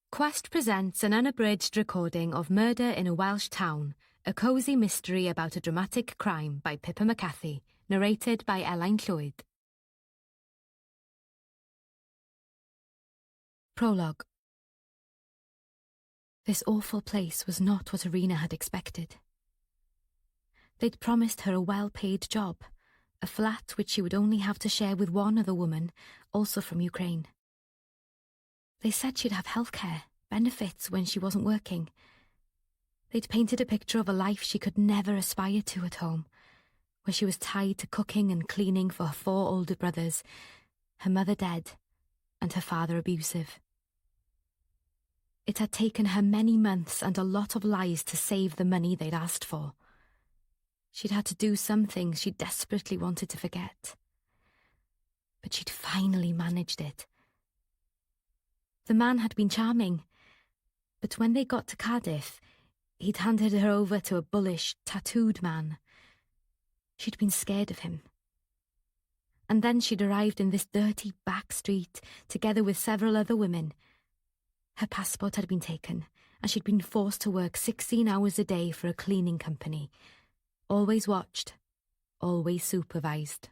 Quest presents an unabridged recording of Murder in a Welsh Town, a cosy mystery about a dramatic crime by Pippa McCarthy, narrated by Elaine Llwyd. Prologue. This awful place was not what Irina had expected. They'd promised her a well-paid job, a flat which she would only have to share with one other woman, also from Ukraine. They said she'd have healthcare, benefits when she wasn't working. They'd painted a picture of a life she could never aspire to at home, where she was tied to cooking and cleaning for her 4 older brothers, her mother dead, and her father abusive. It had taken her many months and a lot of lies to save the money they'd asked for. She'd had to do some things she desperately wanted to forget. But she'd finally managed it. The man had been charming, but when they got to Cardiff, he'd handed her over to a bullish, tattooed man. She'd been scared of him. And then she'd arrived in this dirty back street, together with several other women. Her passport had been taken, and she'd been forced to work 16 hours a day for a cleaning company. Always watched, always supervised.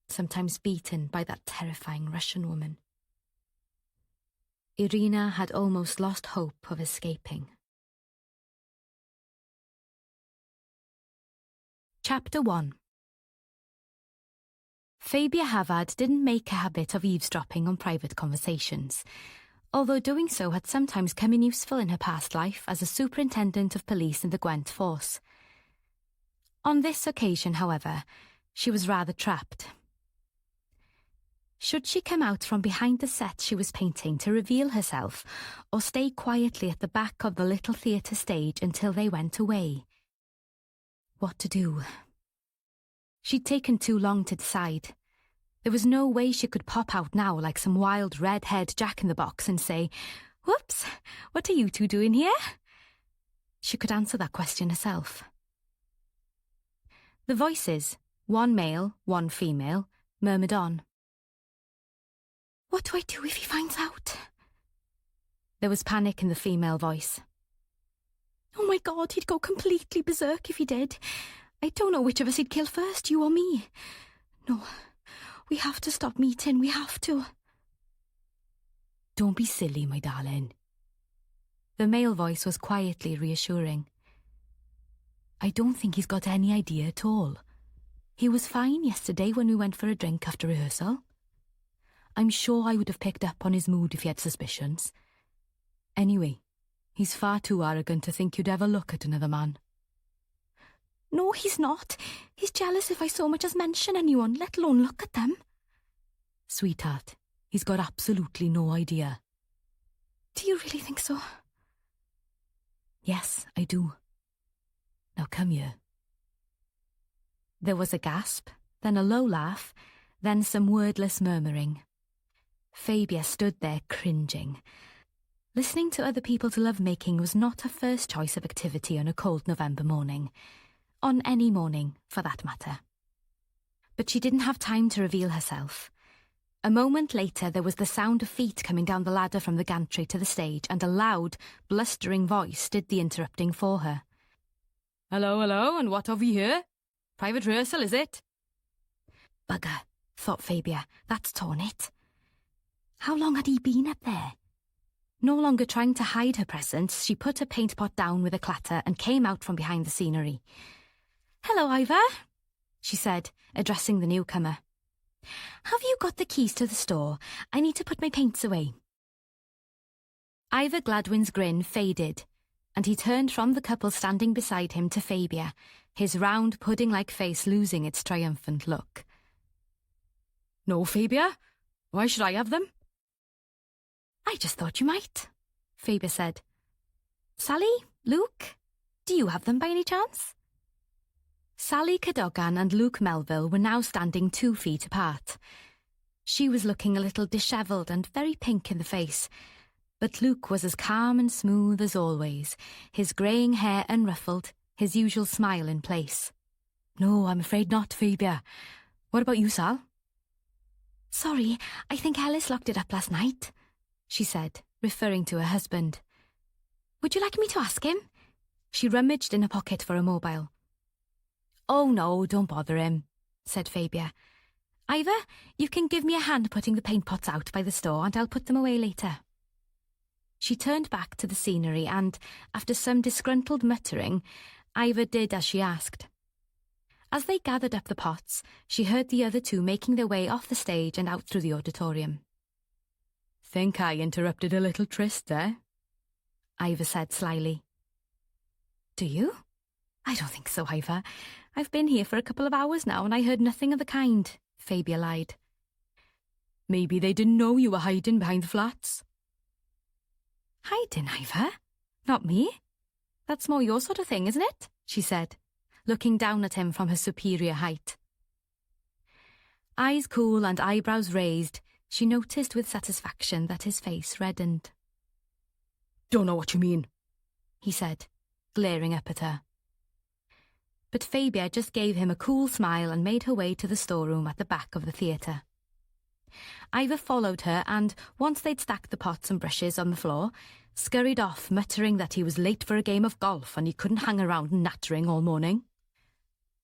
Sometimes beaten by that terrifying Russian woman. Irina had almost lost hope of escaping. Chapter 1. Fabia Havard didn't make a habit of eavesdropping on private conversations, although doing so had sometimes come in useful in her past life as a superintendent of police in the Gwent force. On this occasion, however, she was rather trapped. Should she come out from behind the set she was painting to reveal herself, or stay quietly at the back of the little theatre stage until they went away? What to do? She'd taken too long to decide. There was no way she could pop out now like some wild red-haired jack-in-the-box and say, "Whoops, what are you two doing here?" She could answer that question herself. The voices, one male, one female, murmured on. "What do I do if he finds out?" There was panic in the female voice. "Oh my God, he'd go completely berserk if he did. I don't know which of us he'd kill first, you or me. No, we have to stop meeting, we have to." "Don't be silly, my darling." The male voice was quietly reassuring. "I don't think he's got any idea at all. He was fine yesterday when we went for a drink after rehearsal. I'm sure I would have picked up on his mood if he had suspicions. Anyway, he's far too arrogant to think you'd ever look at another man." "No, he's not. He's jealous if I so much as mention anyone, let alone look at them." "Sweetheart, he's got absolutely no idea." "Do you really think so?" "Yes, I do. Now come here." There was a gasp, then a low laugh, then some wordless murmuring. Fabia stood there cringing. Listening to other people's lovemaking was not her first choice of activity on a cold November morning. On any morning, for that matter. But she didn't have time to reveal herself. A moment later there was the sound of feet coming down the ladder from the gantry to the stage, and a loud, blustering voice did the interrupting for her. "Hello, hello, and what have we here? Private rehearsal, is it?" "Bugger," thought Fabia, "that's torn it." How long had he been up there? No longer trying to hide her presence, she put her paint pot down with a clatter and came out from behind the scenery. "Hello, Ivor," she said, addressing the newcomer. "Have you got the keys to the store? I need to put my paints away." Ivor Gladwin's grin faded, and he turned from the couple standing beside him to Fabia, his round, pudding-like face losing its triumphant look. "No, Fabia? Why should I have them?" "I just thought you might," Fabia said. "Sally, Luke, do you have them by any chance?" Sally Cadogan and Luke Melville were now standing 2 feet apart. She was looking a little dishevelled and very pink in the face, but Luke was as calm and smooth as always, his greying hair unruffled, his usual smile in place. "No, I'm afraid not, Fabia. What about you, Sal?" "Sorry, I think Alice locked it up last night," she said, referring to her husband. "Would you like me to ask him?" She rummaged in her pocket for a mobile. "Oh no, don't bother him," said Fabia. "Ivor, you can give me a hand putting the paint pots out by the store and I'll put them away later." She turned back to the scenery and, after some disgruntled muttering, Ivor did as she asked. As they gathered up the pots, she heard the other two making their way off the stage and out through the auditorium. "Think I interrupted a little tryst there?" Ivor said slyly. "Do you? I don't think so, Ivor. I've been here for a couple of hours now and I heard nothing of the kind," Fabia lied. "Maybe they didn't know you were hiding behind the flats." "Hiding, Ivor? Not me. That's more your sort of thing, isn't it?" she said, looking down at him from her superior height. Eyes cool and eyebrows raised, she noticed with satisfaction that his face reddened. "Don't know what you mean," he said, glaring up at her. But Fabia just gave him a cool smile and made her way to the storeroom at the back of the theatre. Ivor followed her and, once they'd stacked the pots and brushes on the floor, scurried off muttering that he was late for a game of golf and he couldn't hang around nattering all morning.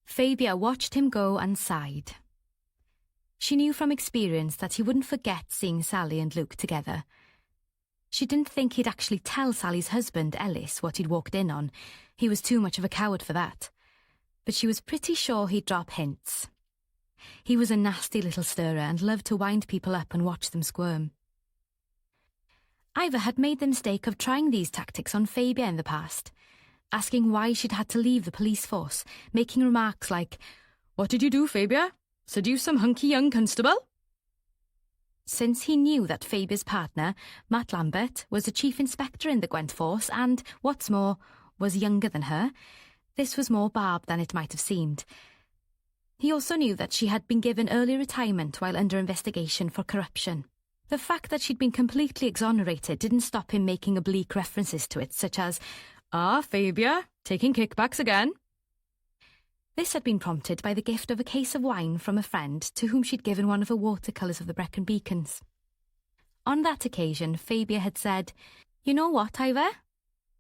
Fabia watched him go and sighed. She knew from experience that he wouldn't forget seeing Sally and Luke together. She didn't think he'd actually tell Sally's husband, Ellis, what he'd walked in on. He was too much of a coward for that. But she was pretty sure he'd drop hints. He was a nasty little stirrer and loved to wind people up and watch them squirm. Ivor had made the mistake of trying these tactics on Fabia in the past, asking why she'd had to leave the police force, making remarks like, "What did you do, Fabia? Seduce some hunky young constable?" Since he knew that Fabia's partner, Matt Lambert, was a chief inspector in the Gwent force and, what's more, was younger than her, this was more Barb than it might have seemed. He also knew that she had been given early retirement while under investigation for corruption. The fact that she'd been completely exonerated didn't stop him making oblique references to it, such as, "Ah, Fabia, taking kickbacks again." This had been prompted by the gift of a case of wine from a friend to whom she'd given one of her watercolours of the Brecon Beacons. On that occasion, Fabia had said, "You know what, Ivor?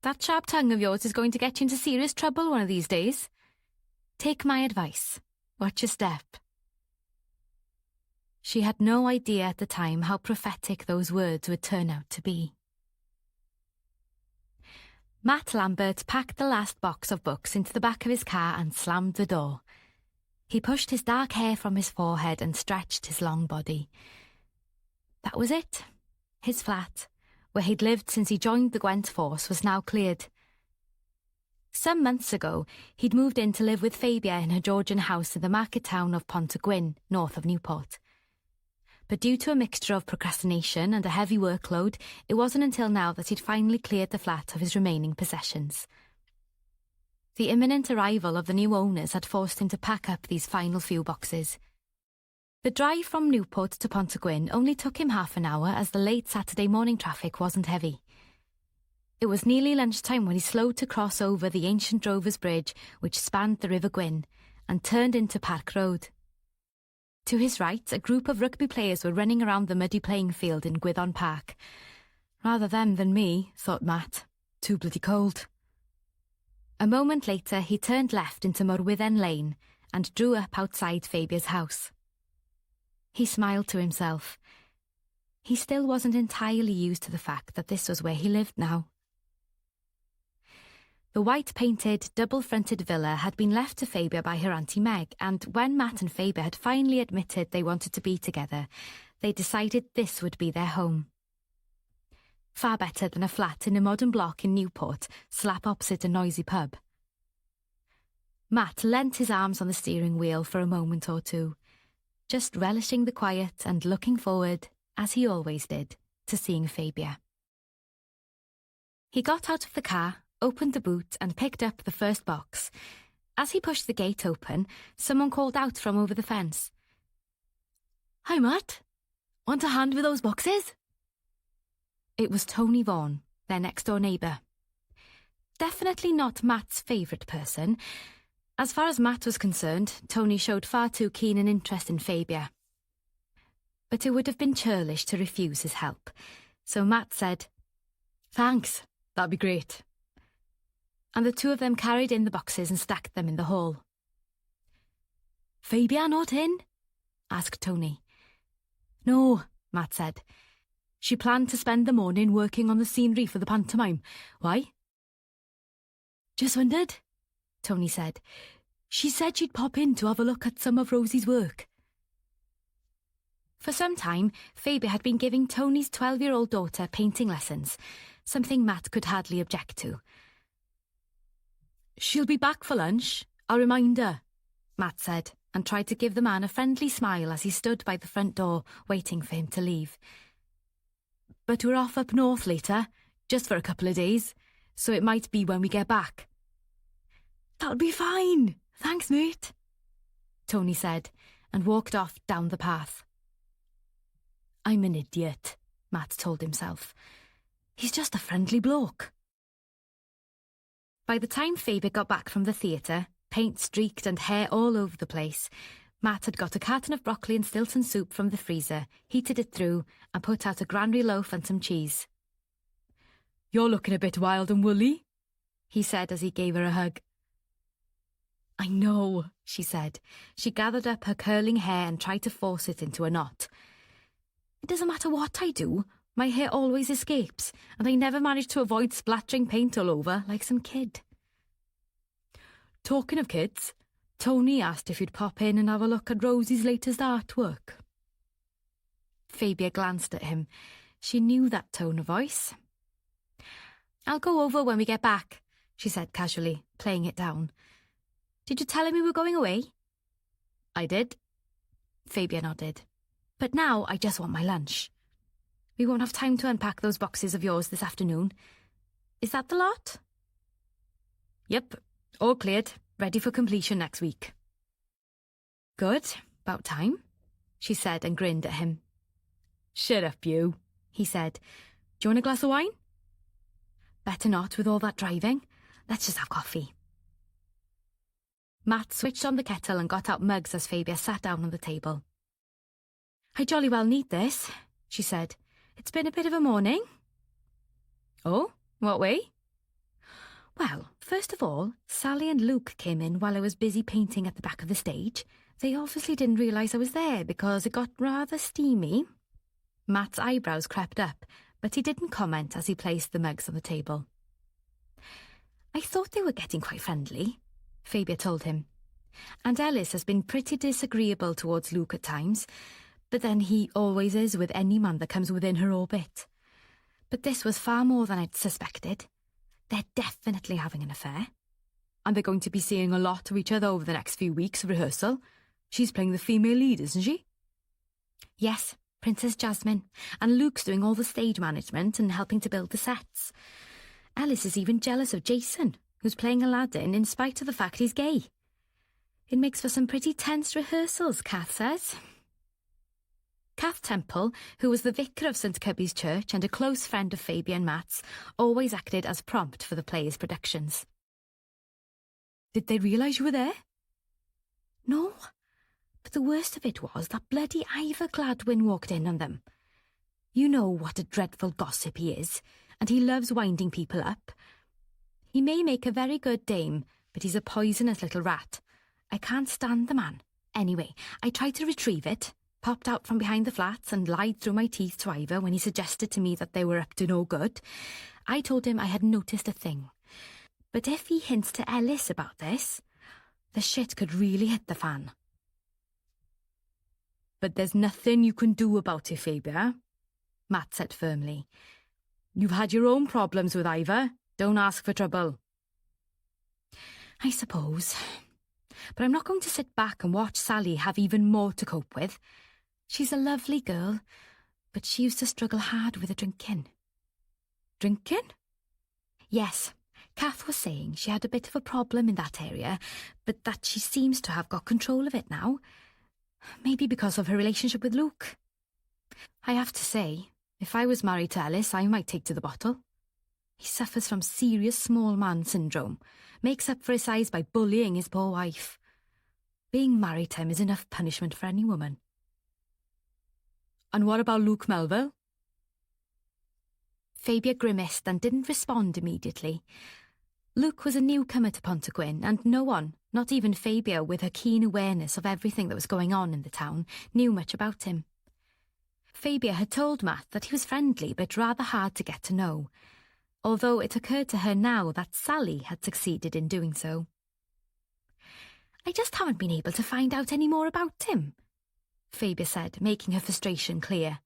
That sharp tongue of yours is going to get you into serious trouble one of these days. Take my advice. Watch your step." She had no idea at the time how prophetic those words would turn out to be. Matt Lambert packed the last box of books into the back of his car and slammed the door. He pushed his dark hair from his forehead and stretched his long body. That was it. His flat, where he'd lived since he joined the Gwent force, was now cleared. Some months ago, he'd moved in to live with Fabia in her Georgian house in the market town of Pontargwyn, north of Newport. But due to a mixture of procrastination and a heavy workload, it wasn't until now that he'd finally cleared the flat of his remaining possessions. The imminent arrival of the new owners had forced him to pack up these final few boxes. The drive from Newport to Pontargwyn only took him half an hour as the late Saturday morning traffic wasn't heavy. It was nearly lunchtime when he slowed to cross over the ancient Drovers Bridge which spanned the River Gwyn and turned into Park Road. To his right, a group of rugby players were running around the muddy playing field in Gwyddon Park. Rather them than me, thought Matt. Too bloody cold. A moment later, he turned left into Morwydden Lane and drew up outside Fabia's house. He smiled to himself. He still wasn't entirely used to the fact that this was where he lived now. The white-painted, double-fronted villa had been left to Fabia by her Auntie Meg, and when Matt and Fabia had finally admitted they wanted to be together, they decided this would be their home. Far better than a flat in a modern block in Newport, slap opposite a noisy pub. Matt leant his arms on the steering wheel for a moment or two, just relishing the quiet and looking forward, as he always did, to seeing Fabia. He got out of the car, opened the boot and picked up the first box. As he pushed the gate open, someone called out from over the fence. "Hi, Matt. Want a hand with those boxes?" It was Tony Vaughan, their next-door neighbour. Definitely not Matt's favourite person. As far as Matt was concerned, Tony showed far too keen an interest in Fabia. But it would have been churlish to refuse his help, so Matt said, Thanks, that'd be great. And the two of them carried in the boxes and stacked them in the hall. Phoebe not in? Asked Tony. No, Matt said. She planned to spend the morning working on the scenery for the pantomime. Why? Just wondered, Tony said. She said she'd pop in to have a look at some of Rosie's work. For some time, Phoebe had been giving Tony's 12-year-old daughter painting lessons, something Matt could hardly object to. She'll be back for lunch, I'll remind her, Matt said, and tried to give the man a friendly smile as he stood by the front door, waiting for him to leave. But we're off up north later, just for a couple of days, so it might be when we get back. That'll be fine, thanks, mate, Tony said, and walked off down the path. I'm an idiot, Matt told himself. He's just a friendly bloke. By the time Phoebe got back from the theatre, paint streaked and hair all over the place, Matt had got a carton of broccoli and Stilton soup from the freezer, heated it through, and put out a granary loaf and some cheese. You're looking a bit wild and woolly, he said as he gave her a hug. I know, she said. She gathered up her curling hair and tried to force it into a knot. It doesn't matter what I do, my hair always escapes, and I never manage to avoid splattering paint all over like some kid. Talking of kids, Tony asked if you'd pop in and have a look at Rosie's latest artwork. Phoebe glanced at him. She knew that tone of voice. I'll go over when we get back, she said casually, playing it down. Did you tell him we were going away? I did. Phoebe nodded. But now I just want my lunch. We won't have time to unpack those boxes of yours this afternoon. Is that the lot? Yep, all cleared, ready for completion next week. Good, about time, she said and grinned at him. Shut up, you, he said. Do you want a glass of wine? Better not with all that driving. Let's just have coffee. Matt switched on the kettle and got out mugs as Phoebe sat down on the table. I jolly well need this, she said. It's been a bit of a morning. Oh, what way? Well, first of all, Sally and Luke came in while I was busy painting at the back of the stage. They obviously didn't realise I was there because it got rather steamy. Matt's eyebrows crept up, but he didn't comment as he placed the mugs on the table. I thought they were getting quite friendly, Phoebe told him. And Ellis has been pretty disagreeable towards Luke at times, but then he always is with any man that comes within her orbit. But this was far more than I'd suspected. They're definitely having an affair. And they're going to be seeing a lot of each other over the next few weeks of rehearsal. She's playing the female lead, isn't she? Yes, Princess Jasmine. And Luke's doing all the stage management and helping to build the sets. Ellis is even jealous of Jason, who's playing Aladdin in spite of the fact he's gay. It makes for some pretty tense rehearsals, Kath says. Kath Temple, who was the vicar of St Cubby's Church and a close friend of Phoebe and Matt's, always acted as prompt for the play's productions. Did they realise you were there? No, but the worst of it was that bloody Ivor Gladwin walked in on them. You know what a dreadful gossip he is, and he loves winding people up. He may make a very good dame, but he's a poisonous little rat. I can't stand the man. Anyway, I tried to retrieve it, popped out from behind the flats and lied through my teeth to Ivor when he suggested to me that they were up to no good. I told him I hadn't noticed a thing. But if he hints to Ellis about this, the shit could really hit the fan. But there's nothing you can do about it, Phoebe, Matt said firmly. You've had your own problems with Ivor. Don't ask for trouble. I suppose. But I'm not going to sit back and watch Sally have even more to cope with. She's a lovely girl, but she used to struggle hard with the drinking. Drinking? Yes, Kath was saying she had a bit of a problem in that area, but that she seems to have got control of it now. Maybe because of her relationship with Luke. I have to say, if I was married to Ellis, I might take to the bottle. He suffers from serious small man syndrome, makes up for his size by bullying his poor wife. Being married to him is enough punishment for any woman. And what about Luke Melville? Fabia grimaced and didn't respond immediately. Luke was a newcomer to Pontygwyn, and no one, not even Fabia with her keen awareness of everything that was going on in the town, knew much about him. Fabia had told Matt that he was friendly but rather hard to get to know, although it occurred to her now that Sally had succeeded in doing so. "I just haven't been able to find out any more about him," Fabia said, making her frustration clear.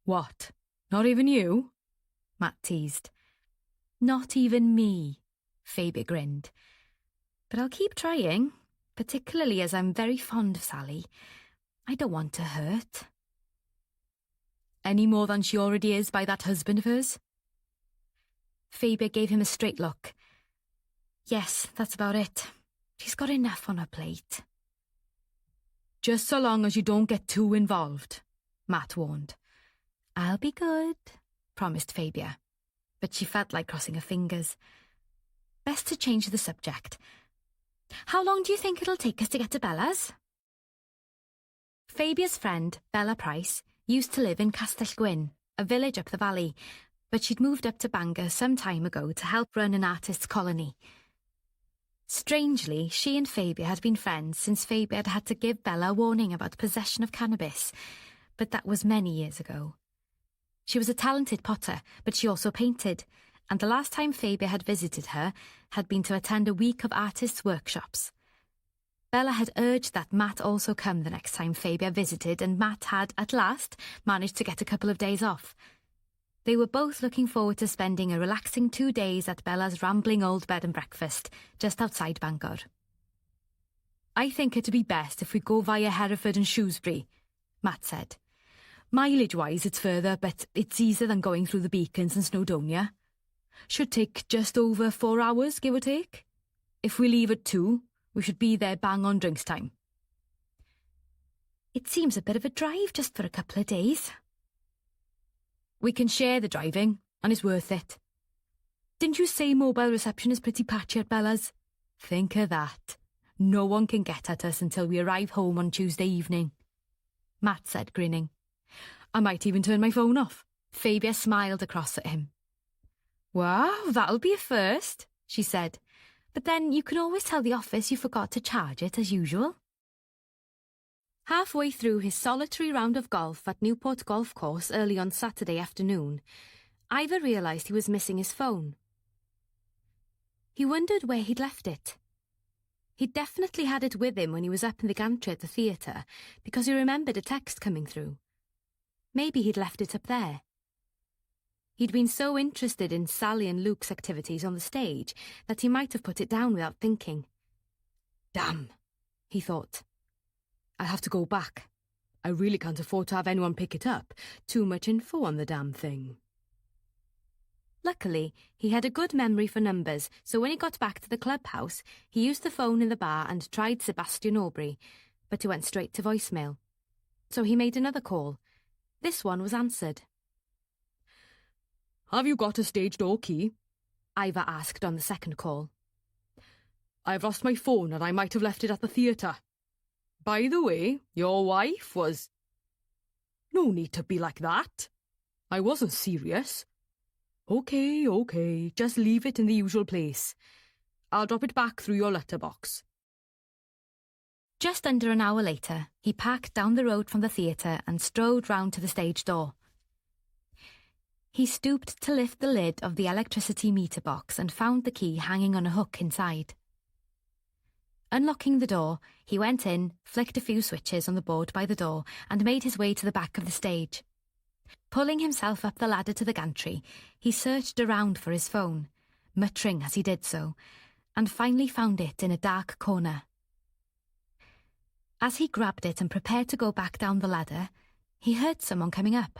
"What? Not even you?" Matt teased. "Not even me," Fabia grinned. "But I'll keep trying, particularly as I'm very fond of Sally. I don't want to hurt." "Any more than she already is by that husband of hers?" Fabia gave him a straight look. "Yes, that's about it. She's got enough on her plate." "Just so long as you don't get too involved," Matt warned. "I'll be good," promised Fabia, but she felt like crossing her fingers. Best to change the subject. "How long do you think it'll take us to get to Bella's?" Fabia's friend, Bella Price, used to live in Castellgwyn, a village up the valley, but she'd moved up to Bangor some time ago to help run an artists' colony. Strangely, she and Fabia had been friends since Fabia had had to give Bella a warning about possession of cannabis, but that was many years ago. She was a talented potter, but she also painted, and the last time Fabia had visited her had been to attend a week of artists' workshops. Bella had urged that Matt also come the next time Fabia visited, and Matt had, at last, managed to get a couple of days off. They were both looking forward to spending a relaxing 2 days at Bella's rambling old bed and breakfast, just outside Bangor. "I think it'd be best if we go via Hereford and Shrewsbury," Matt said. "Mileage-wise it's further, but it's easier than going through the Beacons and Snowdonia. Should take just over 4 hours, give or take. If we leave at 2, we should be there bang on drinks time." "It seems a bit of a drive just for a couple of days." "We can share the driving, and it's worth it. Didn't you say mobile reception is pretty patchy at Bella's? Think of that. No one can get at us until we arrive home on Tuesday evening," Matt said, grinning. "I might even turn my phone off." Fabia smiled across at him. "Wow, that'll be a first," she said. "But then you can always tell the office you forgot to charge it as usual." Halfway through his solitary round of golf at Newport Golf Course early on Saturday afternoon, Ivor realised he was missing his phone. He wondered where he'd left it. He'd definitely had it with him when he was up in the gantry at the theatre, because he remembered a text coming through. Maybe he'd left it up there. He'd been so interested in Sally and Luke's activities on the stage that he might have put it down without thinking. "Damn," he thought. "I'll have to go back. I really can't afford to have anyone pick it up. Too much info on the damn thing." Luckily, he had a good memory for numbers, so when he got back to the clubhouse, he used the phone in the bar and tried Sebastian Aubrey, but it went straight to voicemail. So he made another call. This one was answered. "Have you got a stage door key?" Ivor asked on the second call. "I've lost my phone and I might have left it at the theatre. By the way, your wife was—" "No need to be like that. I wasn't serious." Okay, just leave it in the usual place. I'll drop it back through your letterbox." Just under an hour later, he parked down the road from the theatre and strode round to the stage door. He stooped to lift the lid of the electricity meter box and found the key hanging on a hook inside. Unlocking the door, he went in, flicked a few switches on the board by the door, and made his way to the back of the stage. Pulling himself up the ladder to the gantry, he searched around for his phone, muttering as he did so, and finally found it in a dark corner. As he grabbed it and prepared to go back down the ladder, he heard someone coming up.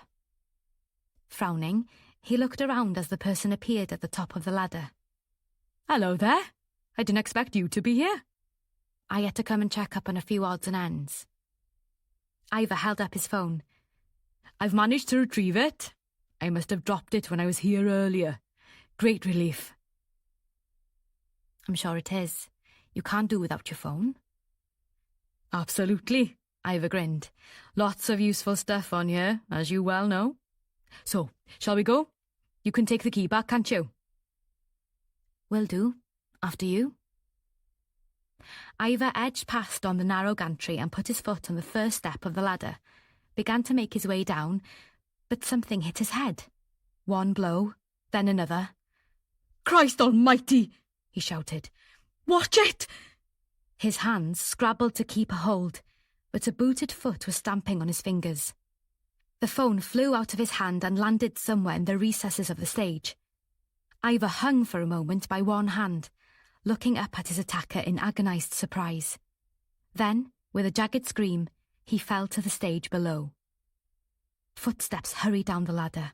Frowning, he looked around as the person appeared at the top of the ladder. "Hello there. I didn't expect you to be here." "I had to come and check up on a few odds and ends." Ivor held up his phone. "I've managed to retrieve it. I must have dropped it when I was here earlier. Great relief." "I'm sure it is. You can't do without your phone." "Absolutely," Ivor grinned. "Lots of useful stuff on here, as you well know. So, shall we go? You can take the key back, can't you? Will do. After you. Ivor edged past on the narrow gantry and put his foot on the first step of the ladder, began to make his way down, but something hit his head. One blow, then another. "Christ almighty!" he shouted. "Watch it!" His hands scrabbled to keep a hold, but a booted foot was stamping on his fingers. The phone flew out of his hand and landed somewhere in the recesses of the stage. Ivor hung for a moment by one hand, looking up at his attacker in agonised surprise. Then, with a jagged scream, he fell to the stage below. Footsteps hurried down the ladder.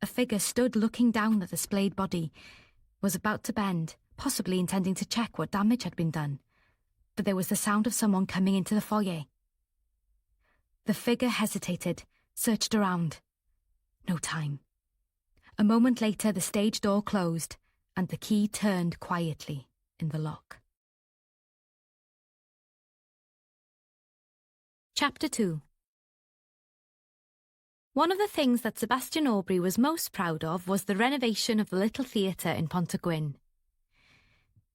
A figure stood looking down at the splayed body, was about to bend, possibly intending to check what damage had been done. But there was the sound of someone coming into the foyer. The figure hesitated, searched around. No time. A moment later, the stage door closed, and the key turned quietly in the lock. Chapter 2. One of the things that Sebastian Aubrey was most proud of was the renovation of the Little Theatre in Pontygwyn.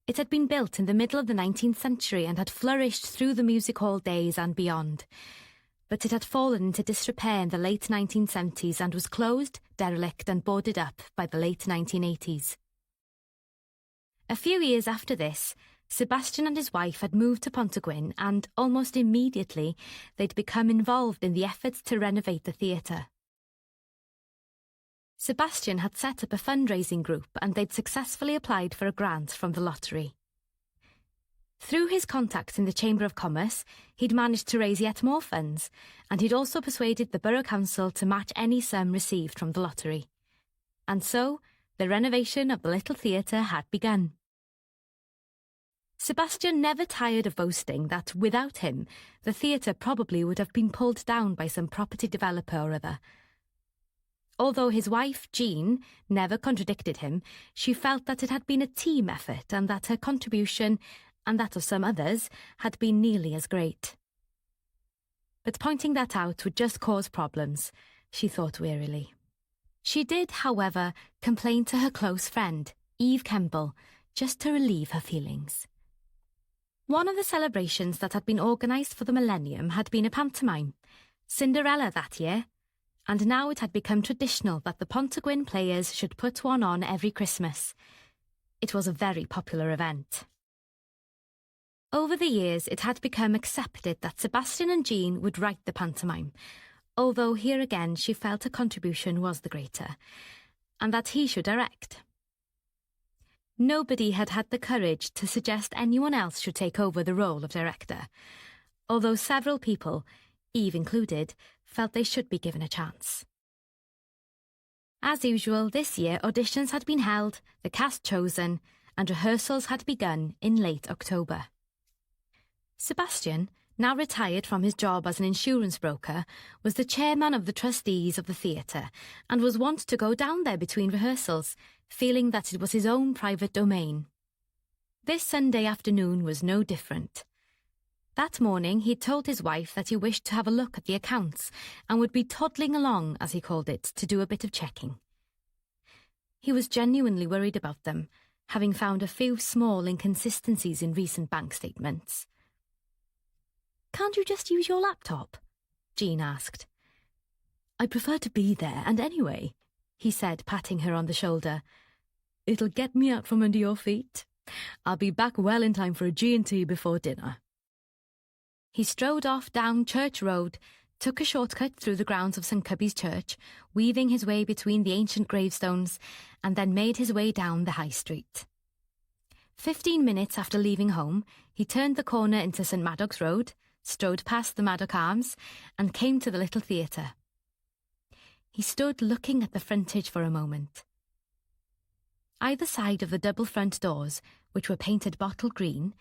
It had been built in the middle of the 19th century and had flourished through the music hall days and beyond, but it had fallen into disrepair in the late 1970s and was closed, derelict and boarded up by the late 1980s. A few years after this, Sebastian and his wife had moved to Pontygwyn and, almost immediately, they'd become involved in the efforts to renovate the theatre. Sebastian had set up a fundraising group and they'd successfully applied for a grant from the lottery. Through his contacts in the Chamber of Commerce, he'd managed to raise yet more funds, and he'd also persuaded the Borough Council to match any sum received from the lottery. And so, the renovation of the Little Theatre had begun. Sebastian never tired of boasting that, without him, the theatre probably would have been pulled down by some property developer or other. Although his wife, Jean, never contradicted him, she felt that it had been a team effort and that her contribution, and that of some others, had been nearly as great. But pointing that out would just cause problems, she thought wearily. She did, however, complain to her close friend, Eve Kemble, just to relieve her feelings. One of the celebrations that had been organised for the millennium had been a pantomime, Cinderella that year, and now it had become traditional that the Pontygwyn players should put one on every Christmas. It was a very popular event. Over the years, it had become accepted that Sebastian and Jean would write the pantomime, although here again she felt her contribution was the greater, and that he should direct. Nobody had had the courage to suggest anyone else should take over the role of director, although several people, Eve included, felt they should be given a chance. As usual, this year auditions had been held, the cast chosen, and rehearsals had begun in late October. Sebastian, now retired from his job as an insurance broker, was the chairman of the trustees of the theatre and was wont to go down there between rehearsals, feeling that it was his own private domain. This Sunday afternoon was no different. That morning he told his wife that he wished to have a look at the accounts and would be toddling along, as he called it, to do a bit of checking. He was genuinely worried about them, having found a few small inconsistencies in recent bank statements. "Can't you just use your laptop?" Jean asked. "I prefer to be there, and anyway," he said, patting her on the shoulder, "it'll get me out from under your feet. I'll be back well in time for a G&T before dinner." He strode off down Church Road, took a shortcut through the grounds of St Cubby's Church, weaving his way between the ancient gravestones, and then made his way down the High Street. 15 minutes after leaving home, he turned the corner into St Madoc's Road, strode past the Madoc Arms, and came to the Little Theatre. He stood looking at the frontage for a moment. Either side of the double front doors, which were painted bottle green,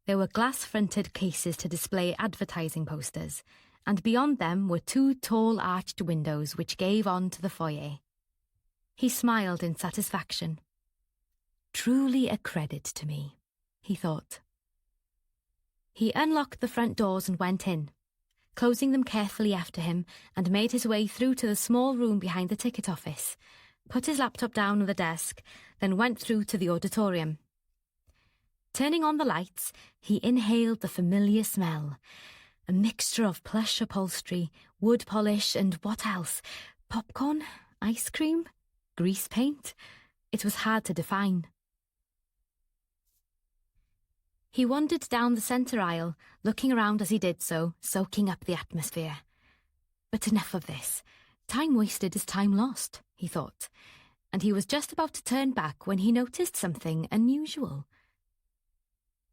there were glass-fronted cases to display advertising posters, and beyond them were 2 tall arched windows which gave on to the foyer. He smiled in satisfaction. "Truly a credit to me," he thought. He unlocked the front doors and went in, closing them carefully after him, and made his way through to the small room behind the ticket office, put his laptop down on the desk, then went through to the auditorium. Turning on the lights, he inhaled the familiar smell, a mixture of plush upholstery, wood polish, and what else? Popcorn? Ice cream? Grease paint? It was hard to define. He wandered down the centre aisle, looking around as he did so, soaking up the atmosphere. But enough of this. Time wasted is time lost, he thought, and he was just about to turn back when he noticed something unusual.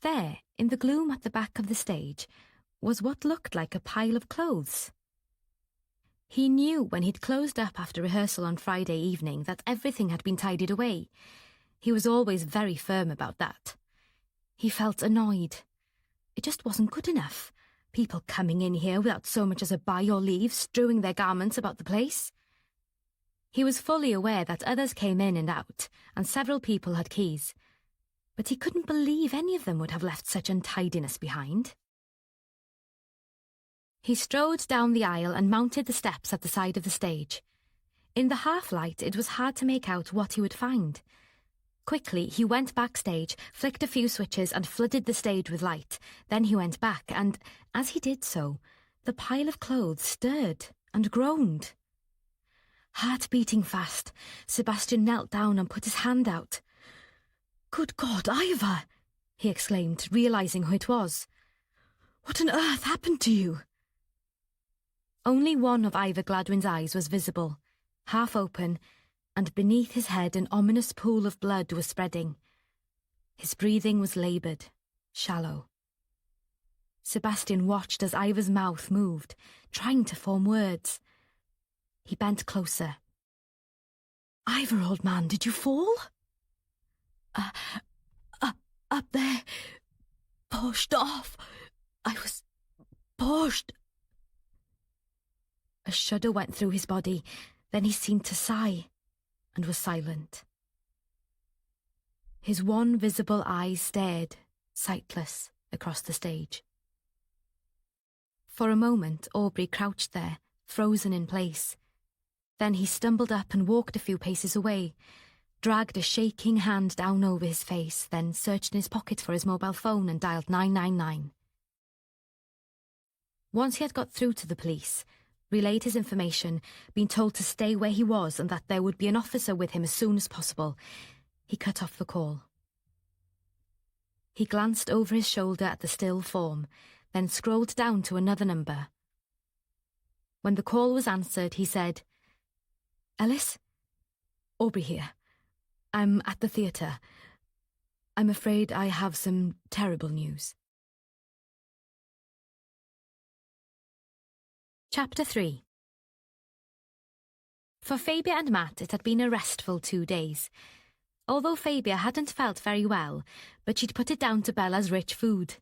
There, in the gloom at the back of the stage, was what looked like a pile of clothes. He knew when he'd closed up after rehearsal on Friday evening that everything had been tidied away. He was always very firm about that. He felt annoyed. It just wasn't good enough. People coming in here without so much as a bye or leave, strewing their garments about the place. He was fully aware that others came in and out, and several people had keys, but he couldn't believe any of them would have left such untidiness behind. He strode down the aisle and mounted the steps at the side of the stage. In the half-light, it was hard to make out what he would find. Quickly, he went backstage, flicked a few switches and flooded the stage with light. Then he went back and, as he did so, the pile of clothes stirred and groaned. Heart beating fast, Sebastian knelt down and put his hand out. "Good God, Ivor!" he exclaimed, realising who it was. "What on earth happened to you?" Only one of Ivor Gladwyn's eyes was visible, half open, and beneath his head an ominous pool of blood was spreading. His breathing was laboured, shallow. Sebastian watched as Ivor's mouth moved, trying to form words. He bent closer. "Ivor, old man, did you fall?" Up there. Pushed off. I was pushed." A shudder went through his body, then he seemed to sigh, and was silent. His one visible eye stared, sightless, across the stage. For a moment, Aubrey crouched there, frozen in place. Then he stumbled up and walked a few paces away, dragged a shaking hand down over his face, then searched in his pocket for his mobile phone and dialed 999. Once he had got through to the police, relayed his information, been told to stay where he was and that there would be an officer with him as soon as possible, he cut off the call. He glanced over his shoulder at the still form, then scrolled down to another number. When the call was answered, he said, "Ellis? Aubrey here. I'm at the theatre. I'm afraid I have some terrible news." Chapter 3. For Fabia and Matt, it had been a restful 2 days. Although Fabia hadn't felt very well, but she'd put it down to Bella's rich food.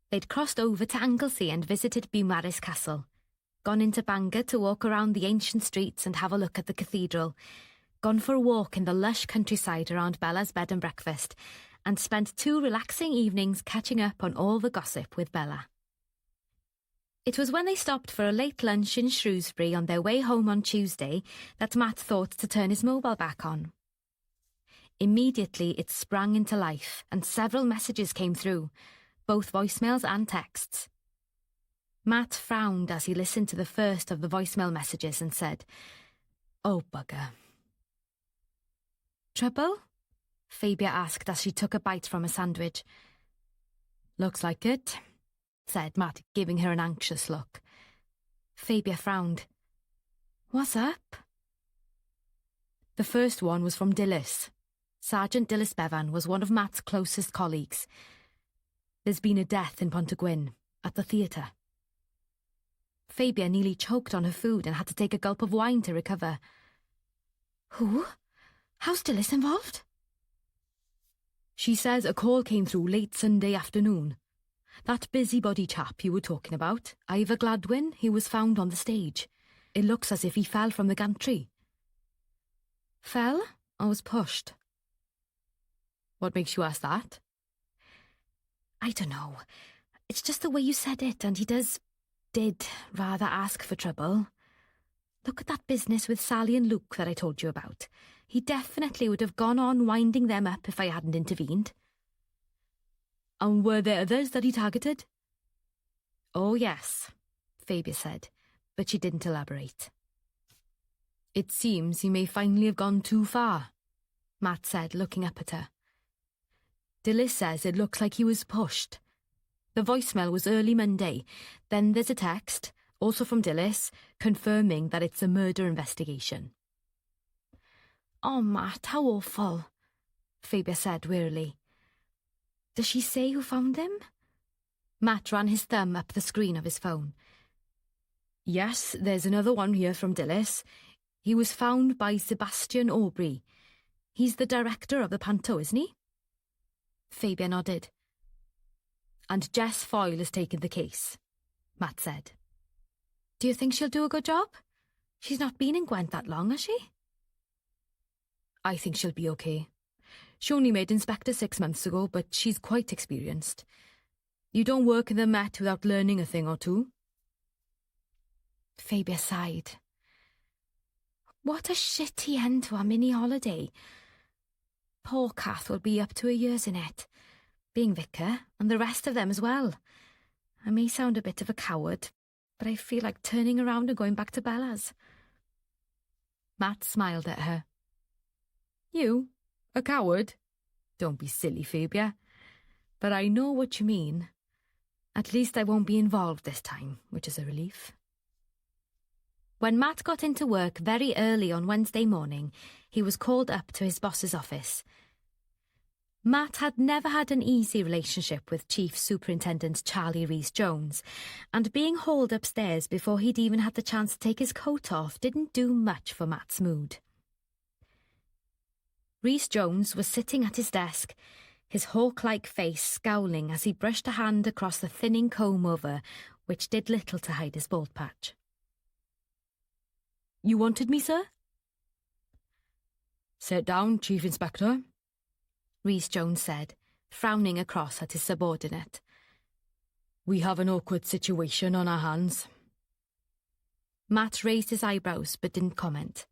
They'd crossed over to Anglesey and visited Beaumaris Castle, gone into Bangor to walk around the ancient streets and have a look at the cathedral, gone for a walk in the lush countryside around Bella's bed and breakfast, and spent 2 relaxing evenings catching up on all the gossip with Bella. It was when they stopped for a late lunch in Shrewsbury on their way home on Tuesday that Matt thought to turn his mobile back on. Immediately it sprang into life and several messages came through, both voicemails and texts. Matt frowned as he listened to the first of the voicemail messages and said, "Oh, bugger." "Trouble?" Fabia asked as she took a bite from a sandwich. "Looks like it," said Matt, giving her an anxious look. Fabia frowned. "What's up?" The first one was from Dilys. Sergeant Dilys Bevan was one of Matt's closest colleagues. "There's been a death in Pontygwyn, at the theatre." Fabia nearly choked on her food and had to take a gulp of wine to recover. "Who? How's Dilys involved?" "She says a call came through late Sunday afternoon. That busybody chap you were talking about, Ivor Gladwyn, he was found on the stage. It looks as if he fell from the gantry." "Fell or was pushed?" "What makes you ask that?" "I don't know. It's just the way you said it, and he did rather ask for trouble. Look at that business with Sally and Luke that I told you about. He definitely would have gone on winding them up if I hadn't intervened. And were there others that he targeted? Oh, yes, Fabia said, but she didn't elaborate. It seems he may finally have gone too far, Matt said, looking up at her. Dilys says it looks like he was pushed. The voicemail was early Monday. Then there's a text, also from Dilys, confirming that it's a murder investigation. Oh, Matt, how awful, Fabia said wearily. Does she say who found him? Matt ran his thumb up the screen of his phone. Yes, there's another one here from Dilys. He was found by Sebastian Aubrey. He's the director of the Panto, isn't he? Fabia nodded. And Jess Foyle has taken the case, Matt said. Do you think she'll do a good job? She's not been in Gwent that long, has she? I think she'll be okay. She only made Inspector 6 months ago, but she's quite experienced. You don't work in the Met without learning a thing or two. Fabia sighed. What a shitty end to our mini-holiday. Poor Kath will be up to her years in it, being vicar, and the rest of them as well. I may sound a bit of a coward, but I feel like turning around and going back to Bella's. Matt smiled at her. You? A coward? Don't be silly, Fabia. But I know what you mean. At least I won't be involved this time, which is a relief. When Matt got into work very early on Wednesday morning, he was called up to his boss's office. Matt had never had an easy relationship with Chief Superintendent Charlie Rhys-Jones, and being hauled upstairs before he'd even had the chance to take his coat off didn't do much for Matt's mood. Rhys-Jones was sitting at his desk, his hawk-like face scowling as he brushed a hand across the thinning comb-over, which did little to hide his bald patch. You wanted me, sir? Sit down, Chief Inspector, Rhys-Jones said, frowning across at his subordinate. We have an awkward situation on our hands. Matt raised his eyebrows but didn't comment.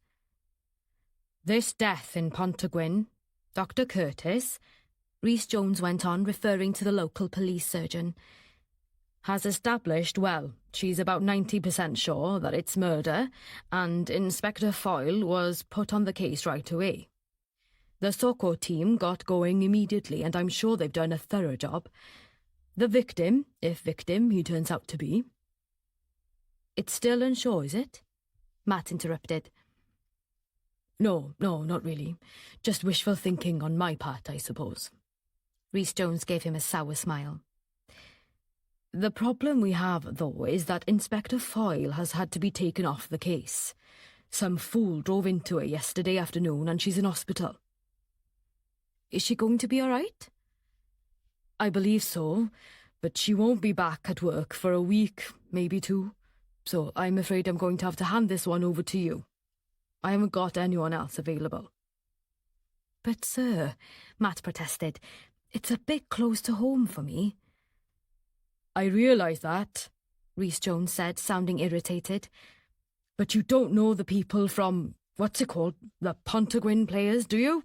This death in Pontygwyn, Dr. Curtis, Rhys-Jones went on, referring to the local police surgeon, has established, well, she's about 90% sure that it's murder, and Inspector Foyle was put on the case right away. The SOCO team got going immediately, and I'm sure they've done a thorough job. The victim, if victim he turns out to be. It's still unsure, is it? Matt interrupted. No, not really. Just wishful thinking on my part, I suppose. Rhys-Jones gave him a sour smile. The problem we have, though, is that Inspector Foyle has had to be taken off the case. Some fool drove into her yesterday afternoon and she's in hospital. Is she going to be all right? I believe so, but she won't be back at work for a week, maybe 2. So I'm afraid I'm going to have to hand this one over to you. I haven't got anyone else available. But, sir, Matt protested, it's a bit close to home for me. I realise that, Rhys-Jones said, sounding irritated. But you don't know the people from, what's it called, the Pontygwyn Players, do you?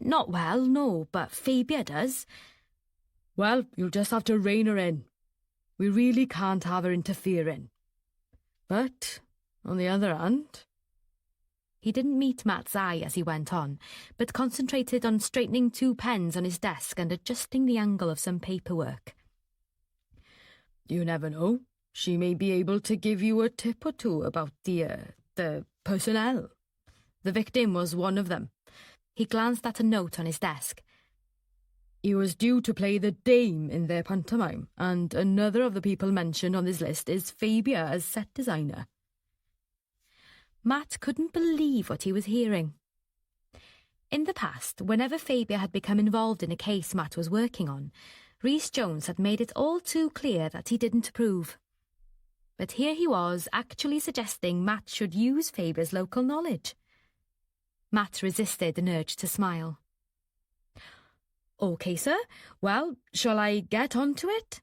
Not well, no, but Fabia does. Well, you'll just have to rein her in. We really can't have her interfering. But, on the other hand... He didn't meet Matt's eye as he went on, but concentrated on straightening 2 pens on his desk and adjusting the angle of some paperwork. You never know. She may be able to give you a tip or two about the personnel. The victim was one of them. He glanced at a note on his desk. He was due to play the dame in their pantomime, and another of the people mentioned on this list is Fabia as set designer. Matt couldn't believe what he was hearing. In the past, whenever Fabia had become involved in a case Matt was working on, Rhys-Jones had made it all too clear that he didn't approve. But here he was actually suggesting Matt should use Fabia's local knowledge. Matt resisted an urge to smile. OK, sir. Well, shall I get on to it?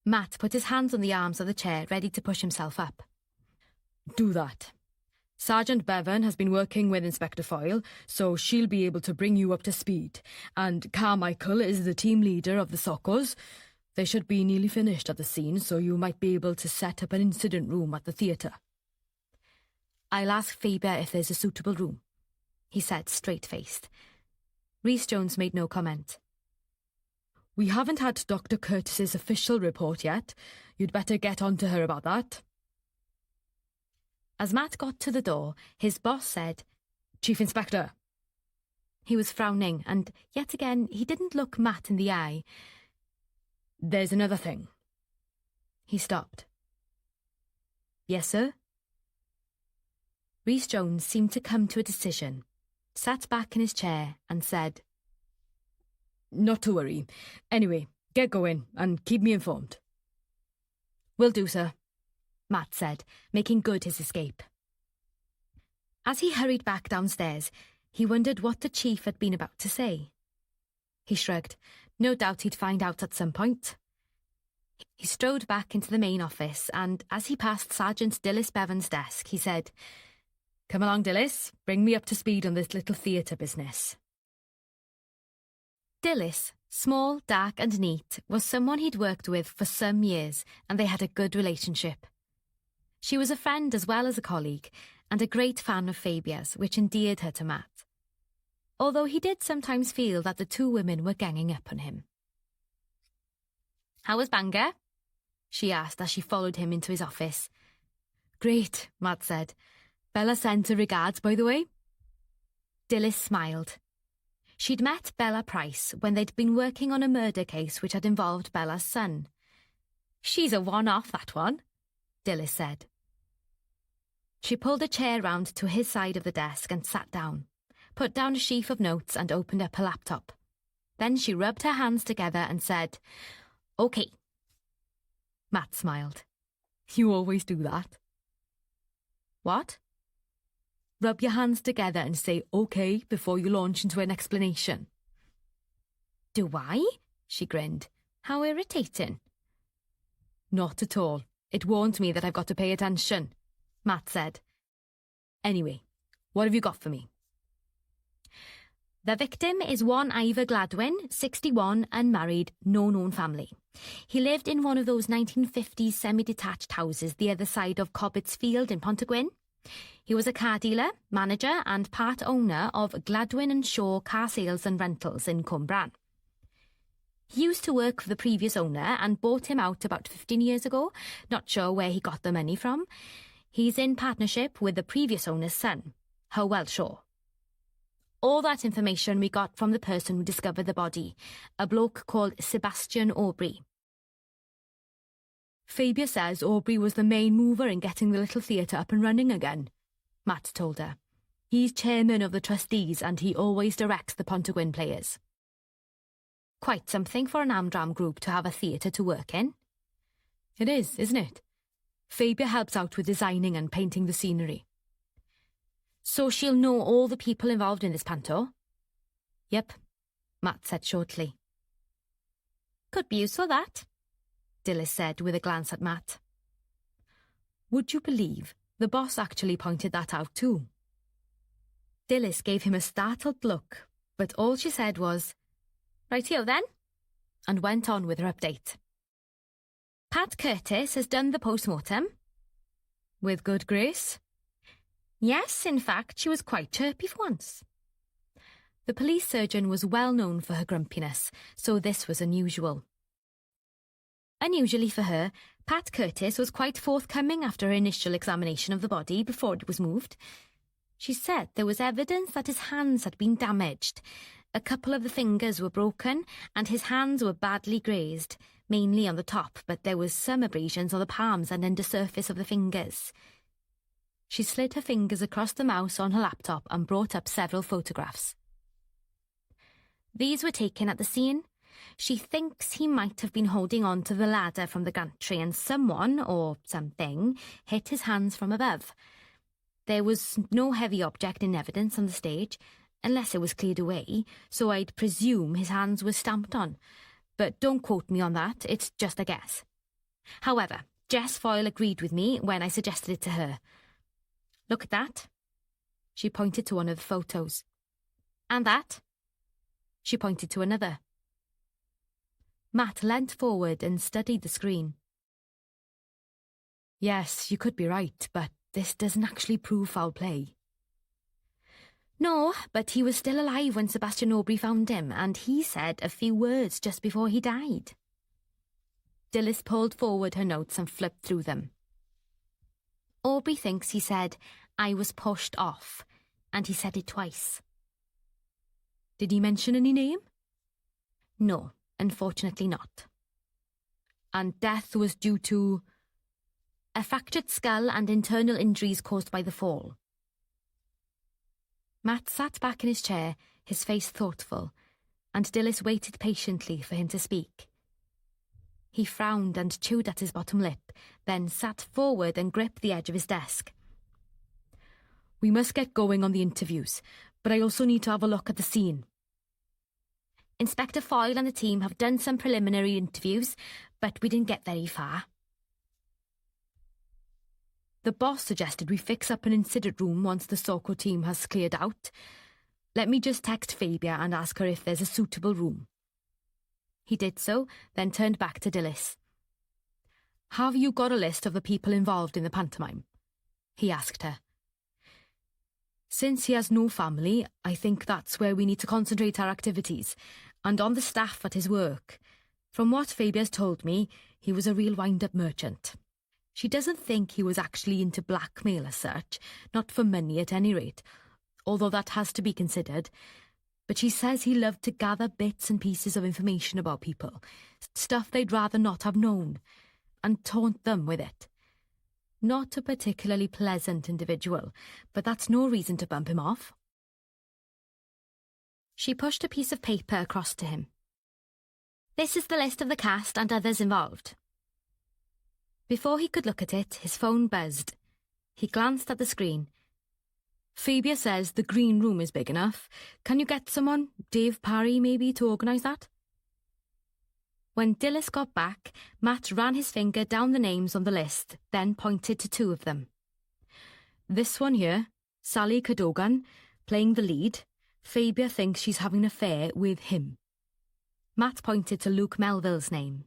Matt put his hands on the arms of the chair, ready to push himself up. Do that. Sergeant Bevan has been working with Inspector Foyle, so she'll be able to bring you up to speed. And Carmichael is the team leader of the Sokos. They should be nearly finished at the scene, so you might be able to set up an incident room at the theatre. I'll ask Faber if there's a suitable room, he said, straight-faced. Rhys Jones made no comment. We haven't had Dr. Curtis's official report yet. You'd better get on to her about that. As Matt got to the door, his boss said, Chief Inspector. He was frowning, and yet again he didn't look Matt in the eye. There's another thing. He stopped. Yes, sir? Rhys Jones seemed to come to a decision, sat back in his chair and said, Not to worry. Anyway, get going and keep me informed. Will do, sir, Matt said, making good his escape. As he hurried back downstairs, he wondered what the chief had been about to say. He shrugged. No doubt he'd find out at some point. He strode back into the main office, and as he passed Sergeant Dilys Bevan's desk, he said, Come along, Dilys. Bring me up to speed on this little theatre business. Dilys, small, dark and neat, was someone he'd worked with for some years, and they had a good relationship. She was a friend as well as a colleague, and a great fan of Fabia's, which endeared her to Matt. Although he did sometimes feel that the two women were ganging up on him. "How was Bangor?" she asked as she followed him into his office. Great, Matt said. Bella sent her regards, by the way. Dilys smiled. She'd met Bella Price when they'd been working on a murder case which had involved Bella's son. "She's a one-off, that one," Dilys said. She pulled a chair round to his side of the desk and sat down, put down a sheaf of notes and opened up her laptop. Then she rubbed her hands together and said, "OK." Matt smiled. You always do that. What? Rub your hands together and say OK before you launch into an explanation. Do I? She grinned. How irritating. Not at all. It warned me that I've got to pay attention, Matt said. Anyway, what have you got for me? The victim is one Ivor Gladwin, 61, unmarried, no known family. He lived in one of those 1950s semi-detached houses the other side of Cobbett's Field in Pontygwyn. He was a car dealer, manager and part owner of Gladwin & Shaw Car Sales and Rentals in Cwmbran. He used to work for the previous owner and bought him out about 15 years ago, not sure where he got the money from. He's in partnership with the previous owner's son, Hywel Shaw. All that information we got from the person who discovered the body, a bloke called Sebastian Aubrey. Fabia says Aubrey was the main mover in getting the little theatre up and running again, Matt told her. He's chairman of the trustees and he always directs the Pontygwyn players. Quite something for an Amdram group to have a theatre to work in. It is, isn't it? Fabia helps out with designing and painting the scenery. So she'll know all the people involved in this panto? Yep, Matt said shortly. Could be useful, that, Dilys said with a glance at Matt. Would you believe the boss actually pointed that out too? Dilys gave him a startled look, but all she said was, "Rightio then," and went on with her update. Pat Curtis has done the post-mortem. With good grace? Yes, in fact, she was quite chirpy for once. The police surgeon was well known for her grumpiness, so this was unusual. Unusually for her, Pat Curtis was quite forthcoming after her initial examination of the body before it was moved. She said there was evidence that his hands had been damaged. A couple of the fingers were broken and his hands were badly grazed, mainly on the top, but there was some abrasions on the palms and undersurface of the fingers. She slid her fingers across the mouse on her laptop and brought up several photographs. These were taken at the scene. She thinks he might have been holding on to the ladder from the gantry and someone, or something, hit his hands from above. There was no heavy object in evidence on the stage, unless it was cleared away, so I'd presume his hands were stamped on. But don't quote me on that, it's just a guess. However, Jess Foyle agreed with me when I suggested it to her. Look at that. She pointed to one of the photos. And that. She pointed to another. Matt leant forward and studied the screen. Yes, you could be right, but this doesn't actually prove foul play. No, but he was still alive when Sebastian Aubrey found him, and he said a few words just before he died. Dilys pulled forward her notes and flipped through them. Aubrey thinks he said, "I was pushed off," and he said it twice. Did he mention any name? No, unfortunately not. And death was due to a fractured skull and internal injuries caused by the fall. Matt sat back in his chair, his face thoughtful, and Dilys waited patiently for him to speak. He frowned and chewed at his bottom lip, then sat forward and gripped the edge of his desk. We must get going on the interviews, but I also need to have a look at the scene. Inspector Foyle and the team have done some preliminary interviews, but we didn't get very far. The boss suggested we fix up an incident room once the Soko team has cleared out. Let me just text Fabia and ask her if there's a suitable room. He did so, then turned back to Dilys. Have you got a list of the people involved in the pantomime? He asked her. Since he has no family, I think that's where we need to concentrate our activities, and on the staff at his work. From what Fabia's told me, he was a real wind-up merchant. She doesn't think he was actually into blackmail as such, not for money at any rate, although that has to be considered. But she says he loved to gather bits and pieces of information about people, stuff they'd rather not have known, and taunt them with it. Not a particularly pleasant individual, but that's no reason to bump him off. She pushed a piece of paper across to him. This is the list of the cast and others involved. Before he could look at it, his phone buzzed. He glanced at the screen. Fabia says the green room is big enough. Can you get someone, Dave Parry maybe, to organise that? When Dilys got back, Matt ran his finger down the names on the list, then pointed to two of them. This one here, Sally Cadogan, playing the lead. Fabia thinks she's having an affair with him. Matt pointed to Luke Melville's name.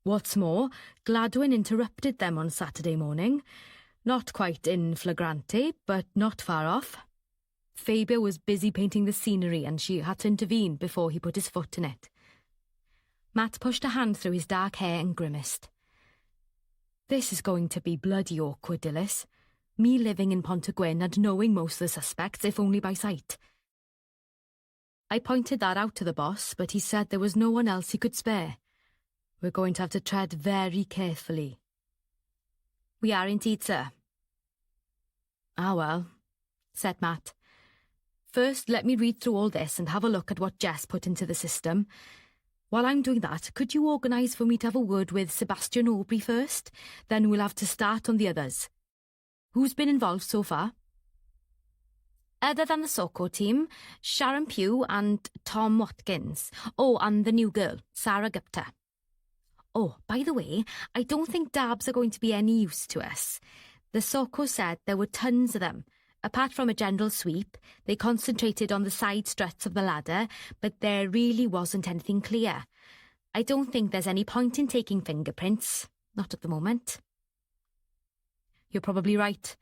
What's more, Gladwin interrupted them on Saturday morning. Not quite in flagrante, but not far off. Fabia was busy painting the scenery and she had to intervene before he put his foot in it. Matt pushed a hand through his dark hair and grimaced. This is going to be bloody awkward, Dilys. Me living in Pontegwyn and knowing most of the suspects, if only by sight. I pointed that out to the boss, but he said there was no one else he could spare. We're going to have to tread very carefully. We are indeed, sir. Ah, well, said Matt. First, let me read through all this and have a look at what Jess put into the system. While I'm doing that, could you organise for me to have a word with Sebastian Aubrey first? Then we'll have to start on the others. Who's been involved so far? Other than the Soko team, Sharon Pugh and Tom Watkins. Oh, and the new girl, Sarah Gupta. Oh, by the way, I don't think dabs are going to be any use to us. The Soko said there were tons of them. Apart from a general sweep, they concentrated on the side struts of the ladder, but there really wasn't anything clear. I don't think there's any point in taking fingerprints. Not at the moment. You're probably right.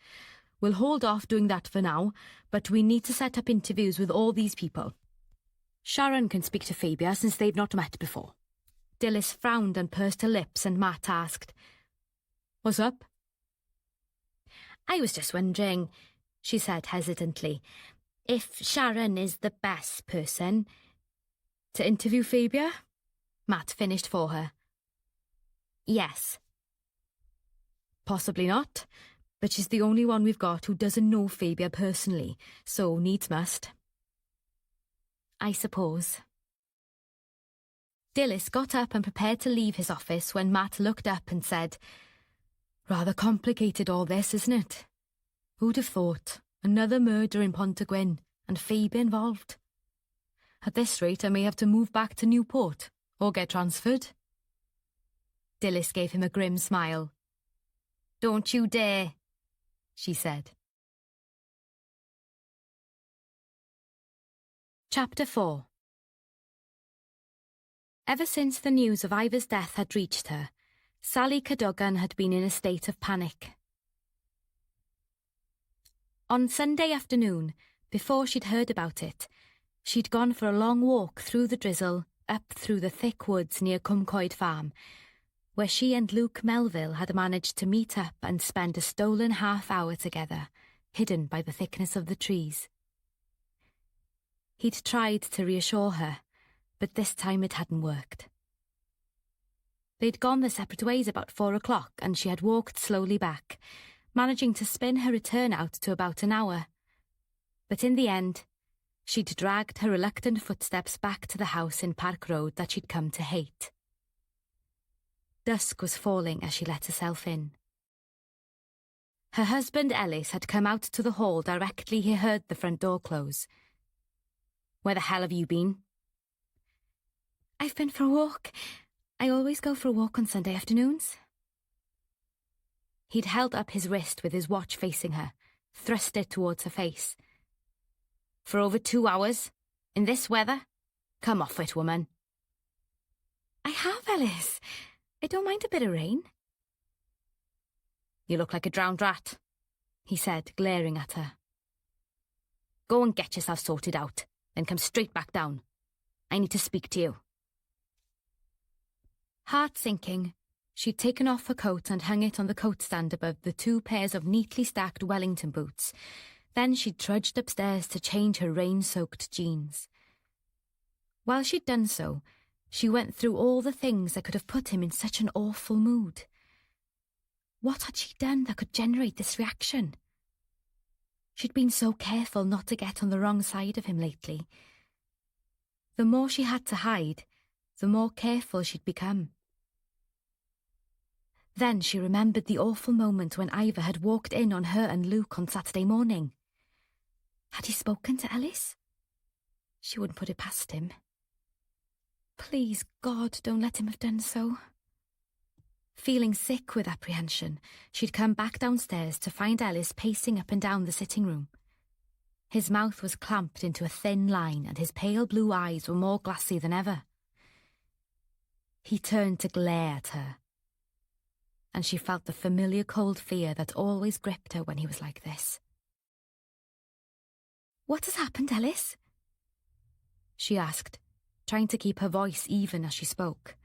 We'll hold off doing that for now, but we need to set up interviews with all these people. Sharon can speak to Fabia since they've not met before. Dilys frowned and pursed her lips, and Matt asked, What's up? I was just wondering, she said hesitantly, if Sharon is the best person. To interview Fabia? Matt finished for her. Yes. Possibly not, but she's the only one we've got who doesn't know Fabia personally, so needs must. I suppose. Dilys got up and prepared to leave his office when Matt looked up and said, Rather complicated all this, isn't it? Who'd have thought? Another murder in Pontegwyn, and Fabia involved. At this rate, I may have to move back to Newport, or get transferred. Dilys gave him a grim smile. Don't you dare. she said. Chapter 4. Ever since the news of Ivor's death had reached her, Sally Cadogan had been in a state of panic. On Sunday afternoon, before she'd heard about it, she'd gone for a long walk through the drizzle, up through the thick woods near Cumcoed Farm, where she and Luke Melville had managed to meet up and spend a stolen half-hour together, hidden by the thickness of the trees. He'd tried to reassure her, but this time it hadn't worked. They'd gone their separate ways about 4 o'clock, and she had walked slowly back, managing to spin her return out to about an hour. But in the end, she'd dragged her reluctant footsteps back to the house in Park Road that she'd come to hate. Dusk was falling as she let herself in. Her husband Ellis had come out to the hall directly he heard the front door close. "Where the hell have you been?" "I've been for a walk. I always go for a walk on Sunday afternoons." He'd held up his wrist with his watch facing her, thrust it towards her face. "For over 2 hours? In this weather? Come off it, woman." "I have, Ellis. I don't mind a bit of rain." "You look like a drowned rat," he said, glaring at her. "Go and get yourself sorted out, then come straight back down. I need to speak to you." Heart sinking, she'd taken off her coat and hung it on the coat stand above the 2 pairs of neatly stacked Wellington boots. Then she'd trudged upstairs to change her rain-soaked jeans. While she'd done so, she went through all the things that could have put him in such an awful mood. What had she done that could generate this reaction? She'd been so careful not to get on the wrong side of him lately. The more she had to hide, the more careful she'd become. Then she remembered the awful moment when Ivor had walked in on her and Luke on Saturday morning. Had he spoken to Ellis? She wouldn't put it past him. Please, God, don't let him have done so. Feeling sick with apprehension, she'd come back downstairs to find Ellis pacing up and down the sitting room. His mouth was clamped into a thin line and his pale blue eyes were more glassy than ever. He turned to glare at her, and she felt the familiar cold fear that always gripped her when he was like this. "What has happened, Ellis?" she asked, trying to keep her voice even as she spoke.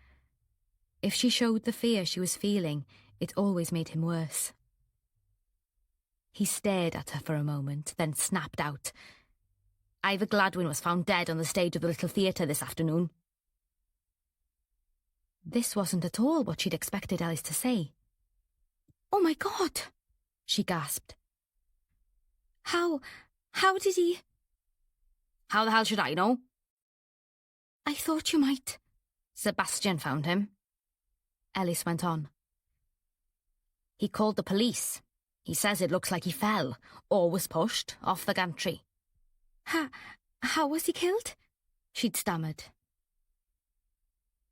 If she showed the fear she was feeling, it always made him worse. He stared at her for a moment, then snapped out, "Ivor Gladwin was found dead on the stage of the Little Theatre this afternoon." This wasn't at all what she'd expected Ellis to say. "Oh my God!" she gasped. How did he..." "How the hell should I know?" "I thought you might..." "Sebastian found him," Ellis went on. "He called the police. He says it looks like he fell, or was pushed, off the gantry." How was he killed?" she'd stammered.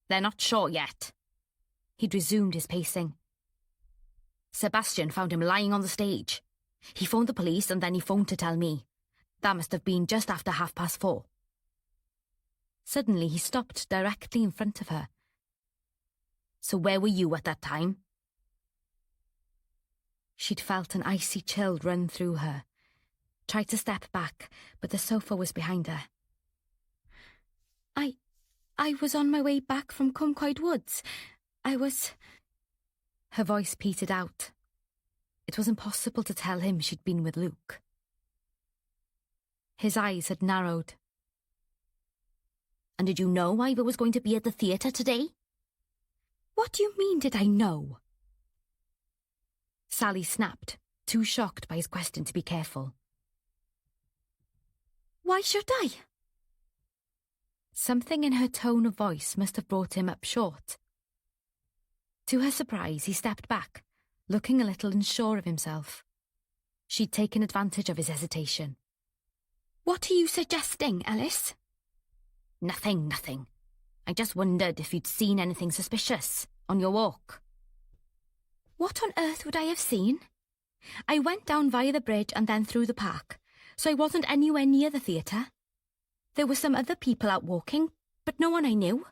"They're not sure yet." He'd resumed his pacing. "Sebastian found him lying on the stage. He phoned the police and then he phoned to tell me. That must have been just after 4:30. Suddenly he stopped directly in front of her. "So where were you at that time?" She'd felt an icy chill run through her. Tried to step back, but the sofa was behind her. I was on my way back from Cumcoed Woods. Her voice petered out. It was impossible to tell him she'd been with Luke. His eyes had narrowed. "And did you know Ivor was going to be at the theatre today?" "What do you mean, did I know?" Sally snapped, too shocked by his question to be careful. "Why should I?" Something in her tone of voice must have brought him up short. To her surprise, he stepped back, looking a little unsure of himself. She'd taken advantage of his hesitation. "What are you suggesting, Ellis?" Nothing. I just wondered if you'd seen anything suspicious on your walk." "What on earth would I have seen?" I went down via the bridge and then through the park, so I wasn't anywhere near the theatre. There were some other people out walking, but no one I knew.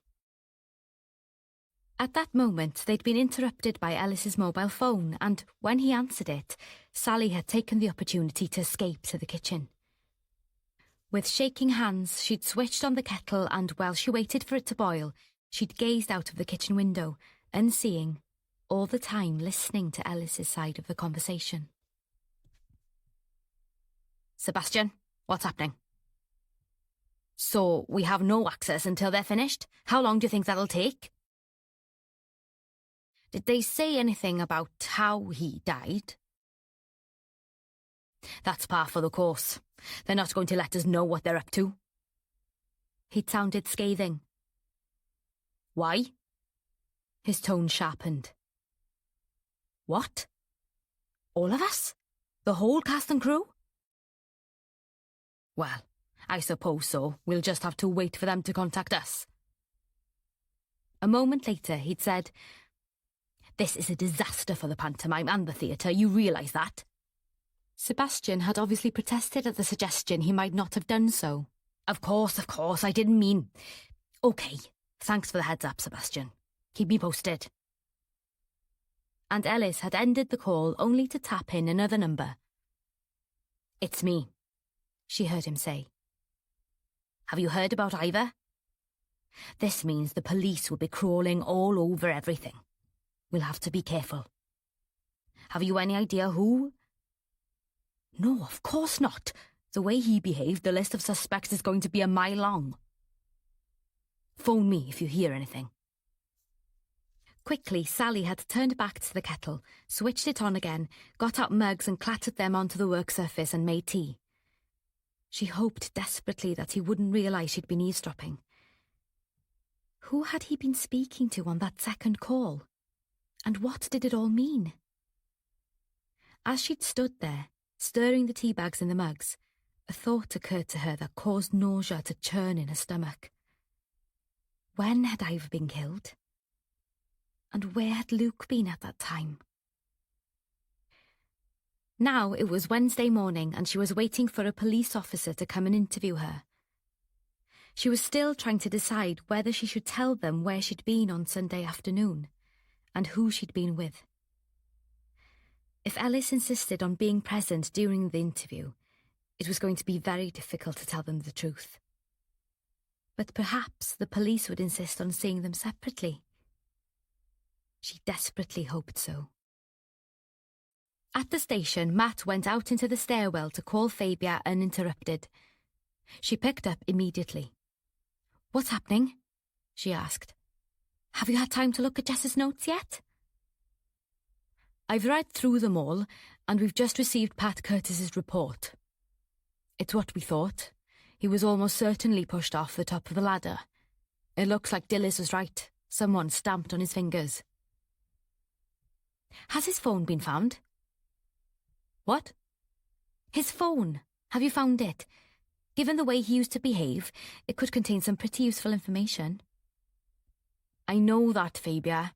At that moment, they'd been interrupted by Ellis's mobile phone, and when he answered it, Sally had taken the opportunity to escape to the kitchen. With shaking hands, she'd switched on the kettle, and while she waited for it to boil, she'd gazed out of the kitchen window, unseeing, all the time listening to Ellis's side of the conversation. Sebastian, what's happening? So we have no access until they're finished? How long do you think that'll take? Did they say anything about how he died? That's par for the course. They're not going to let us know what they're up to. He'd sounded scathing. Why? His tone sharpened. What? All of us? The whole cast and crew? Well, I suppose so. We'll just have to wait for them to contact us. A moment later, he'd said, "This is a disaster for the pantomime and the theatre, you realise that?" Sebastian had obviously protested at the suggestion he might not have done so. Of course, I didn't mean... OK, thanks for the heads up, Sebastian. Keep me posted. And Ellis had ended the call only to tap in another number. "It's me," she heard him say. "Have you heard about Ivor? This means the police will be crawling all over everything. We'll have to be careful. Have you any idea who?" "No, of course not. The way he behaved, the list of suspects is going to be a mile long. Phone me if you hear anything." Quickly, Sally had turned back to the kettle, switched it on again, got out mugs and clattered them onto the work surface and made tea. She hoped desperately that he wouldn't realise she'd been eavesdropping. Who had he been speaking to on that second call? And what did it all mean? As she'd stood there, stirring the tea bags in the mugs, a thought occurred to her that caused nausea to churn in her stomach. When had Ivor been killed? And where had Luke been at that time? Now it was Wednesday morning and she was waiting for a police officer to come and interview her. She was still trying to decide whether she should tell them where she'd been on Sunday afternoon and who she'd been with. If Ellis insisted on being present during the interview, it was going to be very difficult to tell them the truth. But perhaps the police would insist on seeing them separately. She desperately hoped so. At the station, Matt went out into the stairwell to call Fabia uninterrupted. She picked up immediately. "What's happening?" she asked. "Have you had time to look at Jess's notes yet?" "I've read through them all, and we've just received Pat Curtis's report. It's what we thought. He was almost certainly pushed off the top of the ladder. It looks like Dillis was right. Someone stamped on his fingers." "Has his phone been found?" "What?" "His phone. Have you found it? Given the way he used to behave, it could contain some pretty useful information." "I know that, Fabia,"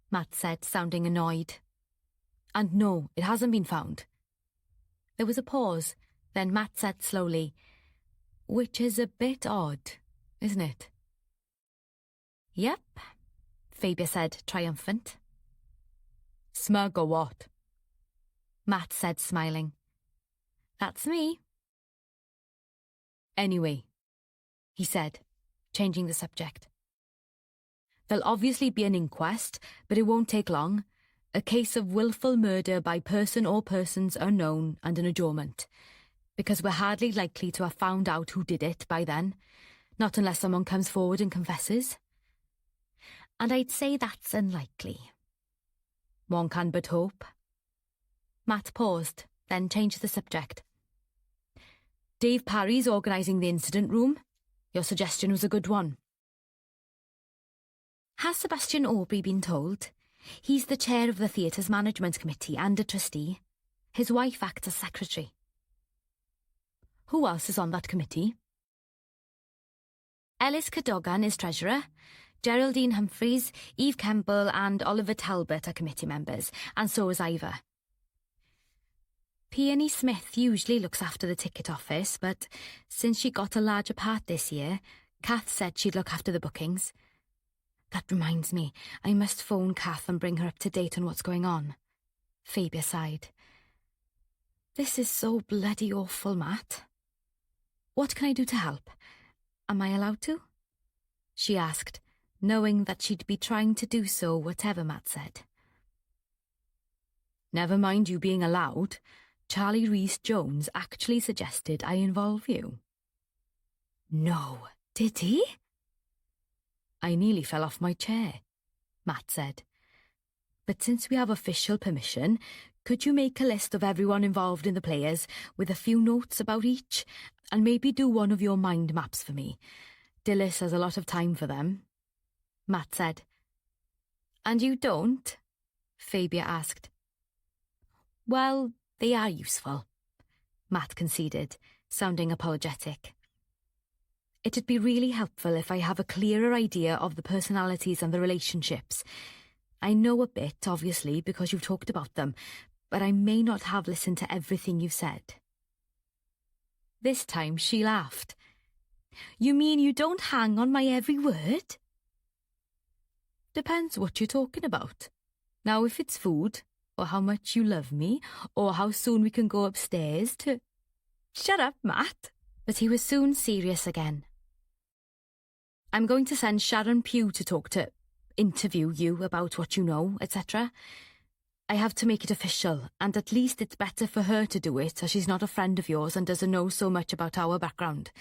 Matt said, sounding annoyed. "And no, it hasn't been found." There was a pause, then Matt said slowly, "Which is a bit odd, isn't it?" "Yep," Fabia said, triumphant. "Smug or what?" Matt said, smiling. "That's me." "Anyway," he said, changing the subject. "There'll obviously be an inquest, but it won't take long. A case of willful murder by person or persons unknown and an adjournment, because we're hardly likely to have found out who did it by then, not unless someone comes forward and confesses." "And I'd say that's unlikely." "One can but hope." Matt paused, then changed the subject. "Dave Parry's organising the incident room. Your suggestion was a good one." "Has Sebastian Aubrey been told? He's the chair of the theatre's management committee and a trustee. His wife acts as secretary." "Who else is on that committee?" "Ellis Cadogan is treasurer. Geraldine Humphreys, Eve Campbell and Oliver Talbot are committee members, and so is Ivor." Peony Smith usually looks after the ticket office, but since she got a larger part this year, Kath said she'd look after the bookings. That reminds me, I must phone Kath and bring her up to date on what's going on. Fabia sighed. This is so bloody awful, Matt. What can I do to help? Am I allowed to? She asked, knowing that she'd be trying to do so whatever Matt said. Never mind you being allowed. Charlie Rees-Jones actually suggested I involve you. No, did he? I nearly fell off my chair, Matt said. But since we have official permission, could you make a list of everyone involved in the players with a few notes about each, and maybe do one of your mind maps for me? Dilys has a lot of time for them. Matt said. And you don't? Fabia asked. Well, they are useful, Matt conceded, sounding apologetic. It'd be really helpful if I have a clearer idea of the personalities and the relationships. I know a bit, obviously, because you've talked about them, but I may not have listened to everything you've said. This time she laughed. You mean you don't hang on my every word? Depends what you're talking about. Now, if it's food, or how much you love me, or how soon we can go upstairs to... Shut up, Matt. But he was soon serious again. I'm going to send Sharon Pugh to interview you about what you know, etc. I have to make it official, and at least it's better for her to do it, as she's not a friend of yours and doesn't know so much about our background.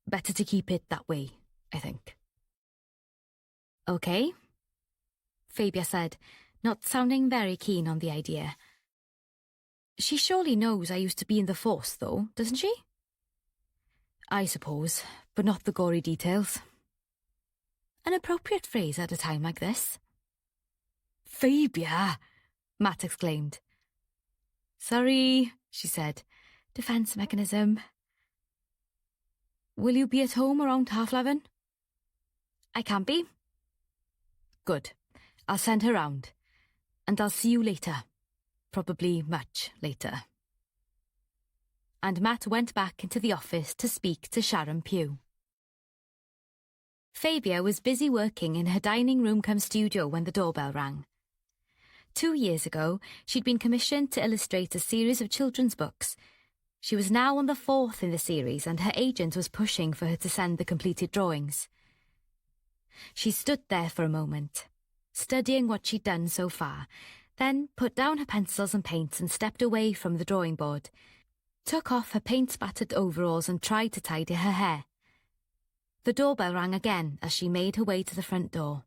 Better to keep it that way, I think. Okay, Fabia said, not sounding very keen on the idea. She surely knows I used to be in the force, though, doesn't she? I suppose, but not the gory details. An appropriate phrase at a time like this. Fabia! Matt exclaimed. Sorry, she said. Defence mechanism. Will you be at home around 11:30? I can be. Good. I'll send her round. And I'll see you later. Probably much later. And Matt went back into the office to speak to Sharon Pugh. Fabia was busy working in her dining room cum studio when the doorbell rang. 2 years ago, she'd been commissioned to illustrate a series of children's books. She was now on the 4th in the series, and her agent was pushing for her to send the completed drawings. She stood there for a moment, studying what she'd done so far, then put down her pencils and paints and stepped away from the drawing board, took off her paint-spattered overalls and tried to tidy her hair. The doorbell rang again as she made her way to the front door.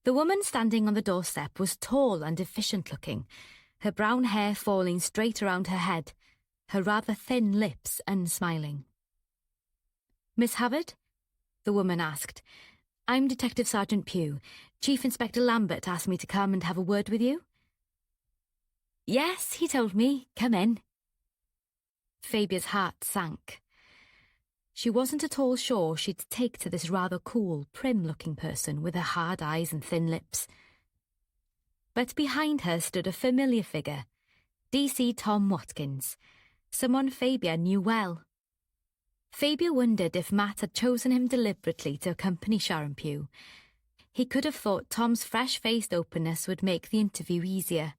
The woman standing on the doorstep was tall and efficient-looking, her brown hair falling straight around her head, her rather thin lips unsmiling. Miss Havard? The woman asked. I'm Detective Sergeant Pugh. Chief Inspector Lambert asked me to come and have a word with you. Yes, he told me. Come in. Fabia's heart sank. She wasn't at all sure she'd take to this rather cool, prim-looking person with her hard eyes and thin lips. But behind her stood a familiar figure, DC Tom Watkins, someone Fabia knew well. Fabia wondered if Matt had chosen him deliberately to accompany Sharon Pugh. He could have thought Tom's fresh-faced openness would make the interview easier.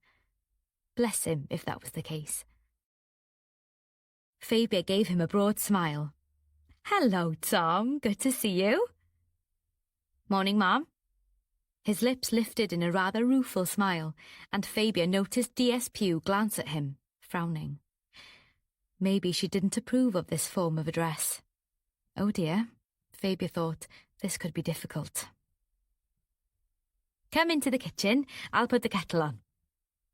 Bless him if that was the case. Fabia gave him a broad smile. Hello, Tom. Good to see you. Morning, Mom. His lips lifted in a rather rueful smile, and Fabia noticed DS Pugh glance at him, frowning. Maybe she didn't approve of this form of address. Oh dear, Fabia thought, this could be difficult. Come into the kitchen, I'll put the kettle on,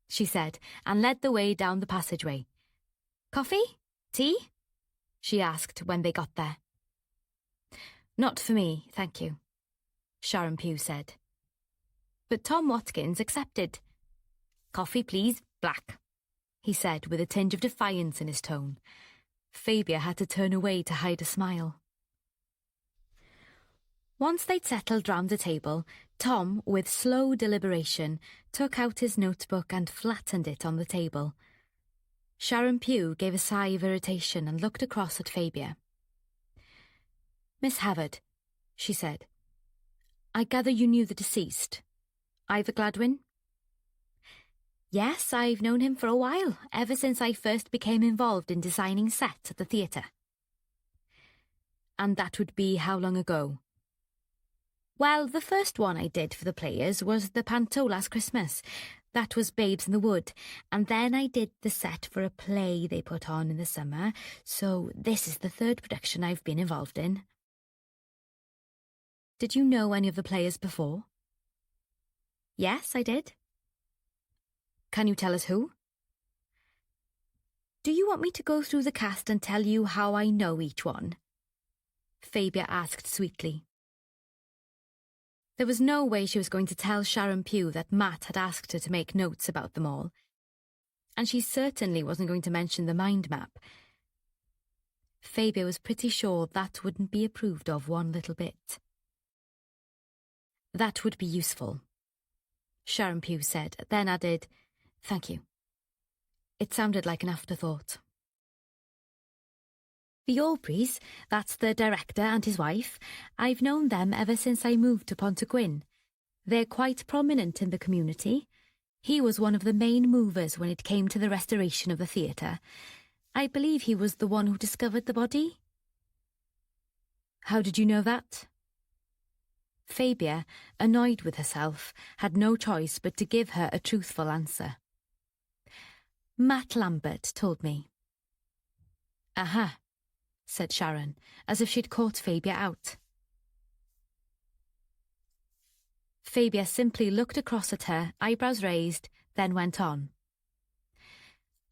she said, and led the way down the passageway. Coffee? Tea? She asked when they got there. Not for me, thank you, Sharon Pugh said. But Tom Watkins accepted. Coffee, please, black, he said with a tinge of defiance in his tone. Fabia had to turn away to hide a smile. Once they'd settled round the table, Tom, with slow deliberation, took out his notebook and flattened it on the table. Sharon Pugh gave a sigh of irritation and looked across at Fabia. "Miss Havard," she said, "I gather you knew the deceased, Ivor Gladwin?" "Yes, I've known him for a while, ever since I first became involved in designing sets at the theatre." "And that would be how long ago?" "Well, the first one I did for the players was the panto last Christmas. That was Babes in the Wood. And then I did the set for a play they put on in the summer, so this is the third production I've been involved in." "Did you know any of the players before?" "Yes, I did." "Can you tell us who?" "Do you want me to go through the cast and tell you how I know each one?" Fabia asked sweetly. There was no way she was going to tell Sharon Pugh that Matt had asked her to make notes about them all, and she certainly wasn't going to mention the mind map. Fabia was pretty sure that wouldn't be approved of one little bit. "That would be useful," Sharon Pugh said, then added, "Thank you." It sounded like an afterthought. "The Aubreys, that's the director and his wife, I've known them ever since I moved to Pontygwyn. They're quite prominent in the community. He was one of the main movers when it came to the restoration of the theatre. I believe he was the one who discovered the body." "How did you know that?" Fabia, annoyed with herself, had no choice but to give her a truthful answer. "Matt Lambert told me." "Aha," said Sharon, as if she'd caught Fabia out. Fabia simply looked across at her, eyebrows raised, then went on.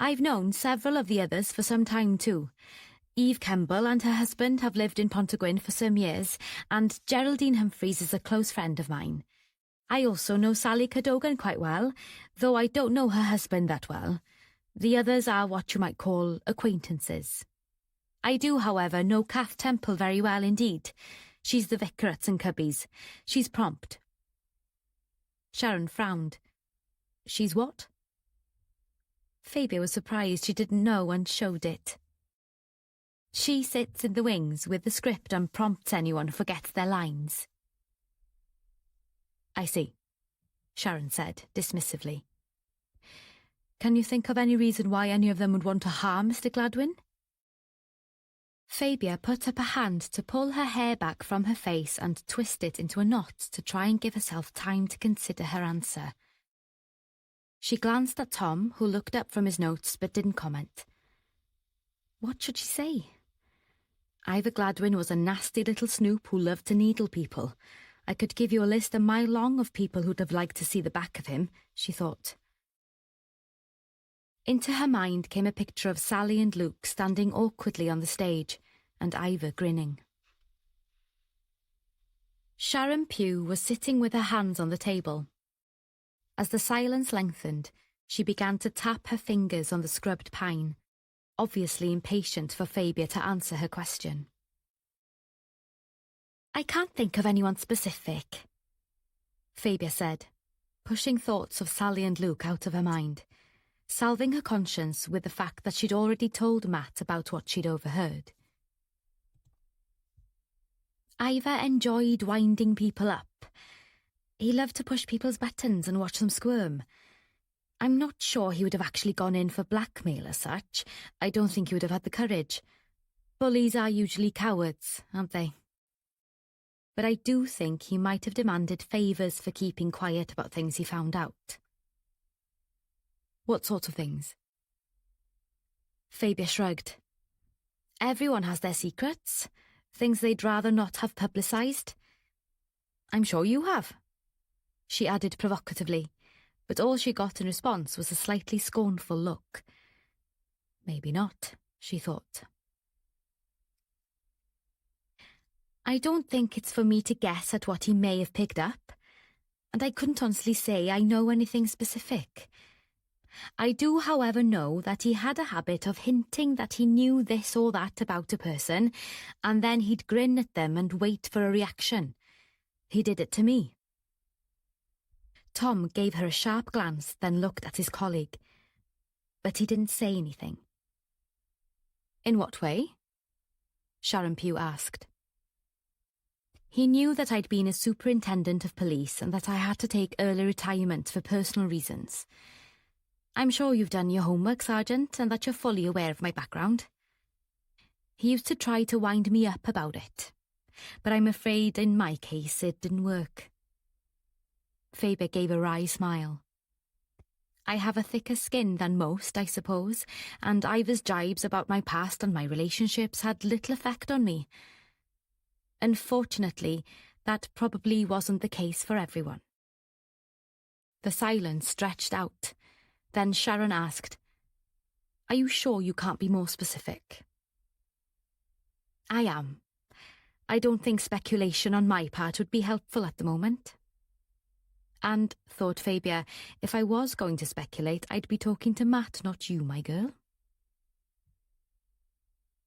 "I've known several of the others for some time too. Eve Kemble and her husband have lived in Pontygwyn for some years, and Geraldine Humphreys is a close friend of mine. I also know Sally Cadogan quite well, though I don't know her husband that well. The others are what you might call acquaintances. I do, however, know Kath Temple very well indeed. She's the vicar at St Cubby's. She's prompt." Sharon frowned. "She's what?" Fabia was surprised she didn't know and showed it. "She sits in the wings with the script and prompts anyone who forgets their lines." "I see," Sharon said dismissively. "Can you think of any reason why any of them would want to harm Mr Gladwin?" Fabia put up a hand to pull her hair back from her face and twist it into a knot to try and give herself time to consider her answer. She glanced at Tom, who looked up from his notes but didn't comment. What should she say? Ivor Gladwin was a nasty little snoop who loved to needle people. I could give you a list a mile long of people who'd have liked to see the back of him, she thought. Into her mind came a picture of Sally and Luke standing awkwardly on the stage, and Ivor grinning. Sharon Pugh was sitting with her hands on the table. As the silence lengthened, she began to tap her fingers on the scrubbed pine, obviously impatient for Fabia to answer her question. "I can't think of anyone specific," Fabia said, pushing thoughts of Sally and Luke out of her mind, salving her conscience with the fact that she'd already told Matt about what she'd overheard. Ivor enjoyed winding people up. He loved to push people's buttons and watch them squirm. I'm not sure he would have actually gone in for blackmail as such. I don't think he would have had the courage. Bullies are usually cowards, aren't they? But I do think he might have demanded favours for keeping quiet about things he found out. What sort of things? Fabia shrugged. Everyone has their secrets, things they'd rather not have publicised. I'm sure you have, she added provocatively, but all she got in response was a slightly scornful look. Maybe not, she thought. I don't think it's for me to guess at what he may have picked up, and I couldn't honestly say I know anything specific. I do, however, know that he had a habit of hinting that he knew this or that about a person, and then he'd grin at them and wait for a reaction. He did it to me. Tom gave her a sharp glance, then looked at his colleague. But he didn't say anything. In what way? Sharon Pugh asked. He knew that I'd been a superintendent of police and that I had to take early retirement for personal reasons. I'm sure you've done your homework, Sergeant, and that you're fully aware of my background. He used to try to wind me up about it, but I'm afraid in my case it didn't work. Faber gave a wry smile. I have a thicker skin than most, I suppose, and Ivor's jibes about my past and my relationships had little effect on me. Unfortunately, that probably wasn't the case for everyone. The silence stretched out. Then Sharon asked, Are you sure you can't be more specific? I am. I don't think speculation on my part would be helpful at the moment. And, thought Fabia, if I was going to speculate, I'd be talking to Matt, not you, my girl.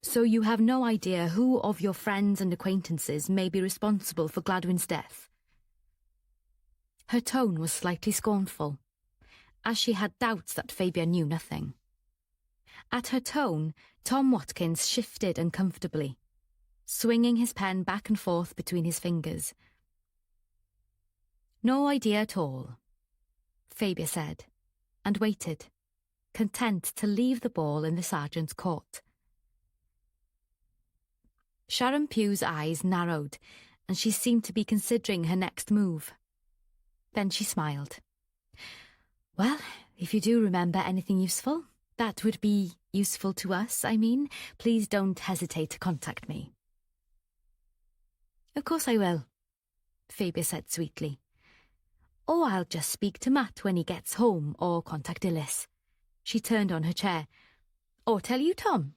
So you have no idea who of your friends and acquaintances may be responsible for Gladwyn's death? Her tone was slightly scornful, as she had doubts that Fabia knew nothing. At her tone, Tom Watkins shifted uncomfortably, swinging his pen back and forth between his fingers. No idea at all, Fabia said, and waited, content to leave the ball in the sergeant's court. Sharon Pugh's eyes narrowed, and she seemed to be considering her next move. Then she smiled. Well, if you do remember anything useful, that would be useful to us, please don't hesitate to contact me. Of course I will, Fabia said sweetly. Or I'll just speak to Matt when he gets home, or contact Illis. She turned on her chair. Or tell you, Tom.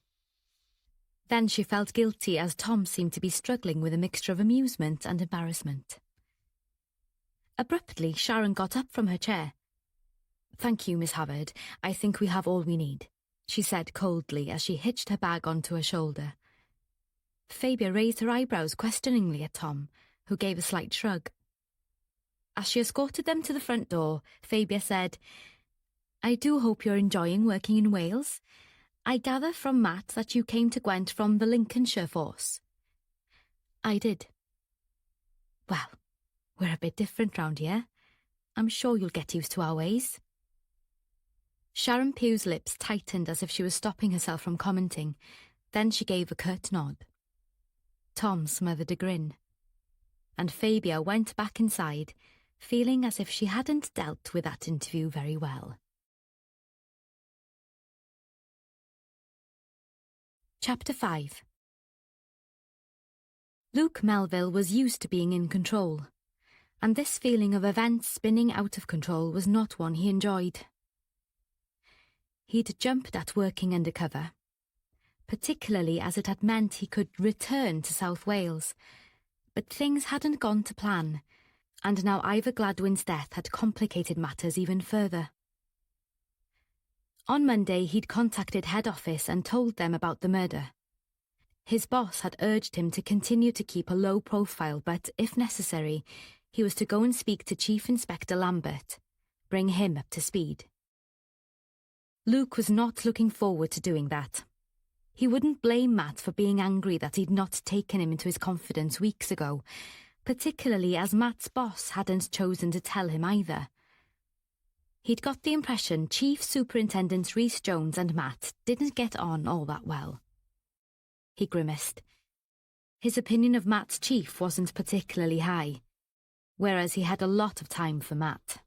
Then she felt guilty as Tom seemed to be struggling with a mixture of amusement and embarrassment. Abruptly, Sharon got up from her chair. Thank you, Miss Havard. I think we have all we need, she said coldly as she hitched her bag onto her shoulder. Fabia raised her eyebrows questioningly at Tom, who gave a slight shrug. As she escorted them to the front door, Fabia said, I do hope you're enjoying working in Wales. I gather from Matt that you came to Gwent from the Lincolnshire force. I did. Well, we're a bit different round here. I'm sure you'll get used to our ways. Sharon Pugh's lips tightened as if she was stopping herself from commenting. Then she gave a curt nod. Tom smothered a grin, and Fabia went back inside, feeling as if she hadn't dealt with that interview very well. Chapter 5. Luke Melville was used to being in control, and this feeling of events spinning out of control was not one he enjoyed. He'd jumped at working undercover, particularly as it had meant he could return to South Wales, but things hadn't gone to plan, and now Ivor Gladwyn's death had complicated matters even further. On Monday, he'd contacted head office and told them about the murder. His boss had urged him to continue to keep a low profile, but, if necessary, he was to go and speak to Chief Inspector Lambert, bring him up to speed. Luke was not looking forward to doing that. He wouldn't blame Matt for being angry that he'd not taken him into his confidence weeks ago, particularly as Matt's boss hadn't chosen to tell him either. He'd got the impression Chief Superintendents Rhys Jones and Matt didn't get on all that well. He grimaced. His opinion of Matt's chief wasn't particularly high, whereas he had a lot of time for Matt.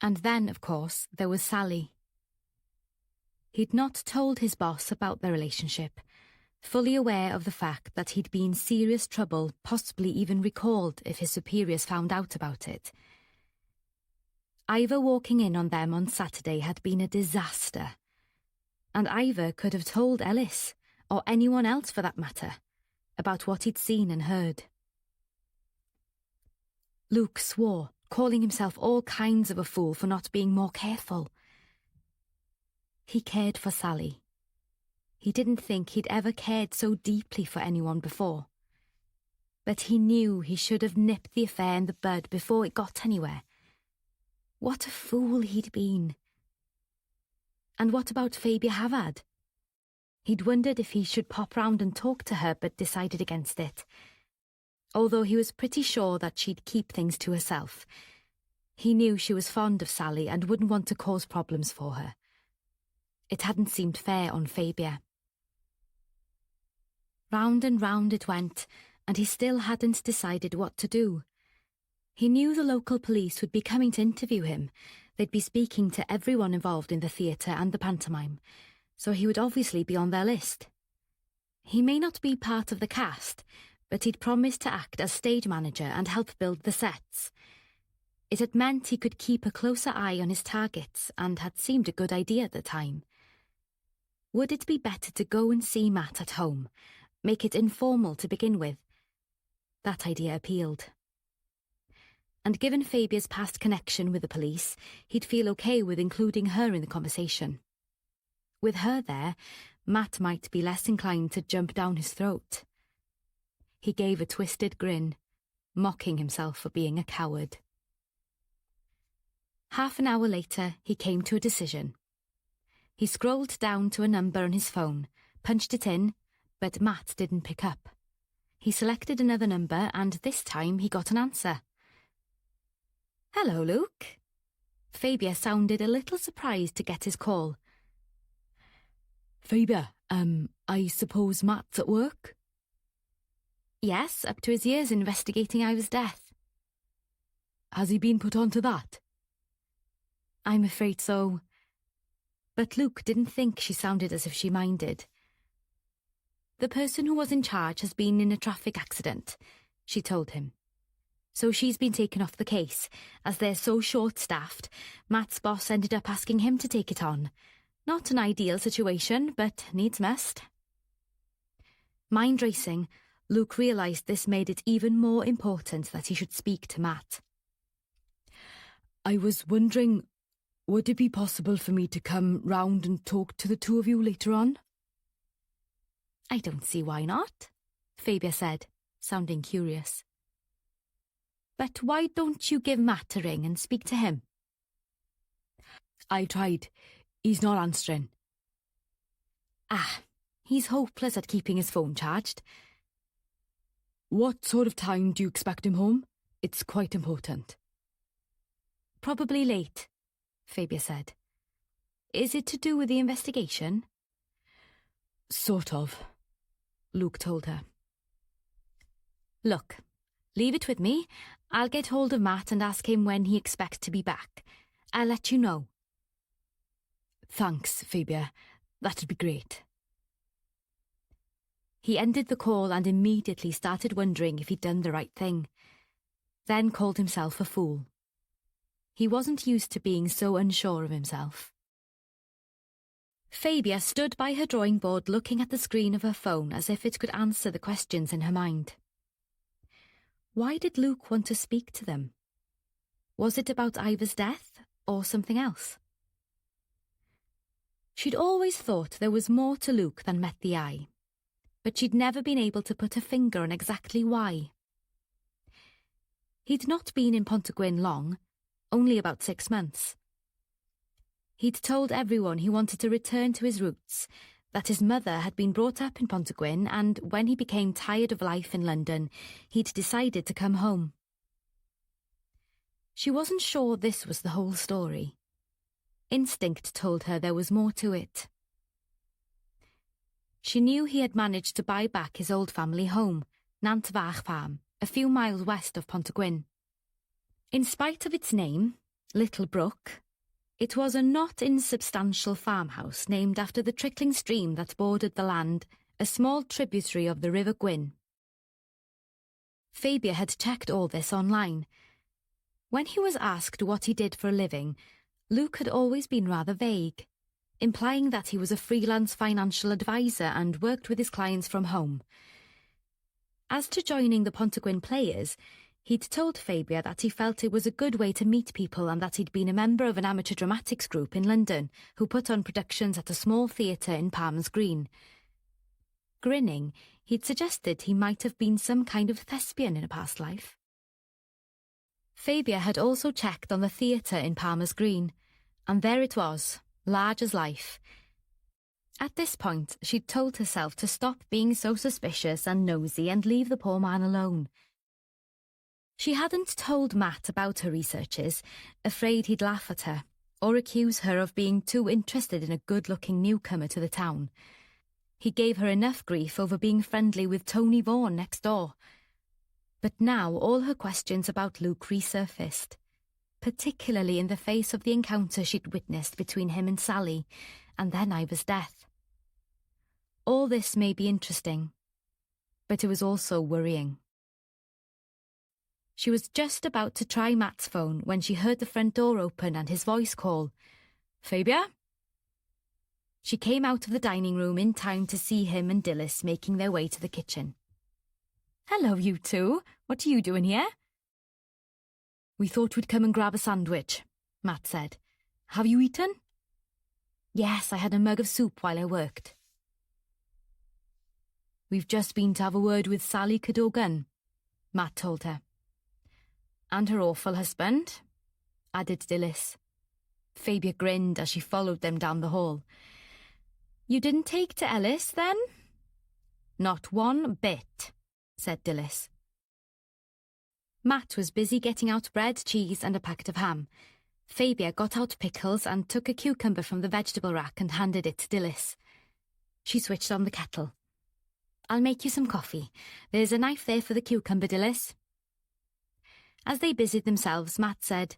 And then, of course, there was Sally. He'd not told his boss about their relationship, fully aware of the fact that he'd be in serious trouble, possibly even recalled if his superiors found out about it. Ivor walking in on them on Saturday had been a disaster, and Ivor could have told Ellis, or anyone else for that matter, about what he'd seen and heard. Luke swore, calling himself all kinds of a fool for not being more careful. He cared for Sally. He didn't think he'd ever cared so deeply for anyone before. But he knew he should have nipped the affair in the bud before it got anywhere. What a fool he'd been. And what about Fabia Havard? He'd wondered if he should pop round and talk to her, but decided against it. Although he was pretty sure that she'd keep things to herself. He knew she was fond of Sally and wouldn't want to cause problems for her. It hadn't seemed fair on Fabia. Round and round it went, and he still hadn't decided what to do. He knew the local police would be coming to interview him. They'd be speaking to everyone involved in the theatre and the pantomime, so he would obviously be on their list. He may not be part of the cast, but he'd promised to act as stage manager and help build the sets. It had meant he could keep a closer eye on his targets and had seemed a good idea at the time. Would it be better to go and see Matt at home, make it informal to begin with? That idea appealed. And given Fabia's past connection with the police, he'd feel okay with including her in the conversation. With her there, Matt might be less inclined to jump down his throat. He gave a twisted grin, mocking himself for being a coward. Half an hour later, he came to a decision. He scrolled down to a number on his phone, punched it in, but Matt didn't pick up. He selected another number, and this time he got an answer. "Hello, Luke." Fabia sounded a little surprised to get his call. Fabia, I suppose Matt's at work? Yes, up to his ears investigating Ivor's death. Has he been put onto that? I'm afraid so. But Luke didn't think she sounded as if she minded. The person who was in charge has been in a traffic accident, she told him. So she's been taken off the case. As they're so short-staffed, Matt's boss ended up asking him to take it on. Not an ideal situation, but needs must. Mind racing, Luke realised this made it even more important that he should speak to Matt. I was wondering, would it be possible for me to come round and talk to the two of you later on? I don't see why not, Fabia said, sounding curious. But why don't you give Matt a ring and speak to him? I tried. He's not answering. Ah, he's hopeless at keeping his phone charged. What sort of time do you expect him home? It's quite important. Probably late, Fabia said. Is it to do with the investigation? Sort of, Luke told her. Look, leave it with me. I'll get hold of Matt and ask him when he expects to be back. I'll let you know. Thanks, Fabia. That'd be great. He ended the call and immediately started wondering if he'd done the right thing. Then called himself a fool. He wasn't used to being so unsure of himself. Fabia stood by her drawing board looking at the screen of her phone as if it could answer the questions in her mind. Why did Luke want to speak to them? Was it about Ivor's death or something else? She'd always thought there was more to Luke than met the eye, but she'd never been able to put a finger on exactly why. He'd not been in Pontygwyn long, only about 6 months. He'd told everyone he wanted to return to his roots, that his mother had been brought up in Pontygwyn, and when he became tired of life in London, he'd decided to come home. She wasn't sure this was the whole story. Instinct told her there was more to it. She knew he had managed to buy back his old family home, Nant Fach Farm, a few miles west of Pontygwyn. In spite of its name, Little Brook, it was a not insubstantial farmhouse named after the trickling stream that bordered the land, a small tributary of the River Gwyn. Fabia had checked all this online. When he was asked what he did for a living, Luke had always been rather vague, implying that he was a freelance financial advisor and worked with his clients from home. As to joining the Pontygwyn Players, he'd told Fabia that he felt it was a good way to meet people and that he'd been a member of an amateur dramatics group in London who put on productions at a small theatre in Palmer's Green. Grinning, He'd suggested he might have been some kind of thespian in a past life. Fabia had also checked on the theatre in Palmer's Green, and there it was, large as life. At this point, she'd told herself to stop being so suspicious and nosy and leave the poor man alone. She hadn't told Matt about her researches, afraid he'd laugh at her, or accuse her of being too interested in a good-looking newcomer to the town. He gave her enough grief over being friendly with Tony Vaughan next door. But now all her questions about Luke resurfaced, particularly in the face of the encounter she'd witnessed between him and Sally, and then Ivor's death. All this may be interesting, but it was also worrying. She was just about to try Matt's phone when she heard the front door open and his voice call, "Fabia?" She came out of the dining room in time to see him and Dilys making their way to the kitchen. "Hello, you two. What are you doing here?" "We thought we'd come and grab a sandwich," Matt said. "Have you eaten?" "Yes, I had a mug of soup while I worked." "We've just been to have a word with Sally Cadogan," Matt told her. "And her awful husband," added Dilys. Fabia grinned as she followed them down the hall. "You didn't take to Ellis, then?" "Not one bit," said Dilys. Matt was busy getting out bread, cheese and a packet of ham. Fabia got out pickles and took a cucumber from the vegetable rack and handed it to Dilys. She switched on the kettle. "I'll make you some coffee. There's a knife there for the cucumber, Dilys." As they busied themselves, Matt said,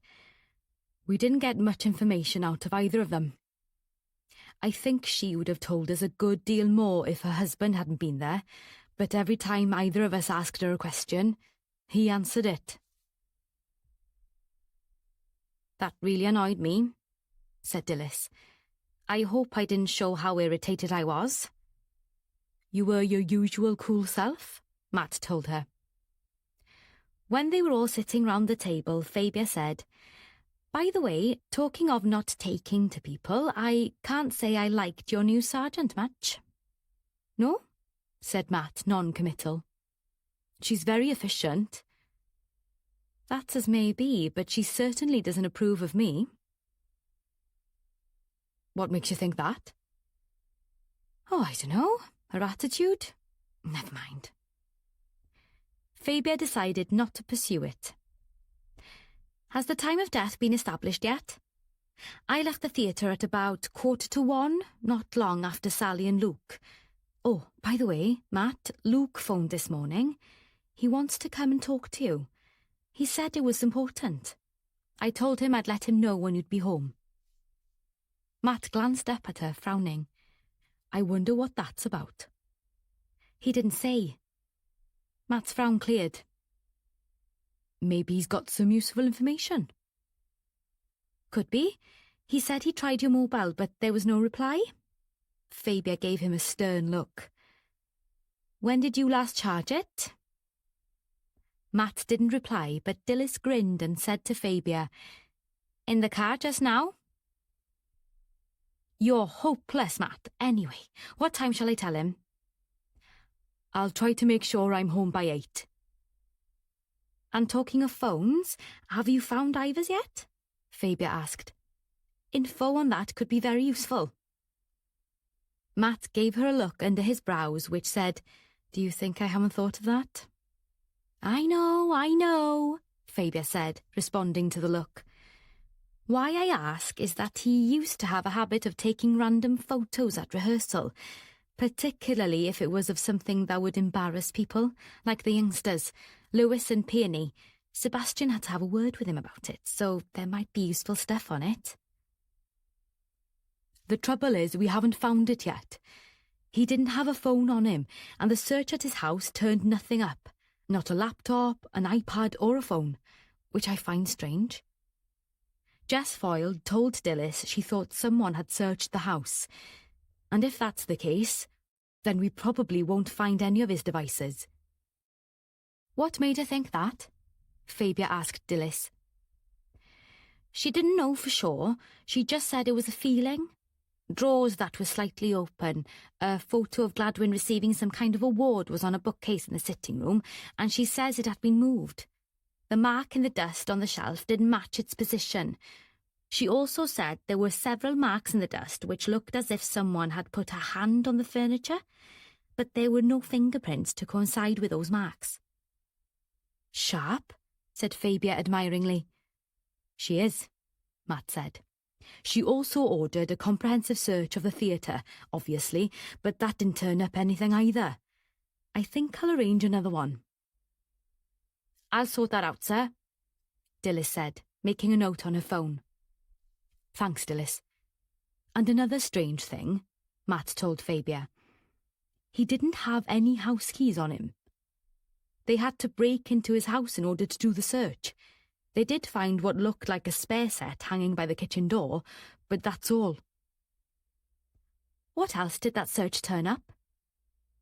"We didn't get much information out of either of them. I think she would have told us a good deal more if her husband hadn't been there, but every time either of us asked her a question, he answered it." "That really annoyed me," said Dilys. "I hope I didn't show how irritated I was." "You were your usual cool self," Matt told her. When they were all sitting round the table, Fabia said, "By the way, talking of not taking to people, I can't say I liked your new sergeant much." "No?" said Matt, non-committal. "She's very efficient." "That's as may be, but she certainly doesn't approve of me." "What makes you think that?" "Oh, I don't know. Her attitude? Never mind." Fabia decided not to pursue it. "Has the time of death been established yet?" "I left the theatre at about 1:45, not long after Sally and Luke. Oh, by the way, Matt, Luke phoned this morning. He wants to come and talk to you. He said it was important. I told him I'd let him know when you'd be home." Matt glanced up at her, frowning. "I wonder what that's about." "He didn't say." Matt's frown cleared. "Maybe he's got some useful information." "Could be. He said he tried your mobile, but there was no reply." Fabia gave him a stern look. "When did you last charge it?" Matt didn't reply, but Dilys grinned and said to Fabia, "In the car just now." "You're hopeless, Matt. Anyway, what time shall I tell him?" "I'll try to make sure I'm home by 8. "And talking of phones, have you found Ivor's yet?" Fabia asked. "Info on that could be very useful." Matt gave her a look under his brows which said, "Do you think I haven't thought of that?" I know, Fabia said, responding to the look. "Why I ask is that he used to have a habit of taking random photos at rehearsal, particularly if it was of something that would embarrass people, like the youngsters, Lewis and Peony. Sebastian had to have a word with him about it, so there might be useful stuff on it." "The trouble is we haven't found it yet. He didn't have a phone on him, and the search at his house turned nothing up. Not a laptop, an iPad or a phone, which I find strange." Jess Foyle told Dilys she thought someone had searched the house, and if that's the case, then we probably won't find any of his devices. "What made her think that?" Fabia asked Dilys. "She didn't know for sure. She just said it was a feeling. drawers that were slightly open. A photo of Gladwin receiving some kind of award was on a bookcase in the sitting room, and she says it had been moved. The mark in the dust on the shelf didn't match its position. She also said there were several marks in the dust which looked as if someone had put a hand on the furniture, but there were no fingerprints to coincide with those marks. "Sharp," said Fabia admiringly. "She is," Matt said. She also ordered a comprehensive search of the theatre, obviously, but that didn't turn up anything either. I think I'll arrange another one. "I'll sort that out, sir," Dilys said, making a note on her phone. "Thanks, Dilys." And another strange thing, Matt told Fabia. He didn't have any house keys on him. They had to break into his house in order to do the search. They did find what looked like a spare set hanging by the kitchen door, but that's all. "What else did that search turn up?"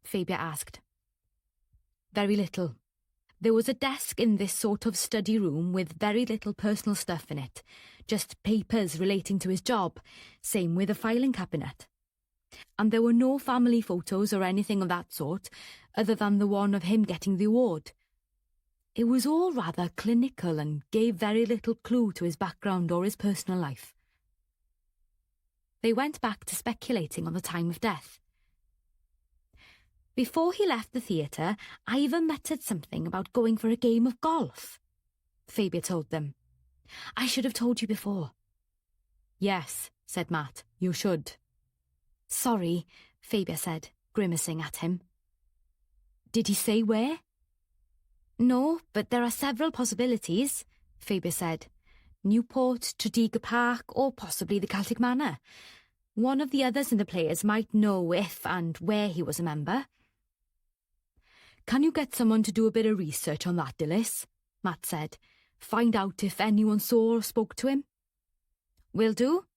Fabia asked. "Very little. There was a desk in this sort of study room with very little personal stuff in it, just papers relating to his job, same with a filing cabinet. And there were no family photos or anything of that sort, other than the one of him getting the award. It was all rather clinical and gave very little clue to his background or his personal life." They went back to speculating on the time of death. "Before he left the theatre, Ivor muttered something about going for a game of golf," Fabia told them. "I should have told you before." "Yes," said Matt, "you should." "Sorry," Fabia said, grimacing at him. "Did he say where?" "No, but there are several possibilities," Fabia said. "Newport, Tredegar Park, or possibly the Celtic Manor. One of the others in the players might know if and where he was a member." "Can you get someone to do a bit of research on that, Dilys?" Matt said. "Find out if anyone saw or spoke to him." "Will do,"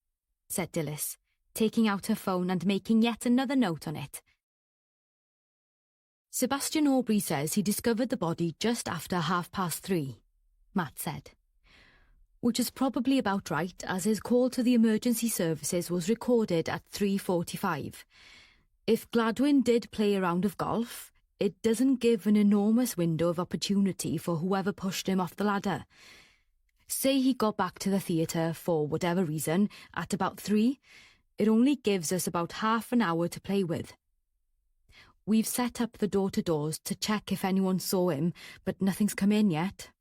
said Dilys, taking out her phone and making yet another note on it. "Sebastian Aubrey says he discovered the body just after 3:30, Matt said. "Which is probably about right, as his call to the emergency services was recorded at 3:45. If Gladwin did play a round of golf, it doesn't give an enormous window of opportunity for whoever pushed him off the ladder. Say he got back to the theatre for whatever reason at about 3, it only gives us about half an hour to play with. We've set up the door-to-doors to check if anyone saw him, but nothing's come in yet."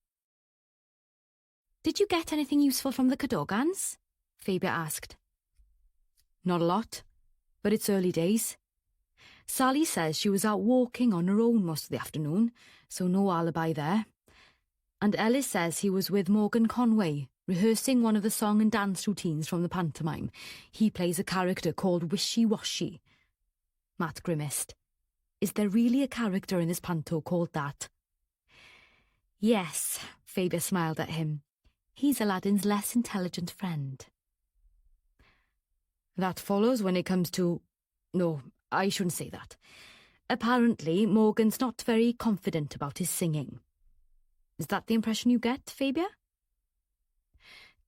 "Did you get anything useful from the Cadogans?" Fabia asked. "Not a lot, but it's early days. Sally says she was out walking on her own most of the afternoon, so no alibi there. And Ellis says he was with Morgan Conway, rehearsing one of the song and dance routines from the pantomime. He plays a character called Wishy-Washy." Matt grimaced. "Is there really a character in this panto called that?" "Yes," Fabia smiled at him. "He's Aladdin's less intelligent friend." "That follows when it comes to... No, I shouldn't say that. Apparently, Morgan's not very confident about his singing. Is that the impression you get, Fabia?"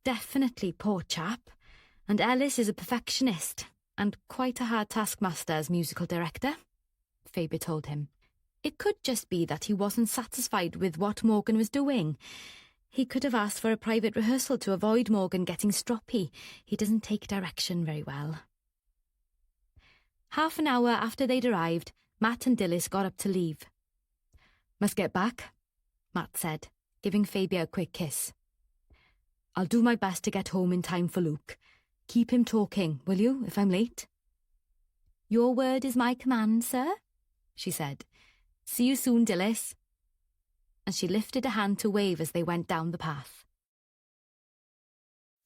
"Definitely, poor chap. And Ellis is a perfectionist, and quite a hard taskmaster as musical director," Fabia told him. "It could just be that he wasn't satisfied with what Morgan was doing. He could have asked for a private rehearsal to avoid Morgan getting stroppy. He doesn't take direction very well." Half an hour after they'd arrived, Matt and Dilys got up to leave. "Must get back," Matt said, giving Fabia a quick kiss. "I'll do my best to get home in time for Luke. Keep him talking, will you, if I'm late?" "Your word is my command, sir," she said. "See you soon, Dilys." And she lifted a hand to wave as they went down the path.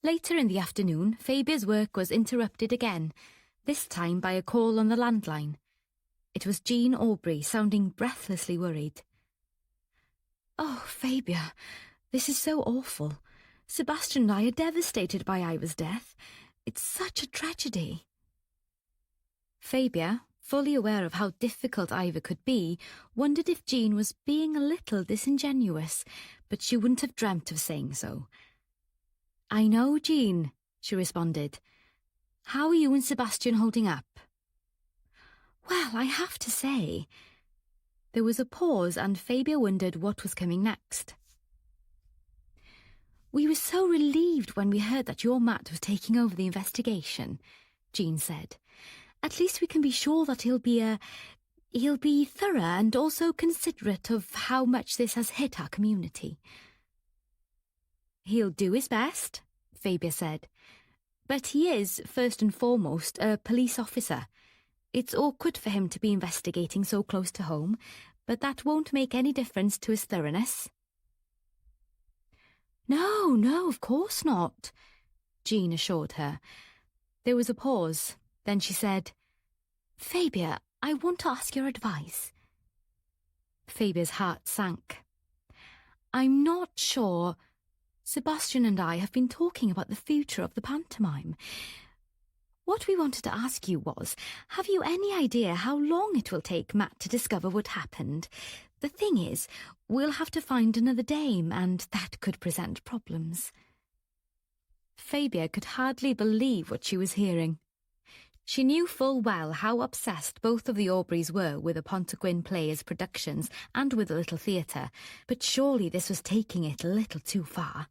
Later in the afternoon, Fabia's work was interrupted again, this time by a call on the landline. It was Jean Aubrey, sounding breathlessly worried. "Oh, Fabia, this is so awful. Sebastian and I are devastated by Ivor's death. It's such a tragedy." Fabia, fully aware of how difficult Ivor could be, wondered if Jean was being a little disingenuous, but she wouldn't have dreamt of saying so. "I know, Jean," she responded. How are you and Sebastian holding up? Well, I have to say... There was a pause and Fabia wondered what was coming next. We were so relieved when we heard that your Matt was taking over the investigation, Jean said. At least we can be sure that he'll be thorough and also considerate of how much this has hit our community. He'll do his best, Fabia said. But he is, first and foremost, a police officer. It's awkward for him to be investigating so close to home, but that won't make any difference to his thoroughness. No, of course not, Jean assured her. There was a pause. Then she said, Fabia, I want to ask your advice. Fabia's heart sank. I'm not sure. Sebastian and I have been talking about the future of the pantomime. What we wanted to ask you was, have you any idea how long it will take Matt to discover what happened? The thing is, we'll have to find another dame, and that could present problems. Fabia could hardly believe what she was hearing. She knew full well how obsessed both of the Aubreys were with the Pontygwyn Players productions and with the Little Theatre, but surely this was taking it a little too far.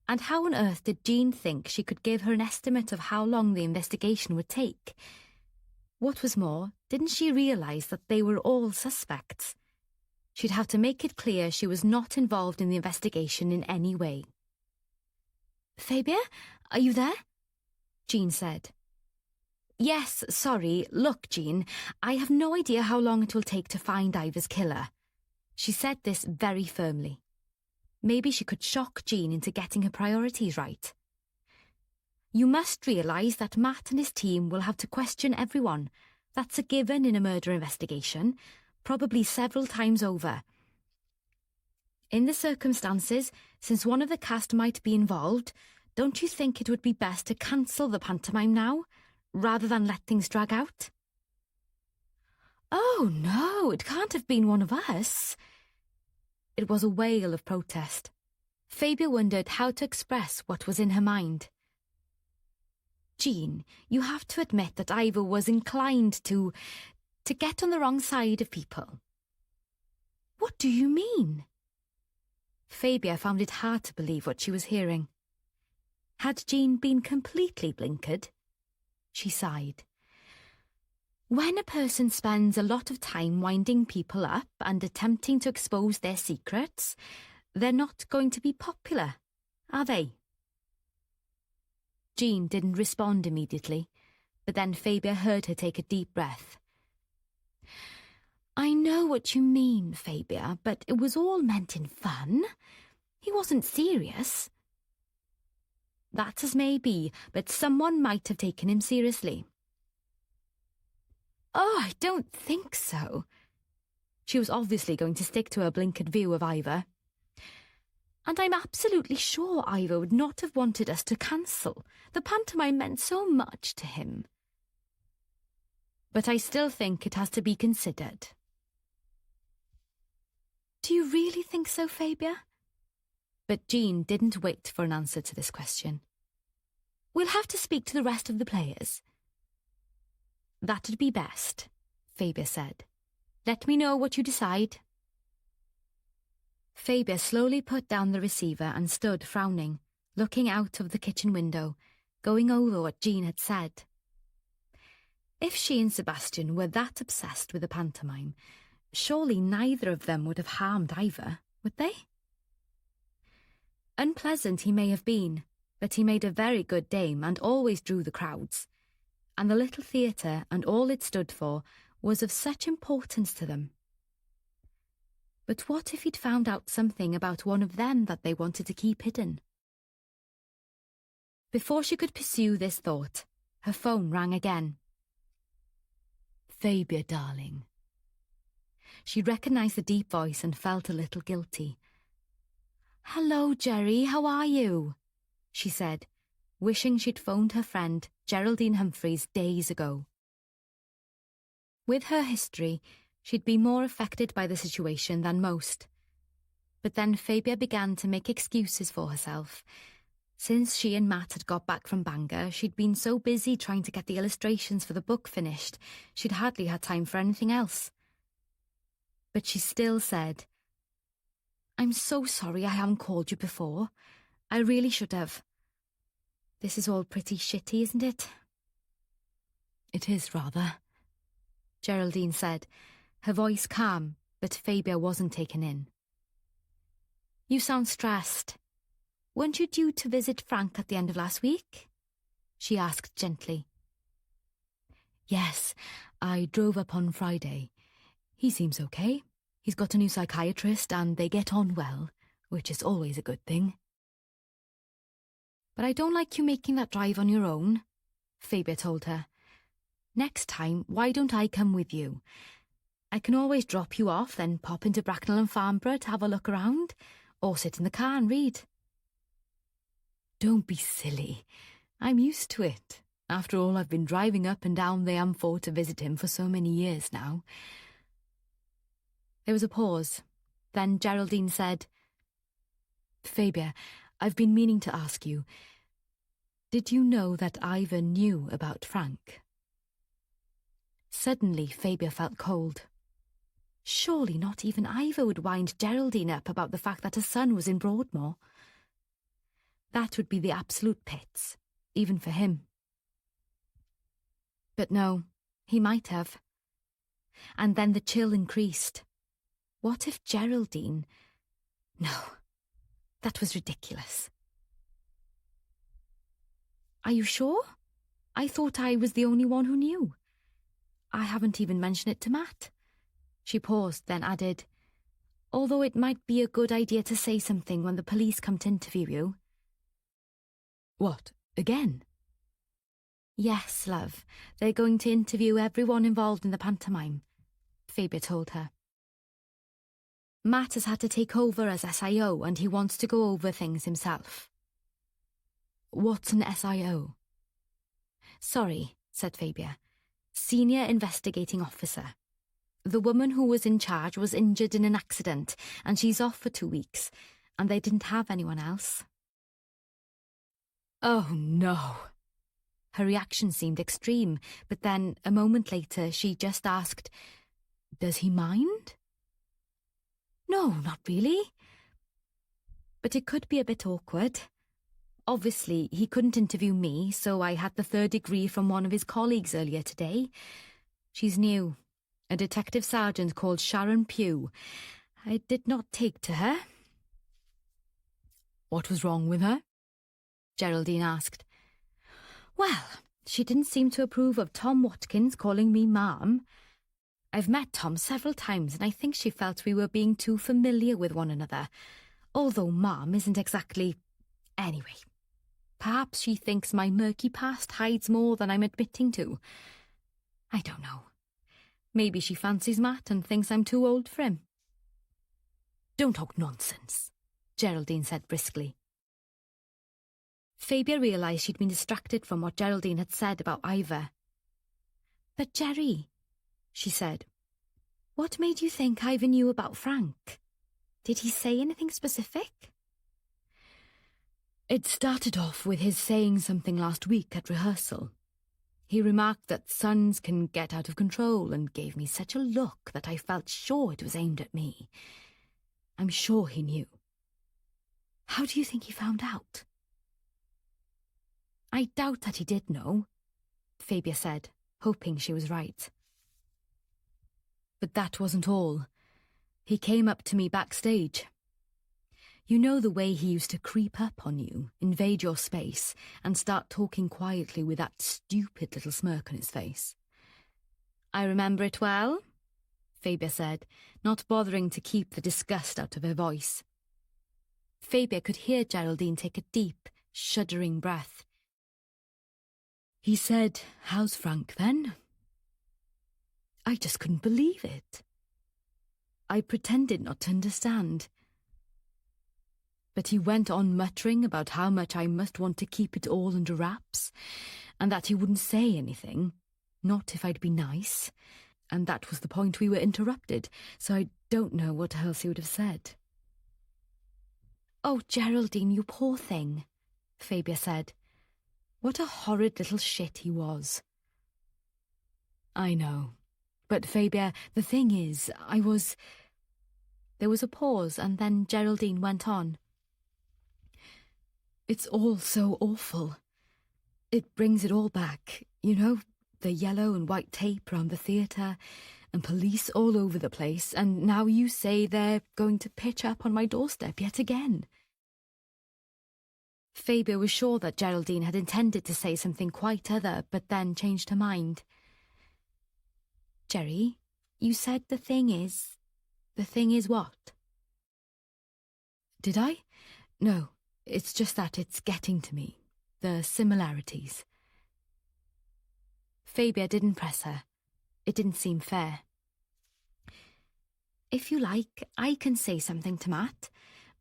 And how on earth did Jean think she could give her an estimate of how long the investigation would take? What was more, didn't she realise that they were all suspects? She'd have to make it clear she was not involved in the investigation in any way. Fabia, are you there? Jean said. Yes, sorry. Look, Jean, I have no idea how long it will take to find Ivor's killer. She said this very firmly. Maybe she could shock Jean into getting her priorities right. You must realise that Matt and his team will have to question everyone. That's a given in a murder investigation, probably several times over. In the circumstances, since one of the cast might be involved, don't you think it would be best to cancel the pantomime now, rather than let things drag out? Oh, no, it can't have been one of us. It was a wail of protest. Fabia wondered how to express what was in her mind. Jean, you have to admit that Ivor was inclined to get on the wrong side of people. What do you mean? Fabia found it hard to believe what she was hearing. Had Jean been completely blinkered? She sighed. When a person spends a lot of time winding people up and attempting to expose their secrets, they're not going to be popular, are they? Jean didn't respond immediately, but then Fabia heard her take a deep breath. I know what you mean, Fabia, but it was all meant in fun. He wasn't serious. That's as may be, but someone might have taken him seriously. Oh, I don't think so. She was obviously going to stick to her blinkered view of Ivor. And I'm absolutely sure Ivor would not have wanted us to cancel. The pantomime meant so much to him. But I still think it has to be considered. Do you really think so, Fabia? But Jean didn't wait for an answer to this question. We'll have to speak to the rest of the players. That'd be best, Fabia said. Let me know what you decide. Fabia slowly put down the receiver and stood frowning, looking out of the kitchen window, going over what Jean had said. If she and Sebastian were that obsessed with the pantomime, surely neither of them would have harmed Ivor, would they? Unpleasant he may have been, but he made a very good dame and always drew the crowds, and the Little Theatre and all it stood for was of such importance to them. But what if he'd found out something about one of them that they wanted to keep hidden? Before she could pursue this thought, her phone rang again. Fabia, darling. She recognised the deep voice and felt a little guilty. Hello, Jerry, how are you? She said, wishing she'd phoned her friend Geraldine Humphreys days ago. With her history, she'd be more affected by the situation than most. But then Fabia began to make excuses for herself. Since she and Matt had got back from Bangor, she'd been so busy trying to get the illustrations for the book finished, she'd hardly had time for anything else. But she still said, "I'm so sorry I haven't called you before. I really should have. This is all pretty shitty, isn't it?" "It is, rather," Geraldine said, her voice calm, but Fabia wasn't taken in. "You sound stressed. Weren't you due to visit Frank at the end of last week?" she asked gently. "Yes, I drove up on Friday. He seems okay. He's got a new psychiatrist and they get on well, which is always a good thing." "But I don't like you making that drive on your own," Fabia told her. "Next time, why don't I come with you? I can always drop you off, then pop into Bracknell and Farnborough to have a look around, or sit in the car and read." "Don't be silly. I'm used to it. After all, I've been driving up and down the M4 to visit him for so many years now." There was a pause. Then Geraldine said, "Fabia, I've been meaning to ask you, did you know that Ivor knew about Frank?" Suddenly, Fabia felt cold. Surely not even Ivor would wind Geraldine up about the fact that her son was in Broadmoor. That would be the absolute pits, even for him. But no, he might have. And then the chill increased. What if Geraldine... No, that was ridiculous. "Are you sure? I thought I was the only one who knew. I haven't even mentioned it to Matt." She paused, then added, "Although it might be a good idea to say something when the police come to interview you." "What, again?" "Yes, love. They're going to interview everyone involved in the pantomime," Fabia told her. "Matt has had to take over as SIO and he wants to go over things himself." "What's an SIO?" "Sorry," said Fabia. "Senior Investigating Officer. The woman who was in charge was injured in an accident and she's off for 2 weeks, and they didn't have anyone else." "Oh, no." Her reaction seemed extreme, but then, a moment later, she just asked, "Does he mind?" "No, not really. But it could be a bit awkward. Obviously, he couldn't interview me, so I had the 3rd degree from one of his colleagues earlier today. She's new, a detective sergeant called Sharon Pugh. I did not take to her." "What was wrong with her?" Geraldine asked. "Well, she didn't seem to approve of Tom Watkins calling me Ma'am. I've met Tom several times and I think she felt we were being too familiar with one another, although Ma'am isn't exactly... Anyway, perhaps she thinks my murky past hides more than I'm admitting to. I don't know. Maybe she fancies Matt and thinks I'm too old for him." "Don't talk nonsense," Geraldine said briskly. Fabia realised she'd been distracted from what Geraldine had said about Ivor. "But Jerry," she said, "what made you think Ivor knew about Frank? Did he say anything specific?" "It started off with his saying something last week at rehearsal. He remarked that sons can get out of control and gave me such a look that I felt sure it was aimed at me. I'm sure he knew." "How do you think he found out?" "I doubt that he did know," Fabia said, hoping she was right. "But that wasn't all. He came up to me backstage. You know the way he used to creep up on you, invade your space, and start talking quietly with that stupid little smirk on his face?" "I remember it well," Fabia said, not bothering to keep the disgust out of her voice. Fabia could hear Geraldine take a deep, shuddering breath. "He said, 'How's Frank then?' I just couldn't believe it. I pretended not to understand. But he went on muttering about how much I must want to keep it all under wraps, and that he wouldn't say anything, not if I'd be nice, and that was the point we were interrupted, so I don't know what else he would have said." "Oh, Geraldine, you poor thing," Fabia said. What a horrid little shit he was. I know. But Fabia, the thing is, There was a pause, and then Geraldine went on. It's all so awful. It brings it all back, you know, the yellow and white tape around the theatre, and police all over the place, and now you say they're going to pitch up on my doorstep yet again. Fabia was sure that Geraldine had intended to say something quite other, but then changed her mind. Jerry, you said the thing is what? Did I? No, it's just that it's getting to me. The similarities. Fabia didn't press her. It didn't seem fair. If you like, I can say something to Matt.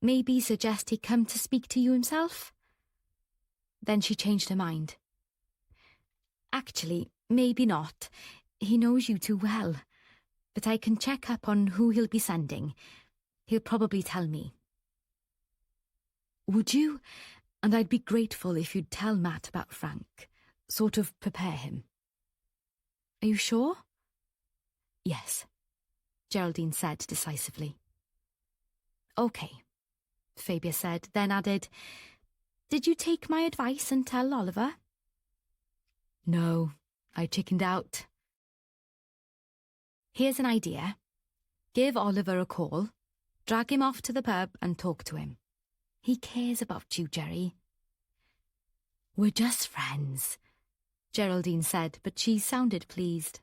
Maybe suggest he come to speak to you himself. Then she changed her mind. Actually, maybe not. He knows you too well. But I can check up on who he'll be sending. He'll probably tell me. Would you? And I'd be grateful if you'd tell Matt about Frank. Sort of prepare him. Are you sure? Yes, Geraldine said decisively. OK, Fabia said, then added, Did you take my advice and tell Oliver? No, I chickened out. Here's an idea. Give Oliver a call, drag him off to the pub and talk to him. He cares about you, Jerry. We're just friends, Geraldine said, but she sounded pleased.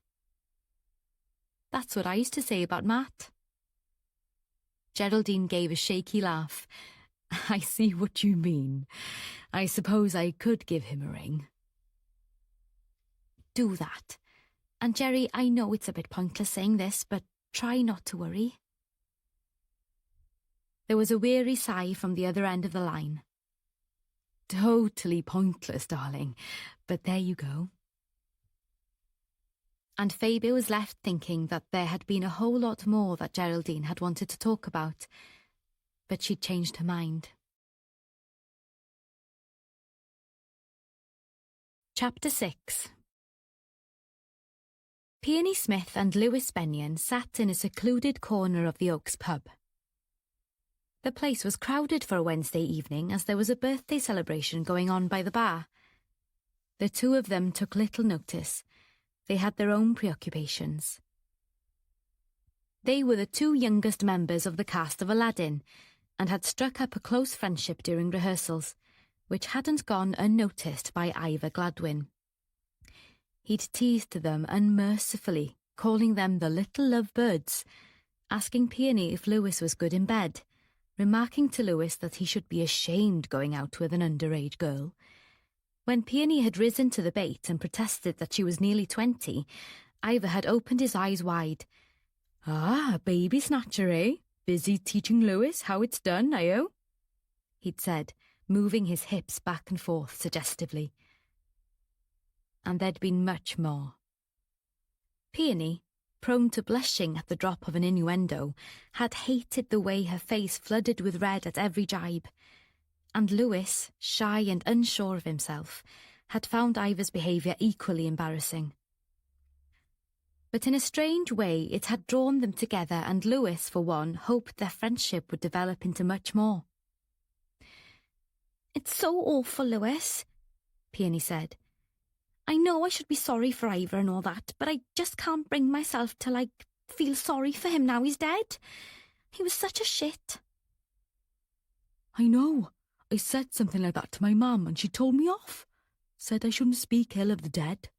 That's what I used to say about Matt. Geraldine gave a shaky laugh. I see what you mean. I suppose I could give him a ring. Do that. And Jerry, I know it's a bit pointless saying this, but try not to worry. There was a weary sigh from the other end of the line. Totally pointless, darling, but there you go. And Fabia was left thinking that there had been a whole lot more that Geraldine had wanted to talk about, but she'd changed her mind. Chapter 6. Peony Smith and Lewis Benyon sat in a secluded corner of the Oaks pub. The place was crowded for a Wednesday evening as there was a birthday celebration going on by the bar. The two of them took little notice. They had their own preoccupations. They were the two youngest members of the cast of Aladdin and had struck up a close friendship during rehearsals, which hadn't gone unnoticed by Ivor Gladwin. He'd teased them unmercifully, calling them the little lovebirds, asking Peony if Lewis was good in bed, remarking to Lewis that he should be ashamed going out with an underage girl. When Peony had risen to the bait and protested that she was nearly 20, Ivor had opened his eyes wide. Ah, baby snatcher, eh? Busy teaching Lewis how it's done, are you? He'd said, moving his hips back and forth suggestively. And there'd been much more. Peony, prone to blushing at the drop of an innuendo, had hated the way her face flooded with red at every jibe, and Lewis, shy and unsure of himself, had found Ivor's behaviour equally embarrassing. But in a strange way it had drawn them together, and Lewis, for one, hoped their friendship would develop into much more. "It's so awful, Lewis," Peony said. "I know I should be sorry for Ivor and all that, but I just can't bring myself to, feel sorry for him now he's dead. He was such a shit." "I know. I said something like that to my mum and she told me off. Said I shouldn't speak ill of the dead."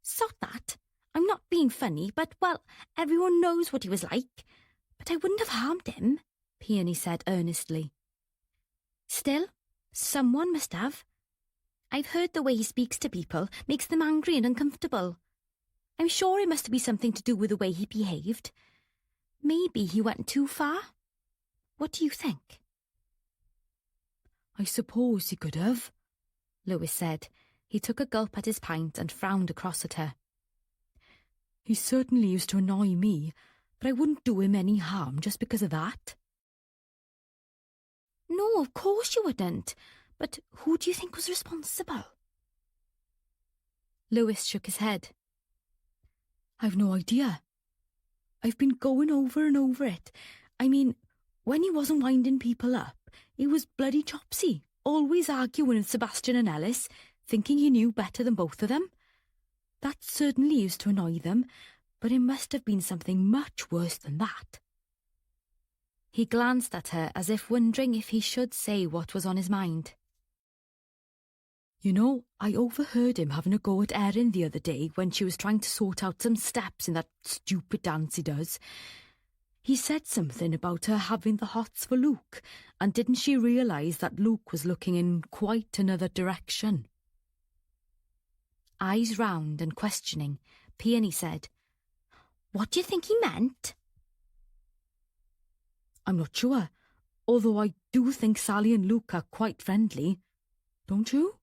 "Sod that. I'm not being funny, but, well, everyone knows what he was like. But I wouldn't have harmed him," Peony said earnestly. "Still, someone must have. I've heard the way he speaks to people makes them angry and uncomfortable. I'm sure it must be something to do with the way he behaved. Maybe he went too far. What do you think?" "I suppose he could have," Lewis said. He took a gulp at his pint and frowned across at her. "He certainly used to annoy me, but I wouldn't do him any harm just because of that." "No, of course you wouldn't. But who do you think was responsible? Lewis shook his head. I've no idea. I've been going over and over it. I mean, when he wasn't winding people up, he was bloody chopsy, always arguing with Sebastian and Ellis, thinking he knew better than both of them. That certainly used to annoy them, but it must have been something much worse than that. He glanced at her as if wondering if he should say what was on his mind. You know, I overheard him having a go at Erin the other day when she was trying to sort out some steps in that stupid dance he does. He said something about her having the hots for Luke, and didn't she realise that Luke was looking in quite another direction? Eyes round and questioning, Peony said, "What do you think he meant?" I'm not sure, although I do think Sally and Luke are quite friendly. Don't you?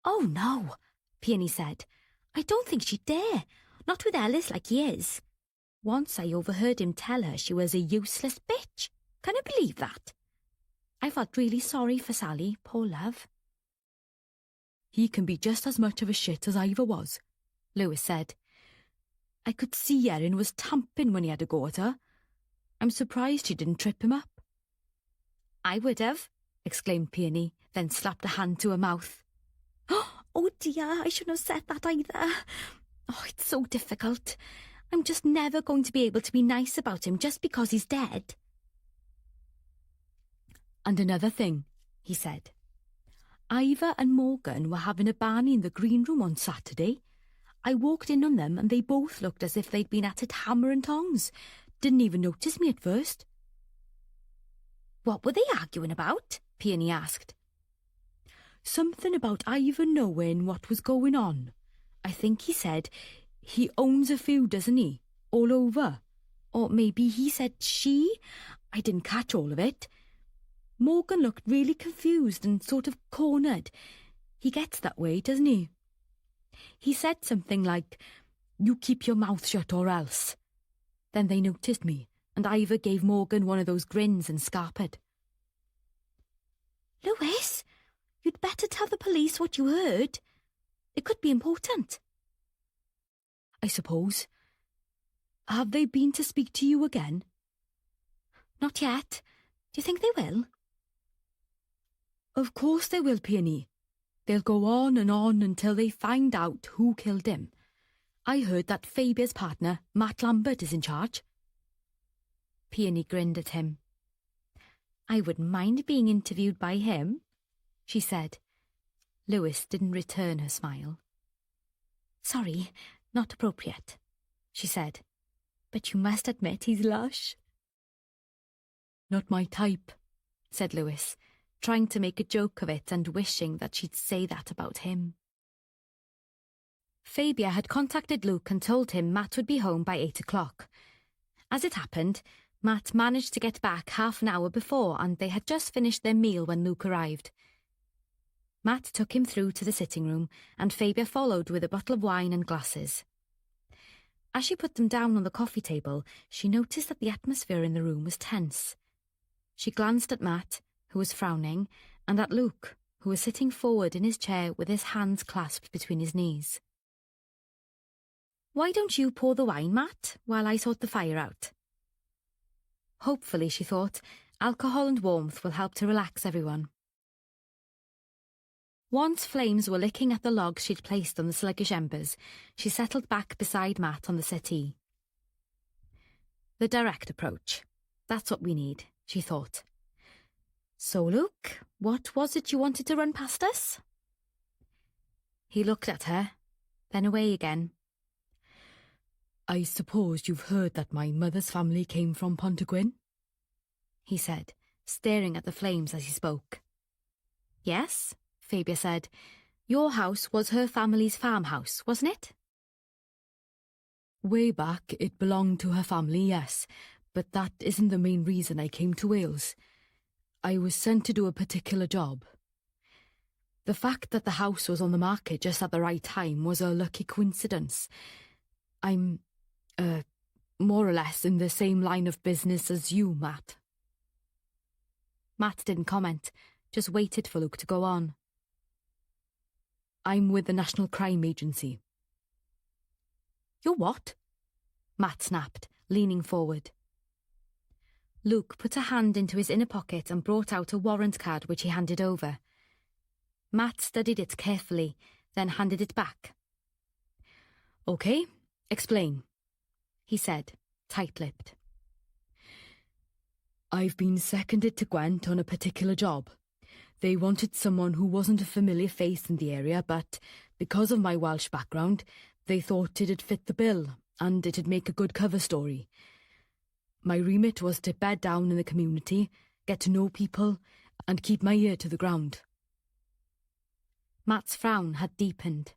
"Oh, no," Peony said. "I don't think she'd dare. Not with Ellis like he is. Once I overheard him tell her she was a useless bitch. Can you believe that? I felt really sorry for Sally, poor love." He can be just as much of a shit as Ivor was, Lewis said. I could see Erin was tamping when he had a go at her. I'm surprised she didn't trip him up. "I would have," exclaimed Peony, then slapped a hand to her mouth. "Oh dear, I shouldn't have said that either. Oh, it's so difficult. I'm just never going to be able to be nice about him just because he's dead." And another thing, he said. Ivor and Morgan were having a barney in the green room on Saturday. I walked in on them and they both looked as if they'd been at it hammer and tongs. Didn't even notice me at first. "What were they arguing about?" Peony asked. Something about Ivor knowing what was going on. I think he said he owns a few, doesn't he? All over. Or maybe he said she. I didn't catch all of it. Morgan looked really confused and sort of cornered. He gets that way, doesn't he? He said something like, "You keep your mouth shut or else." Then they noticed me, and Ivor gave Morgan one of those grins and scarpered. "Lewis, you'd better tell the police what you heard. It could be important." I suppose. Have they been to speak to you again? "Not yet. Do you think they will?" Of course they will, Peony. They'll go on until they find out who killed him. I heard that Fabia's partner, Matt Lambert, is in charge. Peony grinned at him. "I wouldn't mind being interviewed by him," she said. Lewis didn't return her smile. "Sorry, not appropriate," she said. "But you must admit he's lush." "Not my type," said Lewis, trying to make a joke of it and wishing that she'd say that about him. Fabia had contacted Luke and told him Matt would be home by 8 o'clock. As it happened, Matt managed to get back half an hour before and they had just finished their meal when Luke arrived. Matt took him through to the sitting room and Fabia followed with a bottle of wine and glasses. As she put them down on the coffee table, she noticed that the atmosphere in the room was tense. She glanced at Matt, who was frowning, and at Luke, who was sitting forward in his chair with his hands clasped between his knees. "Why don't you pour the wine, Matt, while I sort the fire out?" Hopefully, she thought, alcohol and warmth will help to relax everyone. Once flames were licking at the logs she'd placed on the sluggish embers, she settled back beside Matt on the settee. The direct approach. That's what we need, she thought. "So, Luke, what was it you wanted to run past us?" He looked at her, then away again. "I suppose you've heard that my mother's family came from Pontygwyn?" he said, staring at the flames as he spoke. "Yes," Fabia said. "Your house was her family's farmhouse, wasn't it?" Way back it belonged to her family, yes, but that isn't the main reason I came to Wales. I was sent to do a particular job. The fact that the house was on the market just at the right time was a lucky coincidence. I'm, more or less in the same line of business as you, Matt." Matt didn't comment, just waited for Luke to go on. I'm with the National Crime Agency. You're what? Matt snapped, leaning forward. Luke put a hand into his inner pocket and brought out a warrant card which he handed over. Matt studied it carefully, then handed it back. Okay, explain, he said, tight-lipped. I've been seconded to Gwent on a particular job. They wanted someone who wasn't a familiar face in the area, but because of my Welsh background, they thought it'd fit the bill and it'd make a good cover story. My remit was to bed down in the community, get to know people, and keep my ear to the ground. Matt's frown had deepened.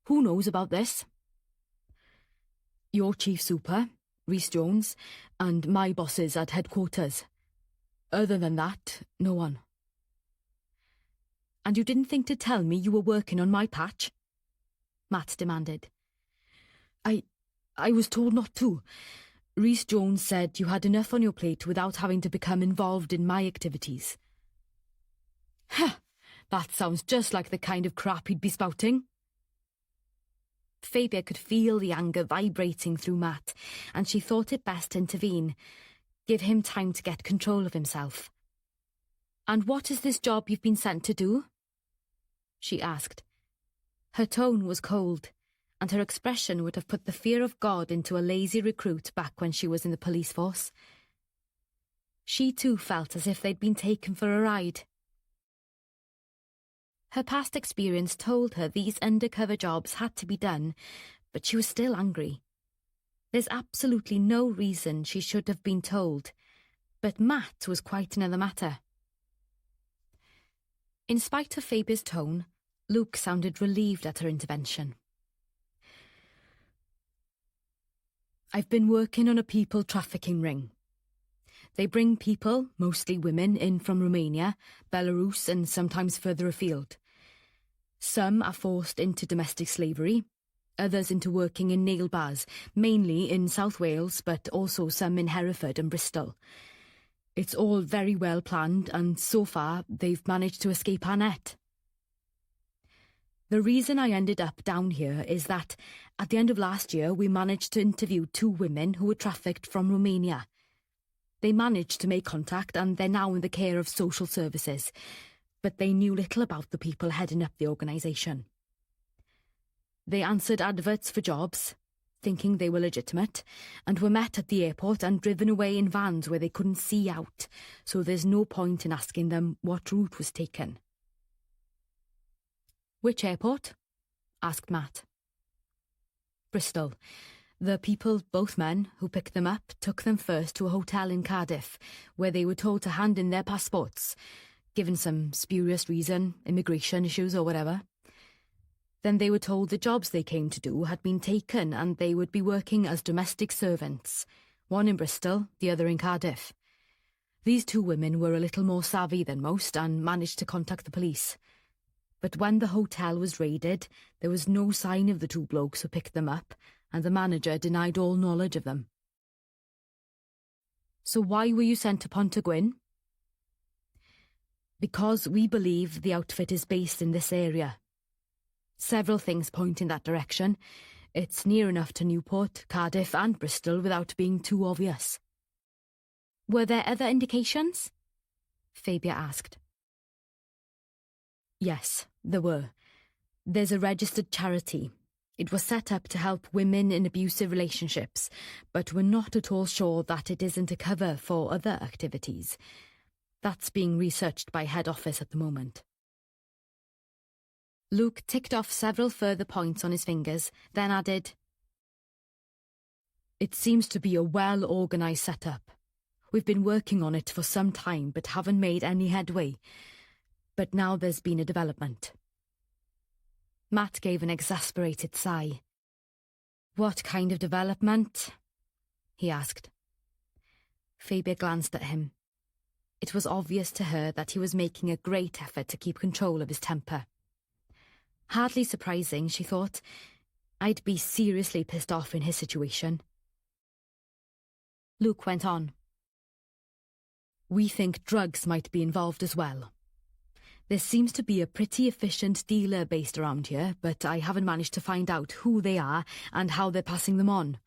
Who knows about this? Your chief super, Rhys Jones, and my bosses at headquarters. Other than that, no one. And you didn't think to tell me you were working on my patch? Matt demanded. I was told not to. Rhys Jones said you had enough on your plate without having to become involved in my activities. Huh, that sounds just like the kind of crap he'd be spouting. Fabia could feel the anger vibrating through Matt, and she thought it best to intervene, give him time to get control of himself. And what is this job you've been sent to do? She asked. Her tone was cold, and her expression would have put the fear of God into a lazy recruit back when she was in the police force. She too felt as if they'd been taken for a ride. Her past experience told her these undercover jobs had to be done, but she was still angry. There's absolutely no reason she should have been told, but Matt was quite another matter. In spite of Fabia's tone, Luke sounded relieved at her intervention. I've been working on a people trafficking ring. They bring people, mostly women, in from Romania, Belarus and sometimes further afield. Some are forced into domestic slavery, others into working in nail bars, mainly in South Wales, but also some in Hereford and Bristol. It's all very well planned, and so far they've managed to escape our net. The reason I ended up down here is that at the end of last year we managed to interview 2 women who were trafficked from Romania. They managed to make contact and they're now in the care of social services, but they knew little about the people heading up the organisation. They answered adverts for jobs, thinking they were legitimate, and were met at the airport and driven away in vans where they couldn't see out, so there's no point in asking them what route was taken. Which airport? Asked Matt. Bristol. The people, both men, who picked them up took them first to a hotel in Cardiff, where they were told to hand in their passports, given some spurious reason, immigration issues or whatever. Then they were told the jobs they came to do had been taken and they would be working as domestic servants, one in Bristol, the other in Cardiff. These 2 women were a little more savvy than most and managed to contact the police. But when the hotel was raided, there was no sign of the 2 blokes who picked them up, and the manager denied all knowledge of them. So why were you sent to Pontygwyn? Because we believe the outfit is based in this area. Several things point in that direction. It's near enough to Newport, Cardiff and Bristol without being too obvious. Were there other indications? Fabia asked. Yes, there were. There's a registered charity. It was set up to help women in abusive relationships, but we're not at all sure that it isn't a cover for other activities. That's being researched by head office at the moment. Luke ticked off several further points on his fingers, then added, It seems to be a well-organised setup. We've been working on it for some time but haven't made any headway. But now there's been a development. Matt gave an exasperated sigh. What kind of development? He asked. Fabia glanced at him. It was obvious to her that he was making a great effort to keep control of his temper. Hardly surprising, she thought. I'd be seriously pissed off in his situation. Luke went on. We think drugs might be involved as well. There seems to be a pretty efficient dealer based around here, but I haven't managed to find out who they are and how they're passing them on.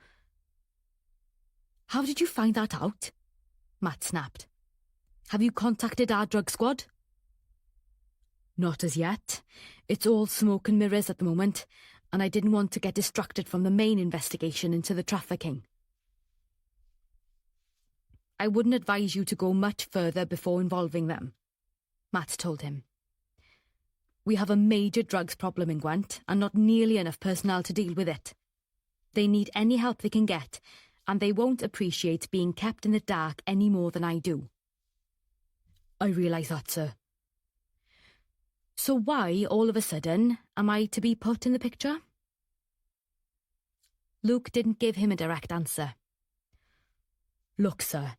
How did you find that out? Matt snapped. Have you contacted our drug squad? Not as yet. It's all smoke and mirrors at the moment, and I didn't want to get distracted from the main investigation into the trafficking. I wouldn't advise you to go much further before involving them, Matt told him. We have a major drugs problem in Gwent, and not nearly enough personnel to deal with it. They need any help they can get, and they won't appreciate being kept in the dark any more than I do. I realise that, sir. So why, all of a sudden, am I to be put in the picture? Luke didn't give him a direct answer. Look, sir.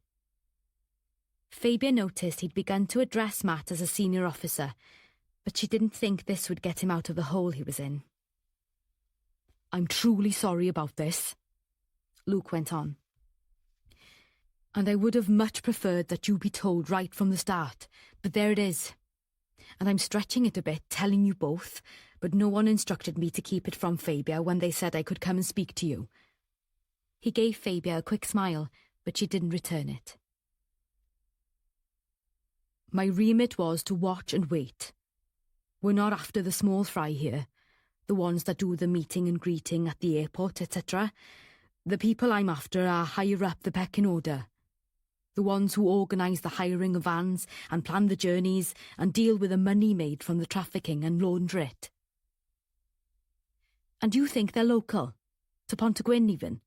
Fabian noticed he'd begun to address Matt as a senior officer, but she didn't think this would get him out of the hole he was in. I'm truly sorry about this, Luke went on. And I would have much preferred that you be told right from the start, but there it is. And I'm stretching it a bit, telling you both, but no one instructed me to keep it from Fabia when they said I could come and speak to you. He gave Fabia a quick smile, but she didn't return it. My remit was to watch and wait. We're not after the small fry here, the ones that do the meeting and greeting at the airport, etc. The people I'm after are higher up the pecking order. The ones who organise the hiring of vans and plan the journeys and deal with the money made from the trafficking and launder it. And you think they're local? To Pontegwyn even?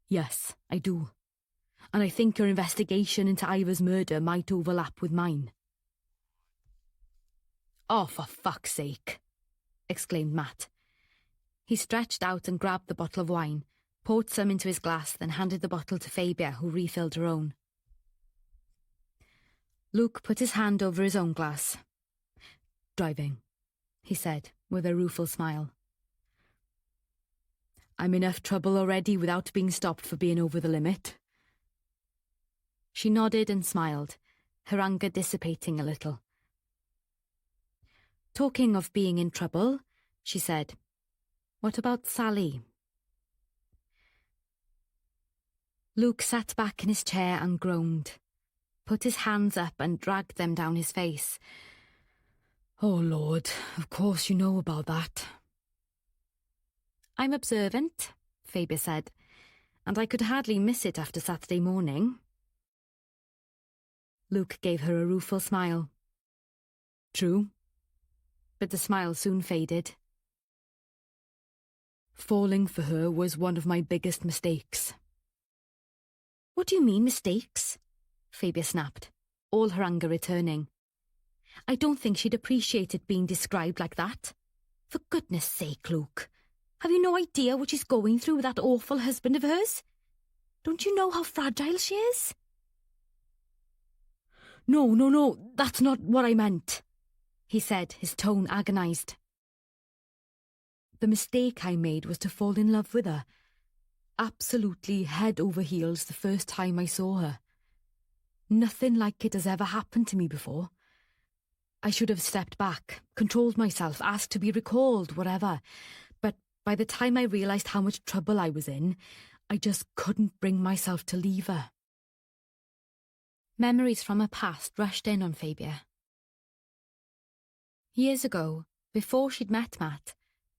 Yes, I do. And I think your investigation into Ivor's murder might overlap with mine. Oh, for fuck's sake, exclaimed Matt. He stretched out and grabbed the bottle of wine, poured some into his glass, then handed the bottle to Fabia, who refilled her own. Luke put his hand over his own glass. Driving, he said, with a rueful smile. I'm enough trouble already without being stopped for being over the limit. She nodded and smiled, her anger dissipating a little. Talking of being in trouble, she said, what about Sally? Luke sat back in his chair and groaned, put his hands up and dragged them down his face. Oh, Lord, of course you know about that. I'm observant, Fabia said, and I could hardly miss it after Saturday morning. Luke gave her a rueful smile. True, but the smile soon faded. Falling for her was one of my biggest mistakes. What do you mean, mistakes? Fabia snapped, all her anger returning. I don't think she'd appreciate it being described like that. For goodness sake, Luke, have you no idea what she's going through with that awful husband of hers? Don't you know how fragile she is? No, that's not what I meant, he said, his tone agonised. The mistake I made was to fall in love with her. Absolutely head over heels the first time I saw her. Nothing like it has ever happened to me before. I should have stepped back, controlled myself, asked to be recalled, whatever. But by the time I realised how much trouble I was in, I just couldn't bring myself to leave her. Memories from her past rushed in on Fabia. Years ago, before she'd met Matt,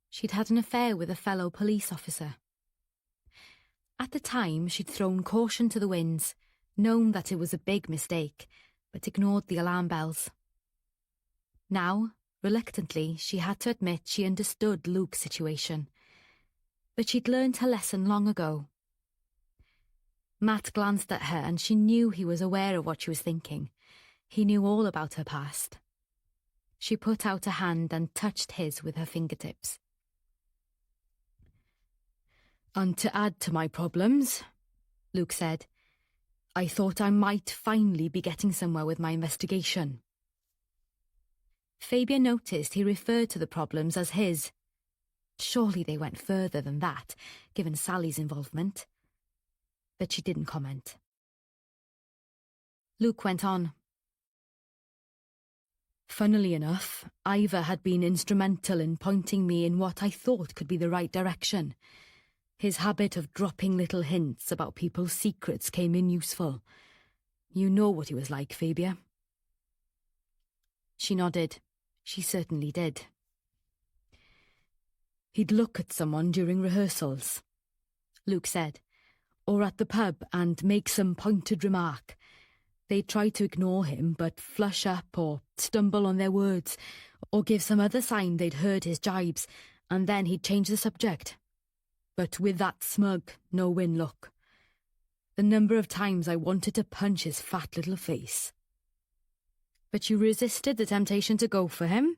she'd had an affair with a fellow police officer. At the time, she'd thrown caution to the winds, known that it was a big mistake, but ignored the alarm bells. Now, reluctantly, she had to admit she understood Luke's situation. But she'd learned her lesson long ago. Matt glanced at her and she knew he was aware of what she was thinking. He knew all about her past. She put out a hand and touched his with her fingertips. And to add to my problems, Luke said, I thought I might finally be getting somewhere with my investigation. Fabia noticed he referred to the problems as his. Surely they went further than that, given Sally's involvement. But she didn't comment. Luke went on. Funnily enough, Ivor had been instrumental in pointing me in what I thought could be the right direction. His habit of dropping little hints about people's secrets came in useful. You know what he was like, Fabia. She nodded. She certainly did. He'd look at someone during rehearsals, Luke said, or at the pub and make some pointed remark. They'd try to ignore him, but flush up or stumble on their words, or give some other sign they'd heard his jibes, and then he'd change the subject. But with that smug, no-win look. The number of times I wanted to punch his fat little face. But you resisted the temptation to go for him?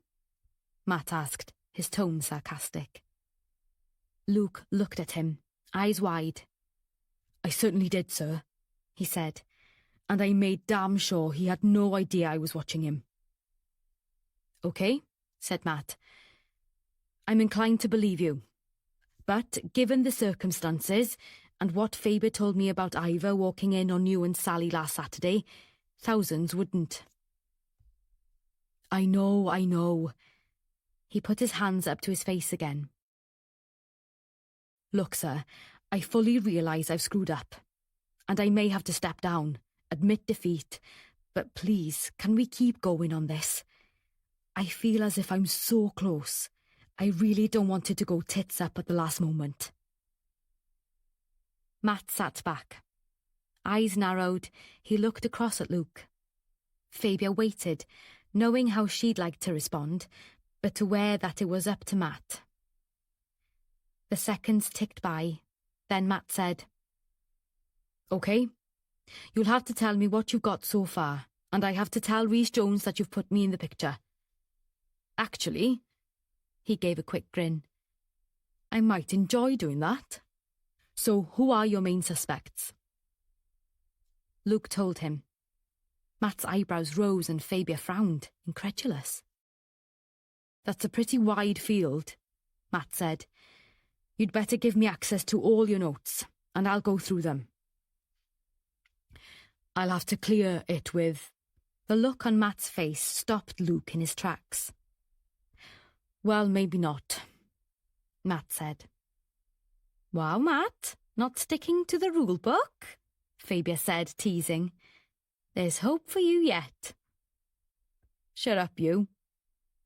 Matt asked, his tone sarcastic. Luke looked at him, eyes wide. I certainly did, sir, he said, and I made damn sure he had no idea I was watching him. Okay, said Matt. I'm inclined to believe you. But given the circumstances and what Faber told me about Ivor walking in on you and Sally last Saturday, thousands wouldn't. I know. He put his hands up to his face again. Look, sir, I fully realise I've screwed up, and I may have to step down, admit defeat, but please, can we keep going on this? I feel as if I'm so close. I really don't want it to go tits up at the last moment. Matt sat back. Eyes narrowed, he looked across at Luke. Fabia waited, knowing how she'd like to respond, but aware that it was up to Matt. The seconds ticked by, then Matt said, OK, you'll have to tell me what you've got so far, and I have to tell Rhys Jones that you've put me in the picture. Actually, he gave a quick grin, I might enjoy doing that. So who are your main suspects? Luke told him. Matt's eyebrows rose and Fabia frowned, incredulous. That's a pretty wide field, Matt said. You'd better give me access to all your notes, and I'll go through them. I'll have to clear it with... The look on Matt's face stopped Luke in his tracks. Well, maybe not, Matt said. Wow, Matt, not sticking to the rule book? Fabia said, teasing. There's hope for you yet. Shut up, you,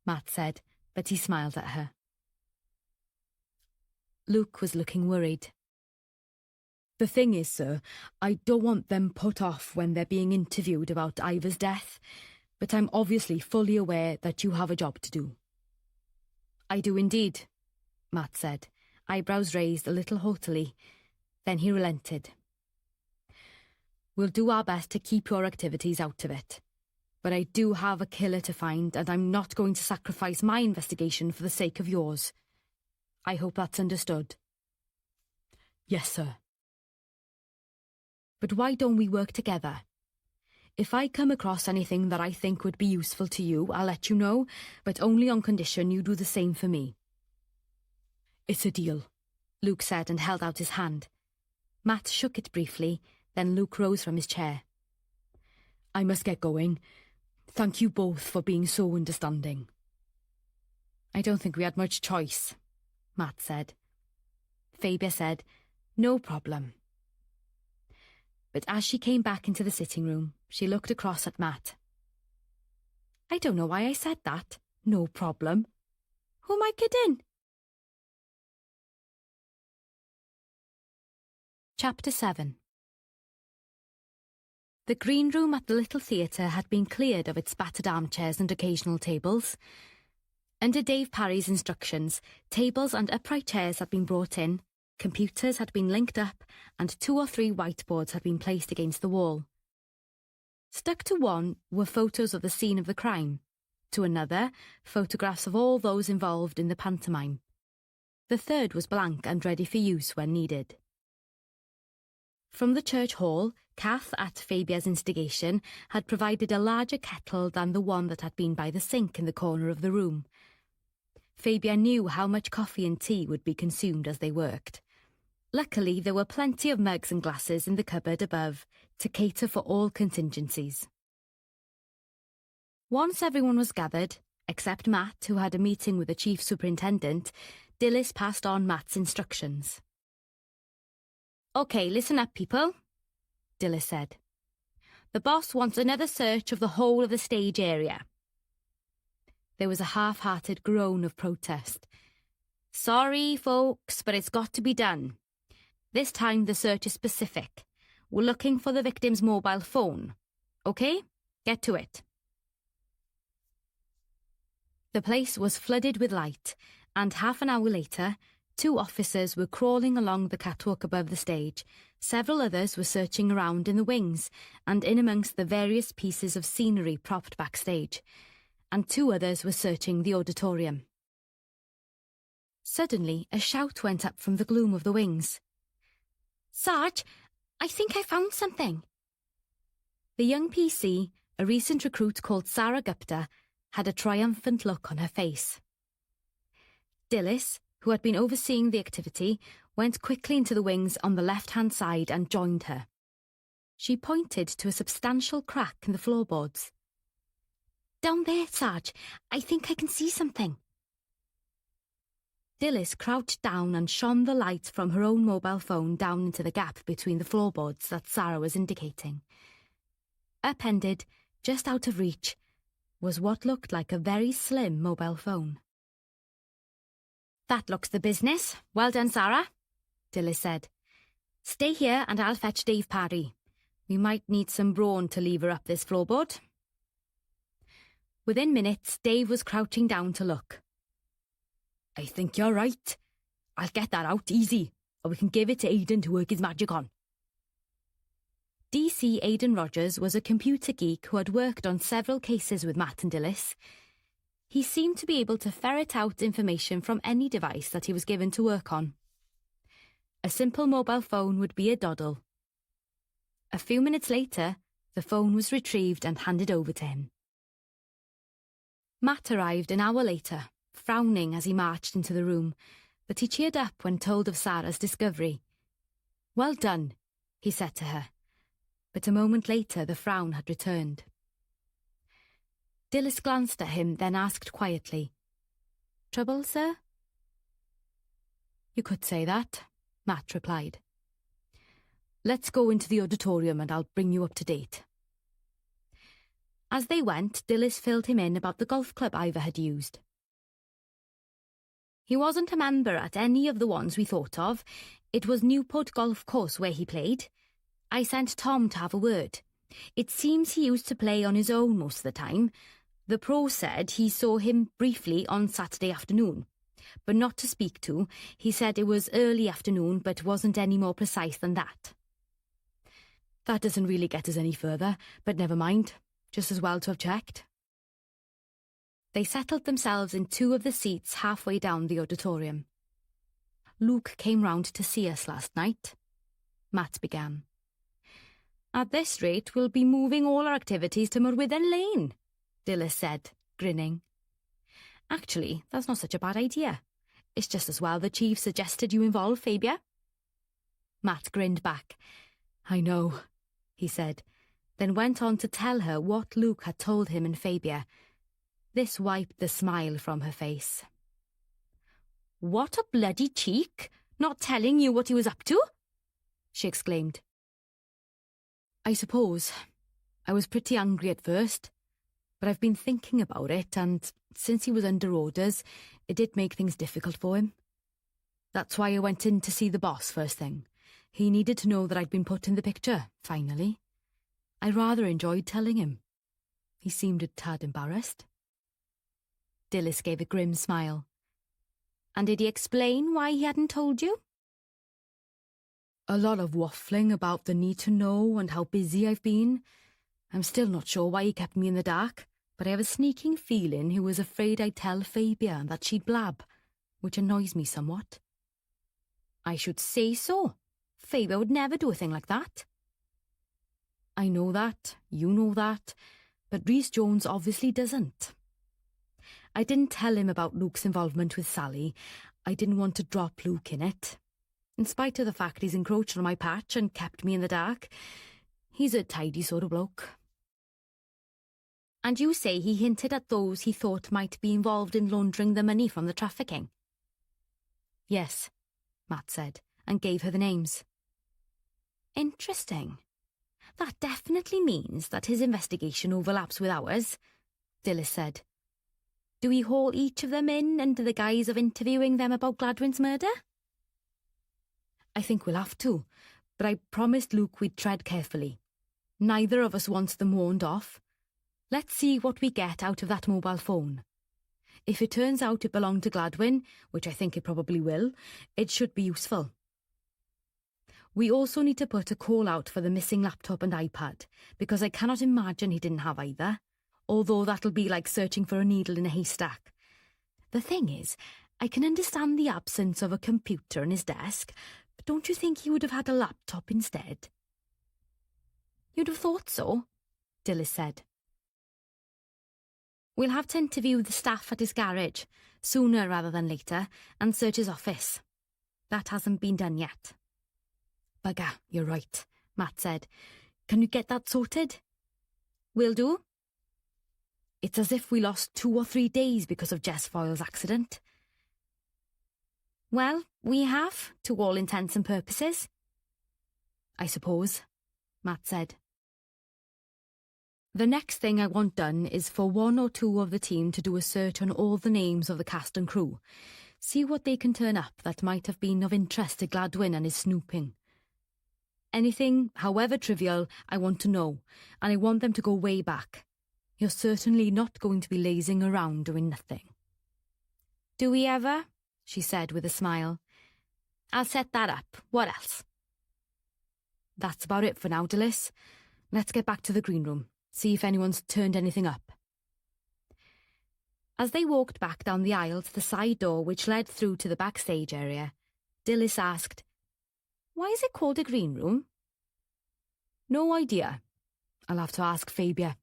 Matt said, but he smiled at her. Luke was looking worried. The thing is, sir, I don't want them put off when they're being interviewed about Ivor's death, but I'm obviously fully aware that you have a job to do. I do indeed, Matt said, eyebrows raised a little haughtily. Then he relented. We'll do our best to keep your activities out of it. But I do have a killer to find, and I'm not going to sacrifice my investigation for the sake of yours. I hope that's understood. Yes, sir. But why don't we work together? If I come across anything that I think would be useful to you, I'll let you know, but only on condition you do the same for me. It's a deal, Luke said and held out his hand. Matt shook it briefly, then Luke rose from his chair. I must get going. Thank you both for being so understanding. I don't think we had much choice, Matt said. Fabia said, no problem. But as she came back into the sitting room, she looked across at Matt. I don't know why I said that. No problem. Who am I kidding? Chapter 7. The green room at the little theatre had been cleared of its battered armchairs and occasional tables. Under Dave Parry's instructions, tables and upright chairs had been brought in, computers had been linked up, and 2 or 3 whiteboards had been placed against the wall. Stuck to one were photos of the scene of the crime, to another, photographs of all those involved in the pantomime. The third was blank and ready for use when needed. From the church hall, Kath, at Fabia's instigation, had provided a larger kettle than the one that had been by the sink in the corner of the room. Fabia knew how much coffee and tea would be consumed as they worked. Luckily, there were plenty of mugs and glasses in the cupboard above to cater for all contingencies. Once everyone was gathered, except Matt, who had a meeting with the chief superintendent, Dilys passed on Matt's instructions. "OK, listen up, people," Dilys said. "The boss wants another search of the whole of the stage area." There was a half-hearted groan of protest. "Sorry, folks, but it's got to be done. This time the search is specific. We're looking for the victim's mobile phone. OK? Get to it." The place was flooded with light, and half an hour later, 2 officers were crawling along the catwalk above the stage. Several others were searching around in the wings and in amongst the various pieces of scenery propped backstage, and 2 others were searching the auditorium. Suddenly, a shout went up from the gloom of the wings. "Sarge, I think I found something." The young PC, a recent recruit called Sarah Gupta, had a triumphant look on her face. Dilys, who had been overseeing the activity, went quickly into the wings on the left-hand side and joined her. She pointed to a substantial crack in the floorboards. "Down there, Sarge. I think I can see something." Dilys crouched down and shone the light from her own mobile phone down into the gap between the floorboards that Sarah was indicating. Upended, just out of reach, was what looked like a very slim mobile phone. "That looks the business. Well done, Sarah," Dilys said. "Stay here and I'll fetch Dave Parry. We might need some brawn to lever up this floorboard." Within minutes, Dave was crouching down to look. "I think you're right. I'll get that out easy, or we can give it to Aidan to work his magic on." DC Aidan Rogers was a computer geek who had worked on several cases with Matt and Dilys. He seemed to be able to ferret out information from any device that he was given to work on. A simple mobile phone would be a doddle. A few minutes later, the phone was retrieved and handed over to him. Matt arrived an hour later, frowning as he marched into the room, but he cheered up when told of Sarah's discovery. "Well done," he said to her. But a moment later the frown had returned. Dilys glanced at him, then asked quietly, "Trouble, sir?" "You could say that," Matt replied. "Let's go into the auditorium and I'll bring you up to date." As they went, Dilys filled him in about the golf club Ivor had used. "He wasn't a member at any of the ones we thought of. It was Newport Golf Course where he played. I sent Tom to have a word. It seems he used to play on his own most of the time. The pro said he saw him briefly on Saturday afternoon, but not to speak to. He said it was early afternoon, but wasn't any more precise than that." "That doesn't really get us any further, but never mind. Just as well to have checked." They settled themselves in 2 of the seats halfway down the auditorium. "Luke came round to see us last night," Matt began. "At this rate, we'll be moving all our activities to Myrwydden Lane," Dilys said, grinning. "Actually, that's not such a bad idea. It's just as well the chief suggested you involve Fabia." Matt grinned back. "I know," he said, then went on to tell her what Luke had told him and Fabia. This wiped the smile from her face. "What a bloody cheek, not telling you what he was up to!" she exclaimed. "I suppose. I was pretty angry at first, but I've been thinking about it, and since he was under orders, it did make things difficult for him. That's why I went in to see the boss first thing. He needed to know that I'd been put in the picture, finally. I rather enjoyed telling him. He seemed a tad embarrassed." Dilys gave a grim smile. "And did he explain why he hadn't told you?" "A lot of waffling about the need to know and how busy I've been. I'm still not sure why he kept me in the dark, but I have a sneaking feeling he was afraid I'd tell Fabia and that she'd blab, which annoys me somewhat." "I should say so. Fabia would never do a thing like that." "I know that, you know that, but Rhys Jones obviously doesn't. I didn't tell him about Luke's involvement with Sally. I didn't want to drop Luke in it. in spite of the fact he's encroached on my patch and kept me in the dark. He's a tidy sort of bloke. And you say he hinted at those he thought might be involved in laundering the money from the trafficking? Yes, Matt said, and gave her the names. Interesting. That definitely means that his investigation overlaps with ours, Dilys said. Do we haul each of them in under the guise of interviewing them about Gladwyn's murder? I think we'll have to, but I promised Luke we'd tread carefully. Neither of us wants them warned off. Let's see what we get out of that mobile phone. If it turns out it belonged to Gladwyn, which I think it probably will, it should be useful. We also need to put a call out for the missing laptop and iPad, because I cannot imagine he didn't have either, although that'll be like searching for a needle in a haystack. The thing is, I can understand the absence of a computer on his desk, but don't you think he would have had a laptop instead? You'd have thought so, Dilys said. We'll have to interview the staff at his garage, sooner rather than later, and search his office. That hasn't been done yet. Bugger, you're right, Matt said. Can you get that sorted? Will do. It's as if we lost 2 or 3 days because of Jess Foyle's accident. Well, we have, to all intents and purposes. I suppose, Matt said. The next thing I want done is for 1 or 2 of the team to do a search on all the names of the cast and crew. See what they can turn up that might have been of interest to Gladwyn and his snooping. Anything, however trivial, I want to know, and I want them to go way back. You're certainly not going to be lazing around doing nothing. Do we ever? She said with a smile. I'll set that up. What else? That's about it for now, Dilys. Let's get back to the green room, see if anyone's turned anything up. As they walked back down the aisle to the side door which led through to the backstage area, Dilys asked, Why is it called a green room? No idea. I'll have to ask Fabia.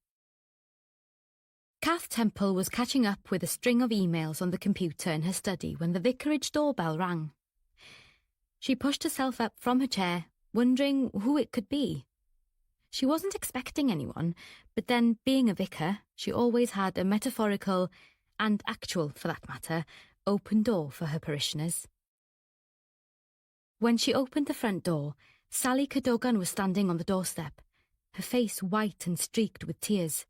Kath Temple was catching up with a string of emails on the computer in her study when the vicarage doorbell rang. She pushed herself up from her chair, wondering who it could be. She wasn't expecting anyone, but then, being a vicar, she always had a metaphorical, and actual for that matter, open door for her parishioners. When she opened the front door, Sally Cadogan was standing on the doorstep, her face white and streaked with tears.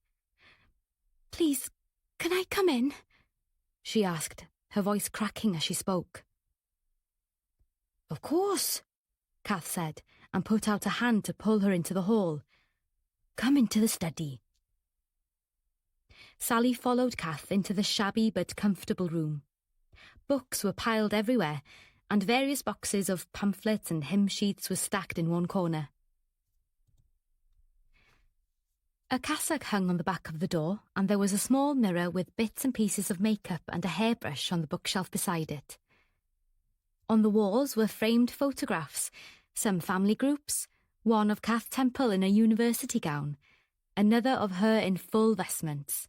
Please, can I come in? She asked, her voice cracking as she spoke. Of course, Kath said, and put out a hand to pull her into the hall. Come into the study. Sally followed Kath into the shabby but comfortable room. Books were piled everywhere, and various boxes of pamphlets and hymn sheets were stacked in one corner. A cassock hung on the back of the door, and there was a small mirror with bits and pieces of makeup and a hairbrush on the bookshelf beside it. On the walls were framed photographs, some family groups, one of Kath Temple in a university gown, another of her in full vestments.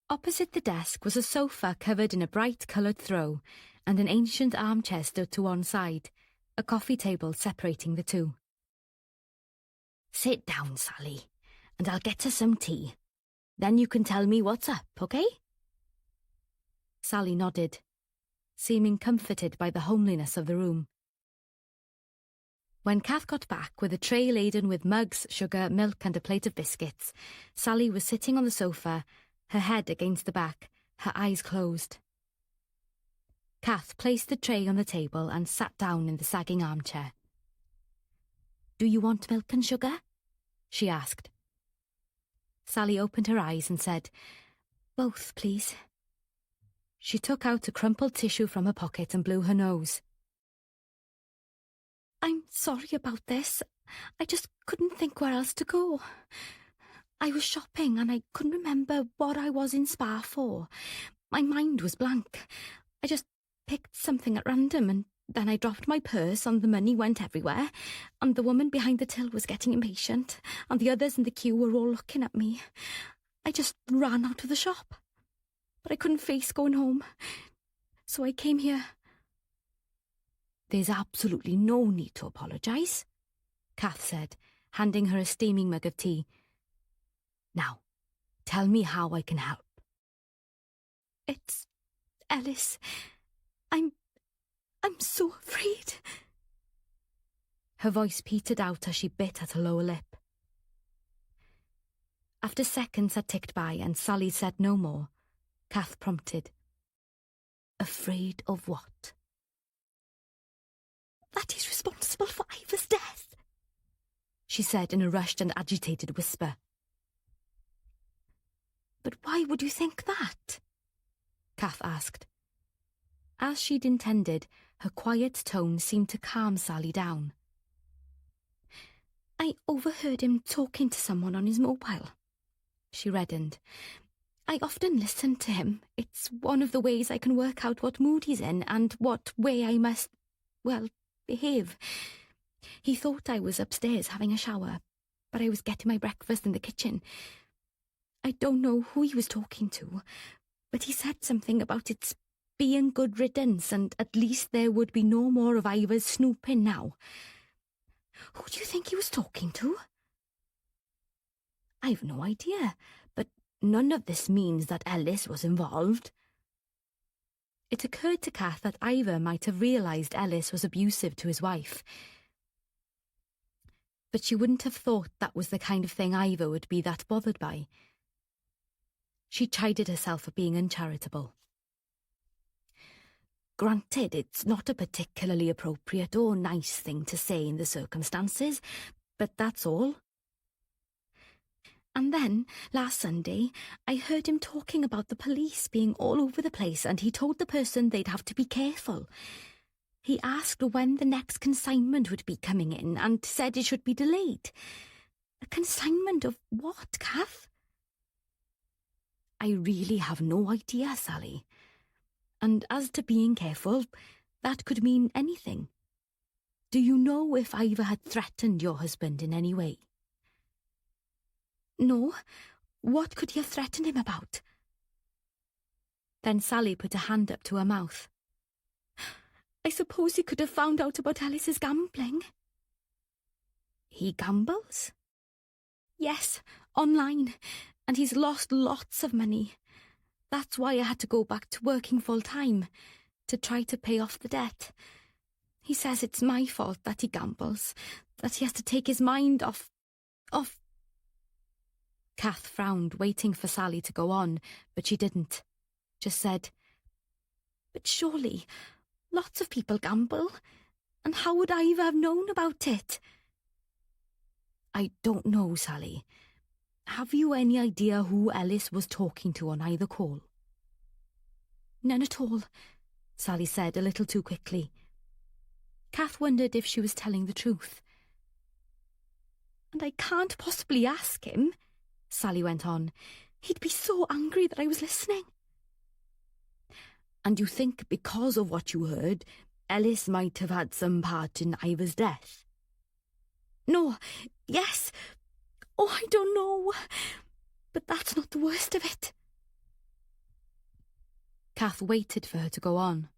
Opposite the desk was a sofa covered in a bright-coloured throw, and an ancient armchair stood to one side, a coffee table separating the two. Sit down, Sally, and I'll get us some tea. Then you can tell me what's up, okay? Sally nodded, seeming comforted by the homeliness of the room. When Kath got back with a tray laden with mugs, sugar, milk and a plate of biscuits, Sally was sitting on the sofa, her head against the back, her eyes closed. Kath placed the tray on the table and sat down in the sagging armchair. Do you want milk and sugar? She asked. Sally opened her eyes and said, Both, please. She took out a crumpled tissue from her pocket and blew her nose. I'm sorry about this. I just couldn't think where else to go. I was shopping and I couldn't remember what I was in Spa for. My mind was blank. I just picked something at random and then I dropped my purse and the money went everywhere, and the woman behind the till was getting impatient, and the others in the queue were all looking at me. I just ran out of the shop. But I couldn't face going home, so I came here. There's absolutely no need to apologise, Kath said, handing her a steaming mug of tea. Now, tell me how I can help. It's Ellis. I'm so afraid. Her voice petered out as she bit at her lower lip. After seconds had ticked by and Sally said no more, Kath prompted. Afraid of what? That he's responsible for Ivor's death, she said in a rushed and agitated whisper. But why would you think that? Kath asked. As she'd intended, her quiet tone seemed to calm Sally down. I overheard him talking to someone on his mobile. She reddened. I often listen to him. It's one of the ways I can work out what mood he's in and what way I must, behave. He thought I was upstairs having a shower, but I was getting my breakfast in the kitchen. I don't know who he was talking to, but he said something about its being good riddance and at least there would be no more of Ivor's snooping now. Who do you think he was talking to? I've no idea, but none of this means that Ellis was involved. It occurred to Kath that Ivor might have realised Ellis was abusive to his wife. But she wouldn't have thought that was the kind of thing Ivor would be that bothered by. She chided herself for being uncharitable. Granted, it's not a particularly appropriate or nice thing to say in the circumstances, but that's all. And then, last Sunday, I heard him talking about the police being all over the place and he told the person they'd have to be careful. He asked when the next consignment would be coming in and said it should be delayed. A consignment of what, Kath? I really have no idea, Sally. And as to being careful, that could mean anything. Do you know if Ivor had threatened your husband in any way? No. What could he have threatened him about? Then Sally put a hand up to her mouth. I suppose he could have found out about Alice's gambling. He gambles? Yes, online, and he's lost lots of money. That's why I had to go back to working full-time, to try to pay off the debt. He says it's my fault that he gambles, that he has to take his mind off... Kath frowned, waiting for Sally to go on, but she didn't. Just said, But surely, lots of people gamble, and how would Ivor have known about it? I don't know, Sally. Have you any idea who Ellis was talking to on either call? None at all, Sally said a little too quickly. Kath wondered if she was telling the truth. And I can't possibly ask him, Sally went on. He'd be so angry that I was listening. And you think because of what you heard, Ellis might have had some part in Ivor's death? No, yes. Oh, I don't know. But that's not the worst of it. Kath waited for her to go on.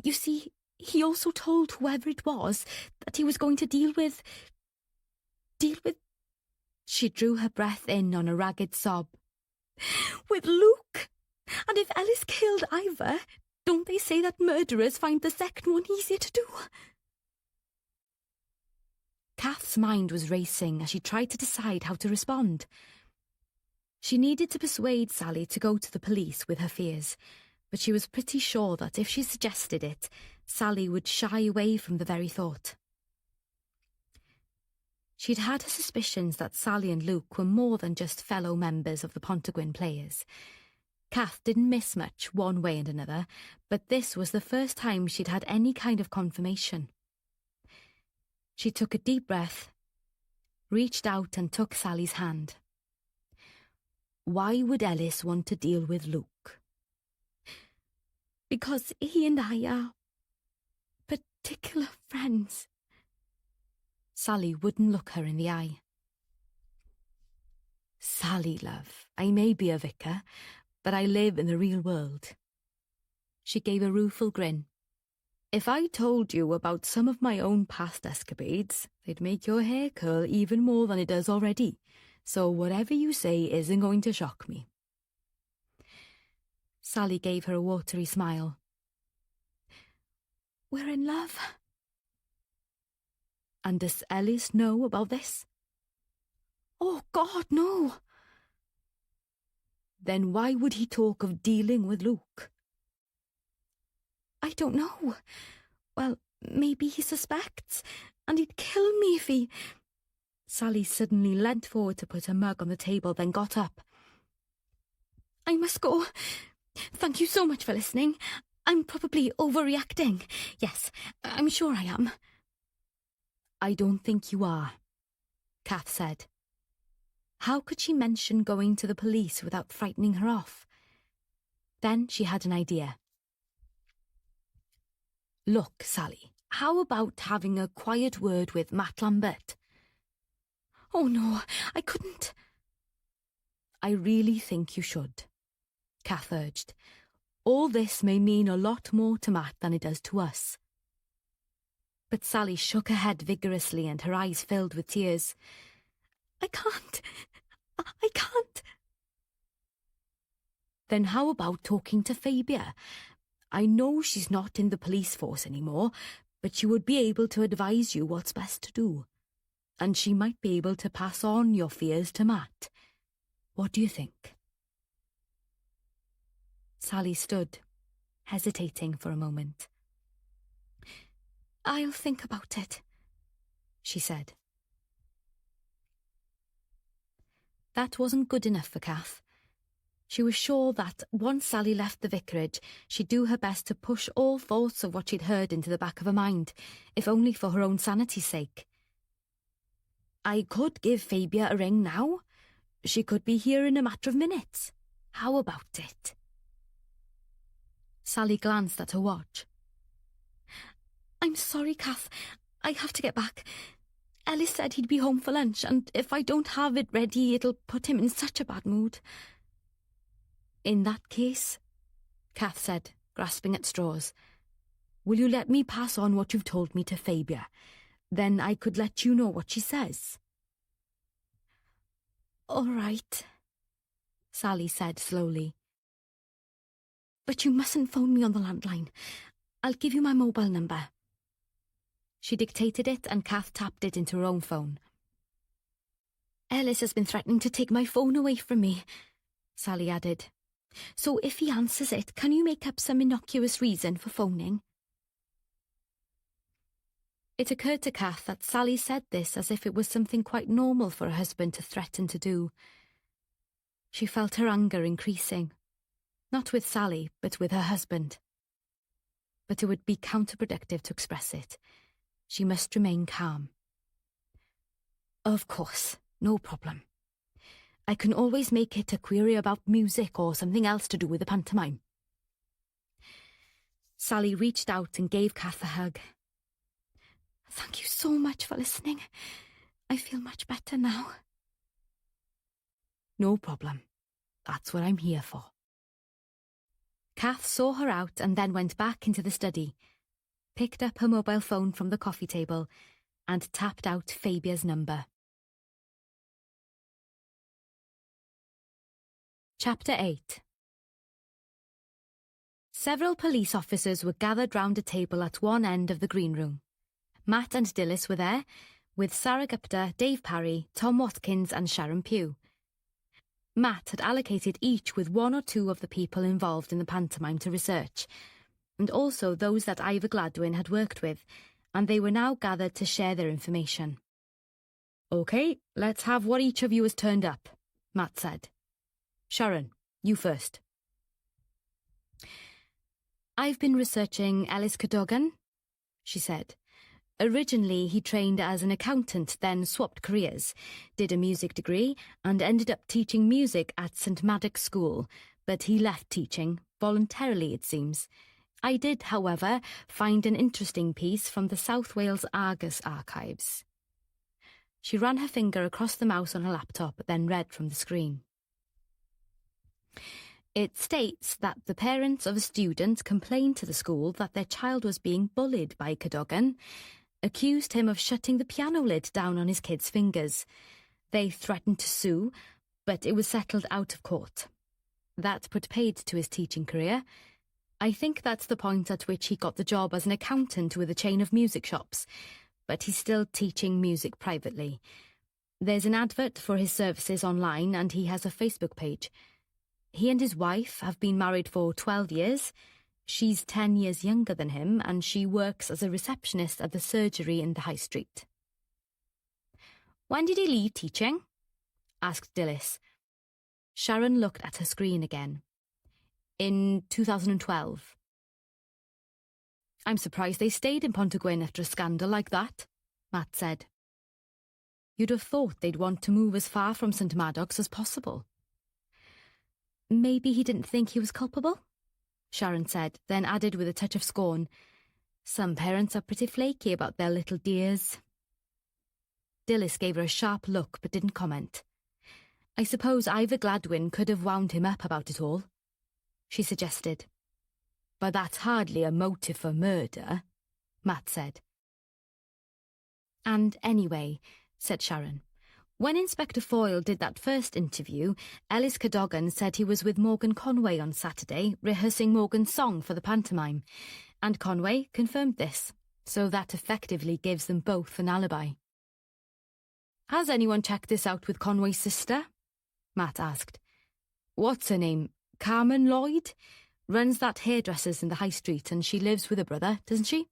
You see, he also told whoever it was that he was going to deal with... She drew her breath in on a ragged sob. With Luke. And if Ellis killed Ivor, don't they say that murderers find the second one easier to do? Kath's mind was racing as she tried to decide how to respond. She needed to persuade Sally to go to the police with her fears, but she was pretty sure that if she suggested it, Sally would shy away from the very thought. She'd had her suspicions that Sally and Luke were more than just fellow members of the Pontegwyn Players. Kath didn't miss much one way and another, but this was the first time she'd had any kind of confirmation. She took a deep breath, reached out and took Sally's hand. Why would Ellis want to deal with Luke? Because he and I are particular friends. Sally wouldn't look her in the eye. Sally, love, I may be a vicar, but I live in the real world. She gave a rueful grin. If I told you about some of my own past escapades, they'd make your hair curl even more than it does already, so whatever you say isn't going to shock me. Sally gave her a watery smile. We're in love. And does Ellis know about this? Oh, God, no. Then why would he talk of dealing with Luke? I don't know. Well, maybe he suspects, and he'd kill me if he... Sally suddenly leant forward to put her mug on the table, then got up. I must go. Thank you so much for listening. I'm probably overreacting. Yes, I'm sure I am. I don't think you are, Kath said. How could she mention going to the police without frightening her off? Then she had an idea. Look, Sally, how about having a quiet word with Matt Lambert? Oh no, I couldn't. I really think you should, Kath urged. All this may mean a lot more to Matt than it does to us. But Sally shook her head vigorously and her eyes filled with tears. I can't. I can't. Then how about talking to Fabia? I know she's not in the police force anymore, but she would be able to advise you what's best to do. And she might be able to pass on your fears to Matt. What do you think? Sally stood, hesitating for a moment. I'll think about it, she said. That wasn't good enough for Kath. She was sure that once Sally left the vicarage, she'd do her best to push all thoughts of what she'd heard into the back of her mind, if only for her own sanity's sake. I could give Fabia a ring now. She could be here in a matter of minutes. How about it? Sally glanced at her watch. I'm sorry, Kath. I have to get back. Ellis said he'd be home for lunch, and if I don't have it ready, it'll put him in such a bad mood. In that case, Kath said, grasping at straws, will you let me pass on what you've told me to Fabia? Then I could let you know what she says. All right, Sally said slowly. But you mustn't phone me on the landline. I'll give you my mobile number. She dictated it and Kath tapped it into her own phone. Ellis has been threatening to take my phone away from me, Sally added. So if he answers it, can you make up some innocuous reason for phoning? It occurred to Kath that Sally said this as if it was something quite normal for a husband to threaten to do. She felt her anger increasing, not with Sally, but with her husband. But it would be counterproductive to express it. She must remain calm. Of course, no problem. I can always make it a query about music or something else to do with the pantomime. Sally reached out and gave Kath a hug. Thank you so much for listening. I feel much better now. No problem. That's what I'm here for. Kath saw her out and then went back into the study, picked up her mobile phone from the coffee table and tapped out Fabia's number. Chapter 8. Several police officers were gathered round a table at one end of the green room. Matt and Dilys were there, with Sarah Gupta, Dave Parry, Tom Watkins and Sharon Pugh. Matt had allocated each with one or two of the people involved in the pantomime to research, and also those that Ivor Gladwin had worked with, and they were now gathered to share their information. OK, let's have what each of you has turned up, Matt said. Sharon, you first. I've been researching Ellis Cadogan, she said. Originally, he trained as an accountant, then swapped careers, did a music degree, and ended up teaching music at St Maddox School, but he left teaching, voluntarily it seems. I did, however, find an interesting piece from the South Wales Argus archives. She ran her finger across the mouse on her laptop, then read from the screen. It states that the parents of a student complained to the school that their child was being bullied by Cadogan, accused him of shutting the piano lid down on his kid's fingers. They threatened to sue, but it was settled out of court. That put paid to his teaching career. I think that's the point at which he got the job as an accountant with a chain of music shops, but he's still teaching music privately. There's an advert for his services online and he has a Facebook page. He and his wife have been married for 12 years. She's 10 years younger than him and she works as a receptionist at the surgery in the high street. When did he leave teaching? Asked Dilys. Sharon looked at her screen again. In 2012. I'm surprised they stayed in Pontygwyn after a scandal like that, Matt said. You'd have thought they'd want to move as far from St Maddox as possible. Maybe he didn't think he was culpable, Sharon said, then added with a touch of scorn. Some parents are pretty flaky about their little dears. Dilys gave her a sharp look but didn't comment. I suppose Ivor Gladwin could have wound him up about it all, she suggested. But that's hardly a motive for murder, Matt said. And anyway, said Sharon, when Inspector Foyle did that first interview, Ellis Cadogan said he was with Morgan Conway on Saturday, rehearsing Morgan's song for the pantomime, and Conway confirmed this, so that effectively gives them both an alibi. Has anyone checked this out with Conway's sister? Matt asked. What's her name? Carmen Lloyd? Runs that hairdresser's in the high street and she lives with her brother, doesn't she?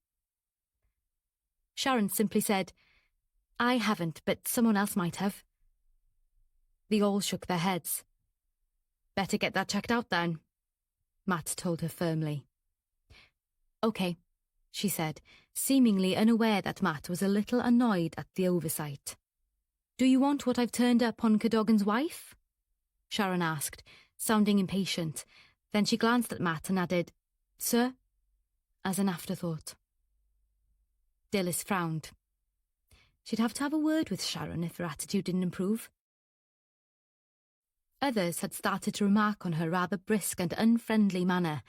Sharon simply said, I haven't, but someone else might have. They all shook their heads. Better get that checked out then, Matt told her firmly. OK, she said, seemingly unaware that Matt was a little annoyed at the oversight. Do you want what I've turned up on Cadogan's wife? Sharon asked, sounding impatient. Then she glanced at Matt and added, Sir? As an afterthought. Dilys frowned. She'd have to have a word with Sharon if her attitude didn't improve. Others had started to remark on her rather brisk and unfriendly manner,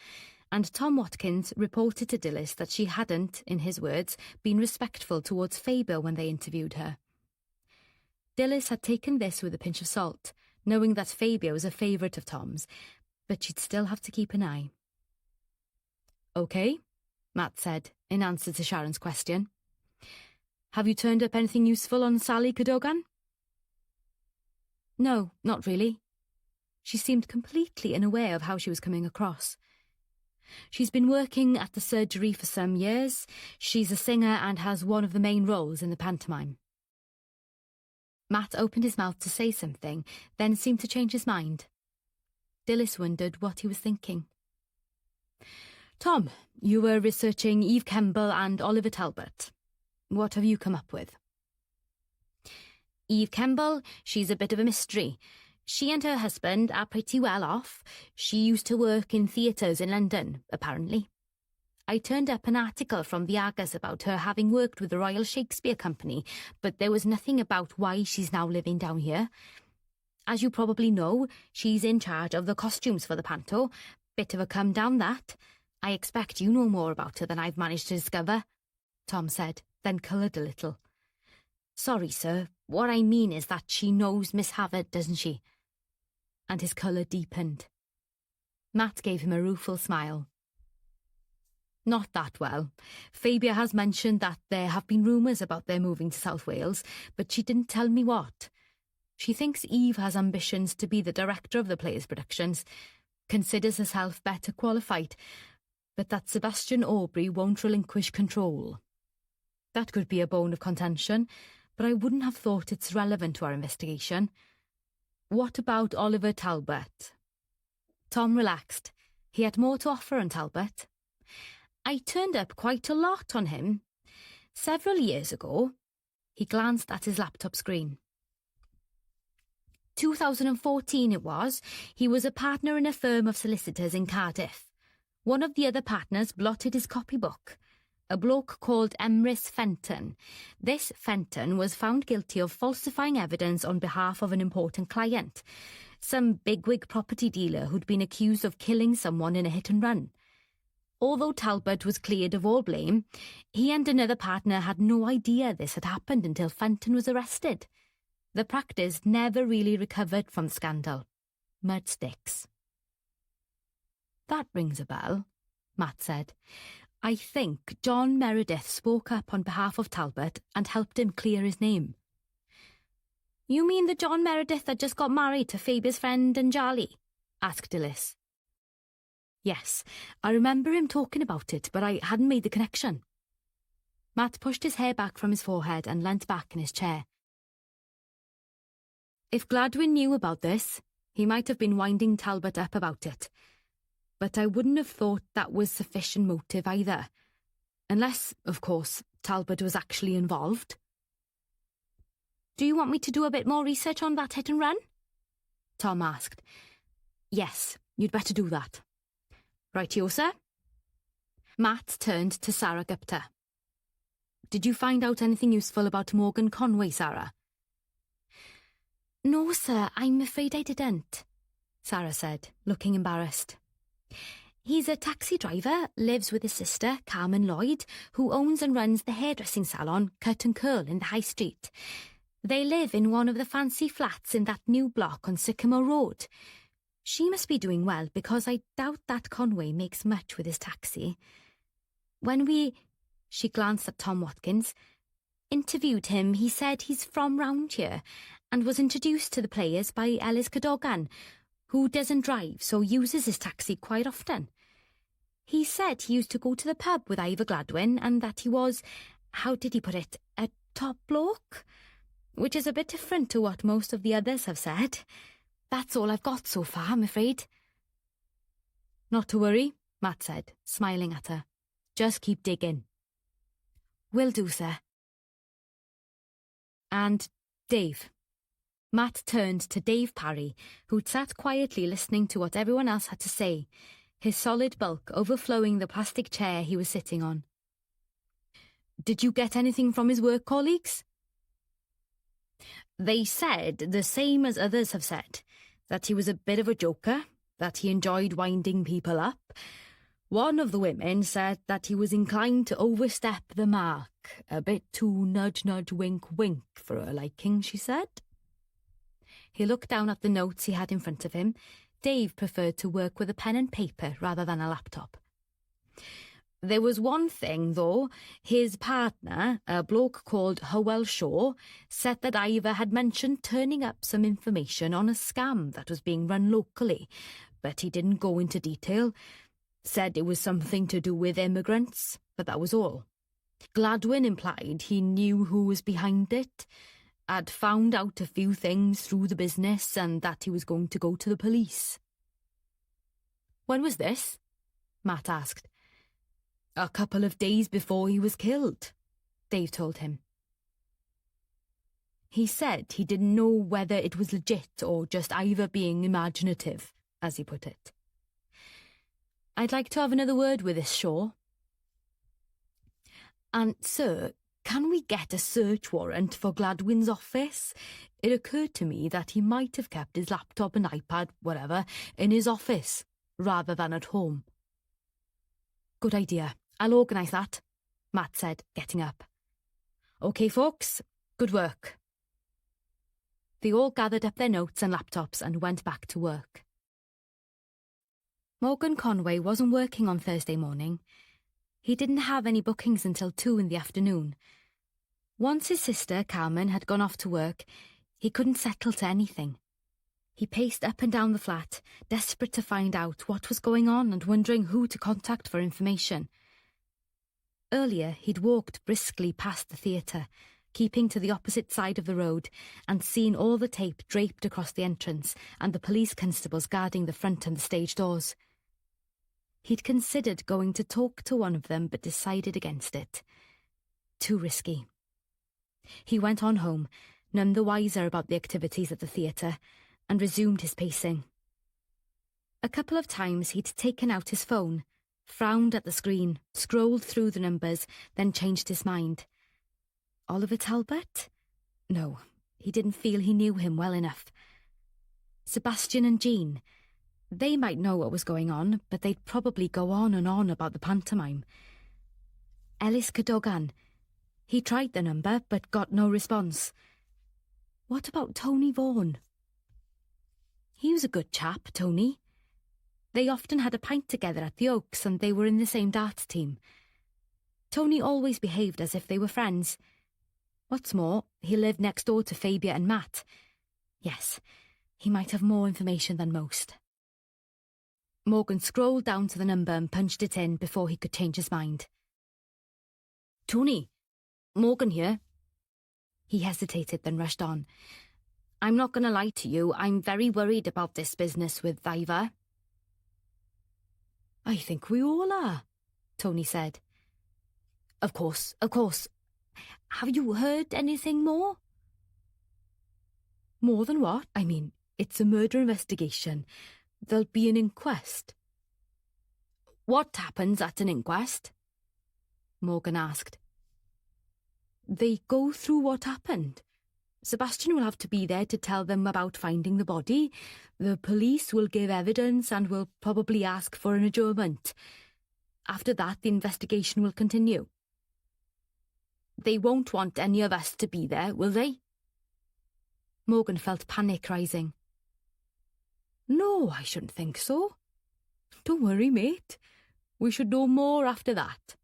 and Tom Watkins reported to Dilys that she hadn't, in his words, been respectful towards Faber when they interviewed her. Dilys had taken this with a pinch of salt, knowing that Faber was a favourite of Tom's, but she'd still have to keep an eye. OK, Matt said, in answer to Sharon's question. Have you turned up anything useful on Sally Cadogan? No, not really. She seemed completely unaware of how she was coming across. She's been working at the surgery for some years. She's a singer and has one of the main roles in the pantomime. Matt opened his mouth to say something, then seemed to change his mind. Dilys wondered what he was thinking. Tom, you were researching Eve Kemble and Oliver Talbot. What have you come up with? Eve Kemble, she's a bit of a mystery. She and her husband are pretty well off. She used to work in theatres in London, apparently. I turned up an article from the Argus about her having worked with the Royal Shakespeare Company, but there was nothing about why she's now living down here. As you probably know, she's in charge of the costumes for the panto. Bit of a come down, that. I expect you know more about her than I've managed to discover, Tom said, then coloured a little. Sorry, sir. What I mean is that she knows Miss Havard, doesn't she? And his colour deepened. Matt gave him a rueful smile. Not that well. Fabia has mentioned that there have been rumours about their moving to South Wales, but she didn't tell me what. She thinks Eve has ambitions to be the director of the play's productions, considers herself better qualified, but that Sebastian Aubrey won't relinquish control. That could be a bone of contention, but I wouldn't have thought it's relevant to our investigation. What about Oliver Talbot? Tom relaxed. He had more to offer on Talbot. I turned up quite a lot on him. Several years ago, he glanced at his laptop screen. 2014 it was. He was a partner in a firm of solicitors in Cardiff. One of the other partners blotted his copybook. A bloke called Emrys Fenton. This Fenton was found guilty of falsifying evidence on behalf of an important client. some bigwig property dealer who'd been accused of killing someone in a hit and run. Although Talbot was cleared of all blame, he and another partner had no idea this had happened until Fenton was arrested. The practice never really recovered from the scandal. Mud sticks. "That rings a bell," Matt said. "I think John Meredith spoke up on behalf of Talbot and helped him clear his name." "You mean the John Meredith that just got married to Phoebe's friend Anjali?" asked Dilys. "Yes, I remember him talking about it, but I hadn't made the connection." Matt pushed his hair back from his forehead and leant back in his chair. "If Gladwin knew about this, he might have been winding Talbot up about it. But I wouldn't have thought that was sufficient motive either. Unless, of course, Talbot was actually involved." "Do you want me to do a bit more research on that hit and run?" Tom asked. "Yes, you'd better do that." "Rightio, sir." Matt turned to Sarah Gupta. "Did you find out anything useful about Morgan Conway, Sarah?" "No, sir, I'm afraid I didn't," Sarah said, looking embarrassed. "He's a taxi driver, lives with his sister, Carmen Lloyd, who owns and runs the hairdressing salon Cut and Curl in the High Street. They live in one of the fancy flats in that new block on Sycamore Road. She must be doing well, because I doubt that Conway makes much with his taxi. When she glanced at Tom Watkins, interviewed him, he said he's from round here and was introduced to the players by Ellis Cadogan, who doesn't drive so uses his taxi quite often. He said he used to go to the pub with Ivor Gladwin and that he was, how did he put it, a top bloke? Which is a bit different to what most of the others have said. That's all I've got so far, I'm afraid." "Not to worry," Matt said, smiling at her. "Just keep digging." "Will do, sir." "And Dave." Matt turned to Dave Parry, who'd sat quietly listening to what everyone else had to say, his solid bulk overflowing the plastic chair he was sitting on. "Did you get anything from his work colleagues?" "They said the same as others have said, that he was a bit of a joker, that he enjoyed winding people up. One of the women said that he was inclined to overstep the mark, a bit too nudge-nudge wink-wink for her liking, she said." He looked down at the notes he had in front of him. Dave preferred to work with a pen and paper rather than a laptop. "There was one thing, though. His partner, a bloke called Howell Shaw, said that Ivor had mentioned turning up some information on a scam that was being run locally, but he didn't go into detail. Said it was something to do with immigrants, but that was all. Gladwin implied he knew who was behind it, had found out a few things through the business, and that he was going to go to the police." "When was this?" Matt asked. "A couple of days before he was killed," Dave told him. He said he didn't know whether it was legit or just Ivor being imaginative, as he put it. "I'd like to have another word with this Shaw." "And, sir, can we get a search warrant for Gladwin's office? It occurred to me that he might have kept his laptop and iPad, whatever, in his office, rather than at home." "Good idea. I'll organise that," Matt said, getting up. "OK, folks, good work." They all gathered up their notes and laptops and went back to work. Morgan Conway wasn't working on Thursday morning. He didn't have any bookings until 2 in the afternoon. Once his sister, Carmen, had gone off to work, he couldn't settle to anything. He paced up and down the flat, desperate to find out what was going on and wondering who to contact for information. Earlier, he'd walked briskly past the theatre, keeping to the opposite side of the road, and seen all the tape draped across the entrance and the police constables guarding the front and the stage doors. He'd considered going to talk to one of them but decided against it. Too risky. He went on home, none the wiser about the activities at the theatre, and resumed his pacing. A couple of times he'd taken out his phone, frowned at the screen, scrolled through the numbers, then changed his mind. Oliver Talbot? No, he didn't feel he knew him well enough. Sebastian and Jean. They might know what was going on, but they'd probably go on and on about the pantomime. Ellis Cadogan. He tried the number, but got no response. What about Tony Vaughan? He was a good chap, Tony. They often had a pint together at the Oaks, and they were in the same darts team. Tony always behaved as if they were friends. What's more, he lived next door to Fabia and Matt. Yes, he might have more information than most. Morgan scrolled down to the number and punched it in before he could change his mind. Tony, Morgan here. He hesitated, then rushed on. I'm not going to lie to you, I'm very worried about this business with Iva. I think we all are, Tony said. Of course. Have you heard anything more? More than what? I mean, it's a murder investigation. There'll be an inquest. What happens at an inquest? Morgan asked. They go through what happened. Sebastian will have to be there to tell them about finding the body. The police will give evidence and will probably ask for an adjournment. After that, the investigation will continue. They won't want any of us to be there, will they? Morgan felt panic rising. No, I shouldn't think so. Don't worry, mate. We should know more after that.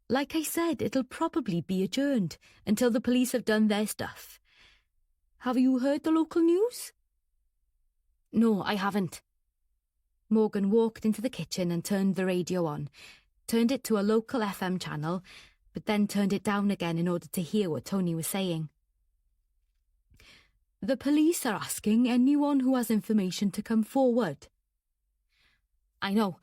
Like I said, it'll probably be adjourned until the police have done their stuff. Have you heard the local news? No, I haven't. Morgan walked into the kitchen and turned the radio on, turned it to a local FM channel, but then turned it down again in order to hear what Tony was saying. The police are asking anyone who has information to come forward. I know.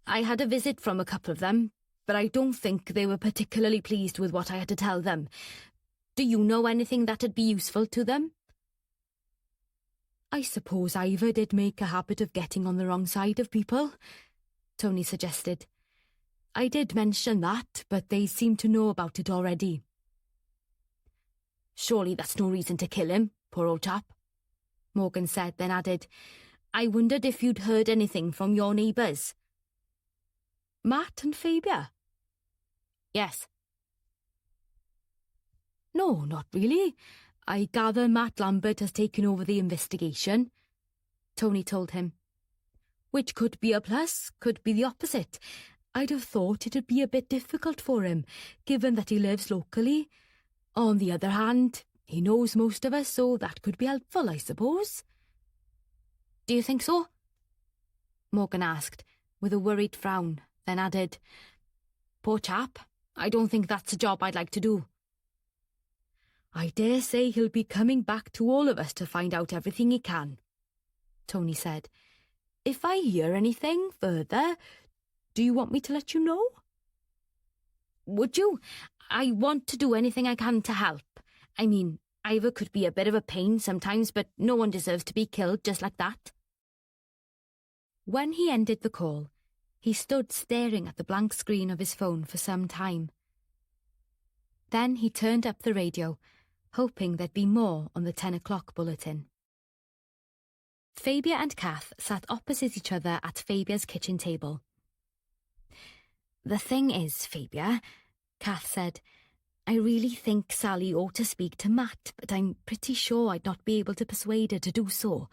I had a visit from a couple of them, but I don't think they were particularly pleased with what I had to tell them. Do you know anything that'd be useful to them? I suppose Iva did make a habit of getting on the wrong side of people, Tony suggested. I did mention that, but they seem to know about it already. Surely that's no reason to kill him, poor old chap, Morgan said, then added, I wondered if you'd heard anything from your neighbours. Matt and Fabia? Yes. No, not really. I gather Matt Lambert has taken over the investigation, Tony told him. Which could be a plus, could be the opposite. I'd have thought it'd be a bit difficult for him, given that he lives locally. On the other hand, he knows most of us, so that could be helpful, I suppose. Do you think so? Morgan asked, with a worried frown, then added, Poor chap, I don't think that's a job I'd like to do. I dare say he'll be coming back to all of us to find out everything he can, Tony said. If I hear anything further, do you want me to let you know? Would you? I want to do anything I can to help. I mean, Iva could be a bit of a pain sometimes, but no one deserves to be killed just like that. When he ended the call, he stood staring at the blank screen of his phone for some time. Then he turned up the radio, hoping there'd be more on the 10 o'clock bulletin. Fabia and Kath sat opposite each other at Fabia's kitchen table. The thing is, Fabia, Kath said, I really think Sally ought to speak to Matt, but I'm pretty sure I'd not be able to persuade her to do so.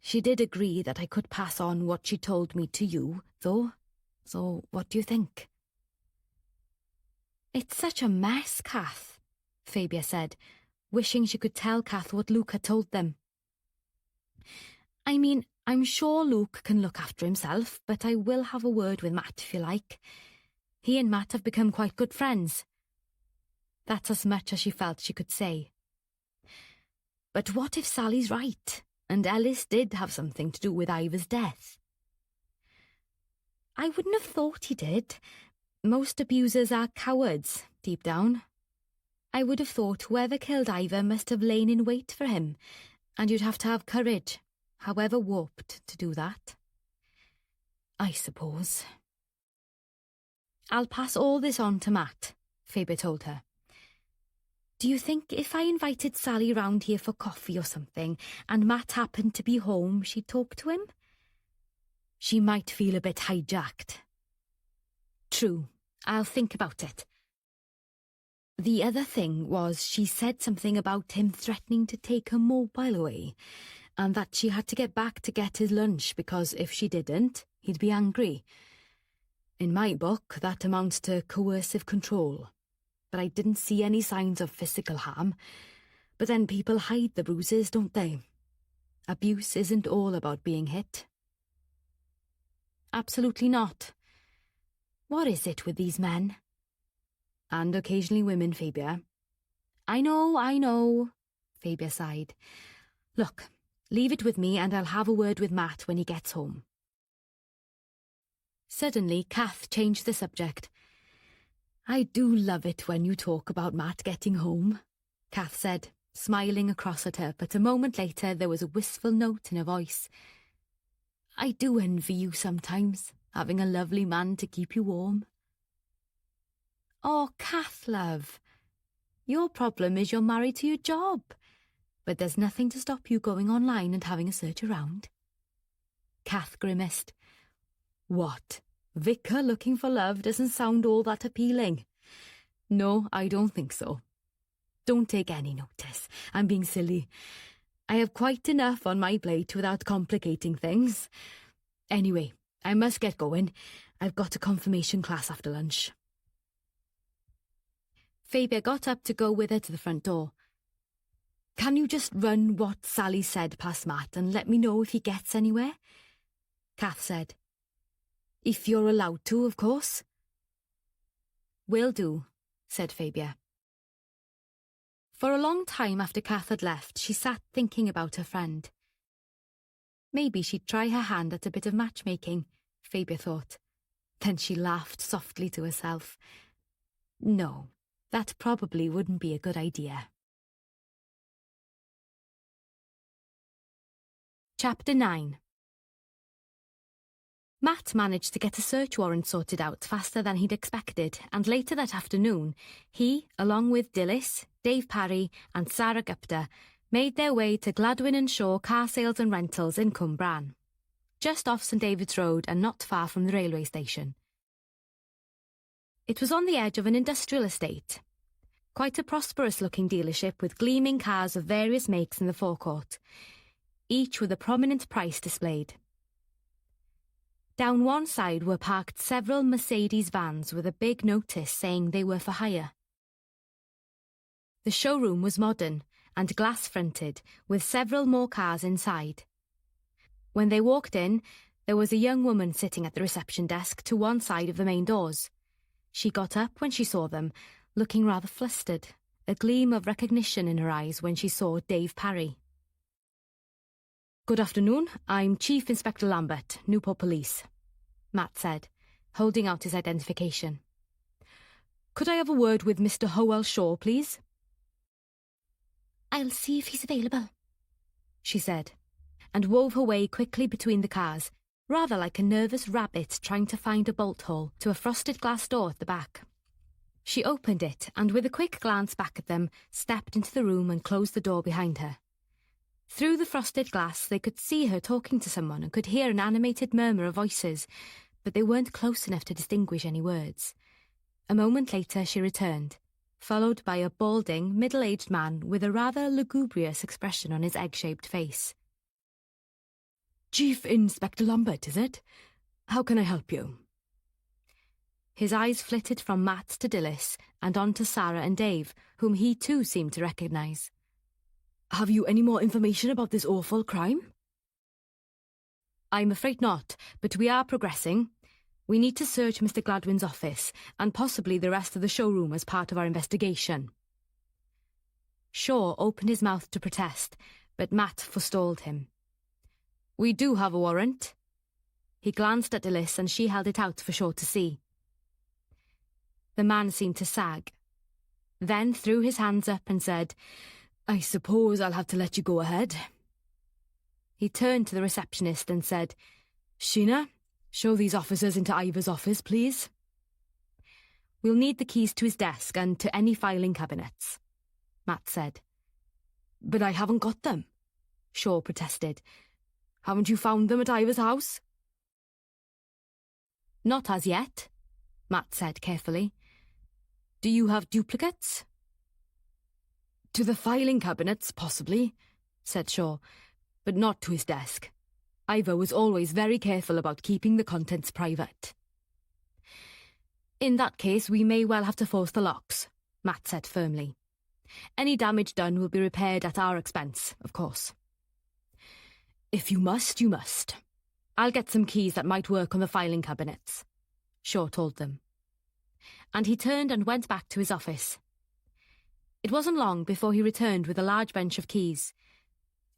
She did agree that I could pass on what she told me to you, though. So what do you think? It's such a mess, Kath, Fabia said, wishing she could tell Kath what Luke had told them. I mean, I'm sure Luke can look after himself, but I will have a word with Matt if you like. He and Matt have become quite good friends. That's as much as she felt she could say. But what if Sally's right, and Ellis did have something to do with Iva's death? I wouldn't have thought he did. Most abusers are cowards, deep down. I would have thought whoever killed Iva must have lain in wait for him, and you'd have to have courage, however warped, to do that. I suppose. I'll pass all this on to Matt, Fabia told her. Do you think if I invited Sally round here for coffee or something, and Matt happened to be home, she'd talk to him? She might feel a bit hijacked. True, I'll think about it. The other thing was she said something about him threatening to take her mobile away, and that she had to get back to get his lunch because if she didn't, he'd be angry. In my book, that amounts to coercive control. But I didn't see any signs of physical harm. But then people hide the bruises, don't they? Abuse isn't all about being hit. Absolutely not. What is it with these men? And occasionally women, Fabia. I know, Fabia sighed. Look, leave it with me and I'll have a word with Matt when he gets home. Suddenly, Kath changed the subject. I do love it when you talk about Matt getting home, Kath said, smiling across at her, but a moment later there was a wistful note in her voice. I do envy you sometimes, having a lovely man to keep you warm. Oh, Kath, love. Your problem is you're married to your job, but there's nothing to stop you going online and having a search around. Kath grimaced. What? Vicar looking for love doesn't sound all that appealing. No, I don't think so. Don't take any notice. I'm being silly. I have quite enough on my plate without complicating things. Anyway, I must get going. I've got a confirmation class after lunch. Fabia got up to go with her to the front door. Can you just run what Sally said past Matt and let me know if he gets anywhere? Kath said. If you're allowed to, of course. Will do, said Fabia. For a long time after Kath had left, she sat thinking about her friend. Maybe she'd try her hand at a bit of matchmaking, Fabia thought. Then she laughed softly to herself. No, that probably wouldn't be a good idea. Chapter 9. Matt managed to get a search warrant sorted out faster than he'd expected, and later that afternoon, he, along with Dilys, Dave Parry and Sarah Gupta, made their way to Gladwin & Shaw Car Sales and Rentals in Cwmbran, just off St David's Road and not far from the railway station. It was on the edge of an industrial estate. Quite a prosperous-looking dealership with gleaming cars of various makes in the forecourt, each with a prominent price displayed. Down one side were parked several Mercedes vans with a big notice saying they were for hire. The showroom was modern and glass-fronted, with several more cars inside. When they walked in, there was a young woman sitting at the reception desk to one side of the main doors. She got up when she saw them, looking rather flustered, a gleam of recognition in her eyes when she saw Dave Parry. Good afternoon, I'm Chief Inspector Lambert, Newport Police, Matt said, holding out his identification. Could I have a word with Mr. Howell Shaw, please? I'll see if he's available, she said, and wove her way quickly between the cars, rather like a nervous rabbit trying to find a bolt hole, to a frosted glass door at the back. She opened it and, with a quick glance back at them, stepped into the room and closed the door behind her. Through the frosted glass they could see her talking to someone and could hear an animated murmur of voices, but they weren't close enough to distinguish any words. A moment later she returned, followed by a balding, middle-aged man with a rather lugubrious expression on his egg-shaped face. Chief Inspector Lambert, is it? How can I help you? His eyes flitted from Matt to Dilys and on to Sarah and Dave, whom he too seemed to recognise. Have you any more information about this awful crime? I'm afraid not, but we are progressing. We need to search Mr. Gladwin's office, and possibly the rest of the showroom as part of our investigation. Shaw opened his mouth to protest, but Matt forestalled him. We do have a warrant. He glanced at Dilys and she held it out for Shaw to see. The man seemed to sag, then threw his hands up and said, I suppose I'll have to let you go ahead. He turned to the receptionist and said, Sheena, show these officers into Ivor's office, please. We'll need the keys to his desk and to any filing cabinets. Matt said. But I haven't got them, Shaw protested. Haven't you found them at Ivor's house? Not as yet, Matt said carefully. Do you have duplicates? To the filing cabinets, possibly, said Shaw, but not to his desk. Ivor was always very careful about keeping the contents private. In that case, we may well have to force the locks, Matt said firmly. Any damage done will be repaired at our expense, of course. If you must, you must. I'll get some keys that might work on the filing cabinets, Shaw told them. And he turned and went back to his office. It wasn't long before he returned with a large bunch of keys.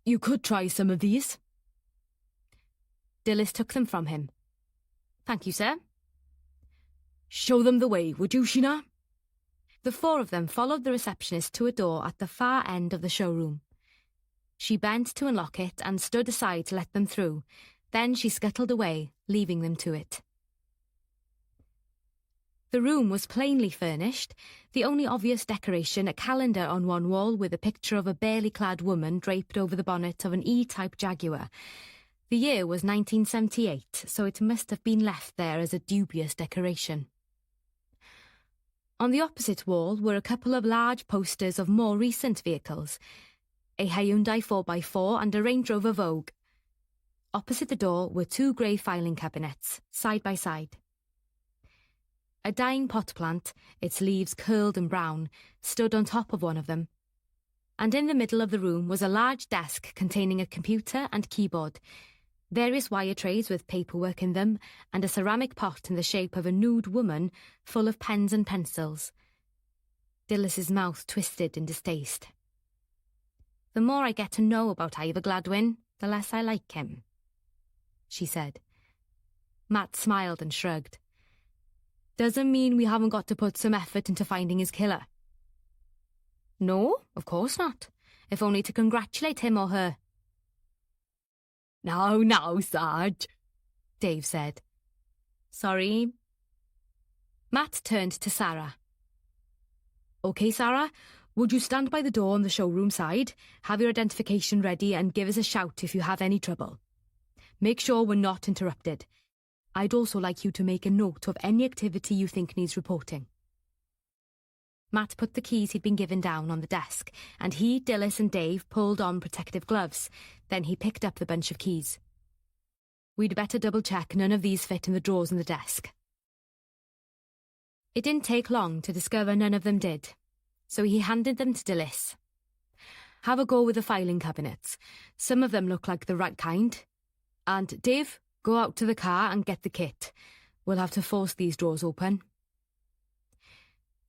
You could try some of these. Dilys took them from him. Thank you, sir. Show them the way, would you, Sheena? The four of them followed the receptionist to a door at the far end of the showroom. She bent to unlock it and stood aside to let them through. Then she scuttled away, leaving them to it. The room was plainly furnished, the only obvious decoration a calendar on one wall with a picture of a barely clad woman draped over the bonnet of an E-type Jaguar. The year was 1978, so it must have been left there as a dubious decoration. On the opposite wall were a couple of large posters of more recent vehicles, a Hyundai 4x4 and a Range Rover Vogue. Opposite the door were two grey filing cabinets, side by side. A dying pot plant, its leaves curled and brown, stood on top of one of them. And in the middle of the room was a large desk containing a computer and keyboard, various wire trays with paperwork in them, and a ceramic pot in the shape of a nude woman full of pens and pencils. Dilys's mouth twisted in distaste. The more I get to know about Ivor Gladwin, the less I like him, she said. Matt smiled and shrugged. Doesn't mean we haven't got to put some effort into finding his killer. No, of course not, if only to congratulate him or her. No, Sarge, Dave said. Sorry. Matt turned to Sarah. OK, Sarah, would you stand by the door on the showroom side, have your identification ready and give us a shout if you have any trouble. Make sure we're not interrupted. I'd also like you to make a note of any activity you think needs reporting. Matt put the keys he'd been given down on the desk, and he, Dilys and Dave pulled on protective gloves. Then he picked up the bunch of keys. We'd better double-check none of these fit in the drawers in the desk. It didn't take long to discover none of them did, so he handed them to Dilys. Have a go with the filing cabinets. Some of them look like the right kind. And, Dave, go out to the car and get the kit. We'll have to force these drawers open.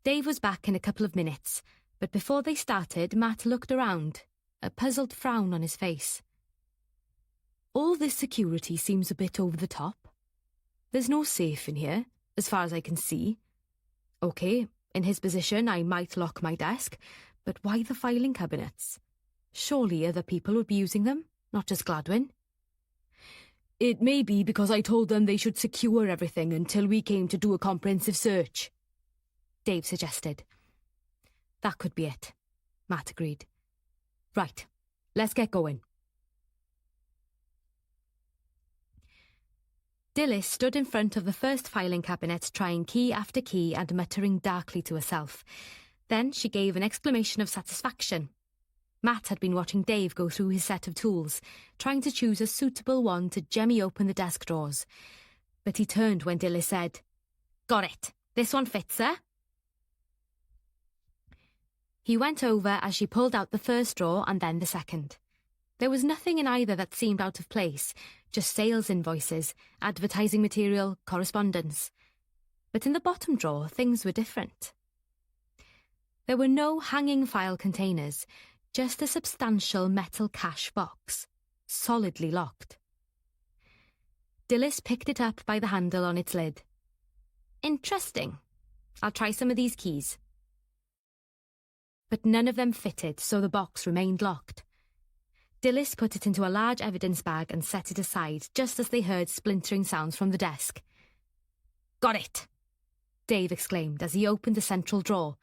Dave was back in a couple of minutes, but before they started, Matt looked around, a puzzled frown on his face. All this security seems a bit over the top. There's no safe in here, as far as I can see. OK, in his position I might lock my desk, but why the filing cabinets? Surely other people would be using them, not just Gladwin. It may be because I told them they should secure everything until we came to do a comprehensive search, Dave suggested. That could be it, Matt agreed. Right, let's get going. Dilys stood in front of the first filing cabinet, trying key after key and muttering darkly to herself. Then she gave an exclamation of satisfaction. Matt had been watching Dave go through his set of tools, trying to choose a suitable one to jemmy open the desk drawers. But he turned when Dilys said, Got it. This one fits, sir. He went over as she pulled out the first drawer and then the second. There was nothing in either that seemed out of place, just sales invoices, advertising material, correspondence. But in the bottom drawer, things were different. There were no hanging file containers, just a substantial metal cash box, solidly locked. Dilys picked it up by the handle on its lid. Interesting. I'll try some of these keys. But none of them fitted, so the box remained locked. Dilys put it into a large evidence bag and set it aside, just as they heard splintering sounds from the desk. Got it! Dave exclaimed as he opened the central drawer.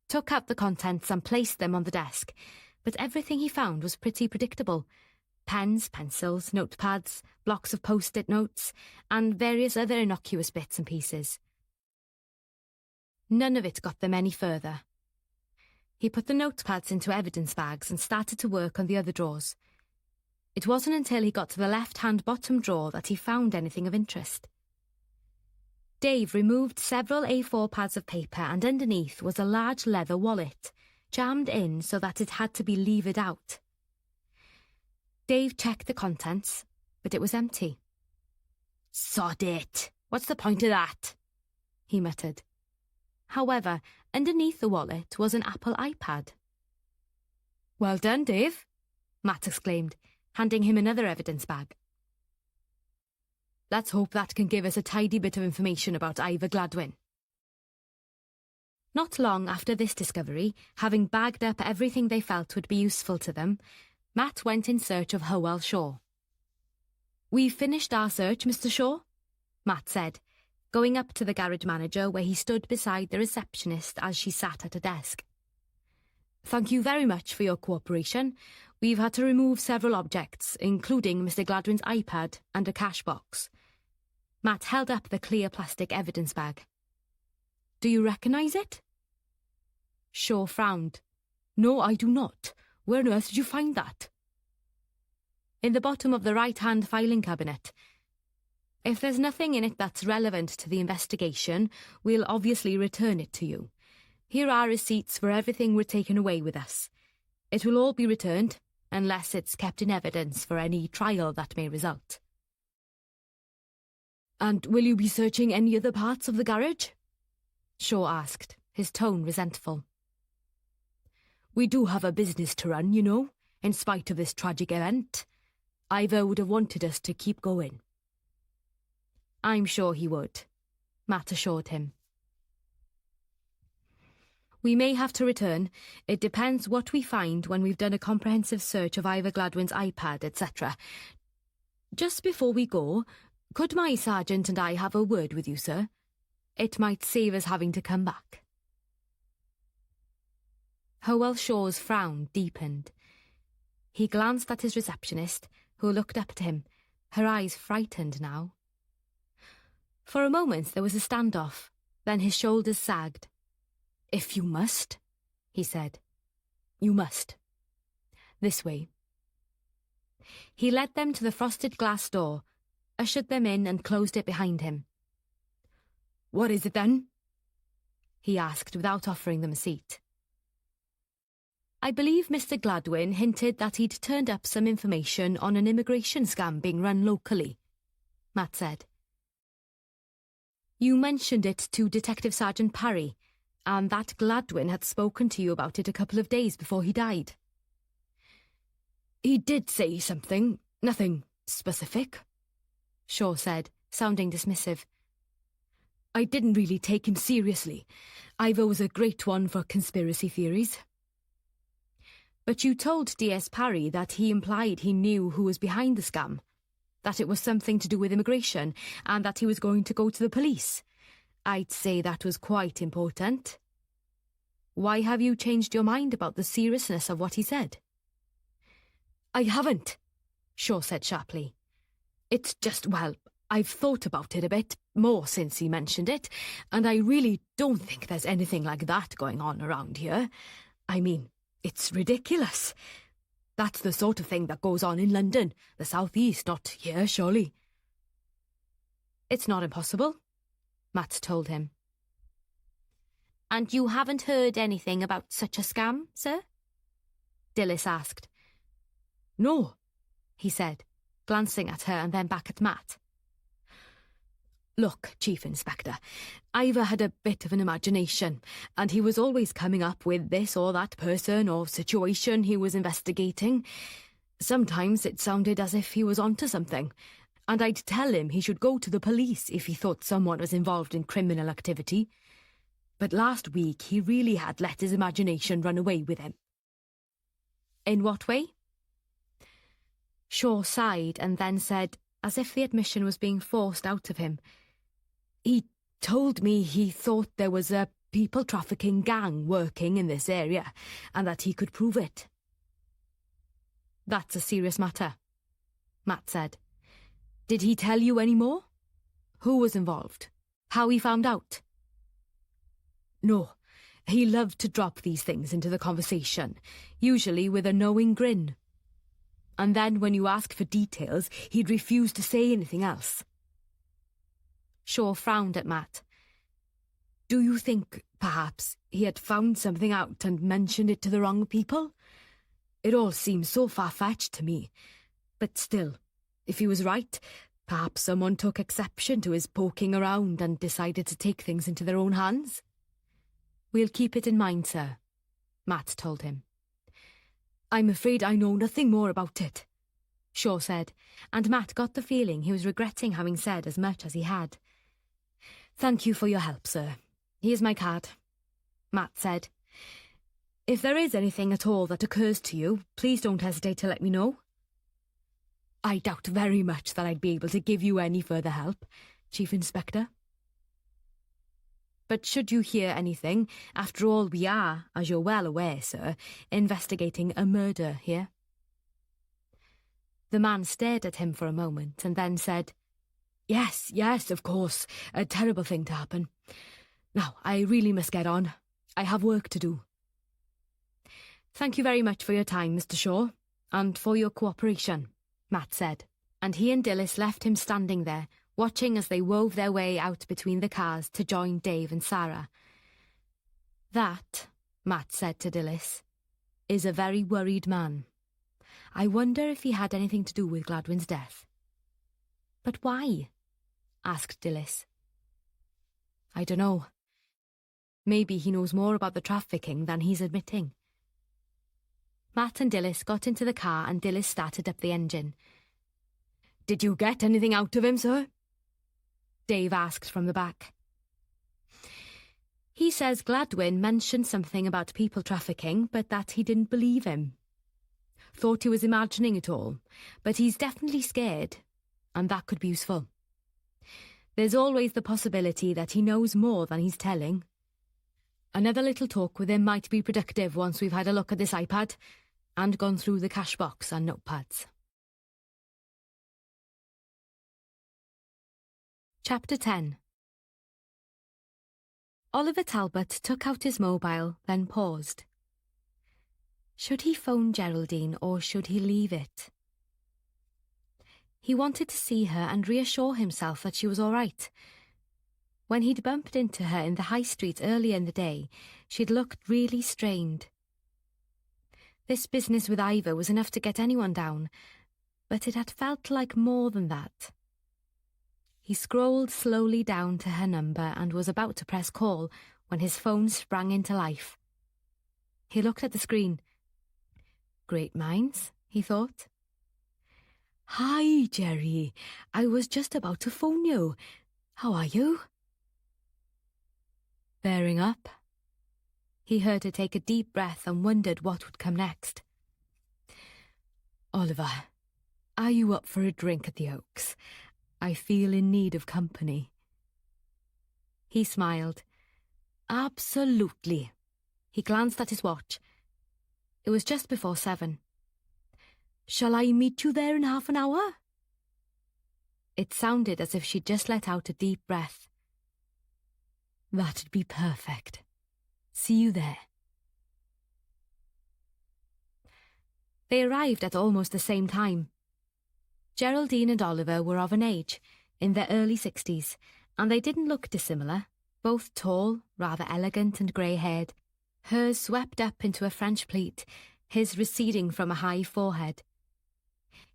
took out the contents and placed them on the desk, but everything he found was pretty predictable. Pens, pencils, notepads, blocks of post-it notes, and various other innocuous bits and pieces. None of it got them any further. He put the notepads into evidence bags and started to work on the other drawers. It wasn't until he got to the left-hand bottom drawer that he found anything of interest. Dave removed several A4 pads of paper, and underneath was a large leather wallet, jammed in so that it had to be levered out. Dave checked the contents, but it was empty. "Sod it! What's the point of that?" he muttered. However, underneath the wallet was an Apple iPad. "Well done, Dave," Matt exclaimed, handing him another evidence bag. "Let's hope that can give us a tidy bit of information about Ivor Gladwin." Not long after this discovery, having bagged up everything they felt would be useful to them, Matt went in search of Howell Shaw. "We've finished our search, Mr. Shaw," Matt said, going up to the garage manager where he stood beside the receptionist as she sat at a desk. "Thank you very much for your cooperation. We've had to remove several objects, including Mr. Gladwin's iPad and a cash box." Matt held up the clear plastic evidence bag. "Do you recognise it?" Shaw frowned. "No, I do not. Where on earth did you find that?" "In the bottom of the right-hand filing cabinet. If there's nothing in it that's relevant to the investigation, we'll obviously return it to you. Here are receipts for everything we're taking away with us. It will all be returned, unless it's kept in evidence for any trial that may result." "And will you be searching any other parts of the garage?" Shaw asked, his tone resentful. "We do have a business to run, you know, in spite of this tragic event. Ivor would have wanted us to keep going." "I'm sure he would," Matt assured him. "We may have to return. It depends what we find when we've done a comprehensive search of Ivor Gladwin's iPad, etc. Just before we go, could my sergeant and I have a word with you, sir? It might save us having to come back." Howell Shaw's frown deepened. He glanced at his receptionist, who looked up at him, her eyes frightened now. For a moment there was a standoff, then his shoulders sagged. "If you must," he said. "You must. This way." He led them to the frosted glass door, ushered them in and closed it behind him. "What is it then?" he asked without offering them a seat. "I believe Mr. Gladwin hinted that he'd turned up some information on an immigration scam being run locally," Matt said. "You mentioned it to Detective Sergeant Parry, and that Gladwin had spoken to you about it a couple of days before he died." "He did say something, nothing specific," Shaw said, sounding dismissive. "I didn't really take him seriously. Ivor was a great one for conspiracy theories." "But you told D.S. Parry that he implied he knew who was behind the scam, that it was something to do with immigration, and that he was going to go to the police. I'd say that was quite important. Why have you changed your mind about the seriousness of what he said?" "I haven't," Shaw said sharply. "It's just, well, I've thought about it a bit more since he mentioned it, and I really don't think there's anything like that going on around here. I mean, it's ridiculous. That's the sort of thing that goes on in London, the South East, not here, surely." "It's not impossible," Matt told him. "And you haven't heard anything about such a scam, sir?" Dillis asked. "No," he said, glancing at her and then back at Matt. "Look, Chief Inspector, Ivor had a bit of an imagination, and he was always coming up with this or that person or situation he was investigating. Sometimes it sounded as if he was onto something, and I'd tell him he should go to the police if he thought someone was involved in criminal activity. But last week he really had let his imagination run away with him." "In what way?" Shaw sighed and then said, as if the admission was being forced out of him, "He told me he thought there was a people trafficking gang working in this area, and that he could prove it. That's a serious matter, Matt said. Did he tell you any more? Who was involved? How he found out? No, he loved to drop these things into the conversation, usually with a knowing grin. And then when you asked for details, he'd refuse to say anything else. Shaw frowned at Matt. Do you think, perhaps, he had found something out and mentioned it to the wrong people? It all seems so far-fetched to me. But still, if he was right, perhaps someone took exception to his poking around and decided to take things into their own hands. We'll keep it in mind, sir, Matt told him. I'm afraid I know nothing more about it, Shaw said, and Matt got the feeling he was regretting having said as much as he had. Thank you for your help, sir. Here's my card, Matt said. If there is anything at all that occurs to you, please don't hesitate to let me know. I doubt very much that I'd be able to give you any further help, Chief Inspector. But should you hear anything, after all we are, as you're well aware, sir, investigating a murder here. The man stared at him for a moment and then said, Yes, of course, a terrible thing to happen. Now, I really must get on. I have work to do. Thank you very much for your time, Mr. Shaw, and for your cooperation, Matt said, and he and Dilys left him standing there, watching as they wove their way out between the cars to join Dave and Sarah. That, Matt said to Dilys, is a very worried man. I wonder if he had anything to do with Gladwyn's death. But why? Asked Dilys. I don't know. Maybe he knows more about the trafficking than he's admitting. Matt and Dilys got into the car and Dilys started up the engine. Did you get anything out of him, sir? Dave asked from the back. He says Gladwyn mentioned something about people trafficking, but that he didn't believe him. Thought he was imagining it all, but he's definitely scared, and that could be useful. There's always the possibility that he knows more than he's telling. Another little talk with him might be productive once we've had a look at this iPad and gone through the cash box and notepads. Chapter 10. Oliver Talbot took out his mobile, then paused. Should he phone Geraldine or should he leave it? He wanted to see her and reassure himself that she was all right. When he'd bumped into her in the high street earlier in the day, she'd looked really strained. This business with Ivor was enough to get anyone down, but it had felt like more than that. He scrolled slowly down to her number and was about to press call when his phone sprang into life. He looked at the screen. Great minds, he thought. Hi, Jerry. I was just about to phone you. How are you? Bearing up. He heard her take a deep breath and wondered what would come next. Oliver, are you up for a drink at the Oaks? I feel in need of company. He smiled. Absolutely. He glanced at his watch. It was just before 7. Shall I meet you there in half an hour? It sounded as if she'd just let out a deep breath. That'd be perfect. See you there. They arrived at almost the same time. Geraldine and Oliver were of an age, in their early 60s, and they didn't look dissimilar, both tall, rather elegant and grey-haired, hers swept up into a French pleat, his receding from a high forehead.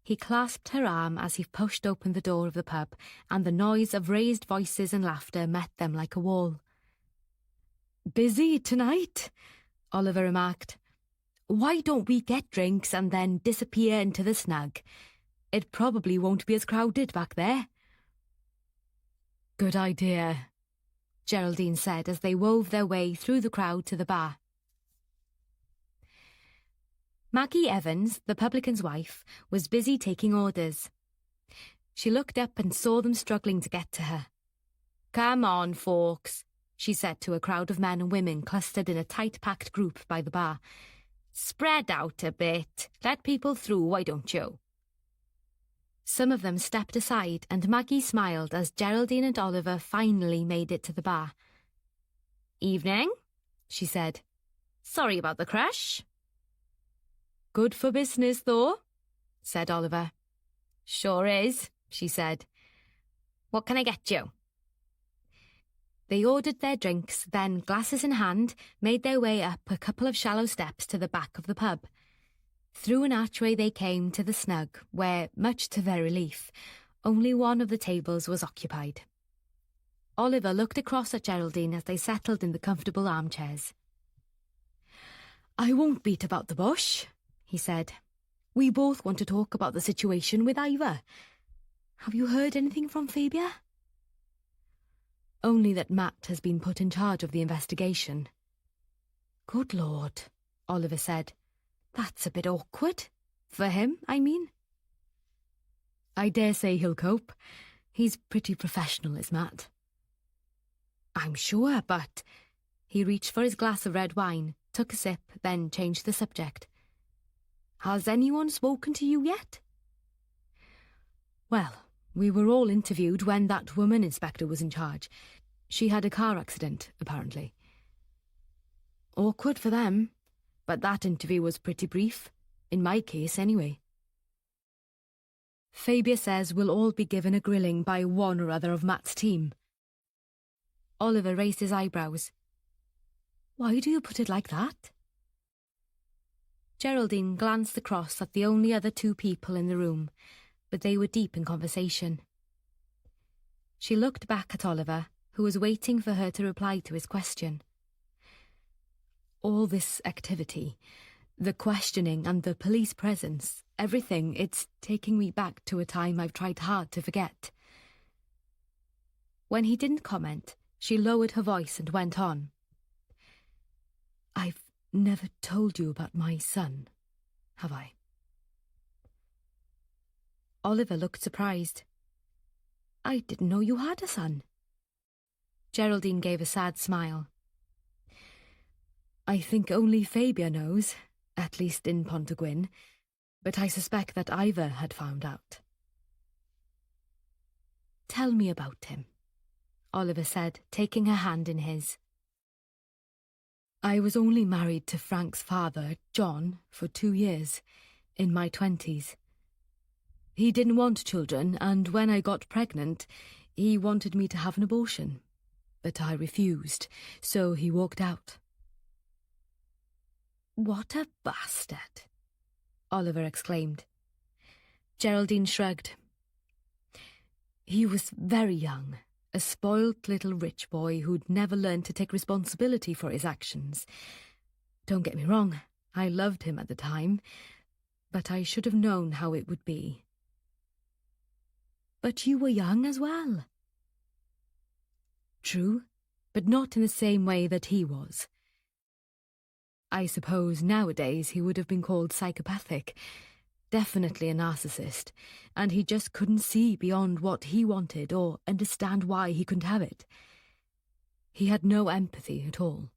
He clasped her arm as he pushed open the door of the pub, and the noise of raised voices and laughter met them like a wall. Busy tonight? Oliver remarked. Why don't we get drinks and then disappear into the snug? It probably won't be as crowded back there. Good idea, Geraldine said as they wove their way through the crowd to the bar. Maggie Evans, the publican's wife, was busy taking orders. She looked up and saw them struggling to get to her. Come on, folks, she said to a crowd of men and women clustered in a tight-packed group by the bar. "Spread out a bit. Let people through, why don't you?" Some of them stepped aside, and Maggie smiled as Geraldine and Oliver finally made it to the bar. "Evening," she said. "Sorry about the crash." "Good for business, though," said Oliver. "Sure is," she said. "What can I get you?" They ordered their drinks, then, glasses in hand, made their way up a couple of shallow steps to the back of the pub. Through an archway they came to the snug, where, much to their relief, only one of the tables was occupied. Oliver looked across at Geraldine as they settled in the comfortable armchairs. "I won't beat about the bush," he said. "We both want to talk about the situation with Ivor. Have you heard anything from Fabia?" "Only that Matt has been put in charge of the investigation." "Good Lord," Oliver said. "That's a bit awkward. For him, I mean." "I dare say he'll cope. He's pretty professional, is Matt." "I'm sure, but—" He reached for his glass of red wine, took a sip, then changed the subject. "Has anyone spoken to you yet?" "Well, we were all interviewed when that woman inspector was in charge. She had a car accident, apparently." "Awkward for them, but that interview was pretty brief. In my case, anyway." "Fabia says we'll all be given a grilling by one or other of Matt's team." Oliver raised his eyebrows. "Why do you put it like that?" Geraldine glanced across at the only other two people in the room, but they were deep in conversation. She looked back at Oliver, who was waiting for her to reply to his question. "All this activity, the questioning and the police presence, everything, it's taking me back to a time I've tried hard to forget." When he didn't comment, she lowered her voice and went on. "I've never told you about my son, have I?" Oliver looked surprised. "I didn't know you had a son." Geraldine gave a sad smile. "I think only Fabia knows, at least in Pontegwyn, but I suspect that Ivor had found out." "Tell me about him," Oliver said, taking her hand in his. "I was only married to Frank's father, John, for 2 years, in my 20s. He didn't want children, and when I got pregnant, he wanted me to have an abortion. But I refused, so he walked out." "What a bastard!" Oliver exclaimed. Geraldine shrugged. "He was very young, a spoilt little rich boy who'd never learned to take responsibility for his actions. Don't get me wrong, I loved him at the time, but I should have known how it would be." "But you were young as well." "True, but not in the same way that he was. I suppose nowadays he would have been called psychopathic, definitely a narcissist, and he just couldn't see beyond what he wanted or understand why he couldn't have it. He had no empathy at all.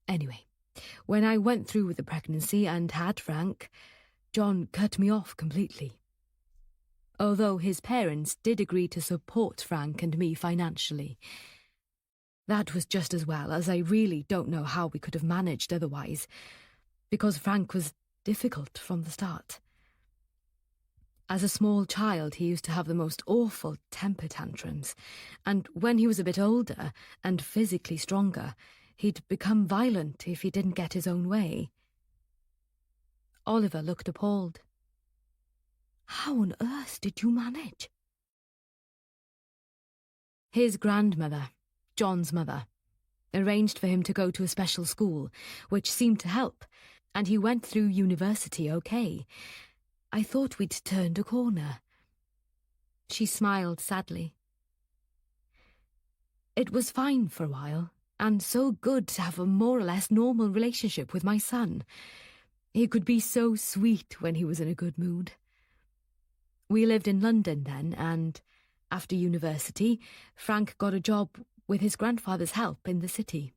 Anyway, when I went through with the pregnancy and had Frank, John cut me off completely. Although his parents did agree to support Frank and me financially. That was just as well, as I really don't know how we could have managed otherwise, because Frank was difficult from the start. As a small child, he used to have the most awful temper tantrums, and when he was a bit older and physically stronger, he'd become violent if he didn't get his own way." Oliver looked appalled. "How on earth did you manage?" His grandmother, John's mother, arranged for him to go to a special school, which seemed to help, and he went through university okay. I thought we'd turned a corner." She smiled sadly. "It was fine for a while, and so good to have a more or less normal relationship with my son. He could be so sweet when he was in a good mood. We lived in London then, and after university, Frank got a job with his grandfather's help in the city.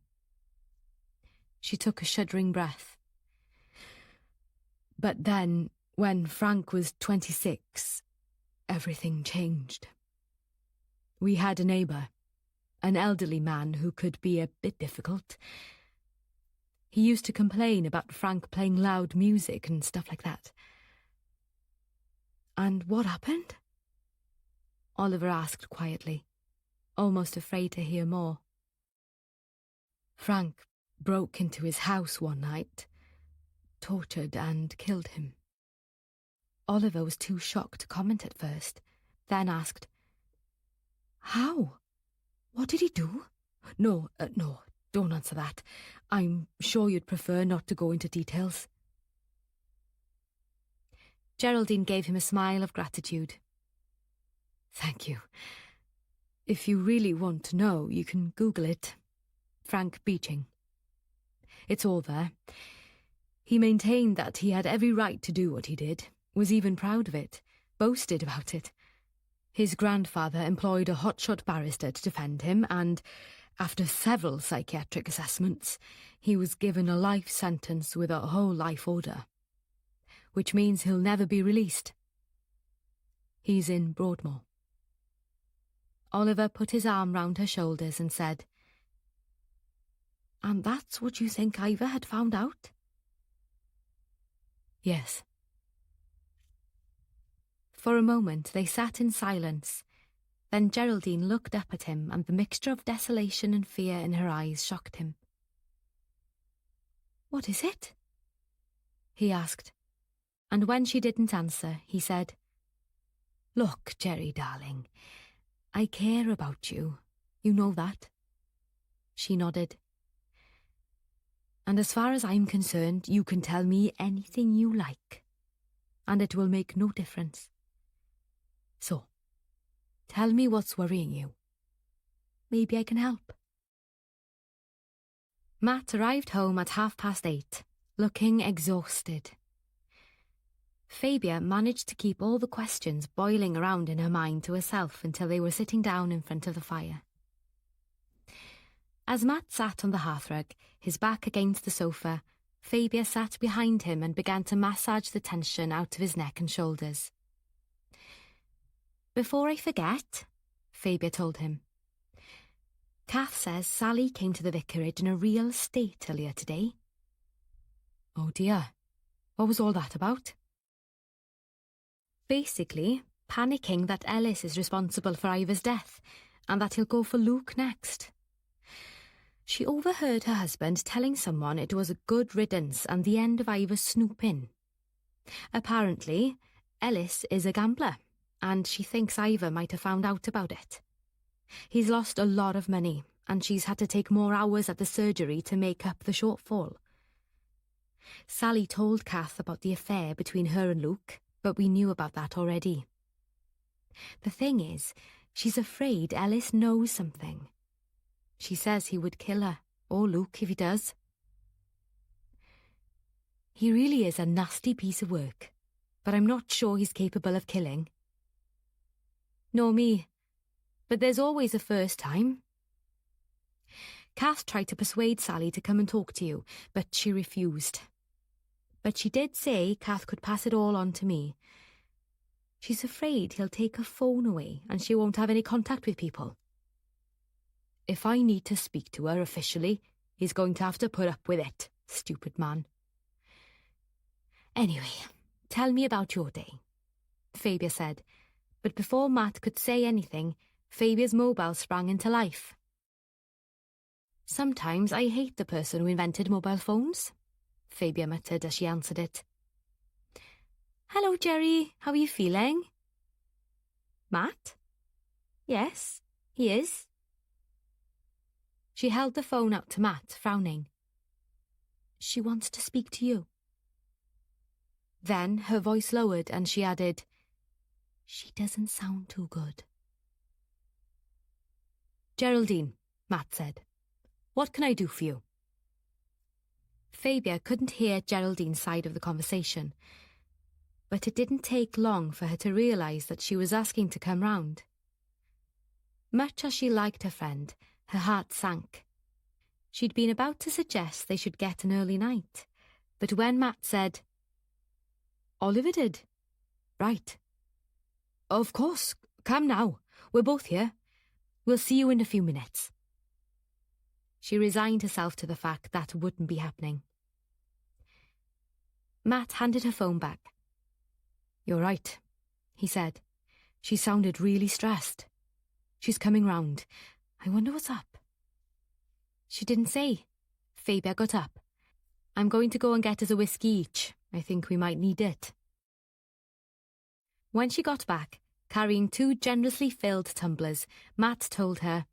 She took a shuddering breath. But then, when Frank was 26, everything changed. We had a neighbour, an elderly man who could be a bit difficult. He used to complain about Frank playing loud music and stuff like that. And what happened? Oliver asked quietly, almost afraid to hear more. Frank broke into his house one night, tortured and killed him. Oliver was too shocked to comment at first, then asked, "How? What did he do?" No, don't answer that. I'm sure you'd prefer not to go into details." Geraldine gave him a smile of gratitude. "Thank you. If you really want to know, you can Google it. Frank Beeching. It's all there. He maintained that he had every right to do what he did, was even proud of it, boasted about it. His grandfather employed a hotshot barrister to defend him, and, after several psychiatric assessments, he was given a life sentence with a whole life order, which means he'll never be released. He's in Broadmoor." Oliver put his arm round her shoulders and said, "And that's what you think Ivor had found out?" "Yes." For a moment they sat in silence. Then Geraldine looked up at him, and the mixture of desolation and fear in her eyes shocked him. "What is it?" he asked, and when she didn't answer, he said, "Look, Jerry, darling, I care about you. You know that?" She nodded. "And as far as I'm concerned, you can tell me anything you like, and it will make no difference. So, tell me what's worrying you. Maybe I can help." Matt arrived home at 8:30, looking exhausted. Fabia managed to keep all the questions boiling around in her mind to herself until they were sitting down in front of the fire. As Matt sat on the hearthrug, his back against the sofa, Fabia sat behind him and began to massage the tension out of his neck and shoulders. "Before I forget," Fabia told him, "Kath says Sally came to the vicarage in a real state earlier today." "Oh dear, what was all that about?" "Basically, panicking that Ellis is responsible for Ivor's death and that he'll go for Luke next. She overheard her husband telling someone it was a good riddance and the end of Ivor's snooping. Apparently, Ellis is a gambler, and she thinks Ivor might have found out about it. He's lost a lot of money, and she's had to take more hours at the surgery to make up the shortfall. Sally told Kath about the affair between her and Luke, but we knew about that already. The thing is, she's afraid Ellis knows something. She says he would kill her, or Luke if he does. He really is a nasty piece of work, but I'm not sure he's capable of killing." "Nor me, but there's always a first time." "Kath tried to persuade Sally to come and talk to you, but she refused. But she did say Kath could pass it all on to me. She's afraid he'll take her phone away and she won't have any contact with people. If I need to speak to her officially, he's going to have to put up with it, stupid man. Anyway, tell me about your day," Fabia said, but before Matt could say anything, Fabia's mobile sprang into life. "Sometimes I hate the person who invented mobile phones," Fabia muttered as she answered it. "Hello, Jerry. How are you feeling?" "Matt?" "Yes, he is." She held the phone out to Matt, frowning. "She wants to speak to you." Then her voice lowered and she added, "She doesn't sound too good." "Geraldine," Matt said, "what can I do for you?" Fabia couldn't hear Geraldine's side of the conversation, but it didn't take long for her to realise that she was asking to come round. Much as she liked her friend, Her heart sank. She'd been about to suggest they should get an early night, but when Matt said, Oliver did. Right. Of course. Come now. We're both here. We'll see you in a few minutes. She resigned herself to the fact that wouldn't be happening. Matt handed her phone back. You're right, he said. She sounded really stressed. She's coming round. I wonder what's up. She didn't say. Fabia got up. I'm going to go and get us a whiskey each. I think we might need it. When she got back, carrying 2 generously filled tumblers, Matt told her,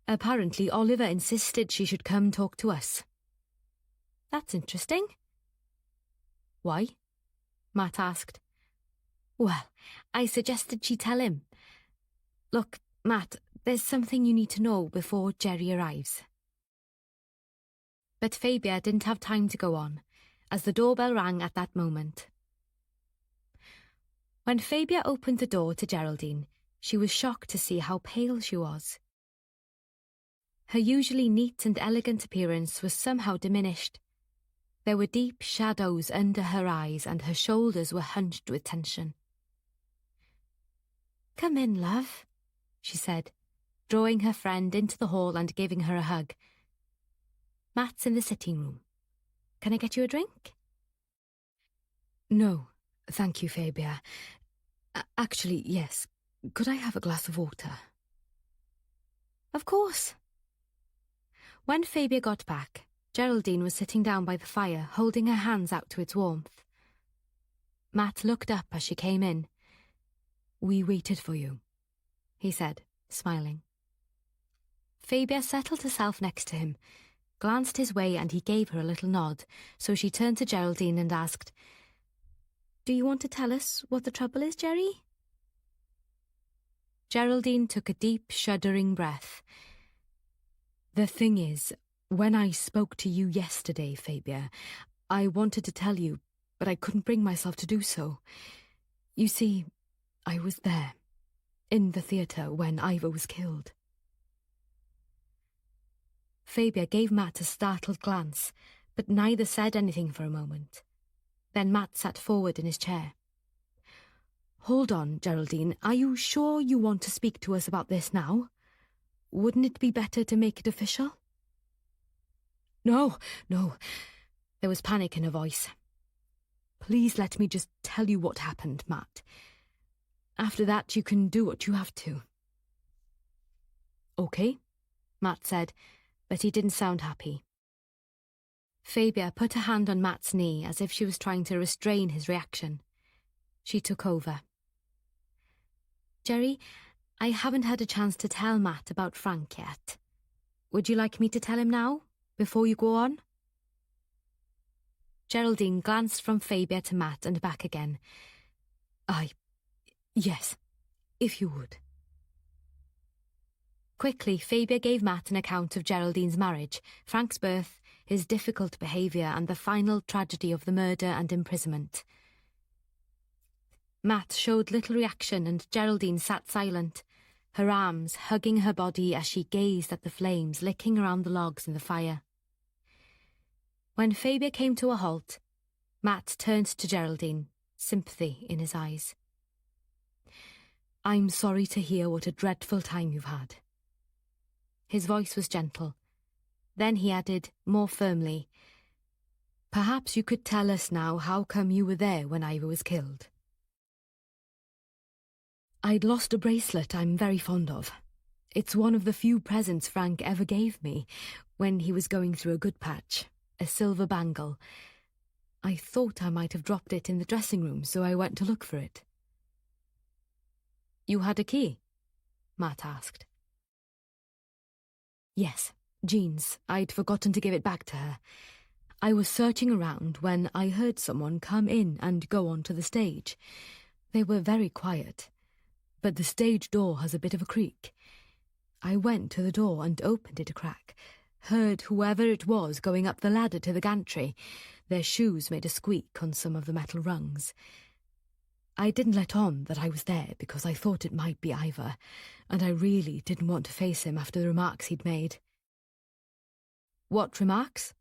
Apparently Oliver insisted she should come talk to us. That's interesting. Why? Matt asked. Well, I suggested she tell him. Look, Matt, there's something you need to know before Jerry arrives. But Fabia didn't have time to go on, as the doorbell rang at that moment. When Fabia opened the door to Geraldine, she was shocked to see how pale she was. Her usually neat and elegant appearance was somehow diminished. There were deep shadows under her eyes and her shoulders were hunched with tension. Come in, love, she said, drawing her friend into the hall and giving her a hug. Matt's in the sitting room. Can I get you a drink? No, thank you, Fabia. Actually, yes. Could I have a glass of water? Of course. When Fabia got back, Geraldine was sitting down by the fire, holding her hands out to its warmth. Matt looked up as she came in. We waited for you, he said, smiling. Fabia settled herself next to him, glanced his way, and he gave her a little nod, so she turned to Geraldine and asked, Do you want to tell us what the trouble is, Jerry? Geraldine took a deep, shuddering breath. The thing is, when I spoke to you yesterday, Fabia, I wanted to tell you, but I couldn't bring myself to do so. You see, I was there, in the theatre when Ivor was killed. Fabia gave Matt a startled glance, but neither said anything for a moment. Then Matt sat forward in his chair. Hold on, Geraldine. Are you sure you want to speak to us about this now? Wouldn't it be better to make it official? No. There was panic in her voice. Please let me just tell you what happened, Matt. After that, you can do what you have to. Okay, Matt said, but he didn't sound happy. Fabia put her hand on Matt's knee as if she was trying to restrain his reaction. She took over. Jerry, I haven't had a chance to tell Matt about Frank yet. Would you like me to tell him now, before you go on? Geraldine glanced from Fabia to Matt and back again. Yes, if you would. Quickly, Fabia gave Matt an account of Geraldine's marriage, Frank's birth, his difficult behaviour, and the final tragedy of the murder and imprisonment. Matt showed little reaction, and Geraldine sat silent, her arms hugging her body as she gazed at the flames licking around the logs in the fire. When Fabia came to a halt, Matt turned to Geraldine, sympathy in his eyes. I'm sorry to hear what a dreadful time you've had. His voice was gentle. Then he added, more firmly, Perhaps you could tell us now how come you were there when Ivor was killed. I'd lost a bracelet I'm very fond of. It's one of the few presents Frank ever gave me when he was going through a good patch, a silver bangle. I thought I might have dropped it in the dressing room, so I went to look for it. You had a key? Matt asked. Yes, Jean's. I'd forgotten to give it back to her. I was searching around when I heard someone come in and go onto the stage. They were very quiet, but the stage door has a bit of a creak. I went to the door and opened it a crack, heard whoever it was going up the ladder to the gantry. Their shoes made a squeak on some of the metal rungs. I didn't let on that I was there because I thought it might be Ivor, and I really didn't want to face him after the remarks he'd made. What remarks?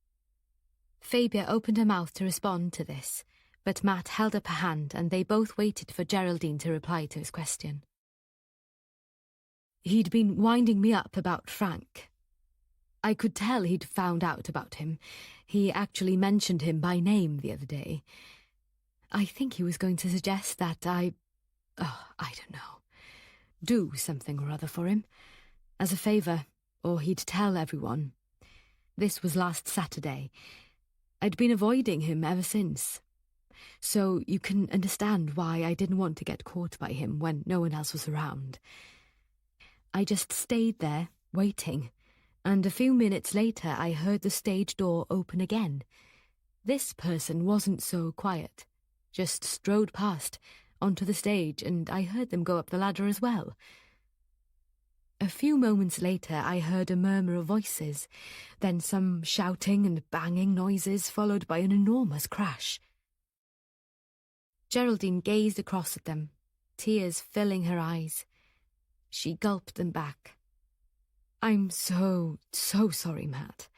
Fabia opened her mouth to respond to this, but Matt held up her hand and they both waited for Geraldine to reply to his question. He'd been winding me up about Frank. I could tell he'd found out about him. He actually mentioned him by name the other day. I think he was going to suggest that I don't know, do something or other for him, as a favour, or he'd tell everyone. This was last Saturday. I'd been avoiding him ever since. So you can understand why I didn't want to get caught by him when no one else was around. I just stayed there, waiting, and a few minutes later I heard the stage door open again. This person wasn't so quiet, just strode past, onto the stage, and I heard them go up the ladder as well. A few moments later I heard a murmur of voices, then some shouting and banging noises followed by an enormous crash. Geraldine gazed across at them, tears filling her eyes. She gulped them back. I'm so sorry, Matt.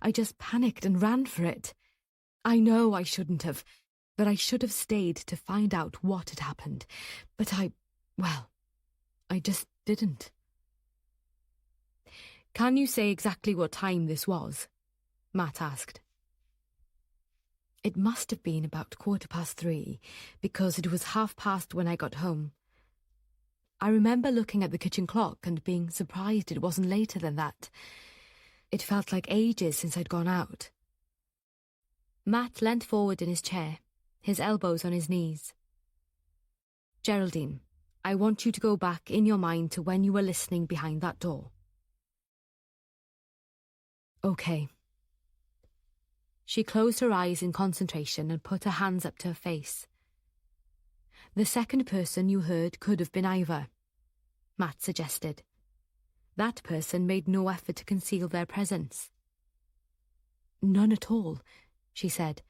I just panicked and ran for it. I know I shouldn't have, but I should have stayed to find out what had happened. But I just didn't. Can you say exactly what time this was? Matt asked. It must have been about 3:15, because it was past when I got home. I remember looking at the kitchen clock and being surprised it wasn't later than that. It felt like ages since I'd gone out. Matt leant forward in his chair, his elbows on his knees. Geraldine, I want you to go back in your mind to when you were listening behind that door. Okay. She closed her eyes in concentration and put her hands up to her face. The second person you heard could have been Ivor, Matt suggested. That person made no effort to conceal their presence. None at all, she said.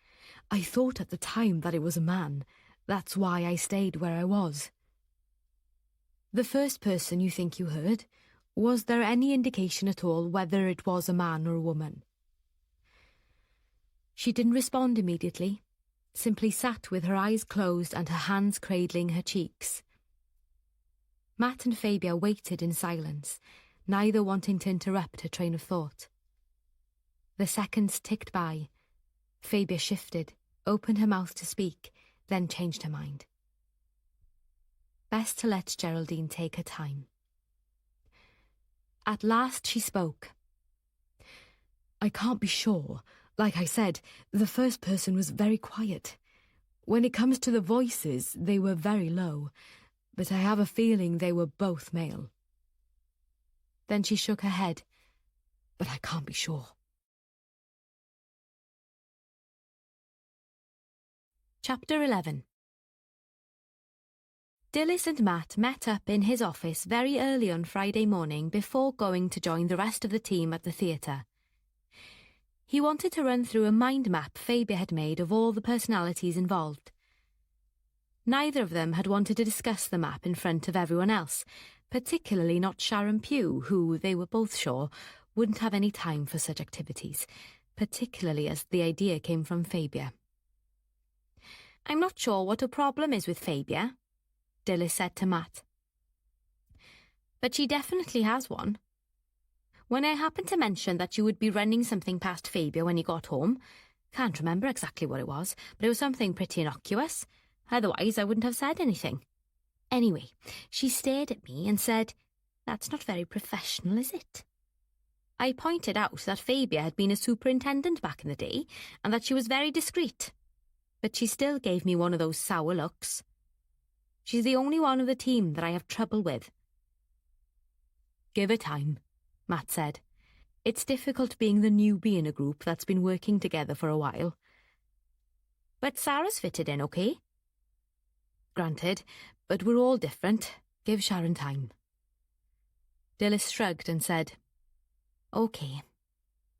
I thought at the time that it was a man. That's why I stayed where I was. The first person you think you heard, was there any indication at all whether it was a man or a woman? She didn't respond immediately, simply sat with her eyes closed and her hands cradling her cheeks. Matt and Fabia waited in silence, neither wanting to interrupt her train of thought. The seconds ticked by. Fabia shifted, opened her mouth to speak, then changed her mind. Best to let Geraldine take her time. At last she spoke. I can't be sure. Like I said, the first person was very quiet. When it comes to the voices, they were very low, but I have a feeling they were both male. Then she shook her head. But I can't be sure. Chapter 11. Dilys and Matt met up in his office very early on Friday morning before going to join the rest of the team at the theatre. He wanted to run through a mind map Fabia had made of all the personalities involved. Neither of them had wanted to discuss the map in front of everyone else, particularly not Sharon Pugh, who, they were both sure, wouldn't have any time for such activities, particularly as the idea came from Fabia. "I'm not sure what her problem is with Fabia," Dilys said to Matt. "But she definitely has one. When I happened to mention that you would be running something past Fabia when you got home, can't remember exactly what it was, but it was something pretty innocuous. Otherwise, I wouldn't have said anything. Anyway, she stared at me and said, 'That's not very professional, is it?' I pointed out that Fabia had been a superintendent back in the day and that she was very discreet, but she still gave me one of those sour looks. She's the only one of the team that I have trouble with." "Give her time," Matt said. "It's difficult being the newbie in a group that's been working together for a while." "But Sarah's fitted in, okay?" "Granted, but we're all different. Give Sharon time." Dilys shrugged and said, "Okay,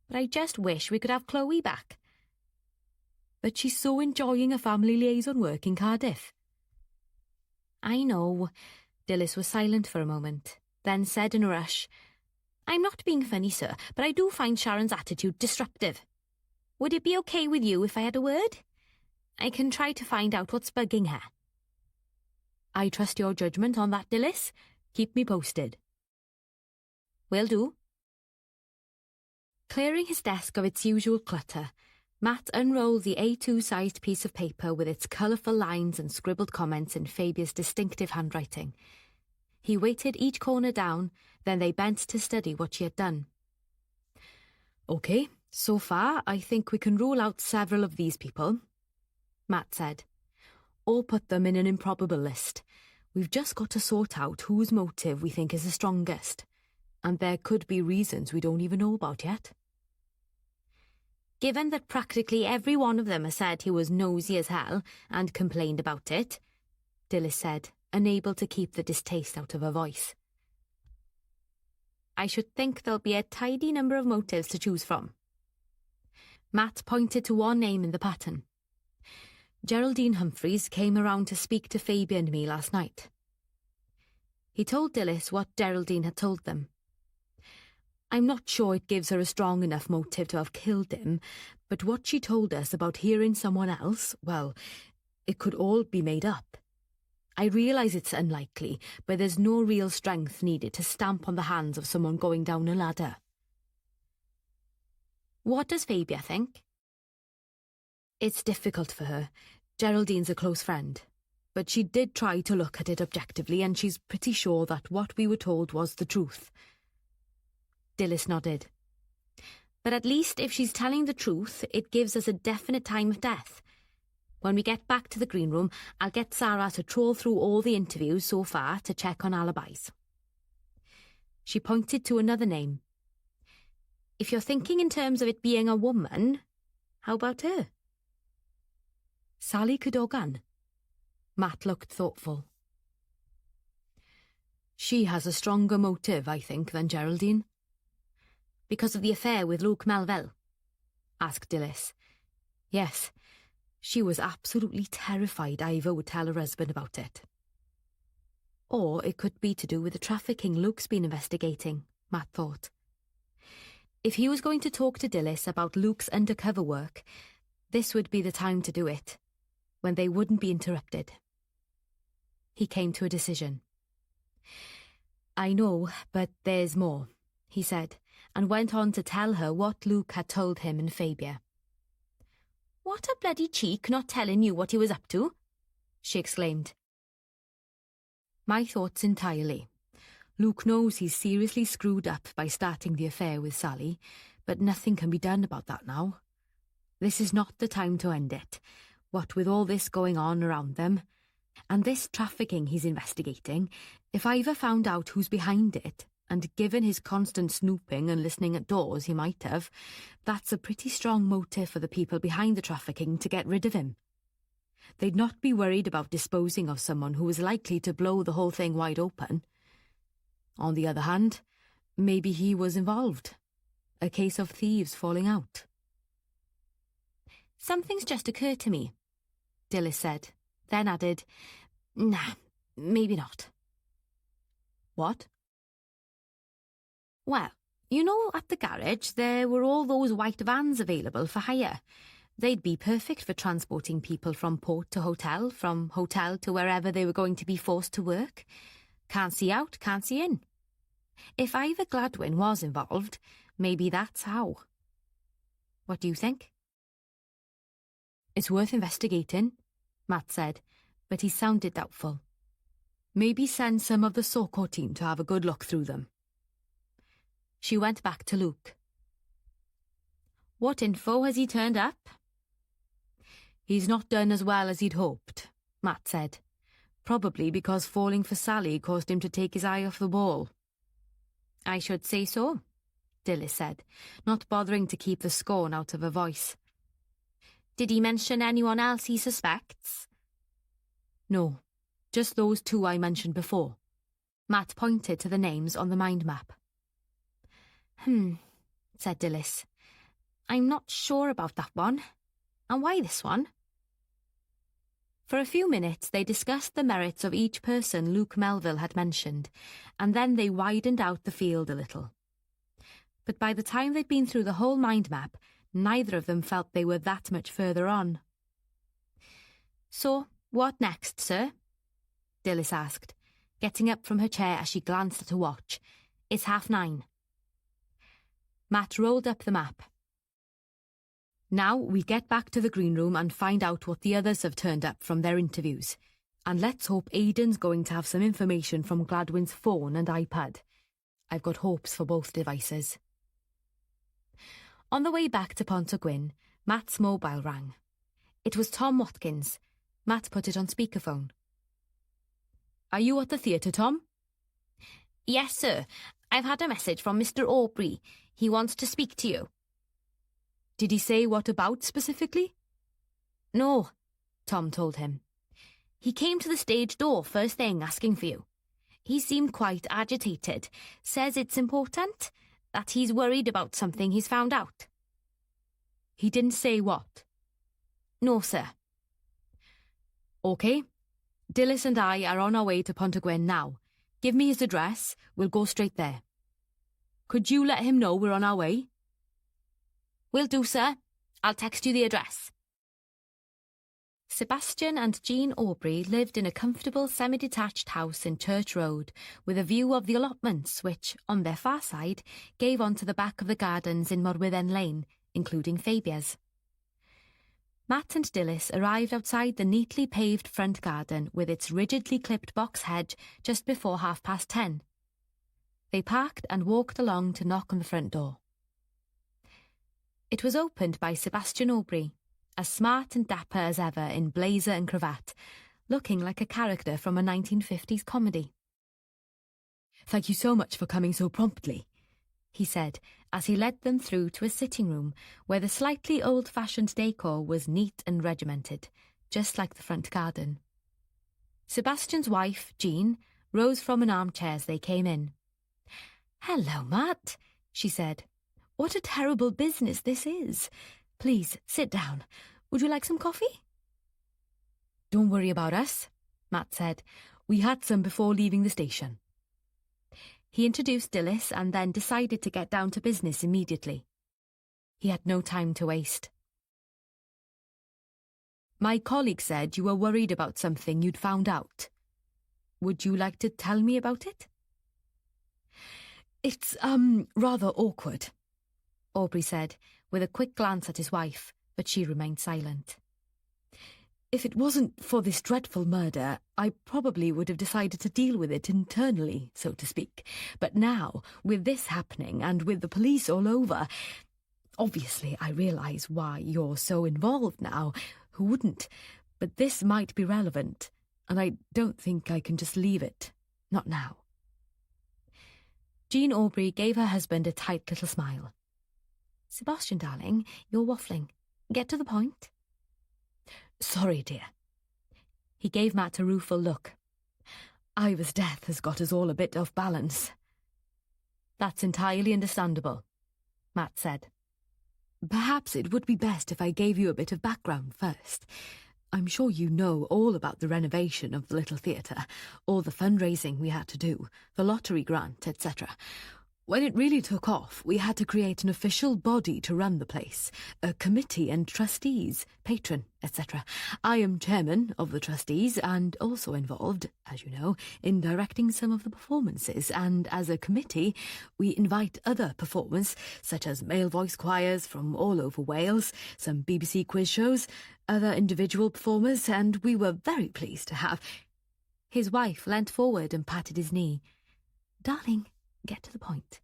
but I just wish we could have Chloe back." "But she's so enjoying a family liaison work in Cardiff." I know. Dilys was silent for a moment, then said in a rush, I'm not being funny, sir, but I do find Sharon's attitude disruptive. Would it be okay with you if I had a word? I can try to find out what's bugging her. I trust your judgment on that, Dilys. Keep me posted. Will do. Clearing his desk of its usual clutter, Matt unrolled the A2-sized piece of paper with its colourful lines and scribbled comments in Fabia's distinctive handwriting. He weighted each corner down, then they bent to study what she had done. OK, so far I think we can rule out several of these people, Matt said, or put them in an improbable list. We've just got to sort out whose motive we think is the strongest, and there could be reasons we don't even know about yet. Given that practically every one of them has said he was nosy as hell and complained about it, Dilys said, unable to keep the distaste out of her voice, I should think there'll be a tidy number of motives to choose from. Matt pointed to one name in the pattern. Geraldine Humphreys came around to speak to Fabia and me last night. He told Dilys what Geraldine had told them. I'm not sure it gives her a strong enough motive to have killed him, but what she told us about hearing someone else, well, it could all be made up. I realise it's unlikely, but there's no real strength needed to stamp on the hands of someone going down a ladder. What does Fabia think? It's difficult for her. Geraldine's a close friend, but she did try to look at it objectively, and she's pretty sure that what we were told was the truth. Dilys nodded. But at least if she's telling the truth, it gives us a definite time of death. When we get back to the green room, I'll get Sarah to trawl through all the interviews so far to check on alibis. She pointed to another name. If you're thinking in terms of it being a woman, how about her? Sally Cadogan. Matt looked thoughtful. She has a stronger motive, I think, than Geraldine. Because of the affair with Luke Melville? Asked Dilys. Yes, she was absolutely terrified Ivor would tell her husband about it. Or it could be to do with the trafficking Luke's been investigating, Matt thought. If he was going to talk to Dilys about Luke's undercover work, this would be the time to do it, when they wouldn't be interrupted. He came to a decision. I know, but there's more, he said, and went on to tell her what Luke had told him and Fabia. What a bloody cheek not telling you what he was up to, she exclaimed. My thoughts entirely. Luke knows he's seriously screwed up by starting the affair with Sally, but nothing can be done about that now. This is not the time to end it, what with all this going on around them. And this trafficking he's investigating, if Ivor found out who's behind it, and given his constant snooping and listening at doors he might have, that's a pretty strong motive for the people behind the trafficking to get rid of him. They'd not be worried about disposing of someone who was likely to blow the whole thing wide open. On the other hand, maybe he was involved. A case of thieves falling out. Something's just occurred to me, Dilys said, then added, Nah, maybe not. What? Well, you know, at the garage there were all those white vans available for hire. They'd be perfect for transporting people from port to hotel, from hotel to wherever they were going to be forced to work. Can't see out, can't see in. If Ivor Gladwin was involved, maybe that's how. What do you think? It's worth investigating, Matt said, but he sounded doubtful. Maybe send some of the SOCO team to have a good look through them. She went back to Luke. What info has he turned up? He's not done as well as he'd hoped, Matt said, probably because falling for Sally caused him to take his eye off the ball. I should say so, Dilys said, not bothering to keep the scorn out of her voice. Did he mention anyone else he suspects? No, just those two I mentioned before. Matt pointed to the names on the mind map. Said Dilys. I'm not sure about that one. And why this one? For a few minutes they discussed the merits of each person Luke Melville had mentioned, and then they widened out the field a little. But by the time they'd been through the whole mind map, neither of them felt they were that much further on. "So, what next, sir?" Dilys asked, getting up from her chair as she glanced at her watch. "It's 9:30. Matt rolled up the map. "Now we get back to the green room and find out what the others have turned up from their interviews. And let's hope Aidan's going to have some information from Gladwyn's phone and iPad. I've got hopes for both devices." On the way back to Pontargwyn, Matt's mobile rang. It was Tom Watkins. Matt put it on speakerphone. "Are you at the theatre, Tom?" "Yes, sir. I've had a message from Mr. Aubrey. He wants to speak to you." "Did he say what about specifically?" "No," Tom told him. "He came to the stage door first thing asking for you. He seemed quite agitated. Says it's important, that he's worried about something he's found out." "He didn't say what?" "No, sir." "OK. Dilys and I are on our way to Pontargwyn now. Give me his address. We'll go straight there. Could you let him know we're on our way?" "Will do, sir. I'll text you the address." Sebastian and Jean Aubrey lived in a comfortable semi-detached house in Church Road, with a view of the allotments which, on their far side, gave onto the back of the gardens in Morwydden Lane, including Fabia's. Matt and Dilys arrived outside the neatly paved front garden with its rigidly clipped box hedge just before 10:30. They parked and walked along to knock on the front door. It was opened by Sebastian Aubrey, as smart and dapper as ever in blazer and cravat, looking like a character from a 1950s comedy. "Thank you so much for coming so promptly," he said, as he led them through to a sitting room where the slightly old-fashioned decor was neat and regimented, just like the front garden. Sebastian's wife, Jean, rose from an armchair as they came in. "Hello, Matt," she said. "What a terrible business this is. Please, sit down. Would you like some coffee?" "Don't worry about us," Matt said. "We had some before leaving the station." He introduced Dilys and then decided to get down to business immediately. He had no time to waste. "My colleague said you were worried about something you'd found out. Would you like to tell me about it?" "It's, rather awkward," Aubrey said, with a quick glance at his wife, but she remained silent. "If it wasn't for this dreadful murder, I probably would have decided to deal with it internally, so to speak. But now, with this happening and with the police all over, obviously I realise why you're so involved now. Who wouldn't? But this might be relevant, and I don't think I can just leave it. Not now." Jean Aubrey gave her husband a tight little smile. "Sebastian, darling, you're waffling. Get to the point." "Sorry, dear." He gave Matt a rueful look. "Ivor's death has got us all a bit off balance." "That's entirely understandable," Matt said. "Perhaps it would be best if I gave you a bit of background first. I'm sure you know all about the renovation of the little theatre, all the fundraising we had to do, the lottery grant, etc. When it really took off, we had to create an official body to run the place, a committee and trustees, patron, etc. I am chairman of the trustees and also involved, as you know, in directing some of the performances, and as a committee, we invite other performers, such as male voice choirs from all over Wales, some BBC quiz shows, other individual performers, and we were very pleased to have..." His wife leant forward and patted his knee. "Darling, get to the point."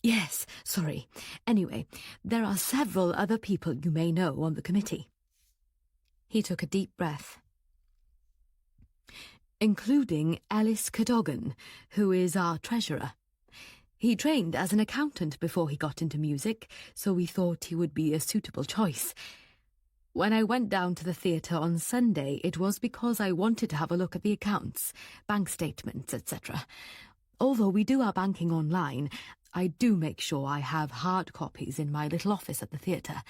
"Yes, sorry. Anyway, there are several other people you may know on the committee." He took a deep breath. "Including Ellis Cadogan, who is our treasurer. He trained as an accountant before he got into music, so we thought he would be a suitable choice. When I went down to the theatre on Sunday, it was because I wanted to have a look at the accounts, bank statements, etc. Although we do our banking online, I do make sure I have hard copies in my little office at the theatre.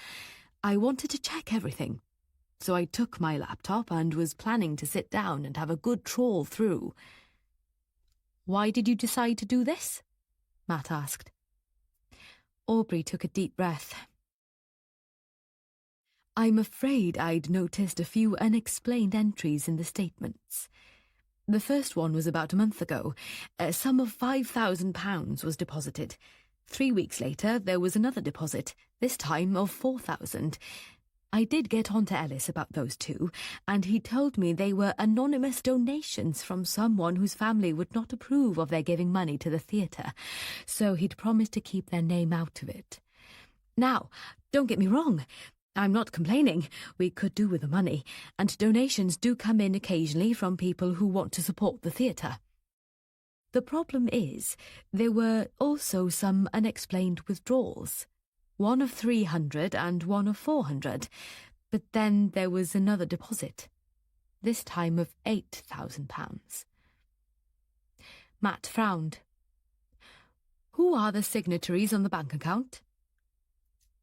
I wanted to check everything. so I took my laptop and was planning to sit down and have a good trawl through. Why did you decide to do this? Matt asked. Aubrey took a deep breath. I'm afraid I'd noticed a few unexplained entries in the statements. The first one was about a month ago. A sum of £5,000 was deposited. 3 weeks later, there was another deposit, this time of £4,000. I did get on to Ellis about those two, and he told me they were anonymous donations from someone whose family would not approve of their giving money to the theatre, so he'd promised to keep their name out of it. Now, don't get me wrong. I'm not complaining. We could do with the money, and donations do come in occasionally from people who want to support the theatre. The problem is, there were also some unexplained withdrawals. One of 300 and one of 400, but then there was another deposit, this time of £8,000. Matt frowned. Who are the signatories on the bank account?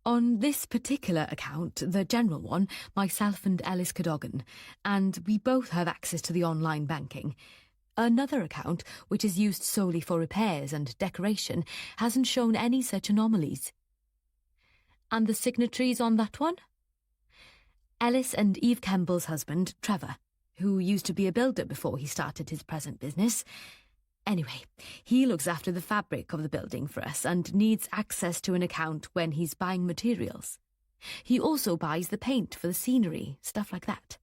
On this particular account, the general one, myself and Ellis Cadogan, and we both have access to the online banking. Another account, which is used solely for repairs and decoration, hasn't shown any such anomalies. And the signatories on that one? Ellis and Eve Kemble's husband, Trevor, who used to be a builder before he started his present business. Anyway, he looks after the fabric of the building for us and needs access to an account when he's buying materials. He also buys the paint for the scenery, stuff like that.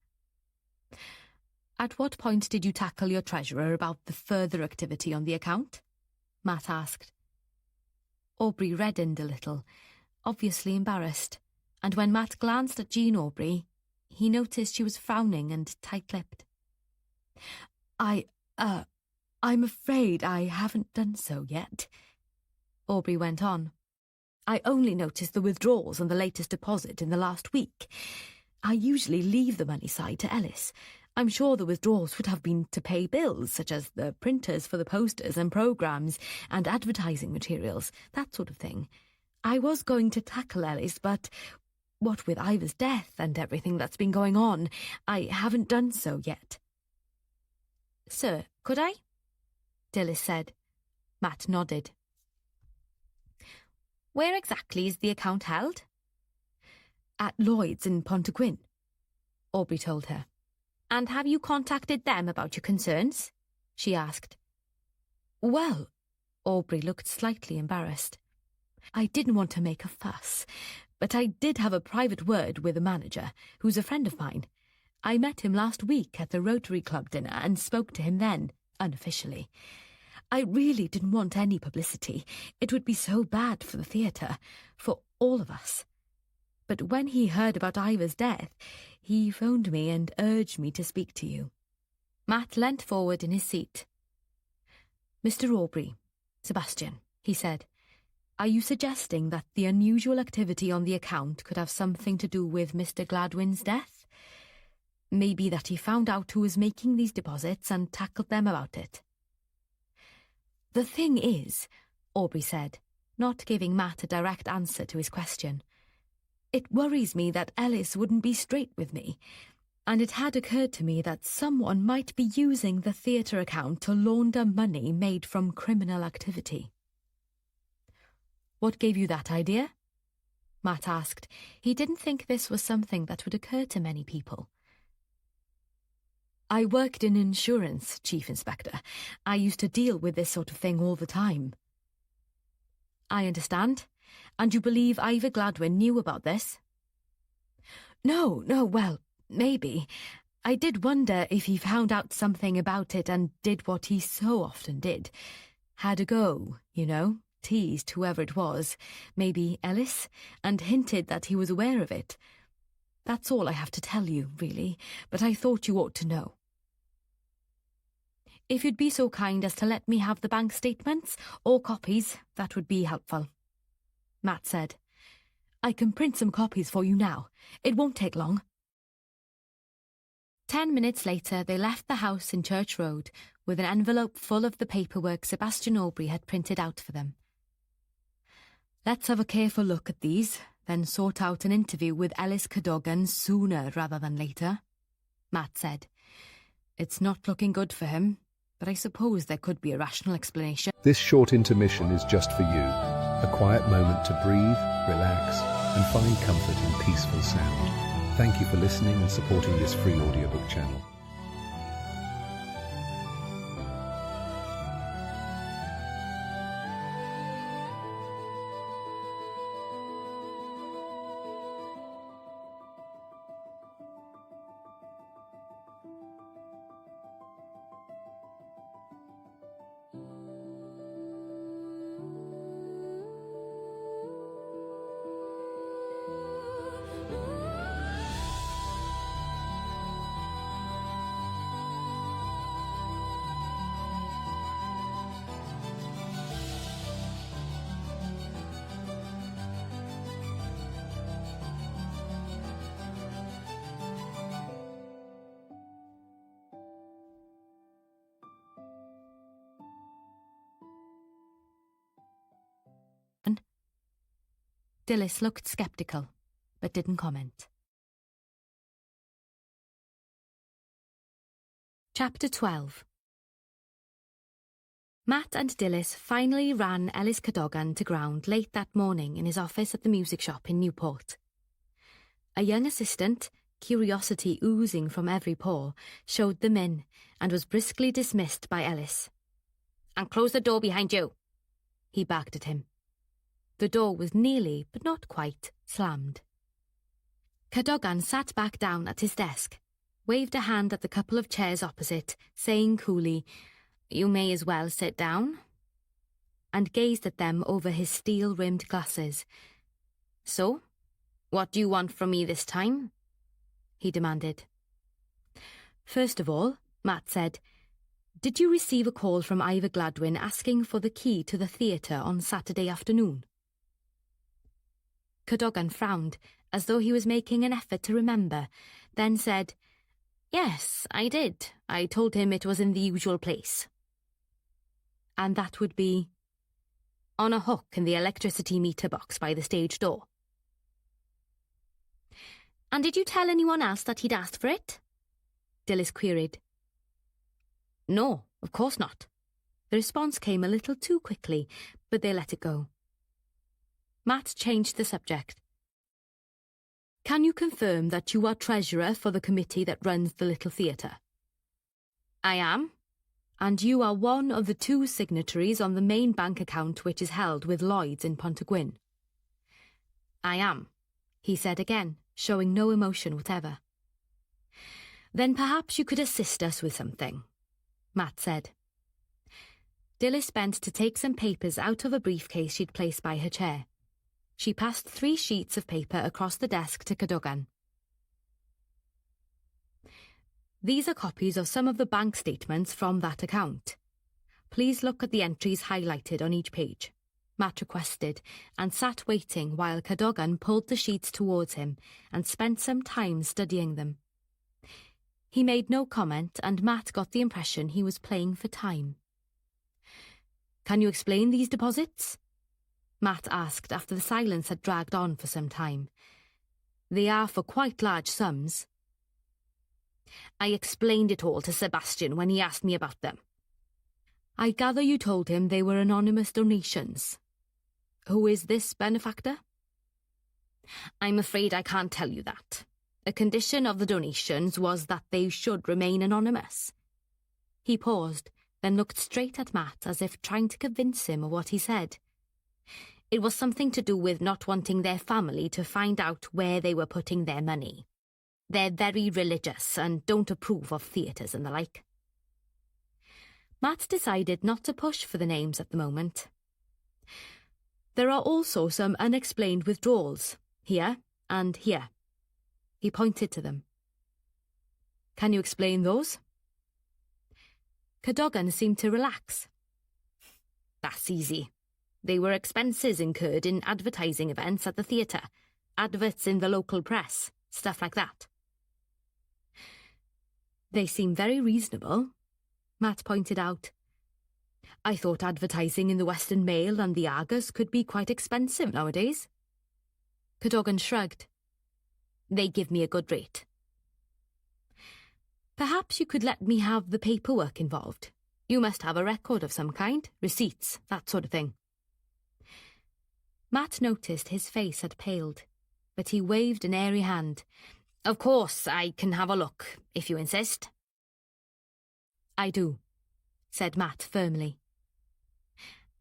At what point did you tackle your treasurer about the further activity on the account? Matt asked. Aubrey reddened a little, obviously embarrassed, and when Matt glanced at Jean Aubrey, he noticed she was frowning and tight-lipped. I'm afraid I haven't done so yet, Aubrey went on. I only noticed the withdrawals on the latest deposit in the last week. I usually leave the money side to Ellis. I'm sure the withdrawals would have been to pay bills, such as the printers for the posters and programmes and advertising materials, that sort of thing. I was going to tackle Ellis, but what with Iva's death and everything that's been going on, I haven't done so yet. Sir, could I? Dilys said. Matt nodded. Where exactly is the account held? At Lloyd's in Pontycwyn, Aubrey told her. And have you contacted them about your concerns? She asked. Well, Aubrey looked slightly embarrassed. I didn't want to make a fuss, but I did have a private word with the manager, who's a friend of mine. I met him last week at the Rotary Club dinner and spoke to him then, unofficially. I really didn't want any publicity. It would be so bad for the theatre, for all of us. But when he heard about Iva's death, he phoned me and urged me to speak to you. Matt leant forward in his seat. Mr. Aubrey, Sebastian, he said, are you suggesting that the unusual activity on the account could have something to do with Mr. Gladwin's death? Maybe that he found out who was making these deposits and tackled them about it? The thing is, Aubrey said, not giving Matt a direct answer to his question, it worries me that Ellis wouldn't be straight with me, and it had occurred to me that someone might be using the theatre account to launder money made from criminal activity. What gave you that idea? Matt asked. He didn't think this was something that would occur to many people. I worked in insurance, Chief Inspector. I used to deal with this sort of thing all the time. I understand. And you believe Ivor Gladwin knew about this? No, well, maybe. I did wonder if he found out something about it and did what he so often did. Had a go, teased whoever it was, maybe Ellis, and hinted that he was aware of it. That's all I have to tell you, really, but I thought you ought to know. If you'd be so kind as to let me have the bank statements, or copies, that would be helpful, Matt said. I can print some copies for you now. It won't take long. 10 minutes later, they left the house in Church Road with an envelope full of the paperwork Sebastian Aubrey had printed out for them. Let's have a careful look at these, then sought out an interview with Ellis Cadogan sooner rather than later. Matt said. It's not looking good for him, but I suppose there could be a rational explanation. This short intermission is just for you. A quiet moment to breathe, relax, and find comfort in peaceful sound. Thank you for listening and supporting this free audiobook channel. Dilys looked sceptical, but didn't comment. Chapter 12. Matt and Dilys finally ran Ellis Cadogan to ground late that morning in his office at the music shop in Newport. A young assistant, curiosity oozing from every pore, showed them in and was briskly dismissed by Ellis. "And close the door behind you," he barked at him. The door was nearly, but not quite, slammed. Cadogan sat back down at his desk, waved a hand at the couple of chairs opposite, saying coolly, "You may as well sit down," and gazed at them over his steel-rimmed glasses. "So, what do you want from me this time?" he demanded. First of all, Matt said, "Did you receive a call from Ivor Gladwin asking for the key to the theatre on Saturday afternoon?" Cadogan frowned, as though he was making an effort to remember, then said, "Yes, I did. I told him it was in the usual place." "And that would be?" "On a hook in the electricity meter box by the stage door." "And did you tell anyone else that he'd asked for it?" Dilys queried. "No, of course not." The response came a little too quickly, but they let it go. Matt changed the subject. "Can you confirm that you are treasurer for the committee that runs the little theatre?" "I am." "And you are one of the 2 signatories on the main bank account which is held with Lloyd's in Pontygwyn?" "I am," he said again, showing no emotion whatever. "Then perhaps you could assist us with something," Matt said. Dilys bent to take some papers out of a briefcase she'd placed by her chair. She passed 3 sheets of paper across the desk to Cadogan. "These are copies of some of the bank statements from that account. Please look at the entries highlighted on each page," Matt requested, and sat waiting while Cadogan pulled the sheets towards him and spent some time studying them. He made no comment, and Matt got the impression he was playing for time. "Can you explain these deposits?" Matt asked after the silence had dragged on for some time. "They are for quite large sums." "I explained it all to Sebastian when he asked me about them." "I gather you told him they were anonymous donations. Who is this benefactor?" "I'm afraid I can't tell you that. A condition of the donations was that they should remain anonymous." He paused, then looked straight at Matt as if trying to convince him of what he said. "It was something to do with not wanting their family to find out where they were putting their money. They're very religious and don't approve of theatres and the like." Matt decided not to push for the names at the moment. "There are also some unexplained withdrawals, here and here." He pointed to them. "Can you explain those?" Cadogan seemed to relax. "That's easy. They were expenses incurred in advertising events at the theatre, adverts in the local press, stuff like that." "They seem very reasonable," Matt pointed out. "I thought advertising in the Western Mail and the Argus could be quite expensive nowadays." Cadogan shrugged. They give me a good rate. Perhaps you could let me have the paperwork involved. You must have a record of some kind, receipts, that sort of thing. Matt noticed his face had paled, but he waved an airy hand. Of course, I can have a look, if you insist. I do, said Matt firmly.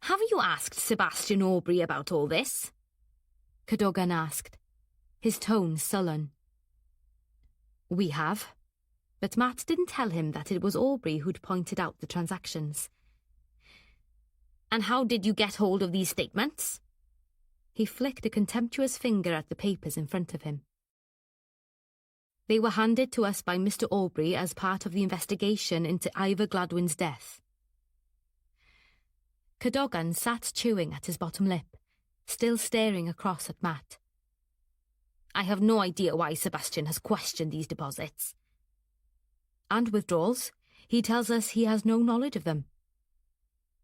Have you asked Sebastian Aubrey about all this? Cadogan asked, his tone sullen. We have, but Matt didn't tell him that it was Aubrey who'd pointed out the transactions. And how did you get hold of these statements? He flicked a contemptuous finger at the papers in front of him. They were handed to us by Mr. Aubrey as part of the investigation into Ivor Gladwin's death. Cadogan sat chewing at his bottom lip, still staring across at Matt. I have no idea why Sebastian has questioned these deposits. And withdrawals. He tells us he has no knowledge of them.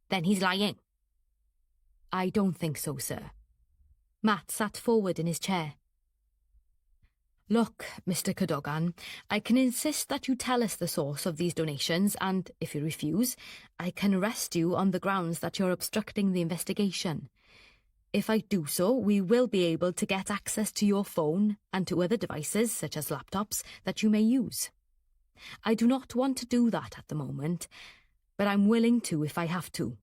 Then he's lying. I don't think so, sir. Matt sat forward in his chair. Look, Mr. Cadogan, I can insist that you tell us the source of these donations, and if you refuse, I can arrest you on the grounds that you're obstructing the investigation. If I do so, we will be able to get access to your phone and to other devices, such as laptops, that you may use. I do not want to do that at the moment, but I'm willing to if I have to.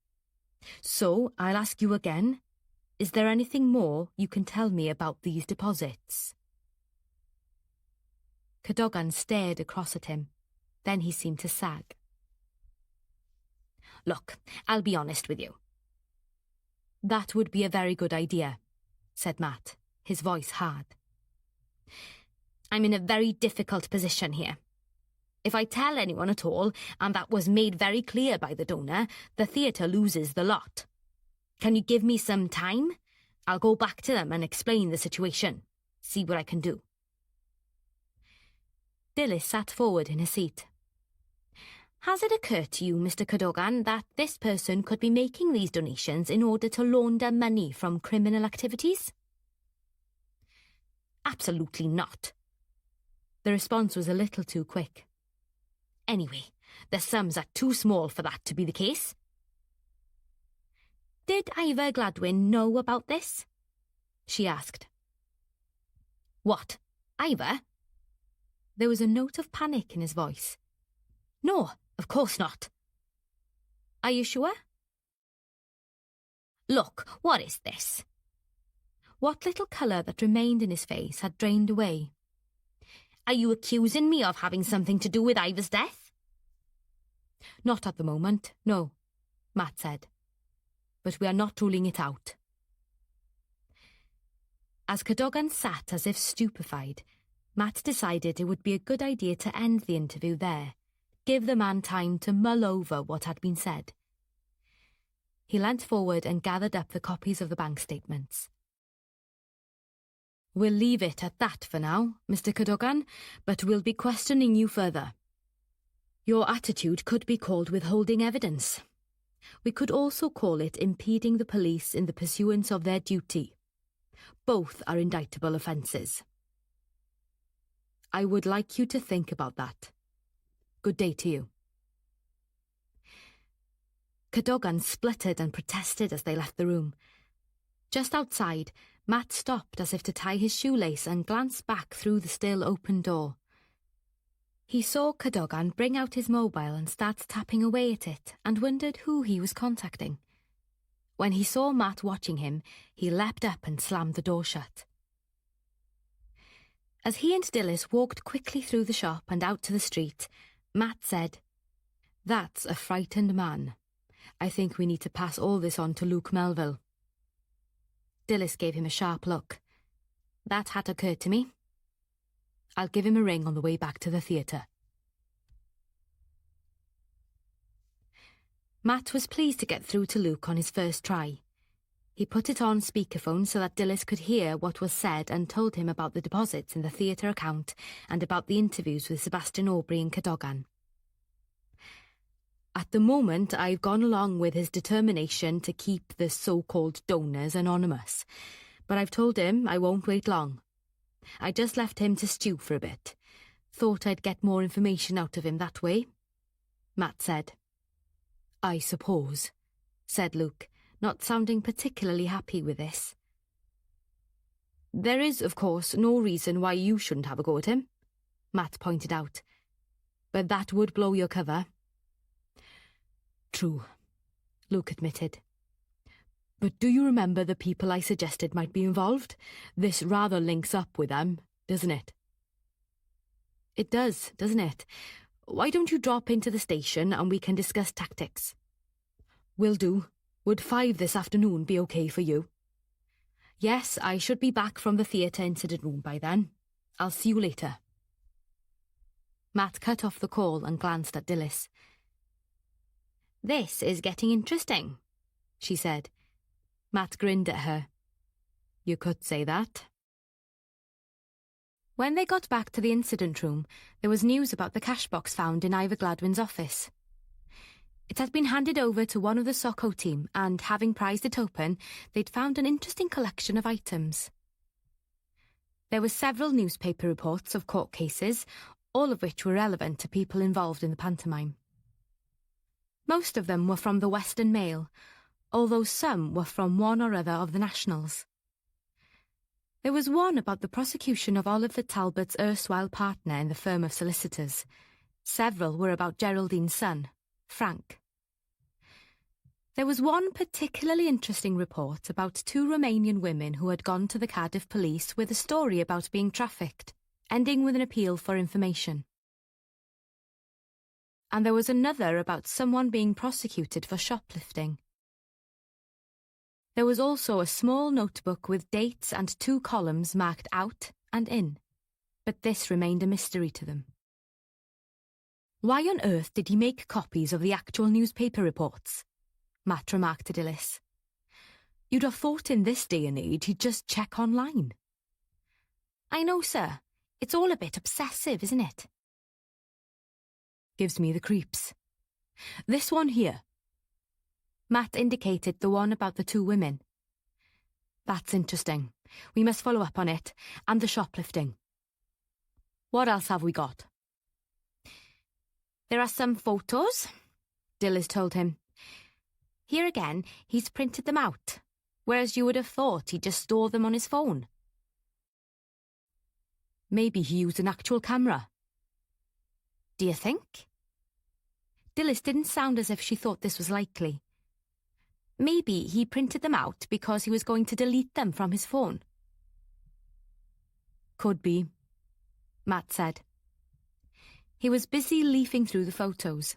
So, I'll ask you again, is there anything more you can tell me about these deposits? Cadogan stared across at him. Then he seemed to sag. Look, I'll be honest with you. That would be a very good idea, said Matt, his voice hard. I'm in a very difficult position here. If I tell anyone at all, and that was made very clear by the donor, the theatre loses the lot. Can you give me some time? I'll go back to them and explain the situation. See what I can do. Dilys sat forward in his seat. Has it occurred to you, Mr. Cadogan, that this person could be making these donations in order to launder money from criminal activities? Absolutely not. The response was a little too quick. Anyway, the sums are too small for that to be the case. Did Ivor Gladwin know about this? She asked. What, Ivor? There was a note of panic in his voice. No, of course not. Are you sure? Look, what is this? What little colour that remained in his face had drained away. Are you accusing me of having something to do with Ivor's death? Not at the moment, no, Matt said. But we are not ruling it out. As Cadogan sat as if stupefied, Matt decided it would be a good idea to end the interview there, give the man time to mull over what had been said. He leant forward and gathered up the copies of the bank statements. We'll leave it at that for now, Mr. Cadogan, but we'll be questioning you further. Your attitude could be called withholding evidence. We could also call it impeding the police in the pursuance of their duty. Both are indictable offences. I would like you to think about that. Good day to you. Cadogan spluttered and protested as they left the room. Just outside, Matt stopped as if to tie his shoelace and glanced back through the still open door. He saw Cadogan bring out his mobile and start tapping away at it and wondered who he was contacting. When he saw Matt watching him, he leapt up and slammed the door shut. As he and Dilys walked quickly through the shop and out to the street, Matt said, That's a frightened man. I think we need to pass all this on to Luke Melville. Dilys gave him a sharp look. That had occurred to me. I'll give him a ring on the way back to the theatre. Matt was pleased to get through to Luke on his first try. He put it on speakerphone so that Dilys could hear what was said and told him about the deposits in the theatre account and about the interviews with Sebastian Aubrey and Cadogan. At the moment, I've gone along with his determination to keep the so-called donors anonymous, but I've told him I won't wait long. I just left him to stew for a bit. Thought I'd get more information out of him that way, Matt said. I suppose, said Luke, not sounding particularly happy with this. There is, of course, no reason why you shouldn't have a go at him, Matt pointed out. But that would blow your cover. True, Luke admitted. But do you remember the people I suggested might be involved? This rather links up with them, doesn't it? It does, doesn't it? Why don't you drop into the station and we can discuss tactics? Will do. Would 5 this afternoon be okay for you? Yes, I should be back from the theatre incident room by then. I'll see you later. Matt cut off the call and glanced at Dilys. This is getting interesting, she said. Matt grinned at her. You could say that. When they got back to the incident room, there was news about the cash box found in Ivor Gladwin's office. It had been handed over to one of the Socko team and, having prized it open, they'd found an interesting collection of items. There were several newspaper reports of court cases, all of which were relevant to people involved in the pantomime. Most of them were from the Western Mail, although some were from one or other of the nationals. There was one about the prosecution of Oliver Talbot's erstwhile partner in the firm of solicitors. Several were about Geraldine's son, Frank. There was one particularly interesting report about 2 Romanian women who had gone to the Cardiff police with a story about being trafficked, ending with an appeal for information. And there was another about someone being prosecuted for shoplifting. There was also a small notebook with dates and 2 columns marked out and in, but this remained a mystery to them. Why on earth did he make copies of the actual newspaper reports? Matt remarked to Dilys. You'd have thought in this day and age he'd just check online. I know, sir. It's all a bit obsessive, isn't it? Gives me the creeps. This one here. Matt indicated the one about the 2 women. That's interesting. We must follow up on it, and the shoplifting. What else have we got? There are some photos, Dilys told him. Here again, he's printed them out, whereas you would have thought he'd just store them on his phone. Maybe he used an actual camera. Do you think? Dilys didn't sound as if she thought this was likely. Maybe he printed them out because he was going to delete them from his phone. Could be, Matt said. He was busy leafing through the photos.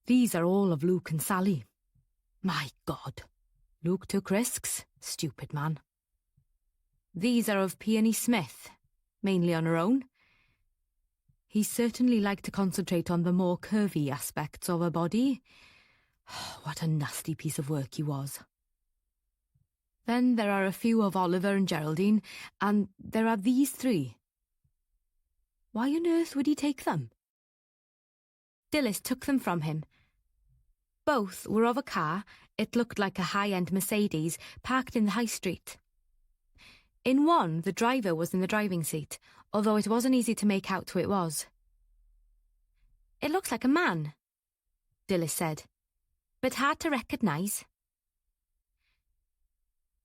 These are all of Luke and Sally. My God. Luke took risks. Stupid man. These are of Peony Smith, mainly on her own. He certainly liked to concentrate on the more curvy aspects of her body. What a nasty piece of work he was. Then there are a few of Oliver and Geraldine, and there are these 3. Why on earth would he take them? Dilys took them from him. Both were of a car, it looked like a high-end Mercedes, parked in the high street. In one, the driver was in the driving seat, although it wasn't easy to make out who it was. It looks like a man, Dilys said, but hard to recognise.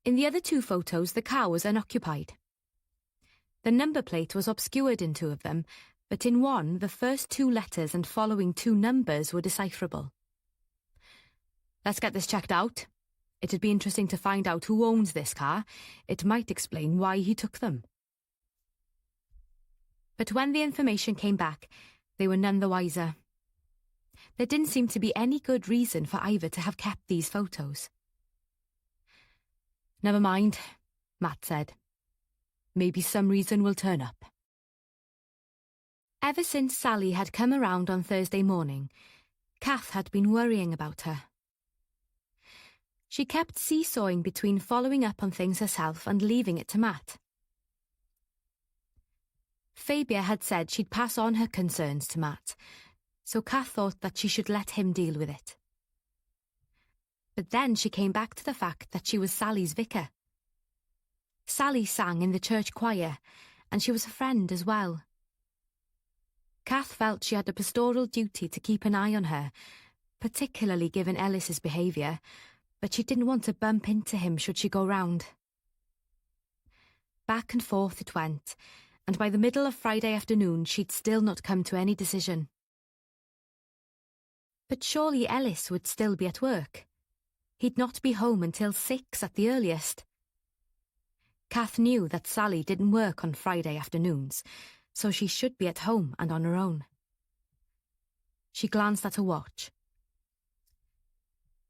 In the other 2 photos, the car was unoccupied. The number plate was obscured in 2 of them, but in one, the first 2 letters and following 2 numbers were decipherable. Let's get this checked out. It'd be interesting to find out who owns this car. It might explain why he took them. But when the information came back, they were none the wiser. There didn't seem to be any good reason for Ivor to have kept these photos. Never mind, Matt said. Maybe some reason will turn up. Ever since Sally had come around on Thursday morning, Kath had been worrying about her. She kept seesawing between following up on things herself and leaving it to Matt. Fabia had said she'd pass on her concerns to Matt, so Kath thought that she should let him deal with it. But then she came back to the fact that she was Sally's vicar, Sally sang in the church choir, and she was a friend as well. Kath felt she had a pastoral duty to keep an eye on her, particularly given Ellis's behaviour, but she didn't want to bump into him should she go round. Back and forth it went, and by the middle of Friday afternoon she'd still not come to any decision. But surely Ellis would still be at work. He'd not be home until 6 at the earliest. Kath knew that Sally didn't work on Friday afternoons, so she should be at home and on her own. She glanced at her watch.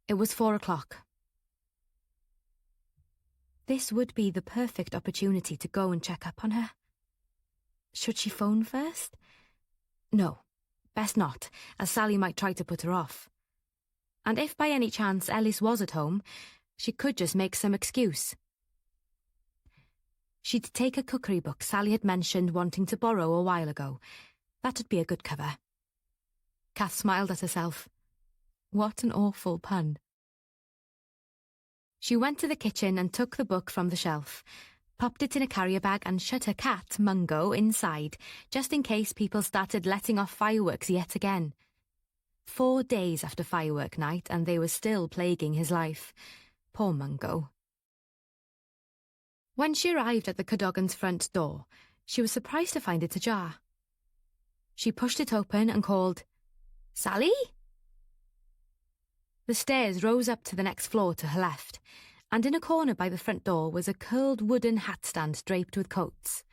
It was 4 o'clock. This would be the perfect opportunity to go and check up on her. Should she phone first? No, best not, as Sally might try to put her off. And if by any chance Ellis was at home, she could just make some excuse. She'd take a cookery book Sally had mentioned wanting to borrow a while ago. That'd be a good cover. Kath smiled at herself. What an awful pun. She went to the kitchen and took the book from the shelf, popped it in a carrier bag and shut her cat, Mungo, inside, just in case people started letting off fireworks yet again. 4 days after firework night and they were still plaguing his life. Poor Mungo. When she arrived at the Cadogan's front door, she was surprised to find it ajar. She pushed it open and called, "Sally?" The stairs rose up to the next floor to her left, and in a corner by the front door was a curled wooden hat stand draped with coats.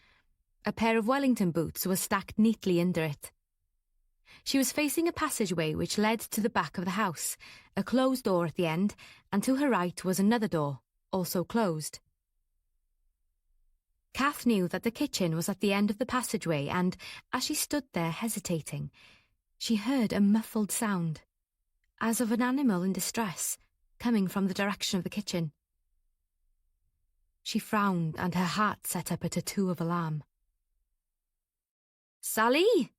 A pair of Wellington boots was stacked neatly under it. She was facing a passageway which led to the back of the house, a closed door at the end, and to her right was another door, also closed. Kath knew that the kitchen was at the end of the passageway and, as she stood there hesitating, she heard a muffled sound, as of an animal in distress, coming from the direction of the kitchen. She frowned and her heart set up a tattoo of alarm. "Sally?"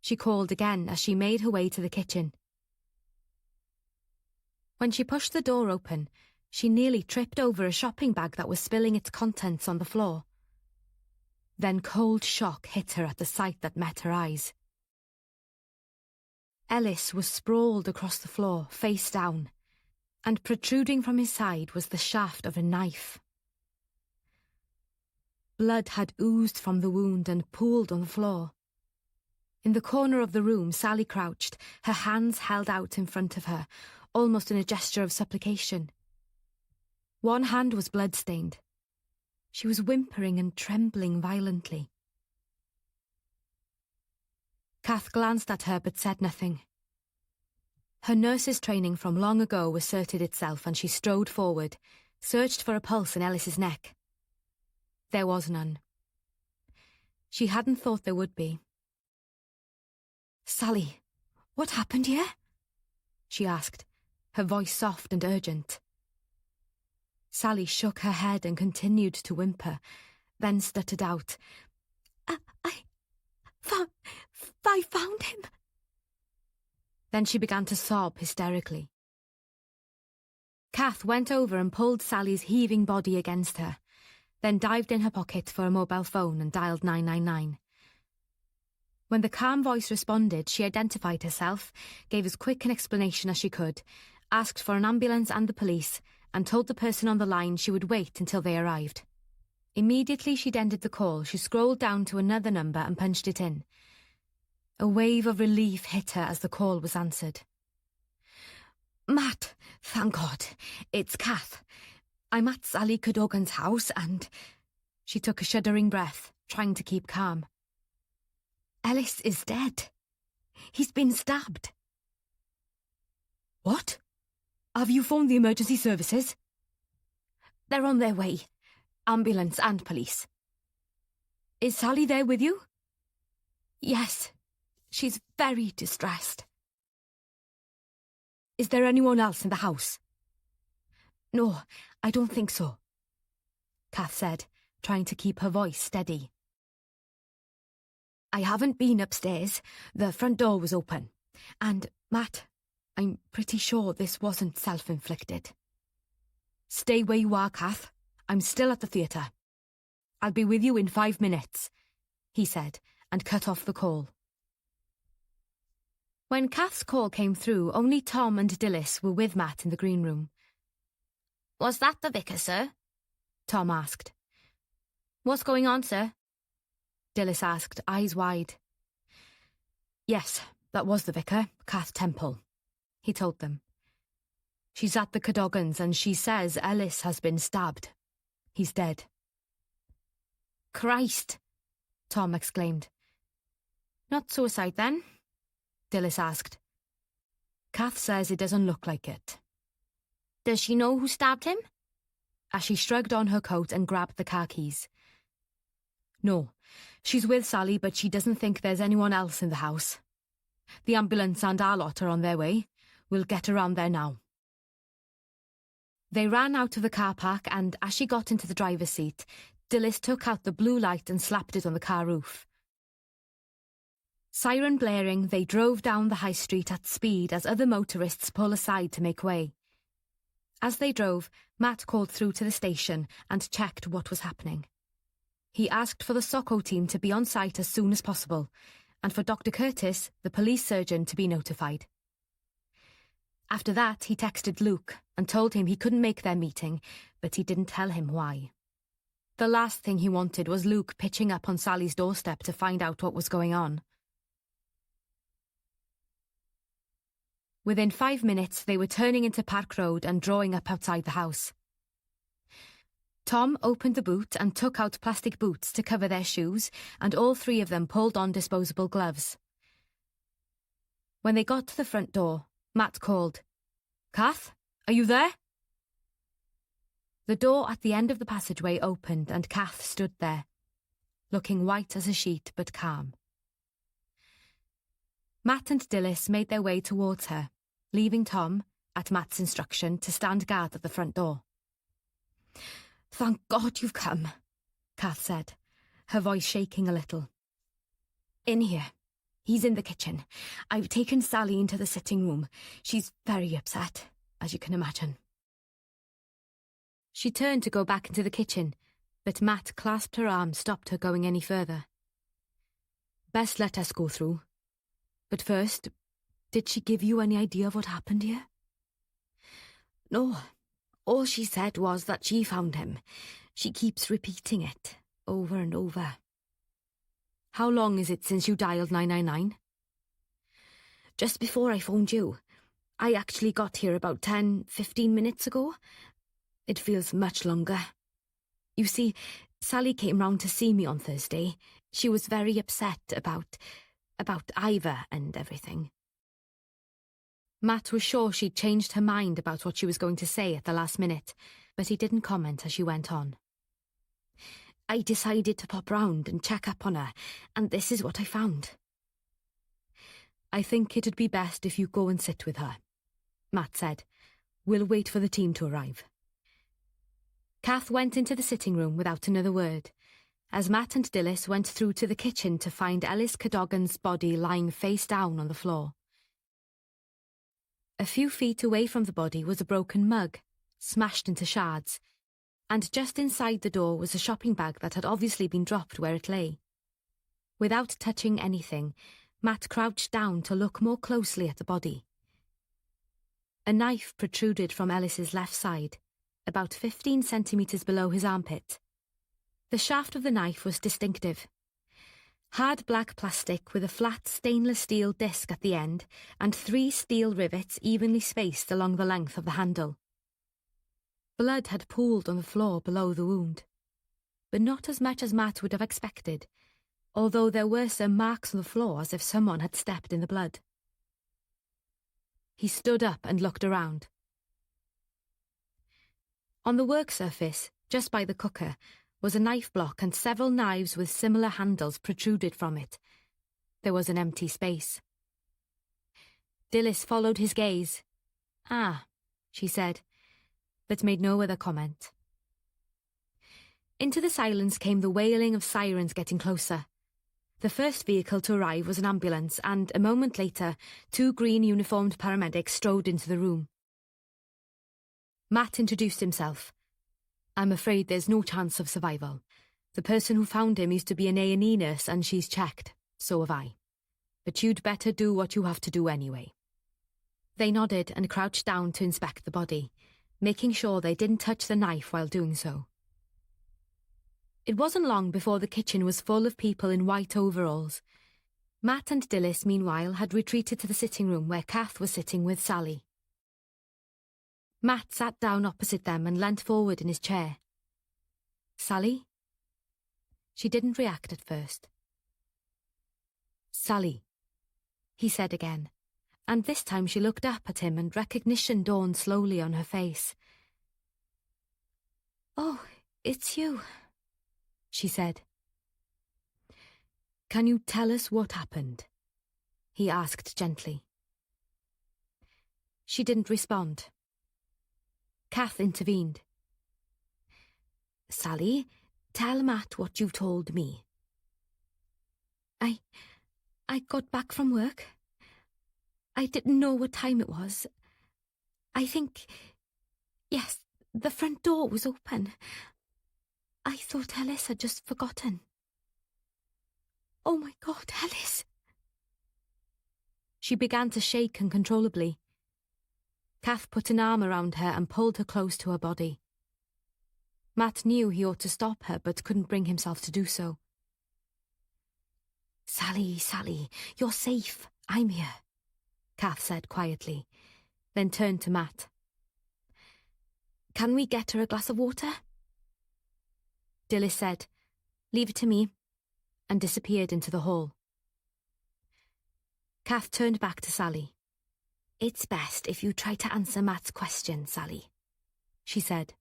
she called again as she made her way to the kitchen. When she pushed the door open, she nearly tripped over a shopping bag that was spilling its contents on the floor. Then cold shock hit her at the sight that met her eyes. Ellis was sprawled across the floor, face down, and protruding from his side was the shaft of a knife. Blood had oozed from the wound and pooled on the floor. In the corner of the room, Sally crouched, her hands held out in front of her, almost in a gesture of supplication. One hand was blood-stained. She was whimpering and trembling violently. Kath glanced at her but said nothing. Her nurse's training from long ago asserted itself and she strode forward, searched for a pulse in Ellis's neck. There was none. She hadn't thought there would be. "Sally, what happened here?" she asked, her voice soft and urgent. Sally shook her head and continued to whimper, then stuttered out, I found him." Then she began to sob hysterically. Kath went over and pulled Sally's heaving body against her, then dived in her pocket for a mobile phone and dialed 999. When the calm voice responded, she identified herself, gave as quick an explanation as she could, asked for an ambulance and the police, and told the person on the line she would wait until they arrived. Immediately she'd ended the call, she scrolled down to another number and punched it in. A wave of relief hit her as the call was answered. "Matt, thank God, it's Kath. I'm at Sally Cadogan's house and—" She took a shuddering breath, trying to keep calm. "Ellis is dead. He's been stabbed." "What? Have you phoned the emergency services?" "They're on their way. Ambulance and police." "Is Sally there with you?" "Yes. She's very distressed." "Is there anyone else in the house?" "No, I don't think so," Kath said, trying to keep her voice steady. "I haven't been upstairs. The front door was open. And, Matt, I'm pretty sure this wasn't self-inflicted." "Stay where you are, Kath. I'm still at the theatre. I'll be with you in 5 minutes, he said, and cut off the call. When Kath's call came through, only Tom and Dilys were with Matt in the green room. "Was that the vicar, sir?" Tom asked. "What's going on, sir?" Dilys asked, eyes wide. "Yes, that was the vicar, Kath Temple," he told them. "She's at the Cadogan's and she says Ellis has been stabbed. He's dead." "Christ!" Tom exclaimed. "Not suicide, then?" Dilys asked. "Kath says it doesn't look like it." "Does she know who stabbed him?" As she shrugged on her coat and grabbed the car keys. "No, she's with Sally, but she doesn't think there's anyone else in the house. The ambulance and our lot are on their way. We'll get around there now." They ran out of the car park and, as she got into the driver's seat, Dilys took out the blue light and slapped it on the car roof. Siren blaring, they drove down the high street at speed as other motorists pull aside to make way. As they drove, Matt called through to the station and checked what was happening. He asked for the SOCO team to be on site as soon as possible, and for Dr. Curtis, the police surgeon, to be notified. After that, he texted Luke and told him he couldn't make their meeting, but he didn't tell him why. The last thing he wanted was Luke pitching up on Sally's doorstep to find out what was going on. Within 5 minutes, they were turning into Park Road and drawing up outside the house. Tom opened the boot and took out plastic boots to cover their shoes, and all three of them pulled on disposable gloves. When they got to the front door, Matt called, "Kath, are you there?" The door at the end of the passageway opened and Kath stood there, looking white as a sheet but calm. Matt and Dilys made their way towards her, leaving Tom, at Matt's instruction, to stand guard at the front door. "Thank God you've come," Kath said, her voice shaking a little. "In here. He's in the kitchen. I've taken Sally into the sitting room. She's very upset, as you can imagine." She turned to go back into the kitchen, but Matt clasped her arm, stopped her going any further. "Best let us go through. But first, did she give you any idea of what happened here?" "No. All she said was that she found him. She keeps repeating it, over and over." "How long is it since you dialed 999? "Just before I phoned you. I actually got here about 10-15 minutes ago. It feels much longer. You see, Sally came round to see me on Thursday. She was very upset about Ivor and everything." Matt was sure she'd changed her mind about what she was going to say at the last minute, but he didn't comment as she went on. "I decided to pop round and check up on her, and this is what I found." "I think it'd be best if you go and sit with her," Matt said. "We'll wait for the team to arrive." Kath went into the sitting room without another word, as Matt and Dilys went through to the kitchen to find Ellis Cadogan's body lying face down on the floor. A few feet away from the body was a broken mug, smashed into shards, and just inside the door was a shopping bag that had obviously been dropped where it lay. Without touching anything, Matt crouched down to look more closely at the body. A knife protruded from Ellis's left side, about 15 centimetres below his armpit. The shaft of the knife was distinctive. Hard black plastic with a flat stainless steel disc at the end and 3 steel rivets evenly spaced along the length of the handle. Blood had pooled on the floor below the wound, but not as much as Matt would have expected, although there were some marks on the floor as if someone had stepped in the blood. He stood up and looked around. On the work surface, just by the cooker, was a knife block and several knives with similar handles protruded from it. There was an empty space. Dilys followed his gaze. "Ah," she said, but made no other comment. Into the silence came the wailing of sirens getting closer. The first vehicle to arrive was an ambulance, and a moment later, 2 green-uniformed paramedics strode into the room. Matt introduced himself. I'm afraid there's no chance of survival. The person who found him used to be an A&E nurse and she's checked. So have I. But you'd better do what you have to do anyway. They nodded and crouched down to inspect the body, making sure they didn't touch the knife while doing so. It wasn't long before the kitchen was full of people in white overalls. Matt and Dilys, meanwhile, had retreated to the sitting room where Kath was sitting with Sally. Matt sat down opposite them and leant forward in his chair. "Sally?" She didn't react at first. "Sally," he said again, and this time she looked up at him and recognition dawned slowly on her face. "Oh, it's you," she said. "Can you tell us what happened?" he asked gently. She didn't respond. Kath intervened. "Sally, tell Matt what you told me." I got back from work. I didn't know what time it was. I think... Yes, the front door was open. I thought Ellis had just forgotten. Oh my God, Ellis! She began to shake uncontrollably. Kath put an arm around her and pulled her close to her body. Matt knew he ought to stop her but couldn't bring himself to do so. Sally, you're safe. I'm here," Kath said quietly, then turned to Matt. "Can we get her a glass of water?" Dilys said, "Leave it to me," and disappeared into the hall. Kath turned back to Sally. "It's best if you try to answer Matt's question, Sally," she said.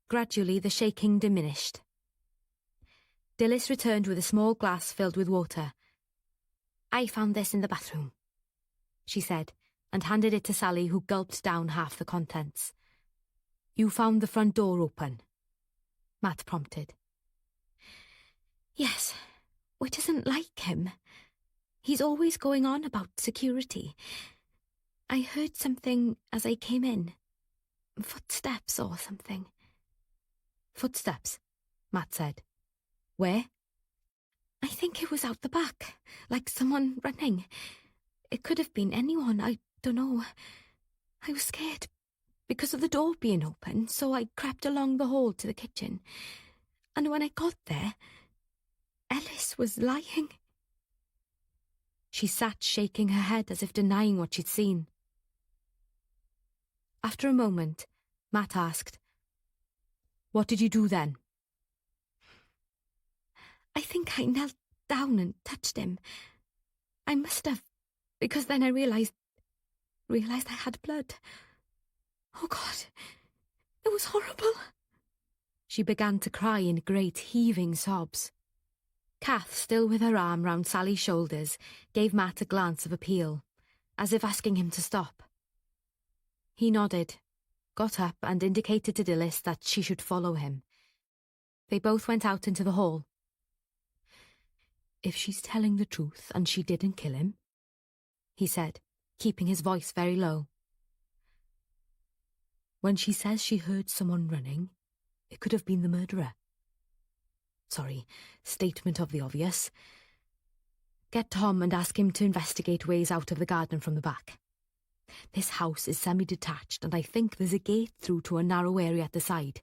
Gradually the shaking diminished. Dilys returned with a small glass filled with water. "I found this in the bathroom," she said, and handed it to Sally, who gulped down half the contents. "You found the front door open?" Matt prompted. "Yes, which isn't like him. He's always going on about security. I heard something as I came in. Footsteps or something." "Footsteps," Matt said. "Where?" "I think it was out the back, like someone running. It could have been anyone, I don't know. I was scared because of the door being open, so I crept along the hall to the kitchen. And when I got there, Ellis was lying." She sat shaking her head as if denying what she'd seen. After a moment, Matt asked, "What did you do then?" "I think I knelt down and touched him. I must have, because then I realised I had blood. Oh God, it was horrible." She began to cry in great heaving sobs. Kath, still with her arm round Sally's shoulders, gave Matt a glance of appeal, as if asking him to stop. He nodded, got up and indicated to Dilys that she should follow him. They both went out into the hall. "If she's telling the truth and she didn't kill him," he said, keeping his voice very low. "When she says she heard someone running, it could have been the murderer. Sorry, statement of the obvious. Get Tom and ask him to investigate ways out of the garden from the back. This house is semi-detached and I think there's a gate through to a narrow area at the side,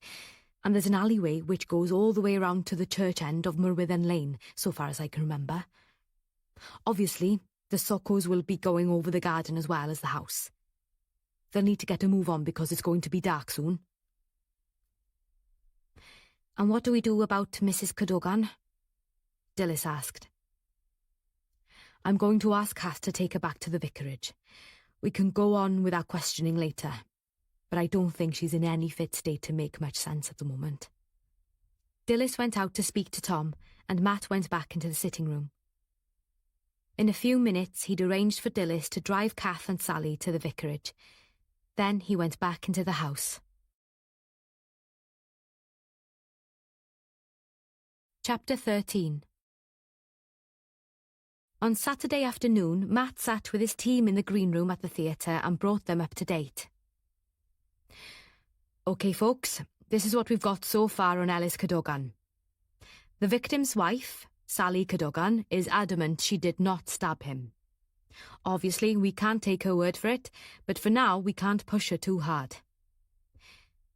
and there's an alleyway which goes all the way around to the church end of Merwithen Lane, so far as I can remember. Obviously, the Sokos will be going over the garden as well as the house. They'll need to get a move on because it's going to be dark soon." "And what do we do about Mrs. Cadogan?" Dilys asked. "I'm going to ask Kath to take her back to the vicarage. We can go on with our questioning later, but I don't think she's in any fit state to make much sense at the moment." Dilys went out to speak to Tom, and Matt went back into the sitting room. In a few minutes he'd arranged for Dilys to drive Kath and Sally to the vicarage. Then he went back into the house. Chapter 13. On Saturday afternoon, Matt sat with his team in the green room at the theatre and brought them up to date. "OK, folks, This is what we've got so far on Ellis Cadogan. The victim's wife, Sally Cadogan, is adamant she did not stab him. Obviously, we can't take her word for it, but for now we can't push her too hard.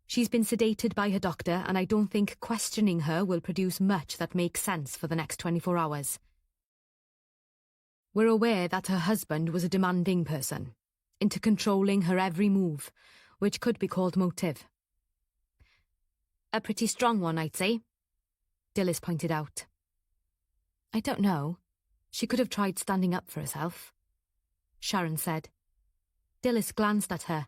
She's been sedated by her doctor, and I don't think questioning her will produce much that makes sense for the next 24 hours. We're aware that her husband was a demanding person, into controlling her every move, which could be called motive. A pretty strong one, I'd say, Dilys pointed out. I don't know. She could have tried standing up for herself, Sharon said. Dilys glanced at her.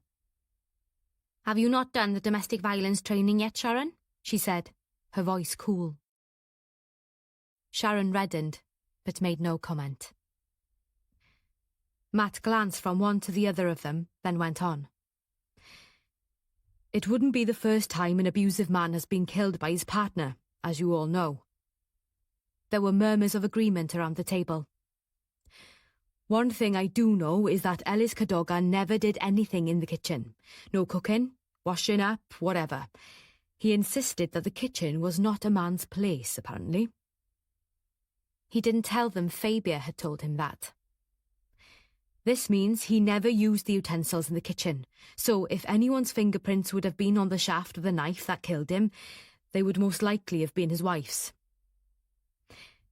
Have you not done the domestic violence training yet, Sharon? She said, her voice cool. Sharon reddened, but made no comment. Matt glanced from one to the other of them, then went on. It wouldn't be the first time an abusive man has been killed by his partner, as you all know. There were murmurs of agreement around the table. One thing I do know is that Ellis Cadogan never did anything in the kitchen. No cooking, washing up, whatever. He insisted that the kitchen was not a man's place, apparently. He didn't tell them Fabia had told him that. This means he never used the utensils in the kitchen, so if anyone's fingerprints would have been on the shaft of the knife that killed him, they would most likely have been his wife's.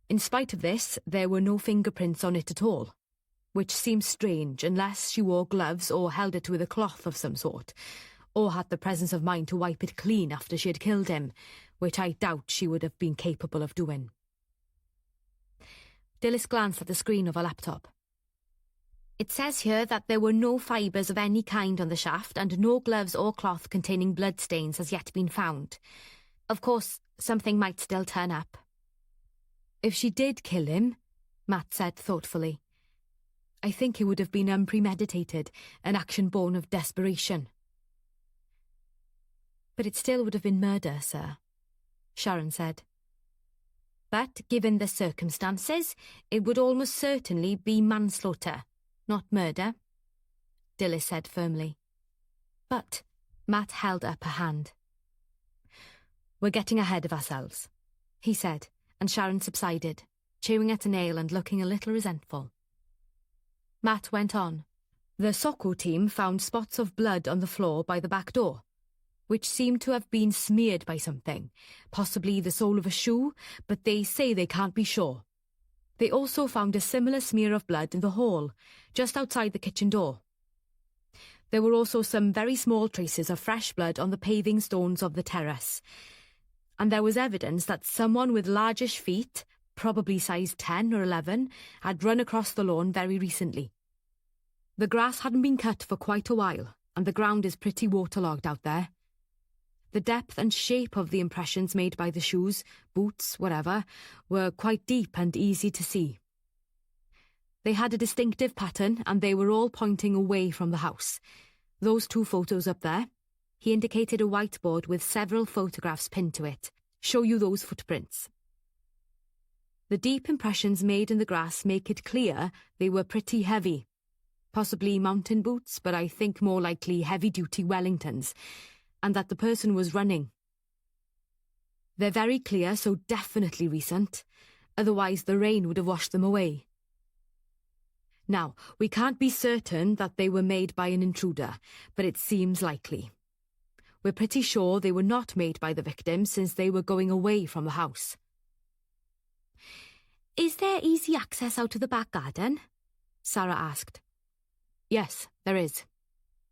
In spite of this, there were no fingerprints on it at all, which seems strange unless she wore gloves or held it with a cloth of some sort, or had the presence of mind to wipe it clean after she had killed him, which I doubt she would have been capable of doing. Dilys glanced at the screen of her laptop. It says here that there were no fibres of any kind on the shaft and no gloves or cloth containing bloodstains has yet been found. Of course, something might still turn up. If she did kill him, Matt said thoughtfully, I think it would have been unpremeditated, an action born of desperation. But it still would have been murder, sir, Sharon said. But given the circumstances, it would almost certainly be manslaughter, not murder, Dilys said firmly. But Matt held up a hand. We're getting ahead of ourselves, he said, and Sharon subsided, chewing at a nail and looking a little resentful. Matt went on. The Soko team found spots of blood on the floor by the back door, which seemed to have been smeared by something, possibly the sole of a shoe, but they say they can't be sure. They also found a similar smear of blood in the hall, just outside the kitchen door. There were also some very small traces of fresh blood on the paving stones of the terrace, and there was evidence that someone with largish feet, probably size 10 or 11, had run across the lawn very recently. The grass hadn't been cut for quite a while, and the ground is pretty waterlogged out there. The depth and shape of the impressions made by the shoes, boots, whatever, were quite deep and easy to see. They had a distinctive pattern, and they were all pointing away from the house. Those 2 photos up there, he indicated a whiteboard with several photographs pinned to it, show you those footprints. The deep impressions made in the grass make it clear they were pretty heavy. Possibly mountain boots, but I think more likely heavy-duty Wellingtons, and that the person was running. They're very clear, so definitely recent, otherwise the rain would have washed them away. Now, we can't be certain that they were made by an intruder, but it seems likely. We're pretty sure they were not made by the victim since they were going away from the house. Is there easy access out to the back garden? Sarah asked. Yes, there is,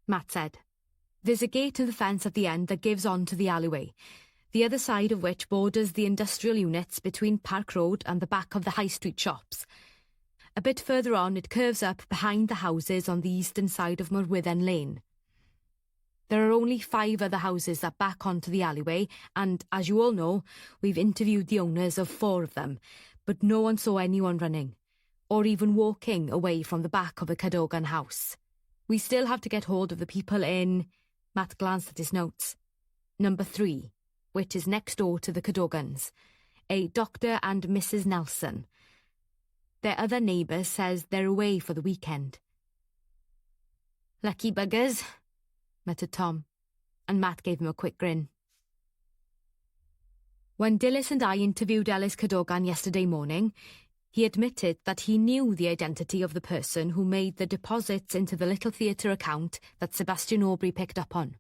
Matt said. There's a gate in the fence at the end that gives on to the alleyway, the other side of which borders the industrial units between Park Road and the back of the high street shops. A bit further on it curves up behind the houses on the eastern side of Morwydden Lane. There are only 5 other houses that back onto the alleyway, and, as you all know, we've interviewed the owners of 4 of them, but no one saw anyone running, or even walking away from the back of the Cadogan house. We still have to get hold of the people in... Matt glanced at his notes. Number 3, which is next door to the Cadogans, a Dr. and Mrs. Nelson. Their other neighbour says they're away for the weekend. Lucky buggers, muttered Tom, and Matt gave him a quick grin. When Dilys and I interviewed Ellis Cadogan yesterday morning, he admitted that he knew the identity of the person who made the deposits into the Little Theatre account that Sebastian Aubrey picked up on.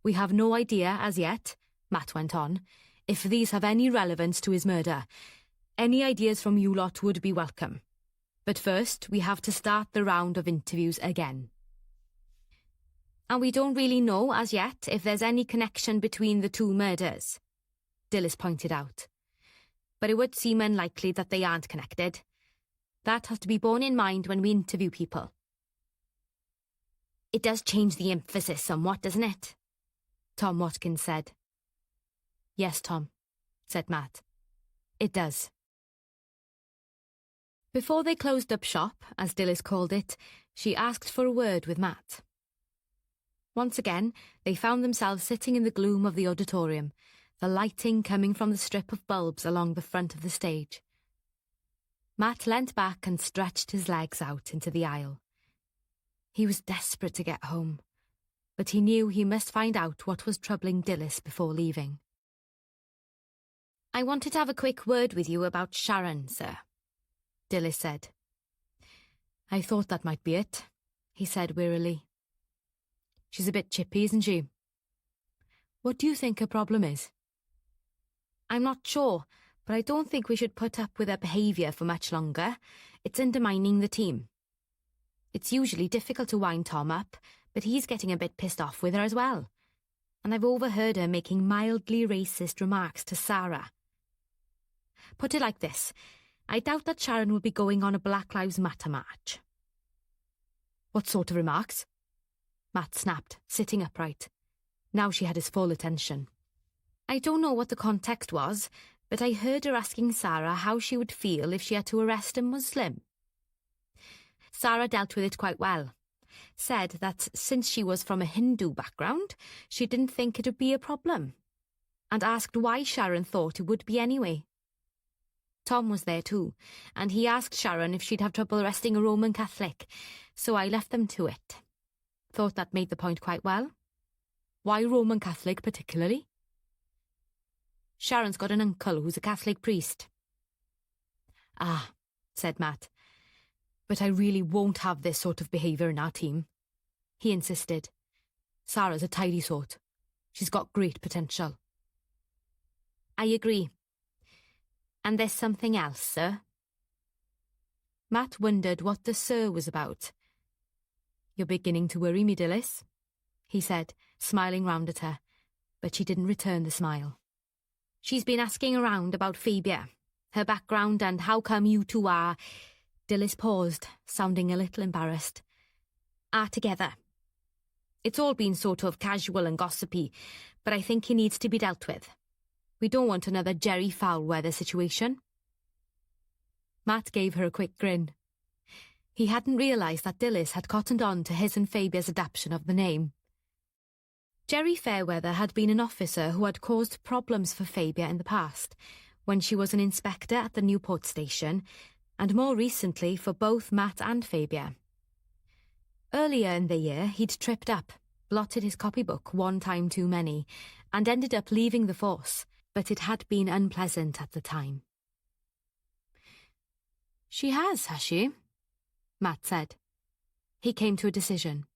We have no idea as yet, Matt went on, if these have any relevance to his murder. Any ideas from you lot would be welcome. But first, we have to start the round of interviews again. And we don't really know as yet if there's any connection between the two murders, Dilys pointed out. But it would seem unlikely that they aren't connected. That has to be borne in mind when we interview people. It does change the emphasis somewhat, doesn't it? Tom Watkins said. Yes, Tom, said Matt. It does. Before they closed up shop, as Dilys called it, she asked for a word with Matt. Once again, they found themselves sitting in the gloom of the auditorium, the lighting coming from the strip of bulbs along the front of the stage. Matt leant back and stretched his legs out into the aisle. He was desperate to get home, but he knew he must find out what was troubling Dilys before leaving. I wanted to have a quick word with you about Sharon, sir, Dilys said. I thought that might be it, he said wearily. She's a bit chippy, isn't she? What do you think her problem is? I'm not sure, but I don't think we should put up with her behaviour for much longer. It's undermining the team. It's usually difficult to wind Tom up, but he's getting a bit pissed off with her as well. And I've overheard her making mildly racist remarks to Sarah. Put it like this, I doubt that Sharon will be going on a Black Lives Matter march. What sort of remarks? Matt snapped, sitting upright. Now she had his full attention. I don't know what the context was, but I heard her asking Sarah how she would feel if she had to arrest a Muslim. Sarah dealt with it quite well. Said that since she was from a Hindu background, she didn't think it would be a problem, and asked why Sharon thought it would be anyway. Tom was there too, and he asked Sharon if she'd have trouble arresting a Roman Catholic, so I left them to it. Thought that made the point quite well. Why Roman Catholic particularly? Sharon's got an uncle who's a Catholic priest. Ah, said Matt. But I really won't have this sort of behaviour in our team. He insisted. Sarah's a tidy sort. She's got great potential. I agree. And there's something else, sir. Matt wondered what the sir was about. You're beginning to worry me, Dilys, he said, smiling round at her, but she didn't return the smile. She's been asking around about Phoebia, her background and how come you two are... Dilys paused, sounding a little embarrassed. Are together. It's all been sort of casual and gossipy, but I think it needs to be dealt with. We don't want another Jerry Foulweather situation. Matt gave her a quick grin. He hadn't realised that Dilys had cottoned on to his and Phoebia's adaptation of the name. Jerry Fairweather had been an officer who had caused problems for Phoebia in the past, when she was an inspector at the Newport station, and more recently for both Matt and Phoebia. Earlier in the year, he'd tripped up, blotted his copybook one time too many, and ended up leaving the force, but it had been unpleasant at the time. She has she? Matt said. He came to a decision.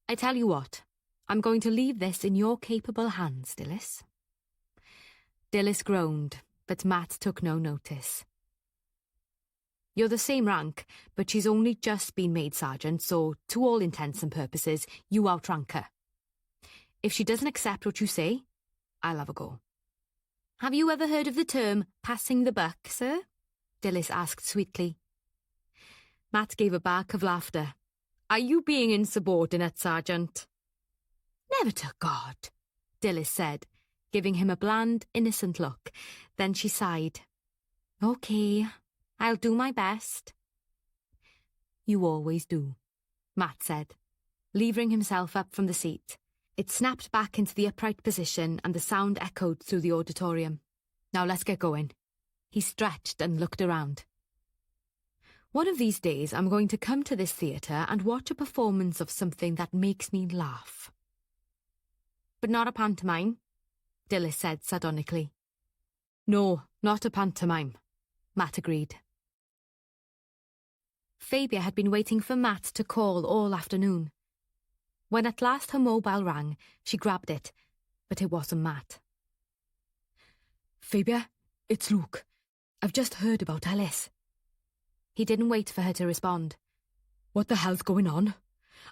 I tell you what, I'm going to leave this in your capable hands, Dilys. Dilys groaned, but Matt took no notice. You're the same rank, but she's only just been made sergeant, so, to all intents and purposes, you outrank her. If she doesn't accept what you say, I'll have a go. Have you ever heard of the term passing the buck, sir? Dilys asked sweetly. Matt gave a bark of laughter. Are you being insubordinate, Sergeant? Never to God, Dilys said, giving him a bland, innocent look. Then she sighed. OK, I'll do my best. You always do, Matt said, levering himself up from the seat. It snapped back into the upright position and the sound echoed through the auditorium. Now let's get going. He stretched and looked around. One of these days I'm going to come to this theatre and watch a performance of something that makes me laugh. But not a pantomime? Dilys said sardonically. No, not a pantomime, Matt agreed. Fabia had been waiting for Matt to call all afternoon. When at last her mobile rang, she grabbed it, but it wasn't Matt. Fabia, it's Luke. I've just heard about Alice. He didn't wait for her to respond. What the hell's going on?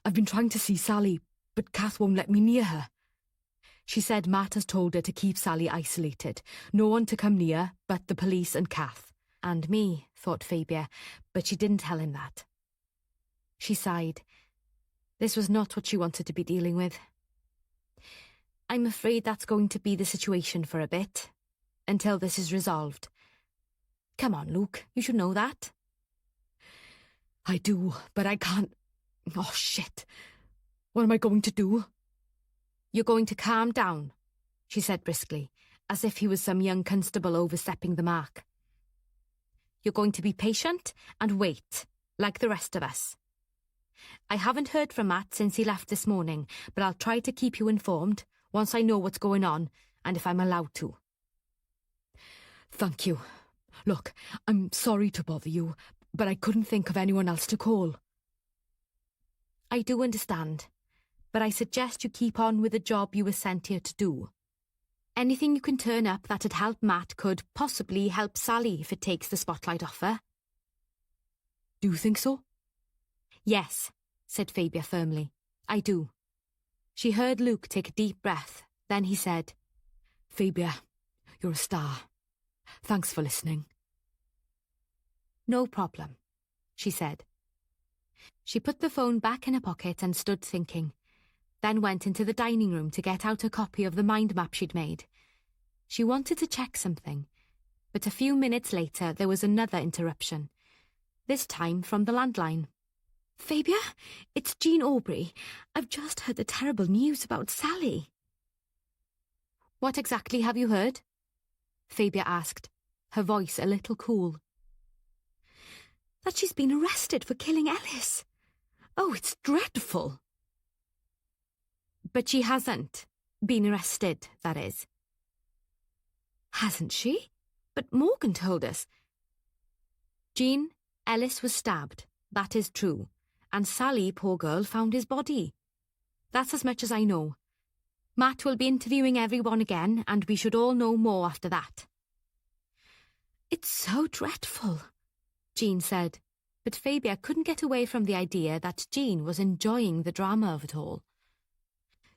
I've been trying to see Sally, but Kath won't let me near her. She said Matt has told her to keep Sally isolated, no one to come near but the police and Kath. And me, thought Fabia, but she didn't tell him that. She sighed. This was not what she wanted to be dealing with. I'm afraid that's going to be the situation for a bit, until this is resolved. Come on, Luke, you should know that. I do, but I can't... Oh, shit. What am I going to do? You're going to calm down, she said briskly, as if he was some young constable overstepping the mark. You're going to be patient and wait, like the rest of us. I haven't heard from Matt since he left this morning, but I'll try to keep you informed once I know what's going on and if I'm allowed to. Thank you. Look, I'm sorry to bother you, but I couldn't think of anyone else to call. I do understand, but I suggest you keep on with the job you were sent here to do. Anything you can turn up that'd help Matt could possibly help Sally if it takes the spotlight off her. Do you think so? Yes, said Fabia firmly. I do. She heard Luke take a deep breath. Then he said, Fabia, you're a star. Thanks for listening. No problem, she said. She put the phone back in her pocket and stood thinking, then went into the dining room to get out a copy of the mind map she'd made. She wanted to check something, but a few minutes later there was another interruption, this time from the landline. Fabia, it's Jean Aubrey. I've just heard the terrible news about Sally. What exactly have you heard? Fabia asked, her voice a little cool. That she's been arrested for killing Ellis. Oh, it's dreadful. But she hasn't been arrested, that is. Hasn't she? But Morgan told us. Jean, Ellis was stabbed, that is true, and Sally, poor girl, found his body. That's as much as I know. Matt will be interviewing everyone again, and we should all know more after that. It's so dreadful, Jean said, but Fabia couldn't get away from the idea that Jean was enjoying the drama of it all.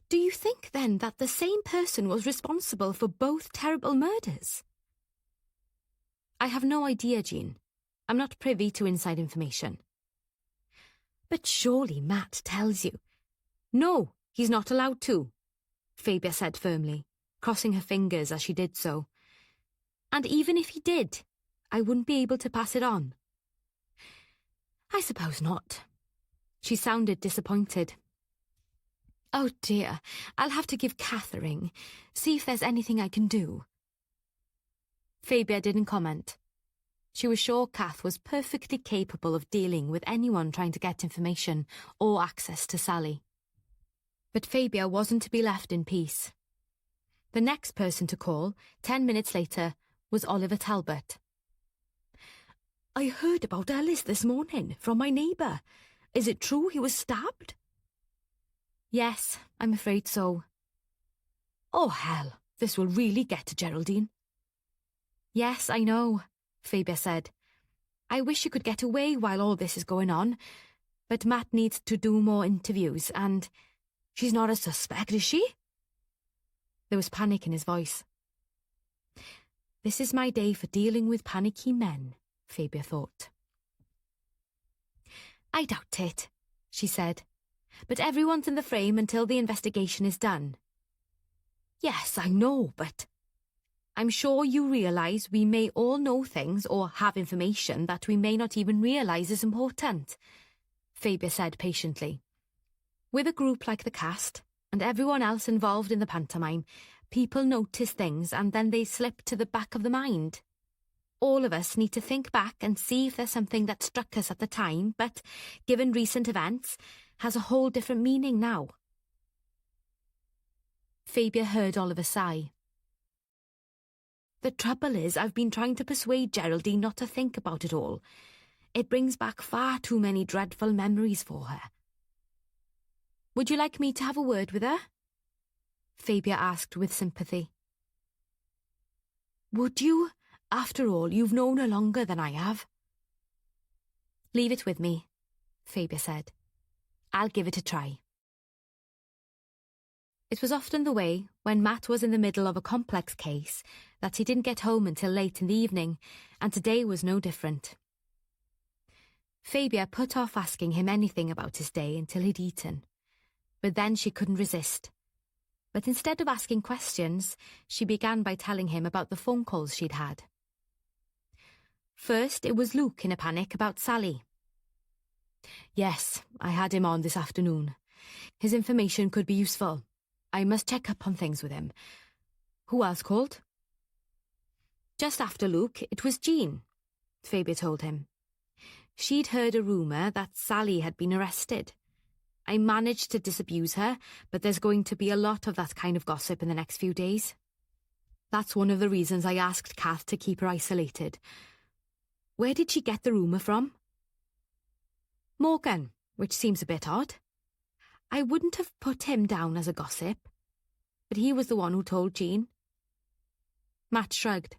Do you think, then, that the same person was responsible for both terrible murders? I have no idea, Jean. I'm not privy to inside information. But surely Matt tells you. No, he's not allowed to, Fabia said firmly, crossing her fingers as she did so. And even if he did, I wouldn't be able to pass it on. I suppose not. She sounded disappointed. Oh dear, I'll have to give Kath a ring, see if there's anything I can do. Fabia didn't comment. She was sure Kath was perfectly capable of dealing with anyone trying to get information or access to Sally. But Fabia wasn't to be left in peace. The next person to call, 10 minutes later, was Oliver Talbot. I heard about Ellis this morning from my neighbour. Is it true he was stabbed? Yes, I'm afraid so. Oh, hell, this will really get to Geraldine. Yes, I know, Fabia said. I wish you could get away while all this is going on, but Matt needs to do more interviews, and she's not a suspect, is she? There was panic in his voice. This is my day for dealing with panicky men, Fabia thought. I doubt it, she said. But everyone's in the frame until the investigation is done. Yes, I know, but I'm sure you realise we may all know things or have information that we may not even realise is important, Fabia said patiently. With a group like the cast, and everyone else involved in the pantomime, people notice things and then they slip to the back of the mind. All of us need to think back and see if there's something that struck us at the time, but, given recent events, has a whole different meaning now. Fabia heard Oliver sigh. The trouble is, I've been trying to persuade Geraldine not to think about it all. It brings back far too many dreadful memories for her. Would you like me to have a word with her? Fabia asked with sympathy. Would you? After all, you've known her longer than I have. Leave it with me, Fabia said. I'll give it a try. It was often the way, when Matt was in the middle of a complex case, that he didn't get home until late in the evening, and today was no different. Fabia put off asking him anything about his day until he'd eaten, but then she couldn't resist. But instead of asking questions, she began by telling him about the phone calls she'd had. First, it was Luke in a panic about Sally. Yes, I had him on this afternoon. His information could be useful. I must check up on things with him. Who else called? Just after Luke, it was Jean, Fabia told him. She'd heard a rumour that Sally had been arrested. I managed to disabuse her, but there's going to be a lot of that kind of gossip in the next few days. That's one of the reasons I asked Kath to keep her isolated. Where did she get the rumour from? Morgan, which seems a bit odd. I wouldn't have put him down as a gossip, but he was the one who told Jean. Matt shrugged.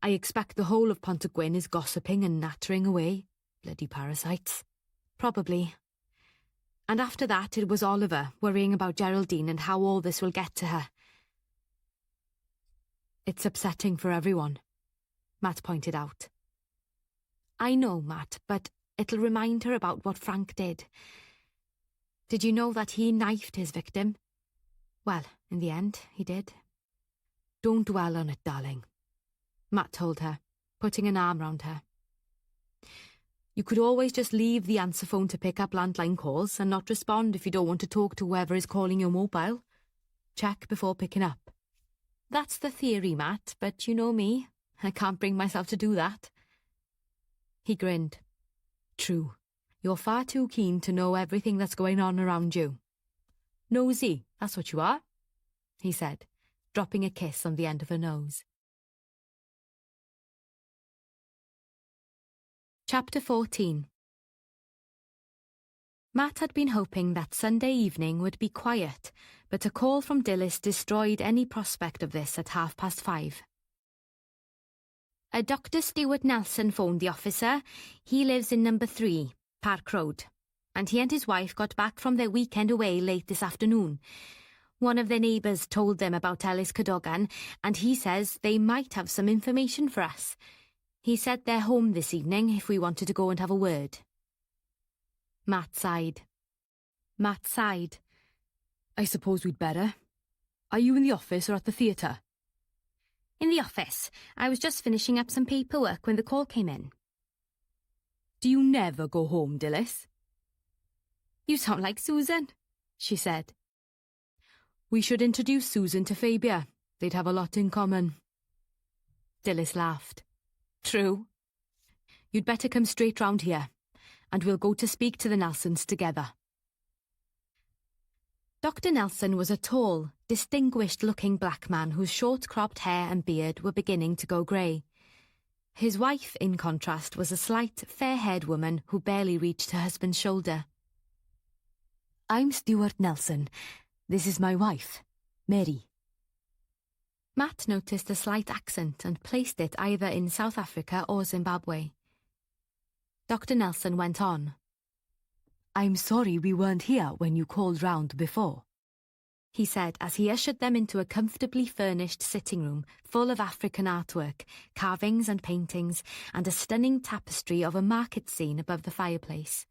I expect the whole of Pontygwyn is gossiping and nattering away. Bloody parasites. Probably. And after that it was Oliver worrying about Geraldine and how all this will get to her. It's upsetting for everyone, Matt pointed out. I know, Matt, but it'll remind her about what Frank did. Did you know that he knifed his victim? Well, in the end, he did. Don't dwell on it, darling, Matt told her, putting an arm round her. You could always just leave the answer phone to pick up landline calls and not respond if you don't want to talk to whoever is calling your mobile. Check before picking up. That's the theory, Matt, but you know me. I can't bring myself to do that. He grinned. True. You're far too keen to know everything that's going on around you. Nosy, that's what you are, he said, dropping a kiss on the end of her nose. Chapter 14. Matt had been hoping that Sunday evening would be quiet, but a call from Dilys destroyed any prospect of this at 5:30. A Dr. Stuart Nelson phoned the officer. He lives in number 3, Park Road, and he and his wife got back from their weekend away late this afternoon. One of their neighbours told them about Ellis Cadogan, and he says they might have some information for us. He said they're home this evening if we wanted to go and have a word. Matt sighed. I suppose we'd better. Are you in the office or at the theatre? In the office. I was just finishing up some paperwork when the call came in. Do you never go home, Dilys? You sound like Susan, she said. We should introduce Susan to Fabia. They'd have a lot in common. Dilys laughed. True. You'd better come straight round here, and we'll go to speak to the Nelsons together. Dr. Nelson was a tall, distinguished-looking black man whose short-cropped hair and beard were beginning to go grey. His wife, in contrast, was a slight, fair-haired woman who barely reached her husband's shoulder. I'm Stuart Nelson. This is my wife, Mary. Matt noticed a slight accent and placed it either in South Africa or Zimbabwe. Dr. Nelson went on. I'm sorry we weren't here when you called round before, he said as he ushered them into a comfortably furnished sitting room full of African artwork, carvings and paintings, and a stunning tapestry of a market scene above the fireplace.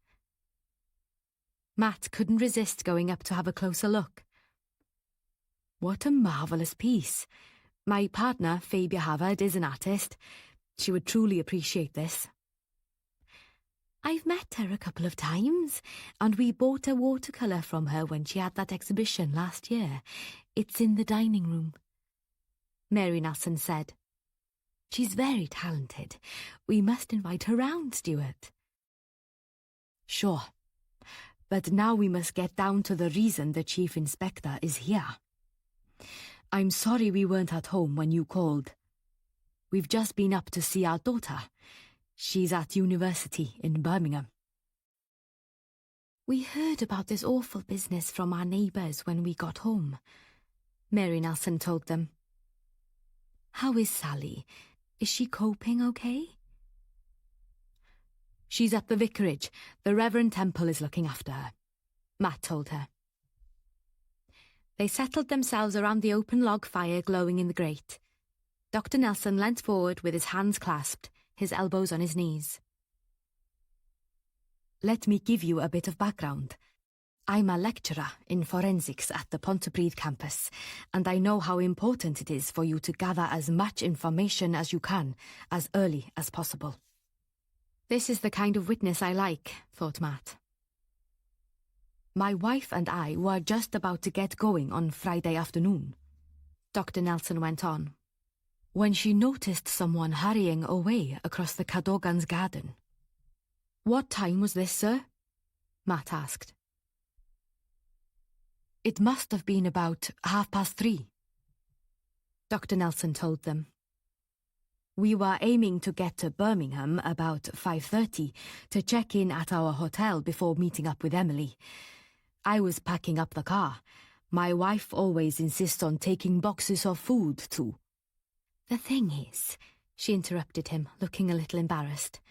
Matt couldn't resist going up to have a closer look. What a marvellous piece. My partner, Fabia Havard, is an artist. She would truly appreciate this. I've met her a couple of times, and we bought a watercolour from her when she had that exhibition last year. It's in the dining room. Mary Nelson said. She's very talented. We must invite her round, Stuart. Sure. But now we must get down to the reason the Chief Inspector is here. I'm sorry we weren't at home when you called. We've just been up to see our daughter. She's at university in Birmingham. We heard about this awful business from our neighbours when we got home, Mary Nelson told them. How is Sally? Is she coping okay? She's at the vicarage. The Reverend Temple is looking after her, Matt told her. They settled themselves around the open log fire glowing in the grate. Dr. Nelson leant forward with his hands clasped, his elbows on his knees. Let me give you a bit of background. I'm a lecturer in forensics at the Pontypridd campus, and I know how important it is for you to gather as much information as you can, as early as possible. This is the kind of witness I like, thought Matt. My wife and I were just about to get going on Friday afternoon, Dr. Nelson went on, when she noticed someone hurrying away across the Cadogan's garden. What time was this, sir? Matt asked. It must have been about 3:30, Dr. Nelson told them. We were aiming to get to Birmingham about 5:30 to check in at our hotel before meeting up with Emily. I was packing up the car. My wife always insists on taking boxes of food too. The thing is, she interrupted him, looking a little embarrassed,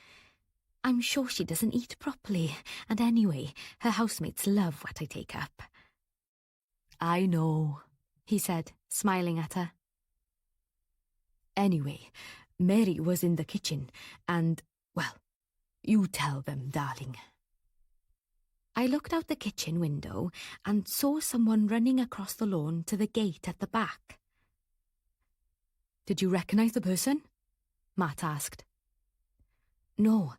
I'm sure she doesn't eat properly, and anyway, her housemates love what I take up. I know, he said, smiling at her. Anyway, Mary was in the kitchen, and, well, you tell them, darling. I looked out the kitchen window and saw someone running across the lawn to the gate at the back. Did you recognize the person? Matt asked. No,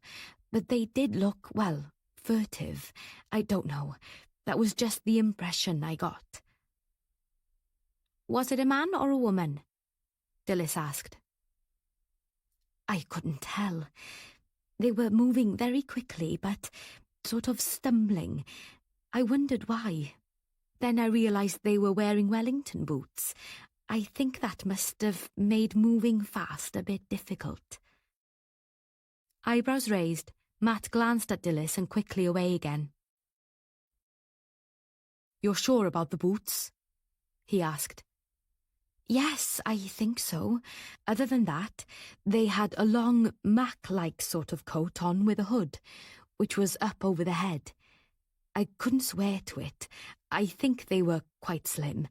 but they did look, well, furtive. I don't know. That was just the impression I got. Was it a man or a woman? Dilys asked. I couldn't tell. They were moving very quickly, but sort of stumbling. I wondered why. Then I realised they were wearing Wellington boots. I think that must have made moving fast a bit difficult. Eyebrows raised, Matt glanced at Dilys and quickly away again. You're sure about the boots? He asked. Yes, I think so. Other than that, they had a long mac-like sort of coat on with a hood, which was up over the head. I couldn't swear to it. I think they were quite slim,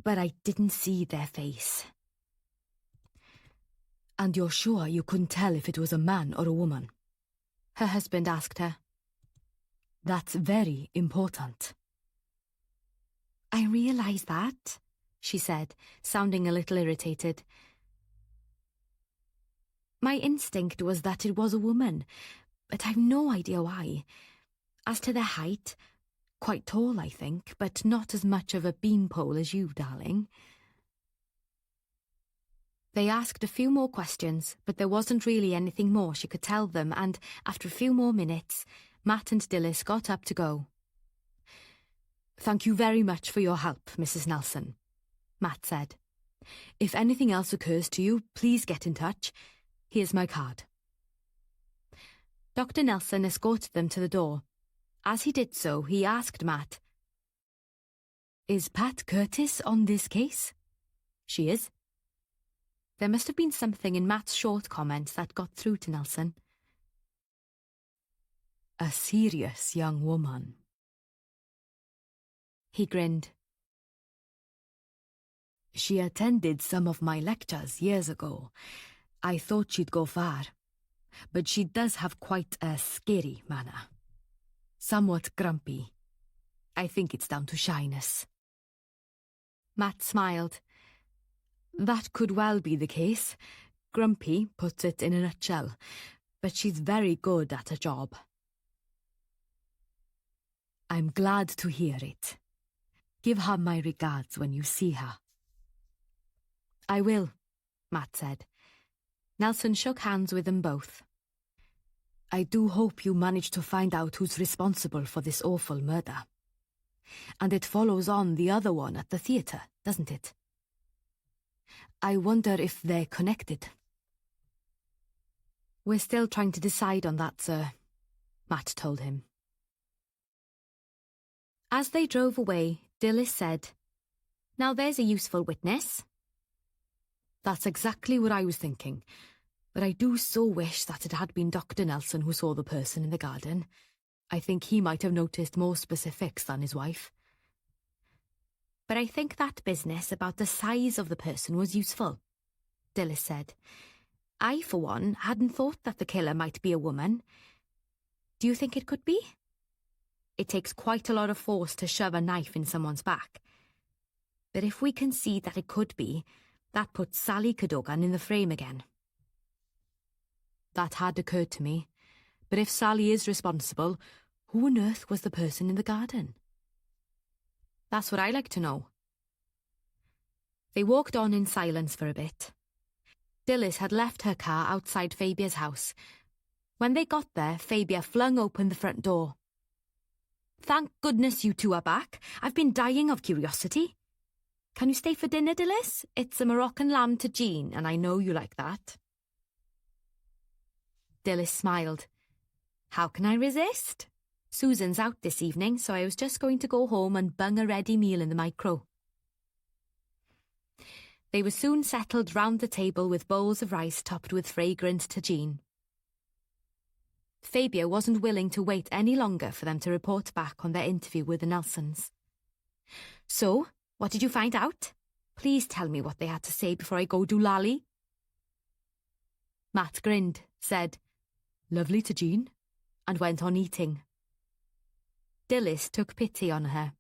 but I didn't see their face. And you're sure you couldn't tell if it was a man or a woman? Her husband asked her. That's very important. I realise that, she said, sounding a little irritated. My instinct was that it was a woman, but I've no idea why. As to their height, quite tall, I think, but not as much of a beanpole as you, darling. They asked a few more questions, but there wasn't really anything more she could tell them, and after a few more minutes, Matt and Dilys got up to go. Thank you very much for your help, Mrs. Nelson, Matt said. If anything else occurs to you, please get in touch. Here's my card. Dr. Nelson escorted them to the door. As he did so, he asked Matt, Is Pat Curtis on this case? She is. There must have been something in Matt's short comments that got through to Nelson. A serious young woman. He grinned. She attended some of my lectures years ago. I thought she'd go far, but she does have quite a scary manner. Somewhat grumpy. I think it's down to shyness. Matt smiled. That could well be the case. Grumpy puts it in a nutshell, but she's very good at her job. I'm glad to hear it. Give her my regards when you see her. I will, Matt said. Nelson shook hands with them both. I do hope you manage to find out who's responsible for this awful murder. And it follows on the other one at the theatre, doesn't it? I wonder if they're connected. We're still trying to decide on that, sir, Matt told him. As they drove away, Dilys said, "Now there's a useful witness." That's exactly what I was thinking, but I do so wish that it had been Dr. Nelson who saw the person in the garden. I think he might have noticed more specifics than his wife. "But I think that business about the size of the person was useful," Dilys said. "I, for one, hadn't thought that the killer might be a woman. Do you think it could be? It takes quite a lot of force to shove a knife in someone's back. But if we can see that it could be, that puts Sally Cadogan in the frame again." That had occurred to me, but if Sally is responsible, who on earth was the person in the garden? That's what I like to know. They walked on in silence for a bit. Dilys had left her car outside Fabia's house. When they got there, Fabia flung open the front door. "Thank goodness you two are back. I've been dying of curiosity. Can you stay for dinner, Dilys? It's a Moroccan lamb tagine, and I know you like that." Dilys smiled. "How can I resist? Susan's out this evening, so I was just going to go home and bung a ready meal in the micro." They were soon settled round the table with bowls of rice topped with fragrant tagine. Fabia wasn't willing to wait any longer for them to report back on their interview with the Nelsons. "So, what did you find out? Please tell me what they had to say before I go do Lally." Matt grinned, said, "Lovely tagine," and went on eating. Dilys took pity on her.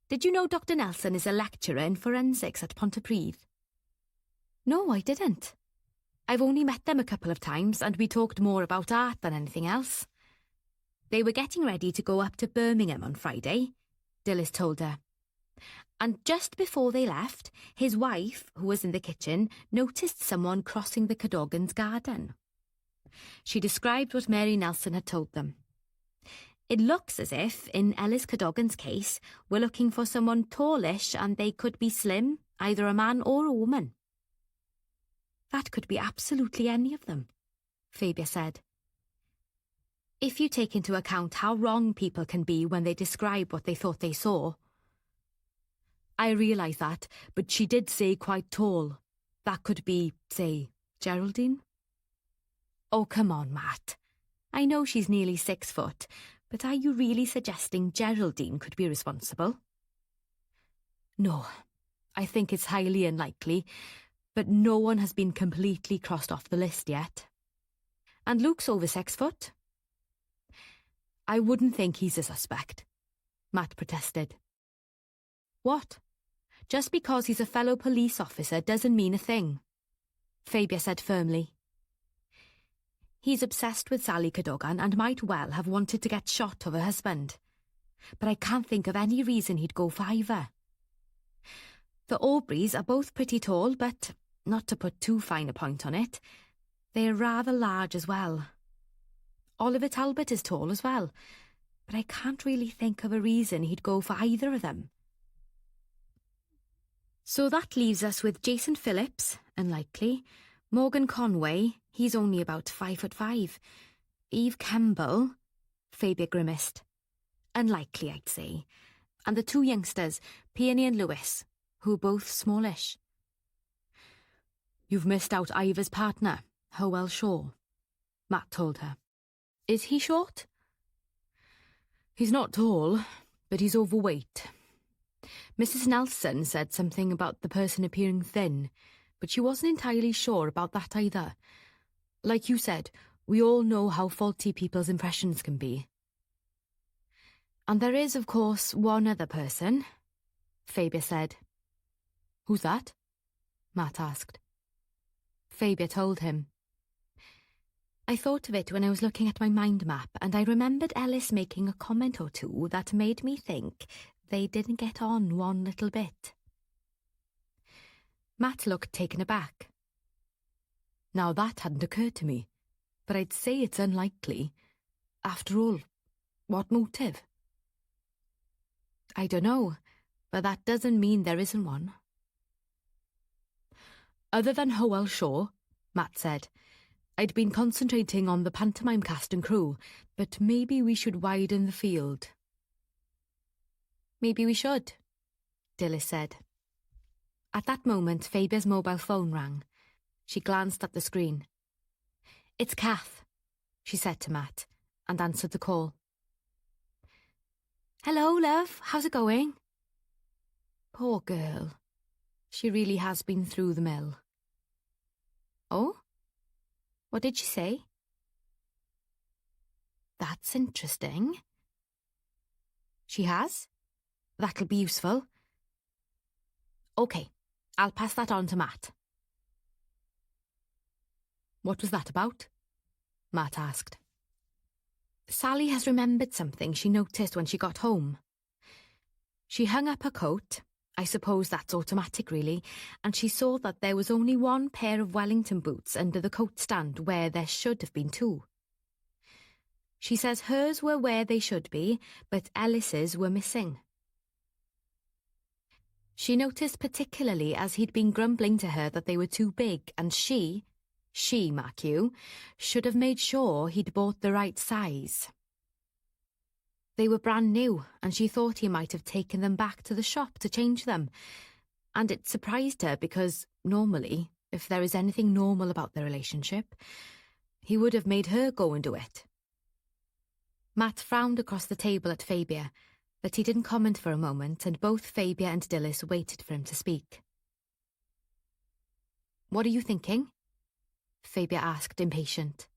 "Did you know Dr. Nelson is a lecturer in forensics at Pontypridd?" "No, I didn't. I've only met them a couple of times, and we talked more about art than anything else." They were getting ready to go up to Birmingham on Friday, Dilys told her. And just before they left, his wife, who was in the kitchen, noticed someone crossing the Cadogan's garden. She described what Mary Nelson had told them. "It looks as if, in Ellis Cadogan's case, we're looking for someone tallish and they could be slim, either a man or a woman." "That could be absolutely any of them," Fabia said. "If you take into account how wrong people can be when they describe what they thought they saw." "I realise that, but she did say quite tall. That could be, say, Geraldine?" "Oh, come on, Matt. I know she's nearly 6 foot, but are you really suggesting Geraldine could be responsible?" "No, I think it's highly unlikely, but no one has been completely crossed off the list yet." "And Luke's over 6 foot?" "I wouldn't think he's a suspect," Matt protested. "What? Just because he's a fellow police officer doesn't mean a thing," Fabia said firmly. "He's obsessed with Sally Cadogan and might well have wanted to get shot of her husband. But I can't think of any reason he'd go for either. The Aubreys are both pretty tall, but, not to put too fine a point on it, they're rather large as well. Oliver Talbot is tall as well, but I can't really think of a reason he'd go for either of them. So that leaves us with Jason Phillips, unlikely, Morgan Conway, he's only about 5'5". Eve Campbell," Fabia grimaced. "Unlikely, I'd say. And the 2 youngsters, Peony and Lewis, who are both smallish." "You've missed out Ivor's partner, Howell Shaw," Matt told her. "Is he short?" "He's not tall, but he's overweight. Mrs. Nelson said something about the person appearing thin, but she wasn't entirely sure about that either. Like you said, we all know how faulty people's impressions can be." "And there is, of course, one other person," Fabia said. "Who's that?" Matt asked. Fabia told him. "I thought of it when I was looking at my mind map, and I remembered Ellis making a comment or two that made me think they didn't get on one little bit." Matt looked taken aback. "Now that hadn't occurred to me, but I'd say it's unlikely. After all, what motive?" "I don't know, but that doesn't mean there isn't one." "Other than Howell Shaw," Matt said, I'd been concentrating on the pantomime cast and crew, but maybe we should widen the field. Maybe we should, Dilys said. At that moment, Fabia's mobile phone rang. She glanced at the screen. "It's Kath," she said to Matt, and answered the call. "Hello, love. How's it going?" Poor girl. She really has been through the mill. Oh? What did she say? That's interesting. She has? That'll be useful. OK, I'll pass that on to Matt. What was that about? Matt asked. Sally has remembered something she noticed when she got home. She hung up her coat. I suppose that's automatic, really, and she saw that there was only one pair of Wellington boots under the coat stand where there should have been two. She says hers were where they should be, but Ellis's were missing. She noticed particularly as he'd been grumbling to her that they were too big, and she, mark you, should have made sure he'd bought the right size. They were brand new, and she thought he might have taken them back to the shop to change them. And it surprised her because, normally, if there is anything normal about their relationship, he would have made her go and do it. Matt frowned across the table at Fabia, but he didn't comment for a moment, and both Fabia and Dilys waited for him to speak. "What are you thinking?" Fabia asked, impatient.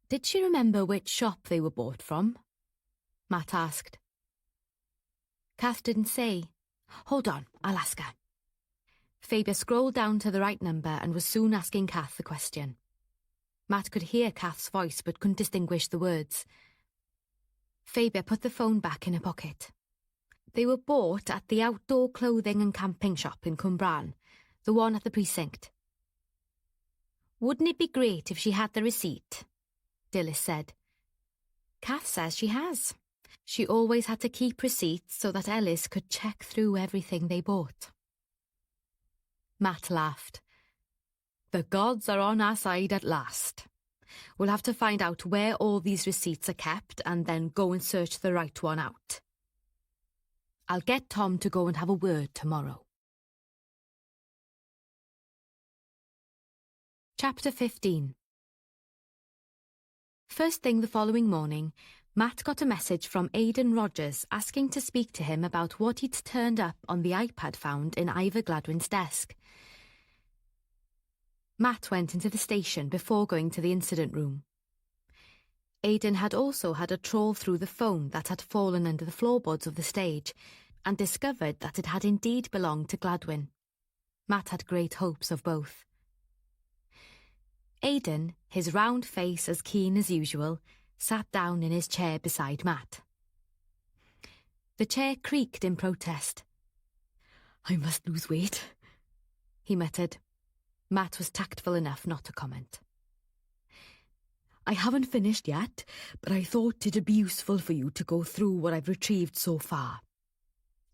"Did she remember which shop they were bought from?" Matt asked. Kath didn't say. "Hold on, I'll ask her." Fabia scrolled down to the right number and was soon asking Kath the question. Matt could hear Kath's voice but couldn't distinguish the words. Fabia put the phone back in her pocket. "They were bought at the outdoor clothing and camping shop in Cwmbran, the one at the precinct." "Wouldn't it be great if she had the receipt?" Dilys said. "Kath says she has. She always had to keep receipts so that Ellis could check through everything they bought." Matt laughed. "The gods are on our side at last. We'll have to find out where all these receipts are kept and then go and search the right one out. I'll get Tom to go and have a word tomorrow." Chapter 15. First thing the following morning, Matt got a message from Aidan Rogers asking to speak to him about what he'd turned up on the iPad found in Ivor Gladwyn's desk. Matt went into the station before going to the incident room. Aidan had also had a trawl through the phone that had fallen under the floorboards of the stage and discovered that it had indeed belonged to Gladwyn. Matt had great hopes of both. Aidan, his round face as keen as usual, sat down in his chair beside Matt. The chair creaked in protest. "I must lose weight," he muttered. Matt was tactful enough not to comment. "I haven't finished yet, but I thought it'd be useful for you to go through what I've retrieved so far,"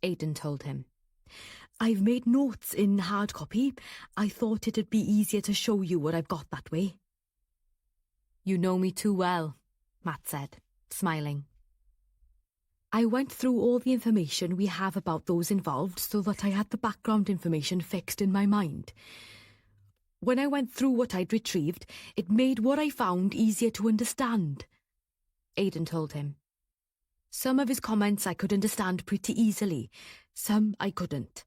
Aidan told him. "I've made notes in hard copy. I thought it'd be easier to show you what I've got that way." "You know me too well," Matt said, smiling. "I went through all the information we have about those involved so that I had the background information fixed in my mind. When I went through what I'd retrieved, it made what I found easier to understand," Aidan told him. "Some of his comments I could understand pretty easily, some I couldn't.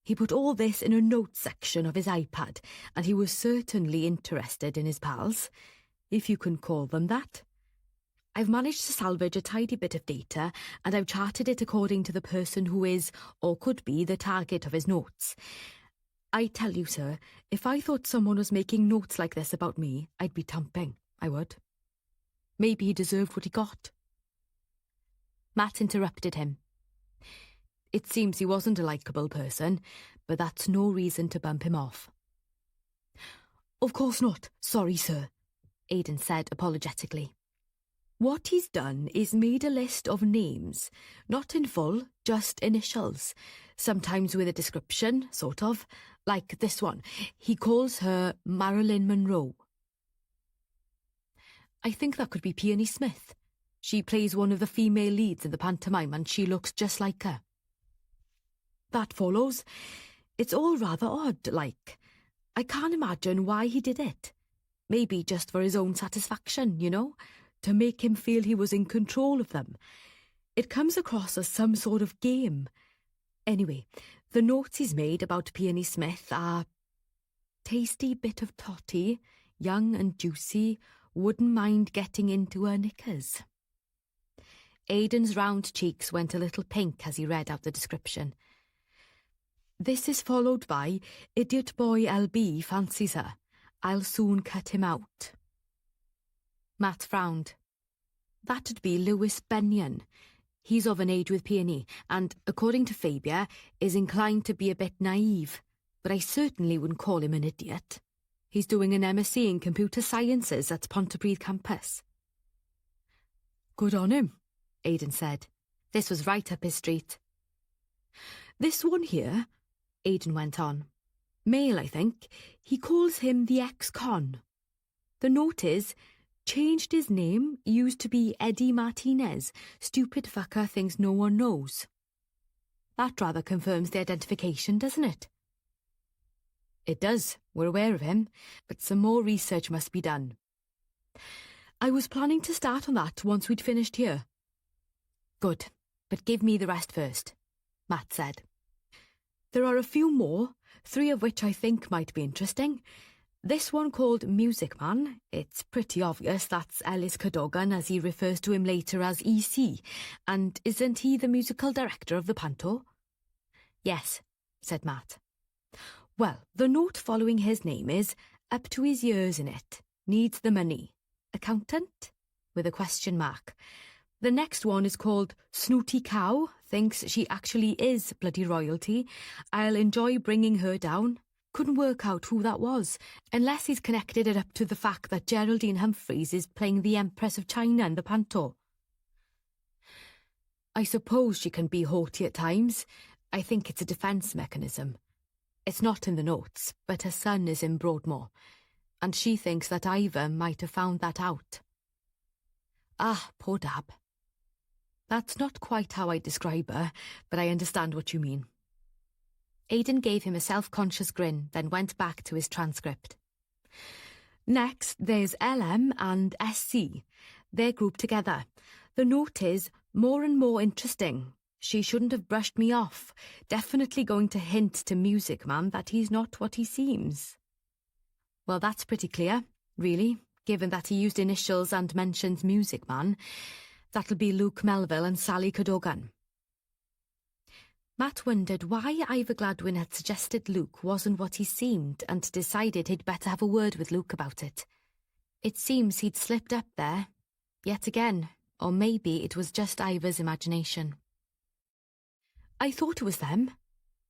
He put all this in a notes section of his iPad, and he was certainly interested in his pals, if you can call them that. I've managed to salvage a tidy bit of data, and I've charted it according to the person who is, or could be, the target of his notes. I tell you, sir, if I thought someone was making notes like this about me, I'd be thumping, I would. Maybe he deserved what he got." Matt interrupted him. "It seems he wasn't a likeable person, but that's no reason to bump him off." "Of course not. Sorry, sir," Aidan said apologetically. "What he's done is made a list of names, not in full, just initials, sometimes with a description, sort of, like this one. He calls her Marilyn Monroe. I think that could be Peony Smith. She plays one of the female leads in the pantomime and she looks just like her. That follows. It's all rather odd, like. I can't imagine why he did it. Maybe just for his own satisfaction, you know, to make him feel he was in control of them. It comes across as some sort of game. Anyway, the notes he's made about Peony Smith are tasty bit of totty, young and juicy, wouldn't mind getting into her knickers. Aidan's round cheeks went a little pink as he read out the description. This is followed by, idiot boy LB fancies her. I'll soon cut him out. Matt frowned. That'd be Lewis Benyon. He's of an age with Peony, and, according to Fabia, is inclined to be a bit naive, but I certainly wouldn't call him an idiot. He's doing an MSc in Computer Sciences at Pontypridd campus. Good on him, Aidan said. This was right up his street. This one here, Aidan went on. Male, I think. He calls him the ex-con. The note is, changed his name, used to be Eddie Martinez. Stupid fucker thinks no one knows. That rather confirms the identification, doesn't it? It does. We're aware of him, but some more research must be done. I was planning to start on that once we'd finished here. Good, but give me the rest first, Matt said. There are a few more, 3 of which I think might be interesting. This one called Music Man. It's pretty obvious that's Ellis Cadogan, as he refers to him later as EC. And isn't he the musical director of the panto? Yes, said Matt. Well, the note following his name is, up to his ears in it, needs the money. Accountant? With a question mark. The next one is called Snooty Cow, thinks she actually is bloody royalty. I'll enjoy bringing her down. Couldn't work out who that was, unless he's connected it up to the fact that Geraldine Humphreys is playing the Empress of China in the panto. I suppose she can be haughty at times. I think it's a defence mechanism. It's not in the notes, but her son is in Broadmoor, and she thinks that Ivor might have found that out. Ah, poor Dab. That's not quite how I describe her, but I understand what you mean. Aidan gave him a self-conscious grin, then went back to his transcript. Next, there's LM and SC. They're grouped together. The note is, more and more interesting. She shouldn't have brushed me off. Definitely going to hint to Music Man that he's not what he seems. Well, that's pretty clear, really, given that he used initials and mentions Music Man. That'll be Luke Melville and Sally Cadogan. Matt wondered why Ivor Gladwin had suggested Luke wasn't what he seemed and decided he'd better have a word with Luke about it. It seems he'd slipped up there, yet again, or maybe it was just Ivor's imagination. I thought it was them,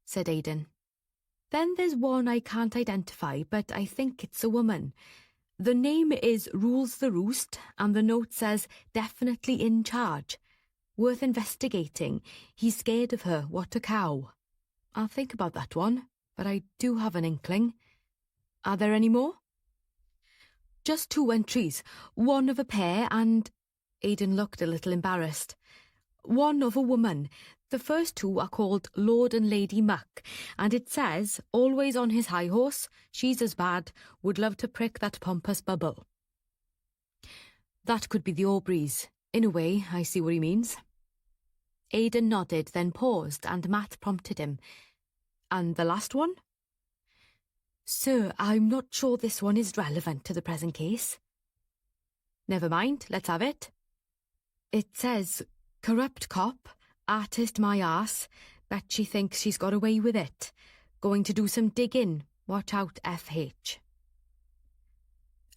said Aidan. Then there's one I can't identify, but I think it's a woman. The name is Rules the Roost, and the note says, definitely in charge. Worth investigating. He's scared of her, what a cow. I'll think about that one, but I do have an inkling. Are there any more? Just 2 entries, one of a pair and... Aidan looked a little embarrassed. One of a woman. The first 2 are called Lord and Lady Muck, and it says, always on his high horse, she's as bad, would love to prick that pompous bubble. That could be the Aubreys. In a way, I see what he means. Aidan nodded, then paused, and Matt prompted him. And the last one? Sir, I'm not sure this one is relevant to the present case. Never mind, let's have it. It says, corrupt cop, artist my arse, bet she thinks she's got away with it. Going to do some digging, watch out FH.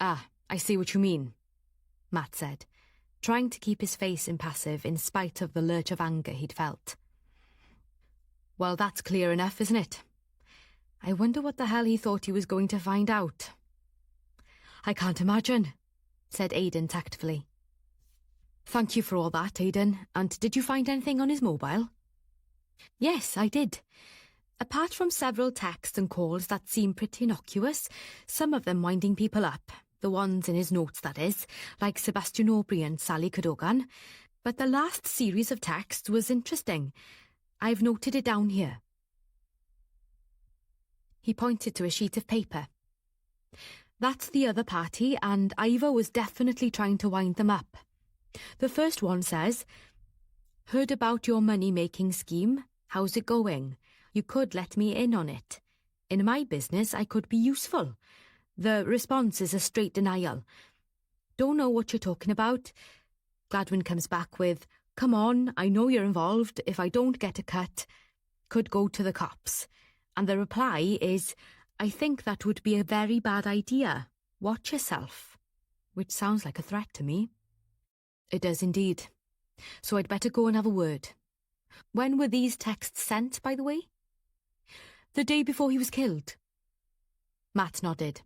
Ah, I see what you mean, Matt said, trying to keep his face impassive in spite of the lurch of anger he'd felt. Well, that's clear enough, isn't it? I wonder what the hell he thought he was going to find out. I can't imagine, said Aidan tactfully. Thank you for all that, Aidan. And did you find anything on his mobile? Yes, I did. Apart from several texts and calls that seem pretty innocuous, some of them winding people up, the ones in his notes, that is, like Sebastian Aubrey and Sally Cadogan, but the last series of texts was interesting. I've noted it down here. He pointed to a sheet of paper. That's the other party, and Ivor was definitely trying to wind them up. The first one says, "Heard about your money-making scheme. How's it going? You could let me in on it. In my business, I could be useful." The response is a straight denial. "Don't know what you're talking about." Gladwin comes back with, "Come on, I know you're involved. If I don't get a cut, could go to the cops." And the reply is, "I think that would be a very bad idea. Watch yourself." Which sounds like a threat to me. It does indeed. So I'd better go and have a word. When were these texts sent, by the way? The day before he was killed. Matt nodded.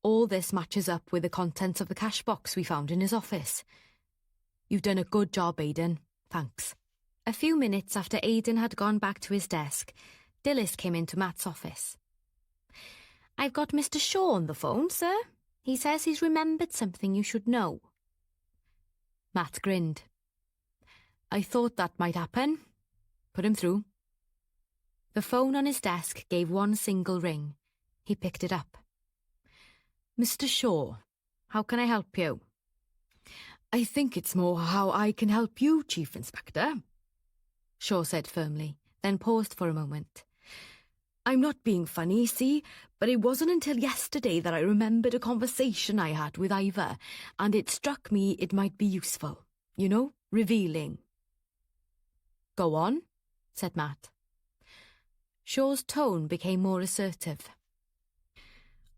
All this matches up with the contents of the cash box we found in his office. You've done a good job, Aidan. Thanks. A few minutes after Aidan had gone back to his desk, Dilys came into Matt's office. "I've got Mr. Shaw on the phone, sir. He says he's remembered something you should know." Matt grinned. "I thought that might happen. Put him through." The phone on his desk gave one single ring. He picked it up. "Mr. Shaw, how can I help you?" "I think it's more how I can help you, Chief Inspector," Shaw said firmly, then paused for a moment. "I'm not being funny, see, but it wasn't until yesterday that I remembered a conversation I had with Ivor, and it struck me it might be useful. You know, revealing." "Go on," said Matt. Shaw's tone became more assertive.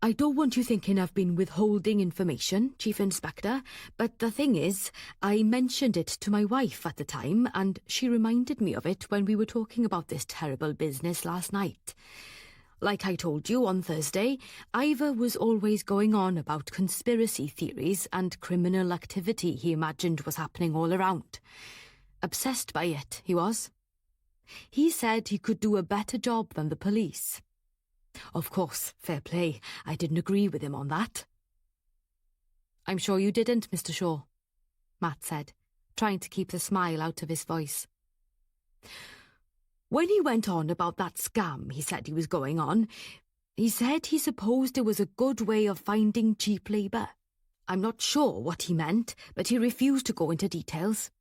"I don't want you thinking I've been withholding information, Chief Inspector, but the thing is, I mentioned it to my wife at the time, and she reminded me of it when we were talking about this terrible business last night. Like I told you on Thursday, Ivor was always going on about conspiracy theories and criminal activity he imagined was happening all around. Obsessed by it, he was. He said he could do a better job than the police. Of course, fair play, I didn't agree with him on that." "I'm sure you didn't, Mr. Shaw," Matt said, trying to keep the smile out of his voice. "When he went on about that scam he said he was going on, he said he supposed it was a good way of finding cheap labour. I'm not sure what he meant, but he refused to go into details."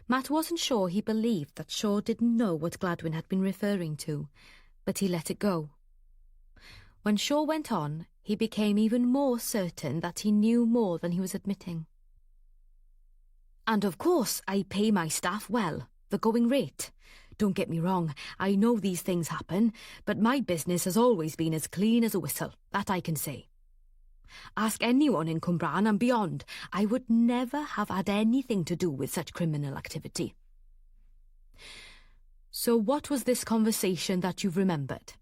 Matt wasn't sure he believed that Shaw didn't know what Gladwin had been referring to, but he let it go. When Shaw went on, he became even more certain that he knew more than he was admitting. "And of course I pay my staff well, the going rate. Don't get me wrong, I know these things happen, but my business has always been as clean as a whistle, that I can say. Ask anyone in Cwmbran and beyond, I would never have had anything to do with such criminal activity." "So what was this conversation that you've remembered?"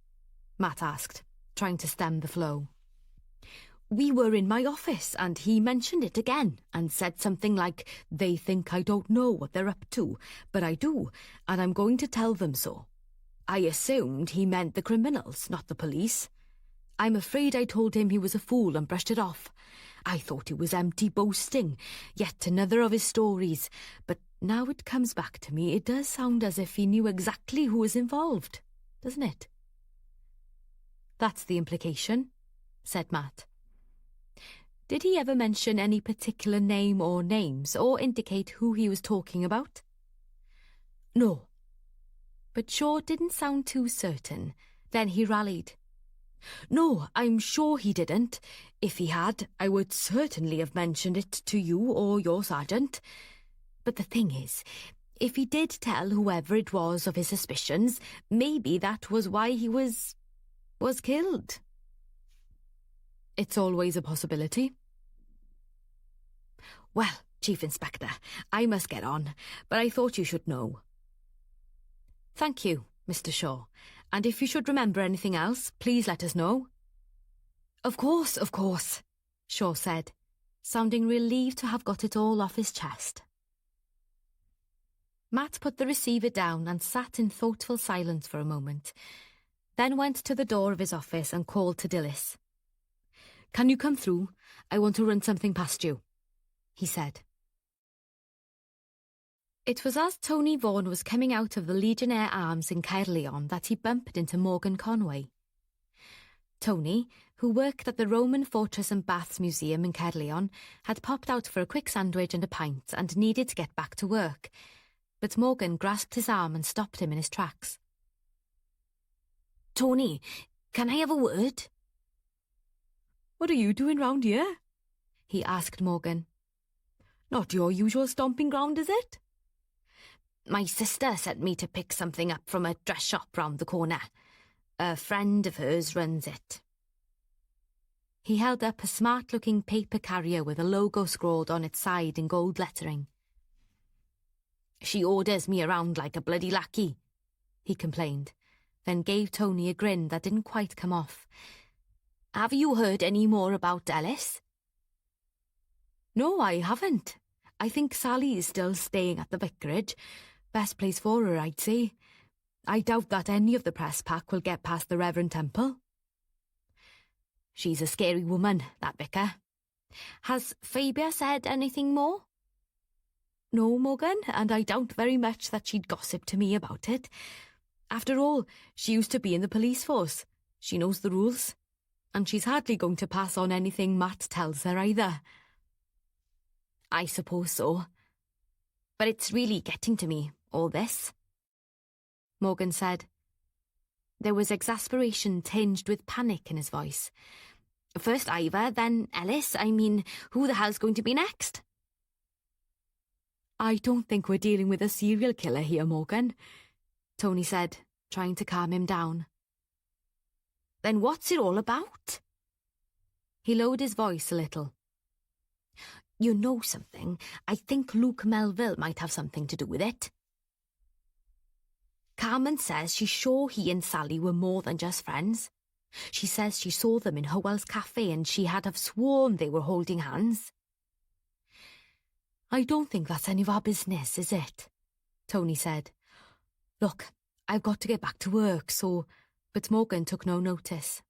Matt asked, trying to stem the flow. "We were in my office and he mentioned it again and said something like, 'They think I don't know what they're up to, but I do, and I'm going to tell them so.' I assumed he meant the criminals, not the police. I'm afraid I told him he was a fool and brushed it off. I thought it was empty boasting, yet another of his stories, but now it comes back to me, it does sound as if he knew exactly who was involved, doesn't it?" "That's the implication," said Matt. "Did he ever mention any particular name or names, or indicate who he was talking about?" "No." But Shaw didn't sound too certain. Then he rallied. "No, I'm sure he didn't. If he had, I would certainly have mentioned it to you or your sergeant. But the thing is, if he did tell whoever it was of his suspicions, maybe that was why he was killed." "It's always a possibility." "Well, Chief Inspector, I must get on, but I thought you should know." "Thank you, Mr. Shaw, and if you should remember anything else, please let us know." Of course," Shaw said, sounding relieved to have got it all off his chest. Matt put the receiver down and sat in thoughtful silence for a moment, then went to the door of his office and called to Dilys. Can you come through? I want to run something past you, he said. It was as Tony Vaughan was coming out of the Legionnaire Arms in Caerleon that he bumped into Morgan Conway. Tony, who worked at the Roman Fortress and Baths Museum in Caerleon, had popped out for a quick sandwich and a pint and needed to get back to work, but Morgan grasped his arm and stopped him in his tracks. Tony, can I have a word? What are you doing round here? He asked Morgan. Not your usual stomping ground, is it? My sister sent me to pick something up from a dress shop round the corner. A friend of hers runs it. He held up a smart-looking paper carrier with a logo scrawled on its side in gold lettering. She orders me around like a bloody lackey, he complained, then gave Tony a grin that didn't quite come off. Have you heard any more about Ellis? No, I haven't. I think Sally is still staying at the vicarage. Best place for her, I'd say. I doubt that any of the press pack will get past the Reverend Temple. She's a scary woman, that vicar. Has Fabia said anything more? No, Morgan, and I doubt very much that she'd gossip to me about it. After all, she used to be in the police force. She knows the rules. And she's hardly going to pass on anything Matt tells her either. I suppose so. But it's really getting to me, all this. Morgan said. There was exasperation tinged with panic in his voice. First Ivor, then Ellis. I mean, who the hell's going to be next? I don't think we're dealing with a serial killer here, Morgan, Tony said, trying to calm him down. Then what's it all about? He lowered his voice a little. You know something? I think Luke Melville might have something to do with it. Carmen says she's sure he and Sally were more than just friends. She says she saw them in Howell's cafe and she had have sworn they were holding hands. I don't think that's any of our business, is it? Tony said. Look, I've got to get back to work, so... But Morgan took no notice.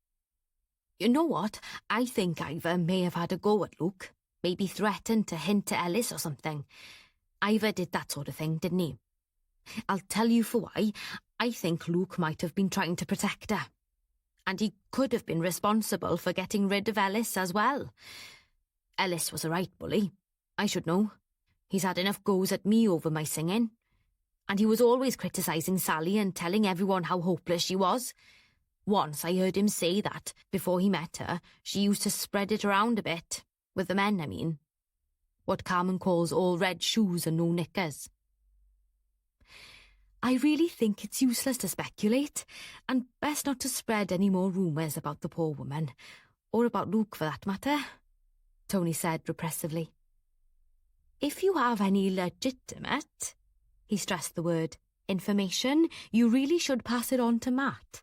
You know what? I think Ivor may have had a go at Luke. Maybe threatened to hint to Ellis or something. Ivor did that sort of thing, didn't he? I'll tell you for why. I think Luke might have been trying to protect her. And he could have been responsible for getting rid of Ellis as well. Ellis was a right bully. I should know. He's had enough goes at me over my singing. And he was always criticising Sally and telling everyone how hopeless she was. Once I heard him say that, before he met her, she used to spread it around a bit. With the men, I mean. What Carmen calls all red shoes and no knickers. I really think it's useless to speculate, and best not to spread any more rumours about the poor woman, or about Luke for that matter, Tony said repressively. If you have any legitimate, he stressed the word, information, you really should pass it on to Matt.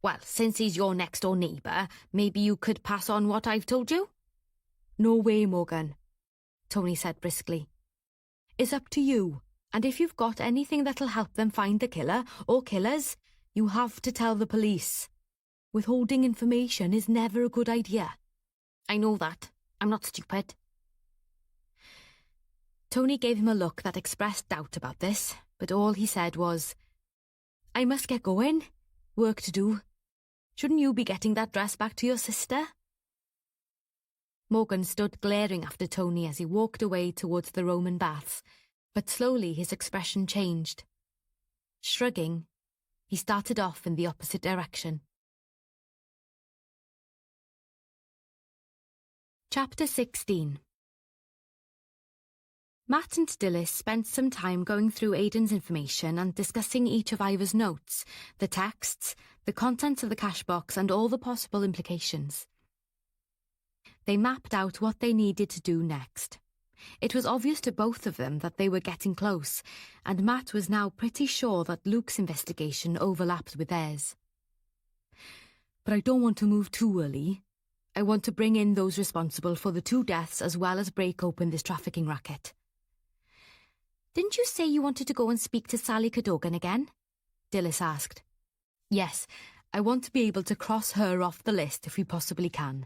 Well, since he's your next-door neighbour, maybe you could pass on what I've told you? No way, Morgan, Tony said briskly. It's up to you, and if you've got anything that'll help them find the killer or killers, you have to tell the police. Withholding information is never a good idea. I know that. I'm not stupid. Tony gave him a look that expressed doubt about this, but all he said was, I must get going. Work to do. Shouldn't you be getting that dress back to your sister? Morgan stood glaring after Tony as he walked away towards the Roman baths, but slowly his expression changed. Shrugging, he started off in the opposite direction. Chapter 16. Matt and Dilys spent some time going through Aidan's information and discussing each of Ivor's notes, the texts, the contents of the cash box and all the possible implications. They mapped out what they needed to do next. It was obvious to both of them that they were getting close, and Matt was now pretty sure that Luke's investigation overlapped with theirs. But I don't want to move too early. I want to bring in those responsible for the 2 deaths as well as break open this trafficking racket. Didn't you say you wanted to go and speak to Sally Cadogan again? Dilys asked. Yes, I want to be able to cross her off the list if we possibly can.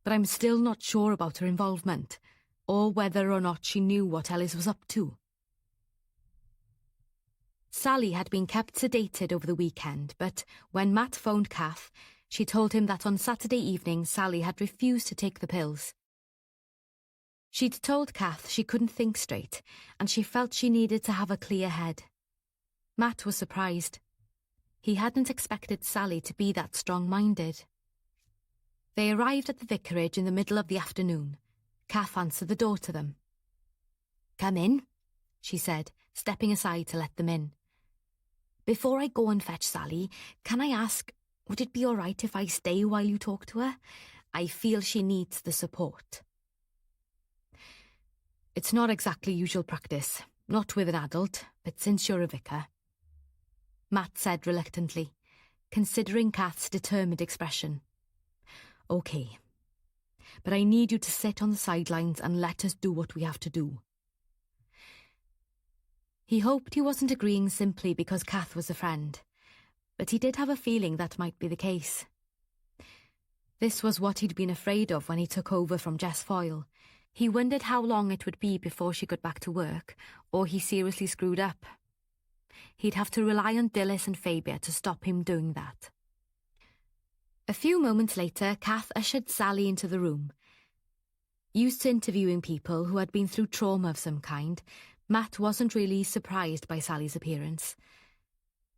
but I'm still not sure about her involvement, or whether or not she knew what Ellis was up to. Sally had been kept sedated over the weekend, but when Matt phoned Kath, she told him that on Saturday evening Sally had refused to take the pills. She'd told Kath she couldn't think straight, and she felt she needed to have a clear head. Matt was surprised. He hadn't expected Sally to be that strong-minded. They arrived at the vicarage in the middle of the afternoon. Kath answered the door to them. "Come in," she said, stepping aside to let them in. "Before I go and fetch Sally, can I ask, would it be all right if I stay while you talk to her? I feel she needs the support." It's not exactly usual practice, not with an adult, but since you're a vicar, Matt said reluctantly, considering Kath's determined expression. Okay, but I need you to sit on the sidelines and let us do what we have to do. He hoped he wasn't agreeing simply because Kath was a friend, but he did have a feeling that might be the case. This was what he'd been afraid of when he took over from Jess Foyle. He wondered how long it would be before she got back to work, or he seriously screwed up. He'd have to rely on Dilys and Fabia to stop him doing that. A few moments later, Kath ushered Sally into the room. Used to interviewing people who had been through trauma of some kind, Matt wasn't really surprised by Sally's appearance.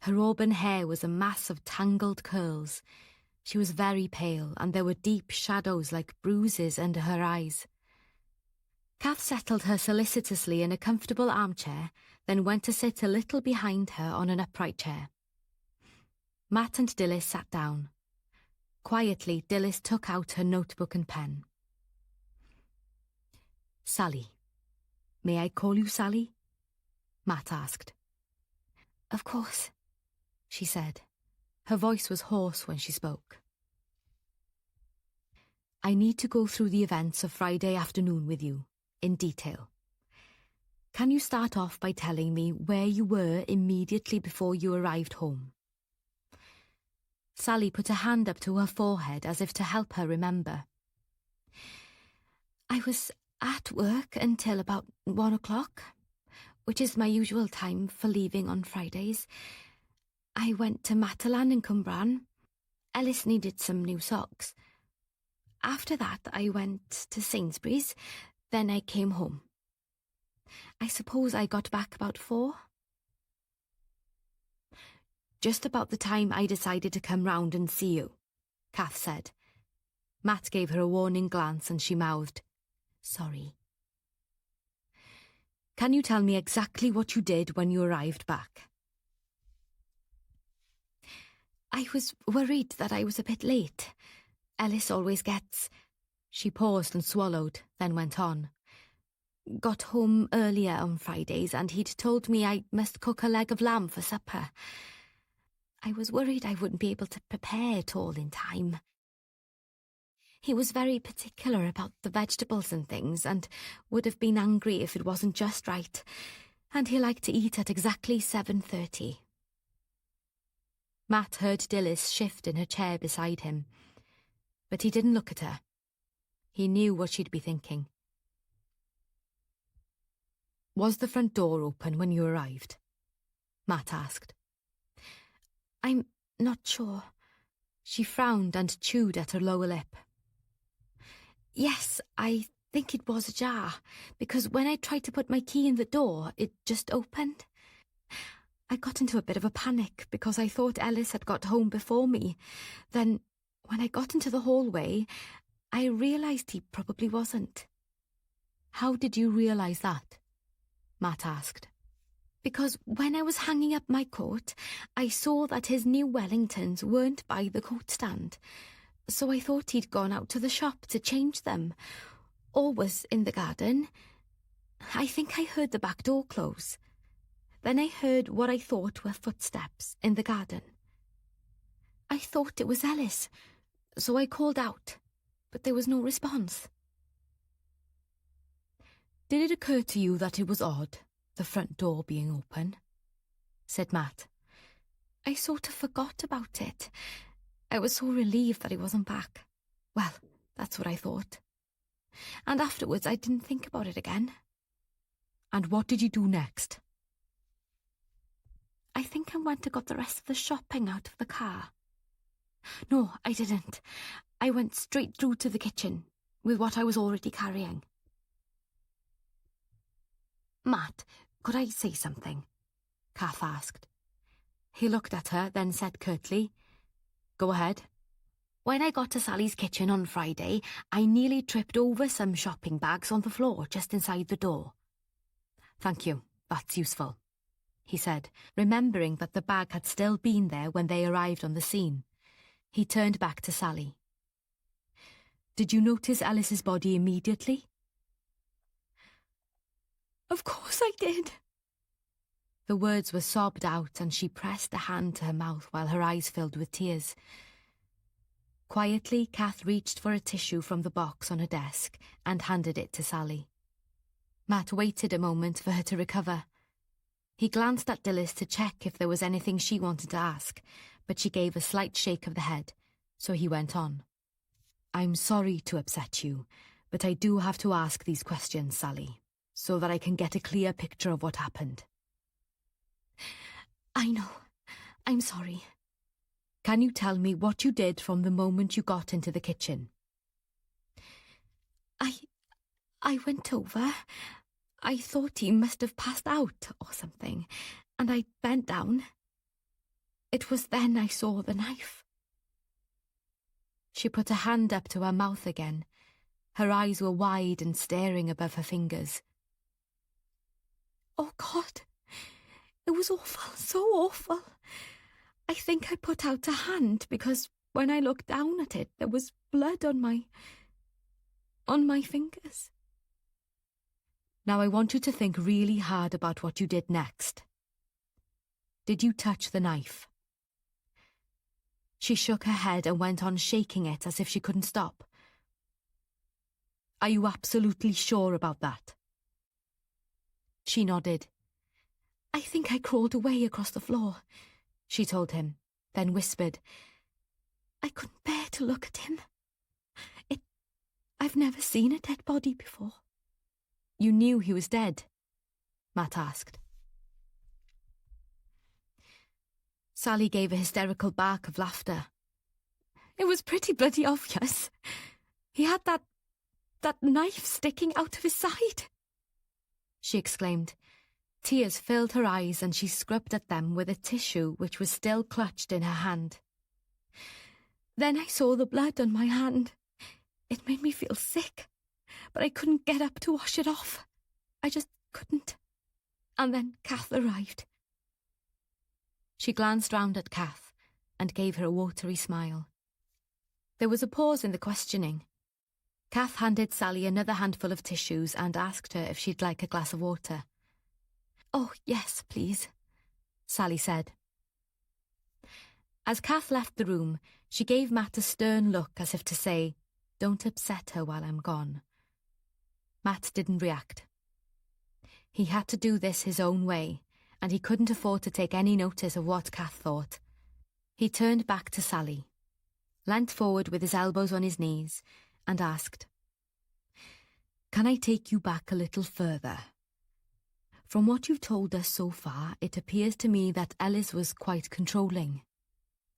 Her auburn hair was a mass of tangled curls. She was very pale, and there were deep shadows like bruises under her eyes. Kath settled her solicitously in a comfortable armchair, then went to sit a little behind her on an upright chair. Matt and Dilys sat down. Quietly, Dilys took out her notebook and pen. "Sally. May I call you Sally?" Matt asked. "Of course," she said. Her voice was hoarse when she spoke. "I need to go through the events of Friday afternoon with you, in detail. Can you start off by telling me where you were immediately before you arrived home?" Sally put a hand up to her forehead as if to help her remember. "I was at work until about 1 o'clock, which is my usual time for leaving on Fridays. I went to Matalan in Cwmbran. Ellis needed some new socks. After that, I went to Sainsbury's, then I came home. I suppose I got back about 4. "Just about the time I decided to come round and see you," Kath said. Matt gave her a warning glance and she mouthed, "Sorry." "Can you tell me exactly what you did when you arrived back?" "I was worried that I was a bit late. Ellis always gets..." She paused and swallowed, then went on. "Got home earlier on Fridays and he'd told me I must cook a leg of lamb for supper. I was worried I wouldn't be able to prepare it all in time. He was very particular about the vegetables and things, and would have been angry if it wasn't just right, and he liked to eat at exactly 7:30. Matt heard Dilys shift in her chair beside him, but he didn't look at her. He knew what she'd be thinking. "Was the front door open when you arrived?" Matt asked. "I'm not sure." She frowned and chewed at her lower lip. "Yes, I think it was ajar, because when I tried to put my key in the door, it just opened. I got into a bit of a panic because I thought Ellis had got home before me. Then, when I got into the hallway, I realised he probably wasn't." "How did you realise that?" Matt asked. "Because when I was hanging up my coat, I saw that his new Wellingtons weren't by the coat stand, so I thought he'd gone out to the shop to change them, or was in the garden. I think I heard the back door close. Then I heard what I thought were footsteps in the garden. I thought it was Ellis, so I called out, but there was no response." "Did it occur to you that it was odd, the front door being open?" said Matt. "I sort of forgot about it. I was so relieved that he wasn't back. Well, That's what I thought. And afterwards I didn't think about it again. And what did you do next? I think I went and got the rest of the shopping out of the car. No, I didn't. I went straight through to the kitchen with what I was already carrying. Matt, could I say something? Kath asked. He looked at her, then said curtly, Go ahead. When I got to Sally's kitchen on Friday, I nearly tripped over some shopping bags on the floor just inside the door. Thank you, that's useful, he said, remembering that the bag had still been there when they arrived on the scene. He turned back to Sally. Did you notice Alice's body immediately? Of course I did. The words were sobbed out and she pressed a hand to her mouth while her eyes filled with tears. Quietly, Kath reached for a tissue from the box on her desk and handed it to Sally. Matt waited a moment for her to recover. He glanced at Dilys to check if there was anything she wanted to ask, but she gave a slight shake of the head, so he went on. I'm sorry to upset you, but I do have to ask these questions, Sally, so that I can get a clear picture of what happened. I know. I'm sorry. Can you tell me what you did from the moment you got into the kitchen? I went over. I thought he must have passed out or something, and I bent down. It was then I saw the knife. She put a hand up to her mouth again. Her eyes were wide and staring above her fingers. Oh, God. It was awful, so awful. I think I put out a hand because when I looked down at it, there was blood on my fingers. Now I want you to think really hard about what you did next. Did you touch the knife? She shook her head and went on shaking it as if she couldn't stop. Are you absolutely sure about that? She nodded. I think I crawled away across the floor, she told him, then whispered, I couldn't bear to look at him. I've never seen a dead body before. You knew he was dead? Matt asked. Sally gave a hysterical bark of laughter. It was pretty bloody obvious. He had that knife sticking out of his side, she exclaimed. Tears filled her eyes and she scrubbed at them with a tissue which was still clutched in her hand. Then I saw the blood on my hand. It made me feel sick, but I couldn't get up to wash it off. I just couldn't. And then Kath arrived. She glanced round at Kath and gave her a watery smile. There was a pause in the questioning. Kath handed Sally another handful of tissues and asked her if she'd like a glass of water. Oh, yes, please, Sally said. As Kath left the room, she gave Matt a stern look as if to say, Don't upset her while I'm gone. Matt didn't react. He had to do this his own way, and he couldn't afford to take any notice of what Kath thought. He turned back to Sally, leant forward with his elbows on his knees, and asked, Can I take you back a little further? From what you've told us so far, it appears to me that Ellis was quite controlling.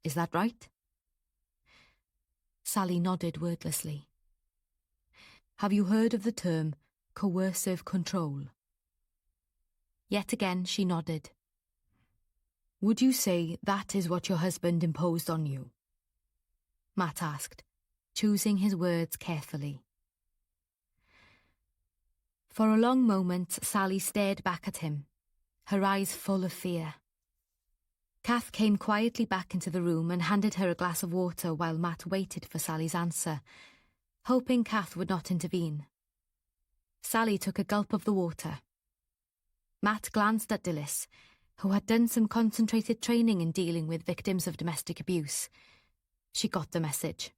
Is that right? Sally nodded wordlessly. Have you heard of the term coercive control? Yet again she nodded. Would you say that is what your husband imposed on you? Matt asked, choosing his words carefully. For a long moment, Sally stared back at him, her eyes full of fear. Kath came quietly back into the room and handed her a glass of water while Matt waited for Sally's answer, hoping Kath would not intervene. Sally took a gulp of the water. Matt glanced at Dilys, who had done some concentrated training in dealing with victims of domestic abuse. She got the message.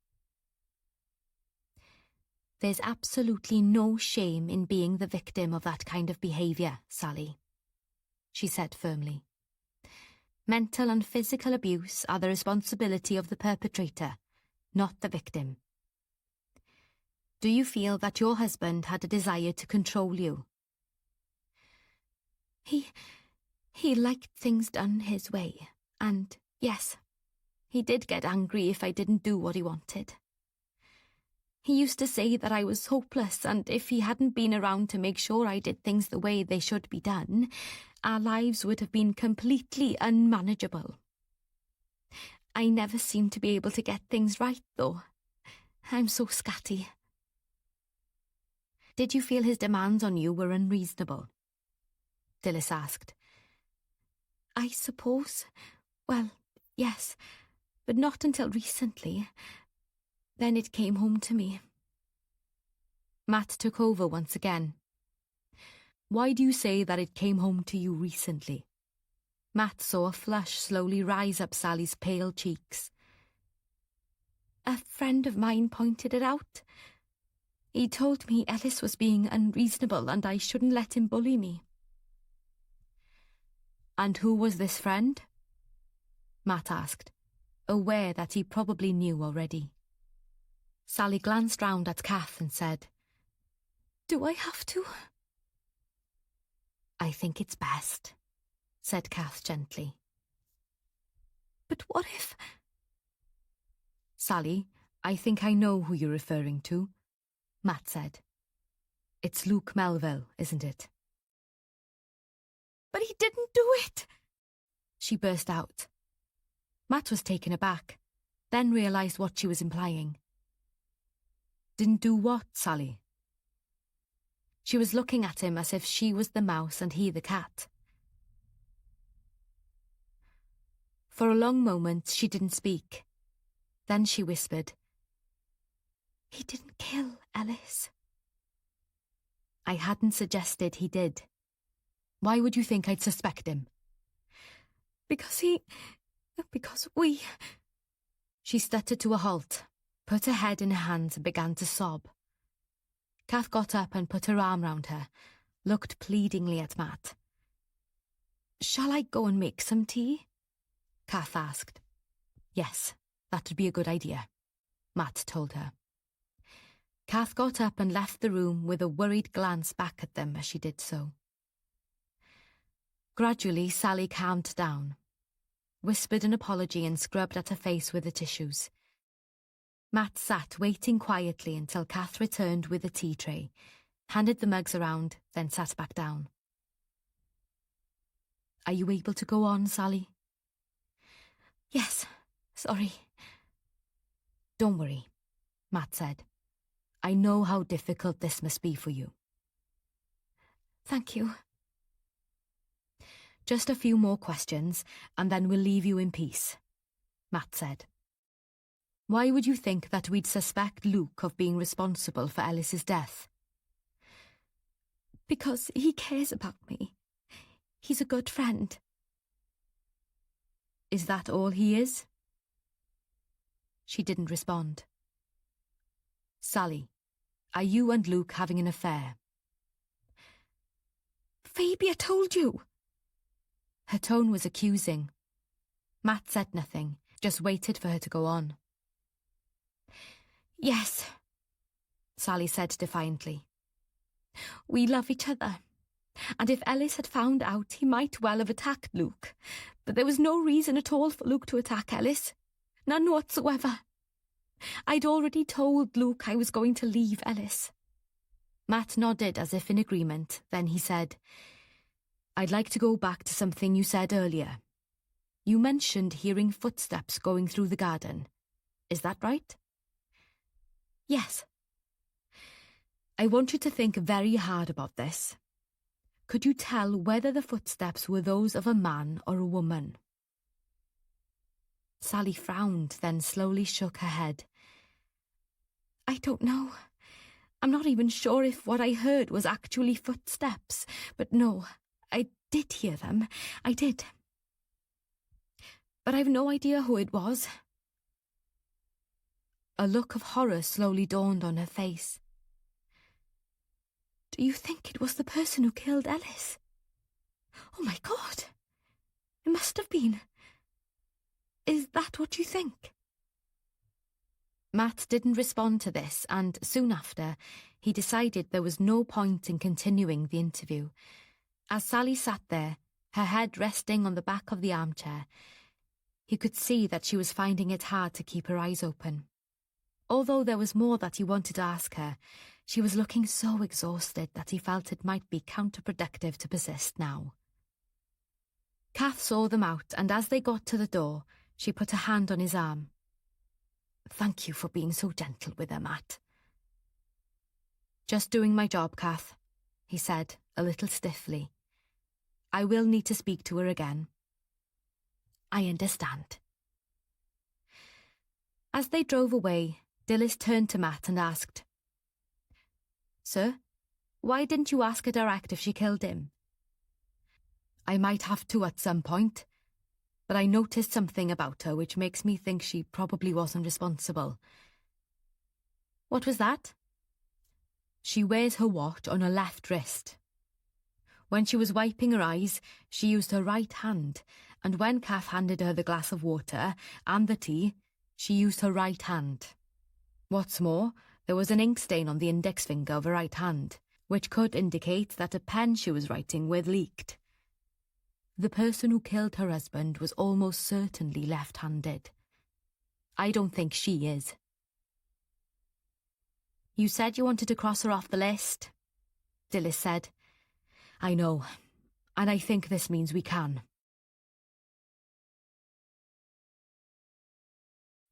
There's absolutely no shame in being the victim of that kind of behaviour, Sally, she said firmly. Mental and physical abuse are the responsibility of the perpetrator, not the victim. Do you feel that your husband had a desire to control you? He liked things done his way, and yes, he did get angry if I didn't do what he wanted. He used to say that I was hopeless, and if he hadn't been around to make sure I did things the way they should be done, our lives would have been completely unmanageable. I never seemed to be able to get things right, though. I'm so scatty. Did you feel his demands on you were unreasonable? Dilys asked. I suppose. Well, yes, but not until recently. Then it came home to me. Matt took over once again. Why do you say that it came home to you recently? Matt saw a flush slowly rise up Sally's pale cheeks. A friend of mine pointed it out. He told me Ellis was being unreasonable and I shouldn't let him bully me. And who was this friend? Matt asked, aware that he probably knew already. Sally glanced round at Kath and said, Do I have to? I think it's best, said Kath gently. But what if... Sally, I think I know who you're referring to, Matt said. It's Luke Melville, isn't it? But he didn't do it, she burst out. Matt was taken aback, then realised what she was implying. Didn't do what, Sally? She was looking at him as if she was the mouse and he the cat. For a long moment she didn't speak. Then she whispered, He didn't kill Ellis. I hadn't suggested he did. Why would you think I'd suspect him? Because we... She stuttered to a halt, put her head in her hands and began to sob. Kath got up and put her arm round her, looked pleadingly at Matt. Shall I go and make some tea? Kath asked. Yes, that would be a good idea, Matt told her. Kath got up and left the room with a worried glance back at them as she did so. Gradually, Sally calmed down, whispered an apology and scrubbed at her face with the tissues. Matt sat waiting quietly until Kath returned with a tea tray, handed the mugs around, then sat back down. Are you able to go on, Sally? Yes, sorry. Don't worry, Matt said. I know how difficult this must be for you. Thank you. Just a few more questions, and then we'll leave you in peace, Matt said. Why would you think that we'd suspect Luke of being responsible for Ellis's death? Because he cares about me. He's a good friend. Is that all he is? She didn't respond. Sally, are you and Luke having an affair? Phoebe told you. Her tone was accusing. Matt said nothing, just waited for her to go on. Yes, Sally said defiantly. We love each other, and if Ellis had found out, he might well have attacked Luke, but there was no reason at all for Luke to attack Ellis. None whatsoever. I'd already told Luke I was going to leave Ellis. Matt nodded as if in agreement, then he said, I'd like to go back to something you said earlier. You mentioned hearing footsteps going through the garden. Is that right? Yes. I want you to think very hard about this. Could you tell whether the footsteps were those of a man or a woman? Sally frowned, then slowly shook her head. I don't know. I'm not even sure if what I heard was actually footsteps, but no, I did hear them. I did. But I've no idea who it was. A look of horror slowly dawned on her face. Do you think it was the person who killed Ellis? Oh my God! It must have been. Is that what you think? Matt didn't respond to this, and soon after, he decided there was no point in continuing the interview. As Sally sat there, her head resting on the back of the armchair, he could see that she was finding it hard to keep her eyes open. Although there was more that he wanted to ask her, she was looking so exhausted that he felt it might be counterproductive to persist now. Kath saw them out, and as they got to the door, she put a hand on his arm. "Thank you for being so gentle with her, Matt." "Just doing my job, Kath," he said, a little stiffly. "I will need to speak to her again." "I understand." As they drove away, Dilys turned to Matt and asked, "Sir, why didn't you ask her direct if she killed him?" "I might have to at some point, but I noticed something about her which makes me think she probably wasn't responsible." "What was that?" "She wears her watch on her left wrist. When she was wiping her eyes, she used her right hand, and when Kath handed her the glass of water and the tea, she used her right hand. What's more, there was an ink stain on the index finger of her right hand, which could indicate that a pen she was writing with leaked. The person who killed her husband was almost certainly left-handed. I don't think she is." "You said you wanted to cross her off the list," Dilys said. "I know, and I think this means we can."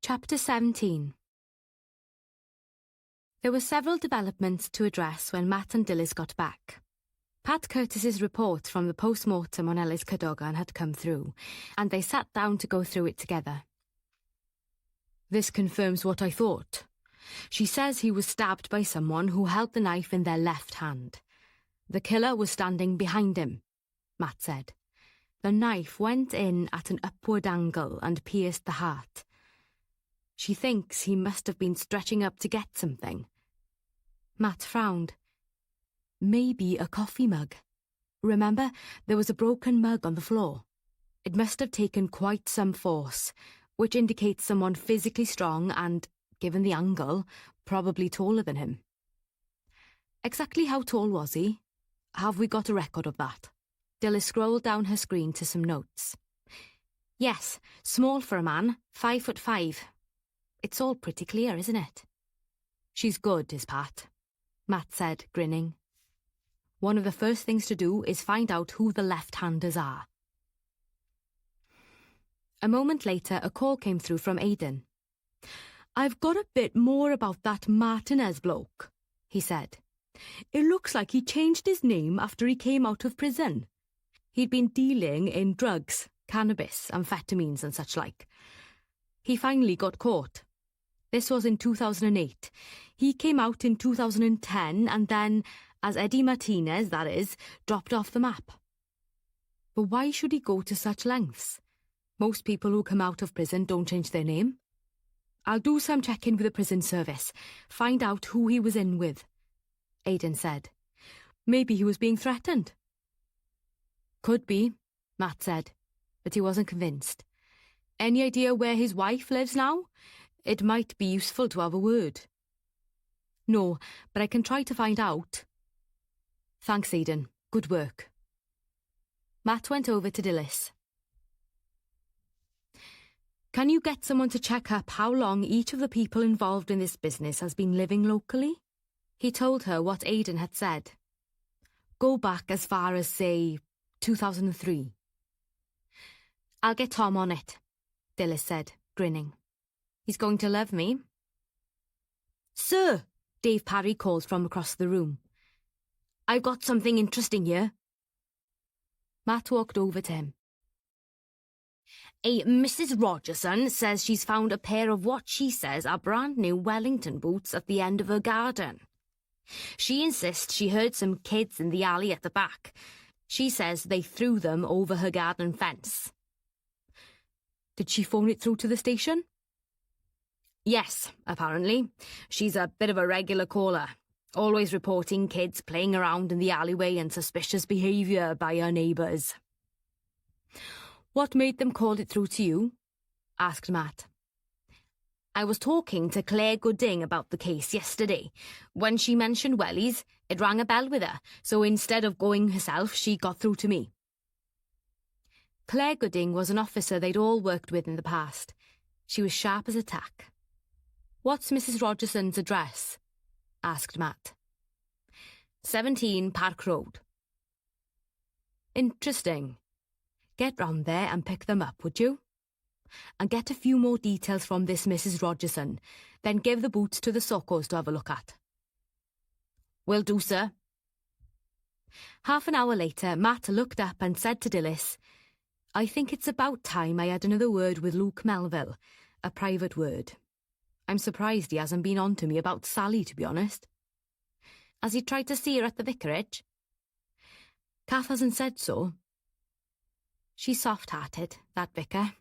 Chapter 17. There were several developments to address when Matt and Dilys got back. Pat Curtis's report from the post-mortem on Ellis Cadogan had come through, and they sat down to go through it together. "This confirms what I thought. She says he was stabbed by someone who held the knife in their left hand. The killer was standing behind him," Matt said. "The knife went in at an upward angle and pierced the heart. She thinks he must have been stretching up to get something." Matt frowned. "Maybe a coffee mug. Remember, there was a broken mug on the floor. It must have taken quite some force, which indicates someone physically strong and, given the angle, probably taller than him." "Exactly how tall was he? Have we got a record of that?" Dilys scrolled down her screen to some notes. "Yes, small for a man, 5'5". It's all pretty clear, isn't it?" "She's good, is Pat," Matt said, grinning. "One of the first things to do is find out who the left-handers are." A moment later, a call came through from Aidan. "I've got a bit more about that Martinez bloke," he said. "It looks like he changed his name after he came out of prison. He'd been dealing in drugs, cannabis, amphetamines and such like. He finally got caught. This was in 2008. He came out in 2010 and then, as Eddie Martinez, that is, dropped off the map. But why should he go to such lengths? Most people who come out of prison don't change their name. I'll do some checking with the prison service, find out who he was in with," Aidan said. "Maybe he was being threatened." "Could be," Matt said, but he wasn't convinced. "Any idea where his wife lives now? It might be useful to have a word." "No, but I can try to find out." "Thanks, Aidan. Good work." Matt went over to Dilys. "Can you get someone to check up how long each of the people involved in this business has been living locally?" He told her what Aidan had said. "Go back as far as, say, 2003. "I'll get Tom on it," Dilys said, grinning. "He's going to love me." "Sir," Dave Parry called from across the room. "I've got something interesting here." Matt walked over to him. "A Mrs. Rogerson says she's found a pair of what she says are brand new Wellington boots at the end of her garden. She insists she heard some kids in the alley at the back. She says they threw them over her garden fence." "Did she phone it through to the station?" "Yes, apparently. She's a bit of a regular caller, always reporting kids playing around in the alleyway and suspicious behaviour by her neighbours." "What made them call it through to you?" asked Matt. I was talking to Claire Gooding about the case yesterday. When she mentioned wellies, it rang a bell with her, so instead of going herself, she got through to me. Claire Gooding was an officer they'd all worked with in the past. She was sharp as a tack. "What's Mrs. Rogerson's address?" asked Matt. 17 Park Road. Interesting. Get round there and pick them up, would you? And get a few more details from this Mrs. Rogerson, then give the boots to the Sokos to have a look at. Will do, sir. Half an hour later, Matt looked up and said to Dilys, "I think it's about time I had another word with Luke Melville, a private word. I'm surprised he hasn't been on to me about Sally, to be honest." Has he tried to see her at the vicarage? Kath hasn't said so. She's soft-hearted, that vicar,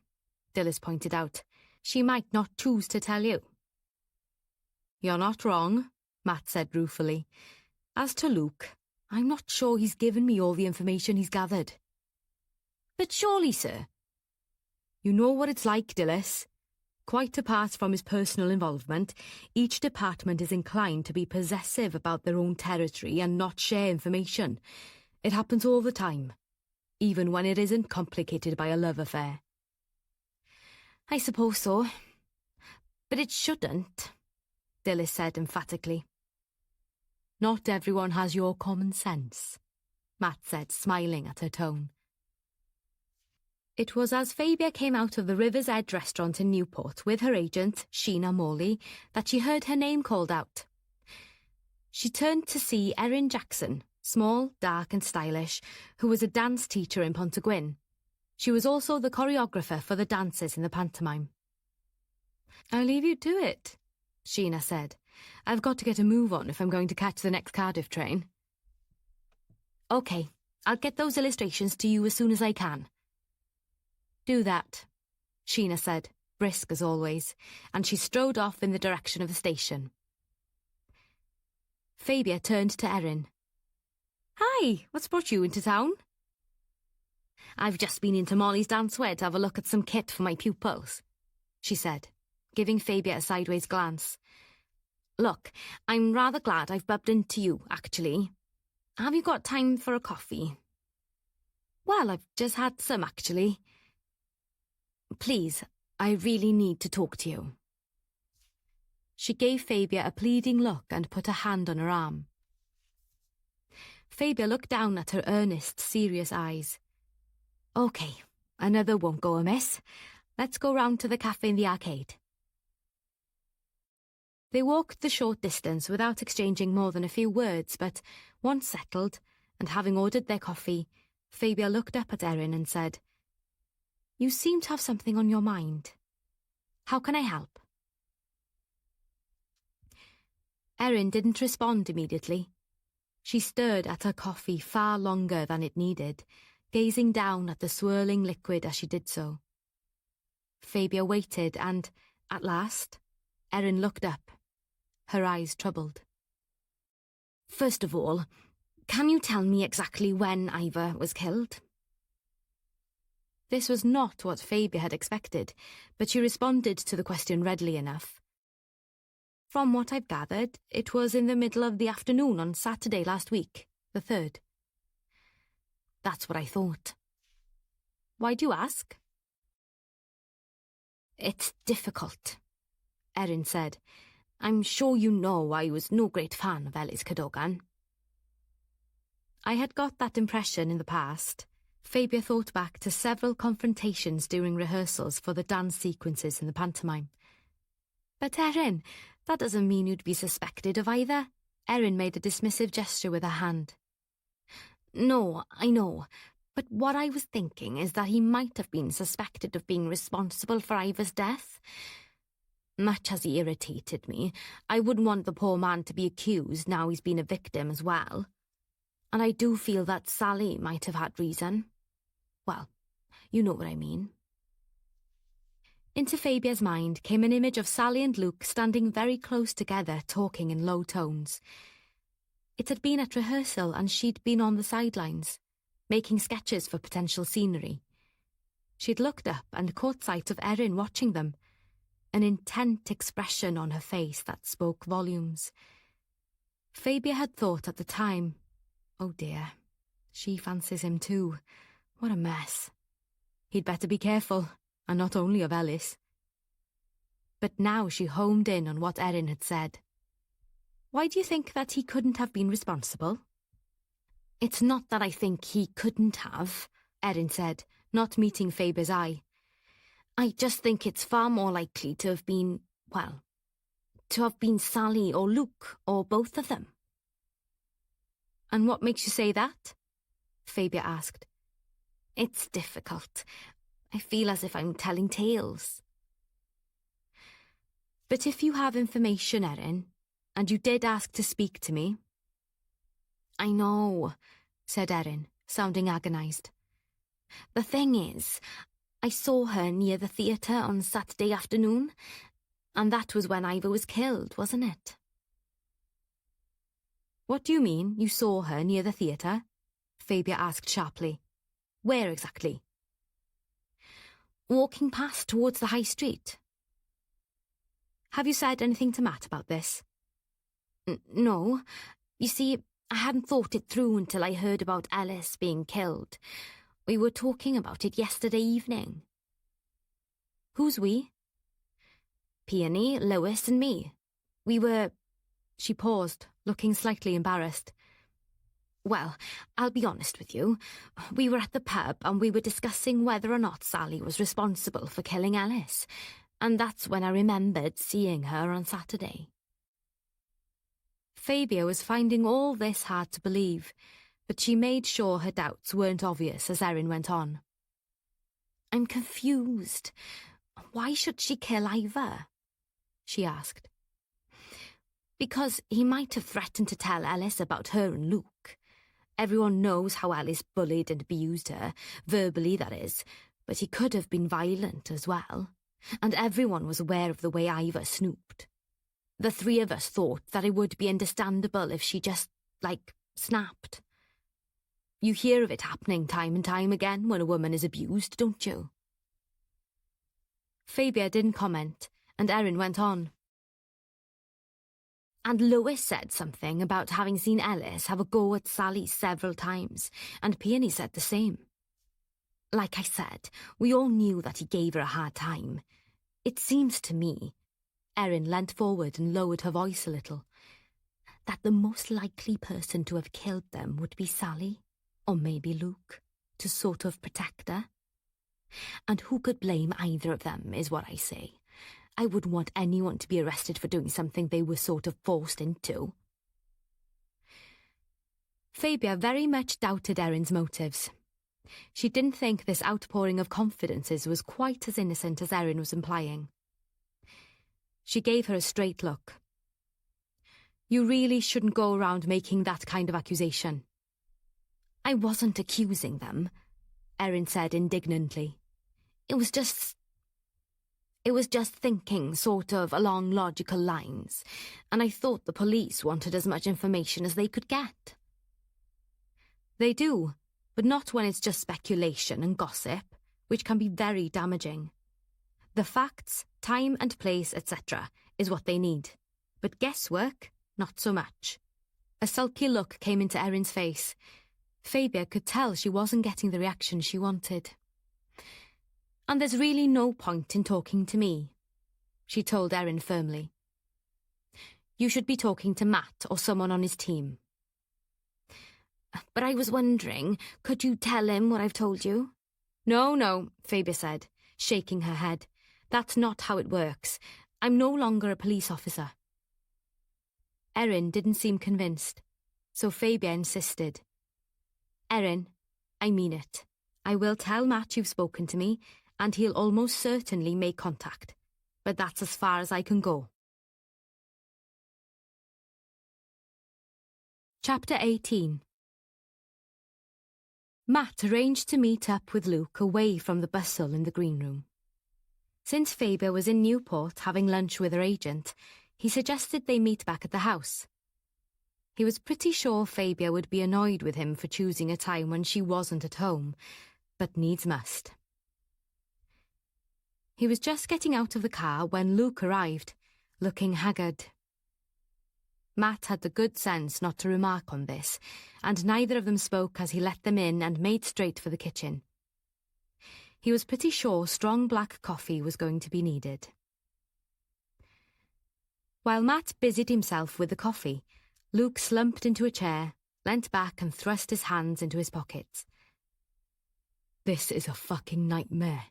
Dilys pointed out. She might not choose to tell you. "You're not wrong," Matt said ruefully. "As to Luke, I'm not sure he's given me all the information he's gathered." "But surely, sir." "You know what it's like, Dilys. Quite apart from his personal involvement, each department is inclined to be possessive about their own territory and not share information. It happens all the time, even when it isn't complicated by a love affair." "I suppose so. But it shouldn't," Dilys said emphatically. "Not everyone has your common sense," Matt said, smiling at her tone. It was as Fabia came out of the River's Edge restaurant in Newport with her agent, Sheena Morley, that she heard her name called out. She turned to see Erin Jackson, small, dark and stylish, who was a dance teacher in Pontygwyn. She was also the choreographer for the dances in the pantomime. "I'll leave you to it," Sheena said. "I've got to get a move on if I'm going to catch the next Cardiff train." "OK, I'll get those illustrations to you as soon as I can." "Do that," Sheena said, brisk as always, and she strode off in the direction of the station. Fabia turned to Erin. "Hi, what's brought you into town?" "I've just been into Molly's danceware to have a look at some kit for my pupils," she said, giving Fabia a sideways glance. "Look, I'm rather glad I've bumped into you, actually. Have you got time for a coffee?" "Well, I've just had some, actually." "Please, I really need to talk to you." She gave Fabia a pleading look and put a hand on her arm. Fabia looked down at her earnest, serious eyes. "OK, another won't go amiss. Let's go round to the cafe in the arcade." They walked the short distance without exchanging more than a few words, but once settled, and having ordered their coffee, Fabia looked up at Erin and said, "You seem to have something on your mind. How can I help?" Erin didn't respond immediately. She stirred at her coffee far longer than it needed, gazing down at the swirling liquid as she did so. Fabia waited and, at last, Erin looked up, her eyes troubled. "First of all, can you tell me exactly when Ivor was killed?" This was not what Fabia had expected, but she responded to the question readily enough. "From what I've gathered, it was in the middle of the afternoon on Saturday last week, the 3rd. "That's what I thought." "Why do you ask?" "It's difficult," Erin said. "I'm sure you know I was no great fan of Elis Cadogan." I had got that impression in the past. Fabia thought back to several confrontations during rehearsals for the dance sequences in the pantomime. "But Erin, that doesn't mean you'd be suspected of either." Erin made a dismissive gesture with her hand. "No, I know, but what I was thinking is that he might have been suspected of being responsible for Ivor's death. Much as he irritated me, I wouldn't want the poor man to be accused now he's been a victim as well. And I do feel that Sally might have had reason. Well, you know what I mean." Into Fabia's mind came an image of Sally and Luke standing very close together, talking in low tones. It had been at rehearsal and she'd been on the sidelines, making sketches for potential scenery. She'd looked up and caught sight of Erin watching them. an intent expression on her face that spoke volumes. Fabia had thought at the time, oh dear, she fancies him too. What a mess. He'd better be careful, and not only of Ellis. But now she homed in on what Erin had said. Why do you think that he couldn't have been responsible? It's not that I think he couldn't have, Erin said, not meeting Faber's eye. I just think it's far more likely to have been, well, to have been Sally or Luke, or both of them. And what makes you say that? Fabia asked. It's difficult. I feel as if I'm telling tales. But if you have information, Erin, and you did ask to speak to me... I know, said Erin, sounding agonised. The thing is, I saw her near the theatre on Saturday afternoon, and that was when Ivor was killed, wasn't it? What do you mean, you saw her near the theatre? Fabia asked sharply. Where exactly? Walking past towards the high street. Have you said anything to Matt about this? No. You see, I hadn't thought it through until I heard about Ellis being killed. We were talking about it yesterday evening. Who's we? Peony, Lois and me. We were... She paused, looking slightly embarrassed. Well, I'll be honest with you. We were at the pub and we were discussing whether or not Sally was responsible for killing Ellis, and that's when I remembered seeing her on Saturday. Fabia was finding all this hard to believe, but she made sure her doubts weren't obvious as Erin went on. I'm confused. Why should she kill Ivor? She asked. Because he might have threatened to tell Ellis about her and Luke. Everyone knows how Ellis bullied and abused her, verbally that is, but he could have been violent as well, and everyone was aware of the way Ivor snooped. The three of us thought that it would be understandable if she just, snapped. You hear of it happening time and time again when a woman is abused, don't you? Fabia didn't comment, and Erin went on. And Lois said something about having seen Ellis have a go at Sally several times, and Peony said the same. Like I said, we all knew that he gave her a hard time. It seems to me, Erin leant forward and lowered her voice a little, that the most likely person to have killed them would be Sally, or maybe Luke, to sort of protect her. And who could blame either of them, is what I say. I wouldn't want anyone to be arrested for doing something they were sort of forced into. Fabia very much doubted Erin's motives. She didn't think this outpouring of confidences was quite as innocent as Erin was implying. She gave her a straight look. You really shouldn't go around making that kind of accusation. I wasn't accusing them, Erin said indignantly. It was just thinking sort of along logical lines, and I thought the police wanted as much information as they could get. They do, but not when it's just speculation and gossip, which can be very damaging. The facts, time and place, etc., is what they need, but guesswork, not so much. A sulky look came into Erin's face. Fabia could tell she wasn't getting the reaction she wanted. And there's really no point in talking to me, she told Erin firmly. You should be talking to Matt or someone on his team. But I was wondering, could you tell him what I've told you? No, Fabia said, shaking her head. That's not how it works. I'm no longer a police officer. Erin didn't seem convinced, so Fabia insisted. Erin, I mean it. I will tell Matt you've spoken to me, and he'll almost certainly make contact. But that's as far as I can go. Chapter 18. Matt arranged to meet up with Luke away from the bustle in the green room. Since Fabia was in Newport having lunch with her agent, he suggested they meet back at the house. He was pretty sure Fabia would be annoyed with him for choosing a time when she wasn't at home, but needs must. He was just getting out of the car when Luke arrived, looking haggard. Matt had the good sense not to remark on this, and neither of them spoke as he let them in and made straight for the kitchen. He was pretty sure strong black coffee was going to be needed. While Matt busied himself with the coffee, Luke slumped into a chair, leant back and thrust his hands into his pockets. This is a fucking nightmare.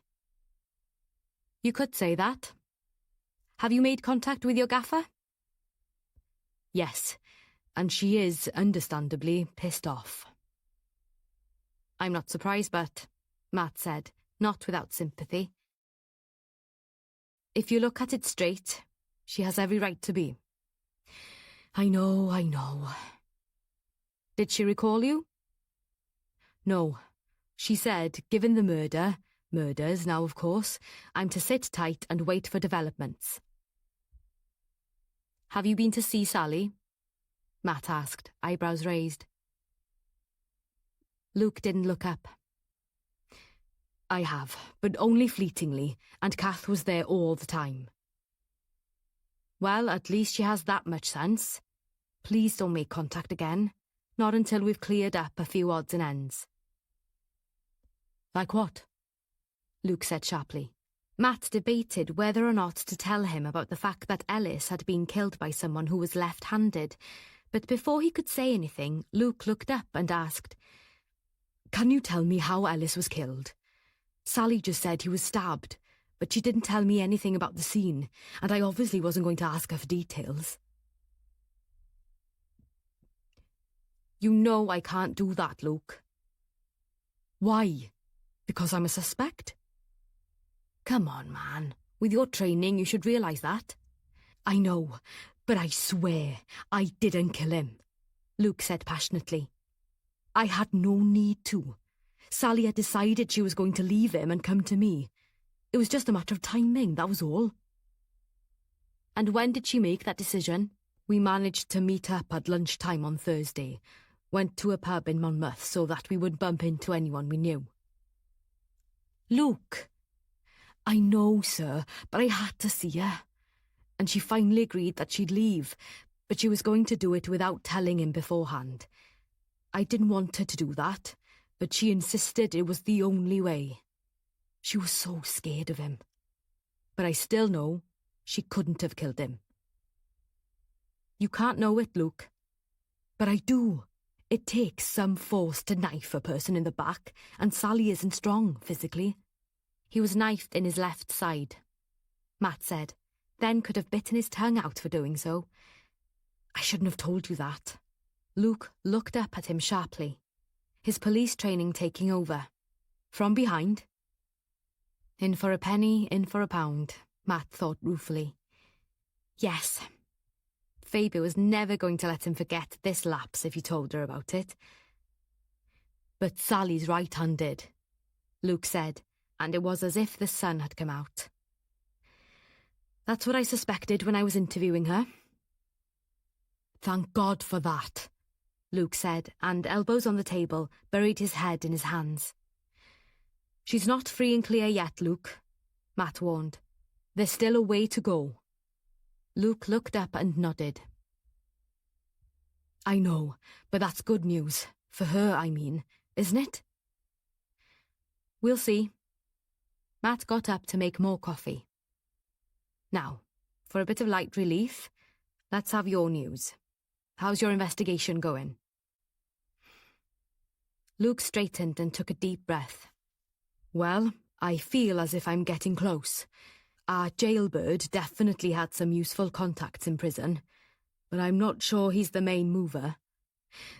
You could say that. Have you made contact with your gaffer? Yes, and she is, understandably, pissed off. I'm not surprised, but, Matt said, not without sympathy. If you look at it straight, she has every right to be. I know. Did she recall you? No. She said, given the murders now of course, I'm to sit tight and wait for developments. Have you been to see Sally? Matt asked, eyebrows raised. Luke didn't look up. I have, but only fleetingly, and Kath was there all the time. Well, at least she has that much sense. Please don't make contact again. Not until we've cleared up a few odds and ends. Like what? Luke said sharply. Matt debated whether or not to tell him about the fact that Ellis had been killed by someone who was left-handed, but before he could say anything, Luke looked up and asked, Can you tell me how Ellis was killed? Sally just said he was stabbed, but she didn't tell me anything about the scene, and I obviously wasn't going to ask her for details. You know I can't do that, Luke. Why? Because I'm a suspect? Come on, man. With your training, you should realise that. I know, but I swear I didn't kill him, Luke said passionately. I had no need to. Sally had decided she was going to leave him and come to me. It was just a matter of timing, that was all. And when did she make that decision? We managed to meet up at lunchtime on Thursday. Went to a pub in Monmouth so that we wouldn't bump into anyone we knew. Luke! I know, sir, but I had to see her. And she finally agreed that she'd leave, but she was going to do it without telling him beforehand. I didn't want her to do that, but she insisted it was the only way. She was so scared of him. But I still know she couldn't have killed him. You can't know it, Luke. But I do. It takes some force to knife a person in the back, and Sally isn't strong physically. He was knifed in his left side, Matt said, then could have bitten his tongue out for doing so. I shouldn't have told you that. Luke looked up at him sharply, his police training taking over. From behind. In for a penny, in for a pound, Matt thought ruefully. Yes. Phoebe was never going to let him forget this lapse if he told her about it. But Sally's right-handed, Luke said, and it was as if the sun had come out. That's what I suspected when I was interviewing her. Thank God for that, Luke said, and elbows on the table, buried his head in his hands. She's not free and clear yet, Luke, Matt warned. There's still a way to go. Luke looked up and nodded. I know, but that's good news. For her, I mean, isn't it? We'll see. Matt got up to make more coffee. Now, for a bit of light relief, let's have your news. How's your investigation going? Luke straightened and took a deep breath. Well, I feel as if I'm getting close. Our jailbird definitely had some useful contacts in prison, but I'm not sure he's the main mover.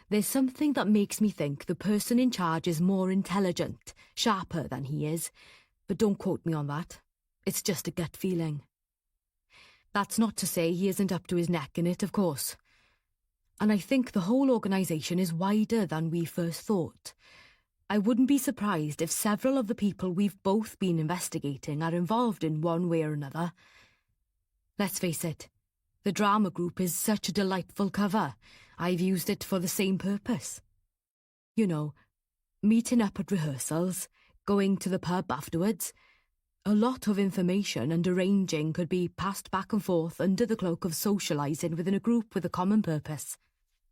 There's something that makes me think the person in charge is more intelligent, sharper than he is, but don't quote me on that. It's just a gut feeling. That's not to say he isn't up to his neck in it, of course. And I think the whole organisation is wider than we first thought. I wouldn't be surprised if several of the people we've both been investigating are involved in one way or another. Let's face it, the drama group is such a delightful cover. I've used it for the same purpose. You know, meeting up at rehearsals, going to the pub afterwards. A lot of information and arranging could be passed back and forth under the cloak of socialising within a group with a common purpose.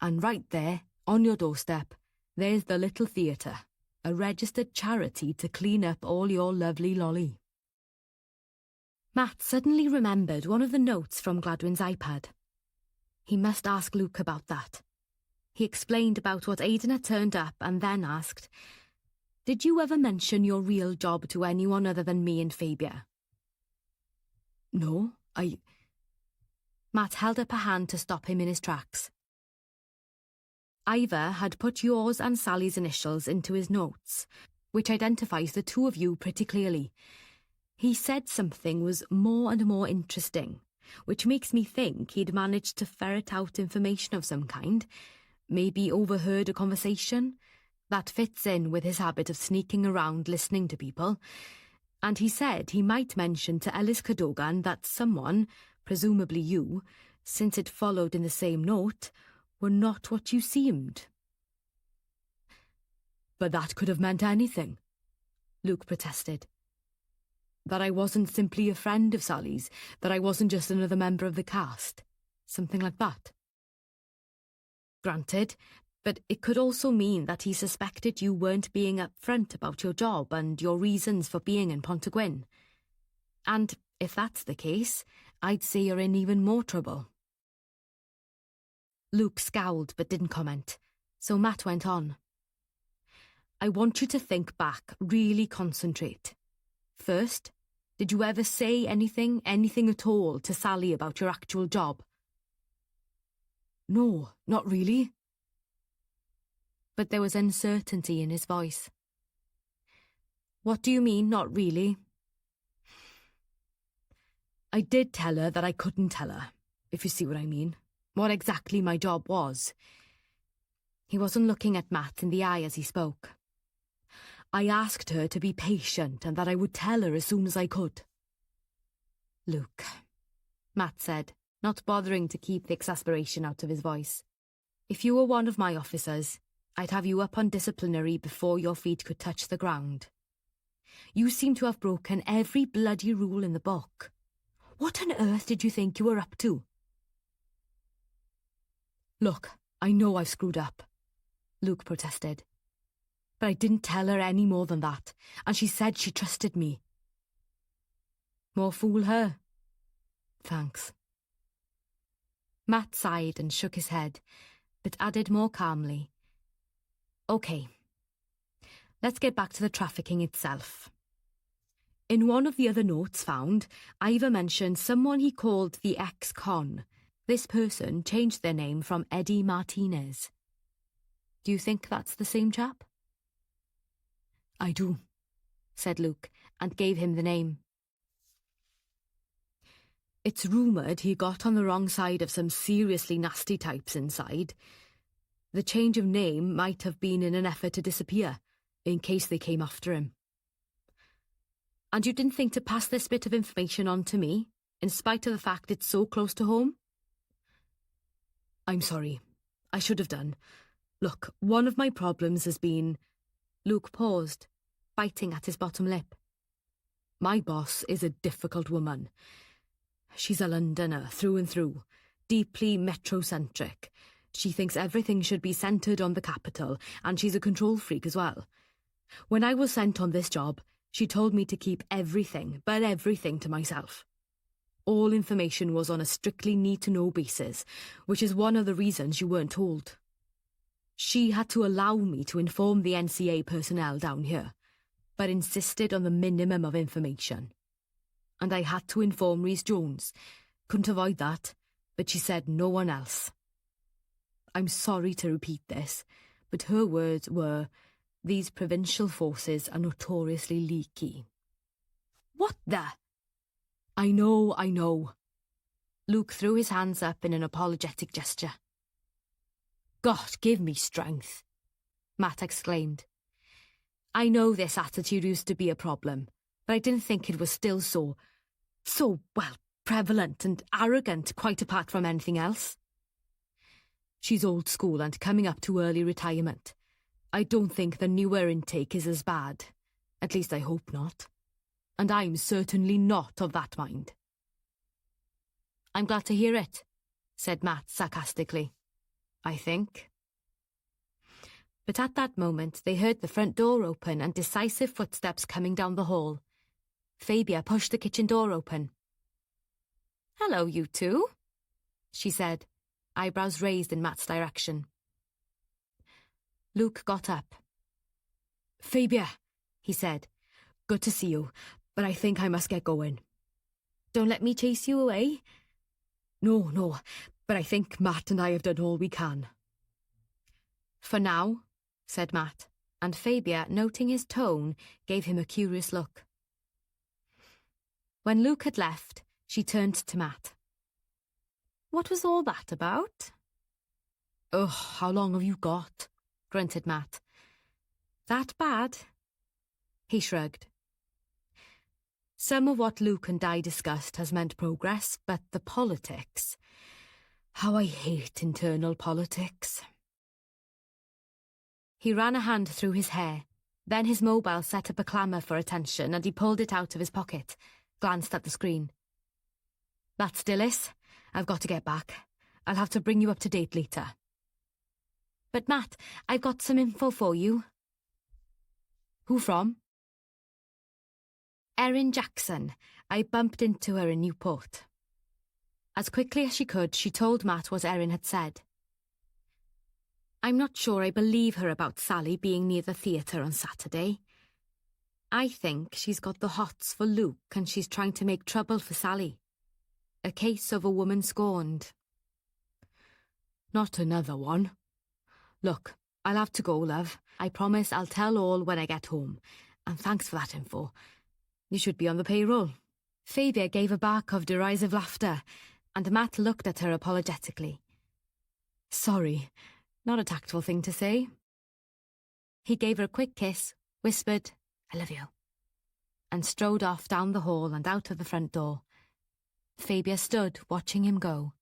And right there, on your doorstep, there's the Little Theatre, a registered charity to clean up all your lovely lolly. Matt suddenly remembered one of the notes from Gladwyn's iPad. He must ask Luke about that. He explained about what Aidan had turned up and then asked, "Did you ever mention your real job to anyone other than me and Fabia?" No, Matt held up a hand to stop him in his tracks. Ivor had put yours and Sally's initials into his notes, which identifies the two of you pretty clearly. He said something was more and more interesting, which makes me think he'd managed to ferret out information of some kind, maybe overheard a conversation. That fits in with his habit of sneaking around listening to people. And he said he might mention to Ellis Cadogan that someone, presumably you, since it followed in the same note, were not what you seemed. But that could have meant anything, Luke protested. That I wasn't simply a friend of Sally's, that I wasn't just another member of the cast. Something like that. Granted, but it could also mean that he suspected you weren't being upfront about your job and your reasons for being in Pontygwyn. And if that's the case, I'd say you're in even more trouble. Luke scowled but didn't comment, so Matt went on. I want you to think back, really concentrate. First, did you ever say anything at all to Sally about your actual job? No, not really. But there was uncertainty in his voice. What do you mean, not really? I did tell her that I couldn't tell her, if you see what I mean. What exactly my job was. He wasn't looking at Matt in the eye as he spoke. I asked her to be patient and that I would tell her as soon as I could. Luke, Matt said, not bothering to keep the exasperation out of his voice. If you were one of my officers, I'd have you up on disciplinary before your feet could touch the ground. You seem to have broken every bloody rule in the book. What on earth did you think you were up to? Look, I know I've screwed up, Luke protested. But I didn't tell her any more than that, and she said she trusted me. More fool her. Thanks. Matt sighed and shook his head, but added more calmly. Okay, let's get back to the trafficking itself. In one of the other notes found, Ivor mentioned someone he called the ex-con. This person changed their name from Eddie Martinez. Do you think that's the same chap? I do, said Luke, and gave him the name. It's rumoured he got on the wrong side of some seriously nasty types inside. The change of name might have been in an effort to disappear, in case they came after him. And you didn't think to pass this bit of information on to me, in spite of the fact it's so close to home? I'm sorry. I should have done. Look, one of my problems has been... Luke paused, biting at his bottom lip. My boss is a difficult woman. She's a Londoner through and through, deeply metrocentric. She thinks everything should be centred on the capital, and she's a control freak as well. When I was sent on this job, she told me to keep everything, but everything to myself. All information was on a strictly need-to-know basis, which is one of the reasons you weren't told. She had to allow me to inform the NCA personnel down here, but insisted on the minimum of information. And I had to inform Rhys-Jones. Couldn't avoid that, but she said no one else. I'm sorry to repeat this, but her words were, "These provincial forces are notoriously leaky." What the? I know. Luke threw his hands up in an apologetic gesture. God, give me strength, Matt exclaimed. I know this attitude used to be a problem, but I didn't think it was still so prevalent and arrogant, quite apart from anything else. She's old school and coming up to early retirement. I don't think the newer intake is as bad. At least I hope not. and I'm certainly not of that mind. I'm glad to hear it, said Matt sarcastically. I think. But at that moment they heard the front door open and decisive footsteps coming down the hall. Fabia pushed the kitchen door open. Hello, you two, she said, eyebrows raised in Matt's direction. Luke got up. Fabia, he said, good to see you, but I think I must get going. Don't let me chase you away. No, but I think Matt and I have done all we can. For now, said Matt, and Fabia, noting his tone, gave him a curious look. When Luke had left, she turned to Matt. What was all that about? Ugh, how long have you got? Grunted Matt. That bad? He shrugged. Some of what Luke and I discussed has meant progress, but the politics... How I hate internal politics. He ran a hand through his hair. Then his mobile set up a clamour for attention and he pulled it out of his pocket, glanced at the screen. That's Dilys. I've got to get back. I'll have to bring you up to date later. But Matt, I've got some info for you. Who from? Erin Jackson. I bumped into her in Newport. As quickly as she could, she told Matt what Erin had said. I'm not sure I believe her about Sally being near the theatre on Saturday. I think she's got the hots for Luke and she's trying to make trouble for Sally. A case of a woman scorned. Not another one. Look, I'll have to go, love. I promise I'll tell all when I get home. And thanks for that info. You should be on the payroll. Fabia gave a bark of derisive laughter, and Matt looked at her apologetically. Sorry, not a tactful thing to say. He gave her a quick kiss, whispered, I love you, and strode off down the hall and out of the front door. Fabia stood watching him go.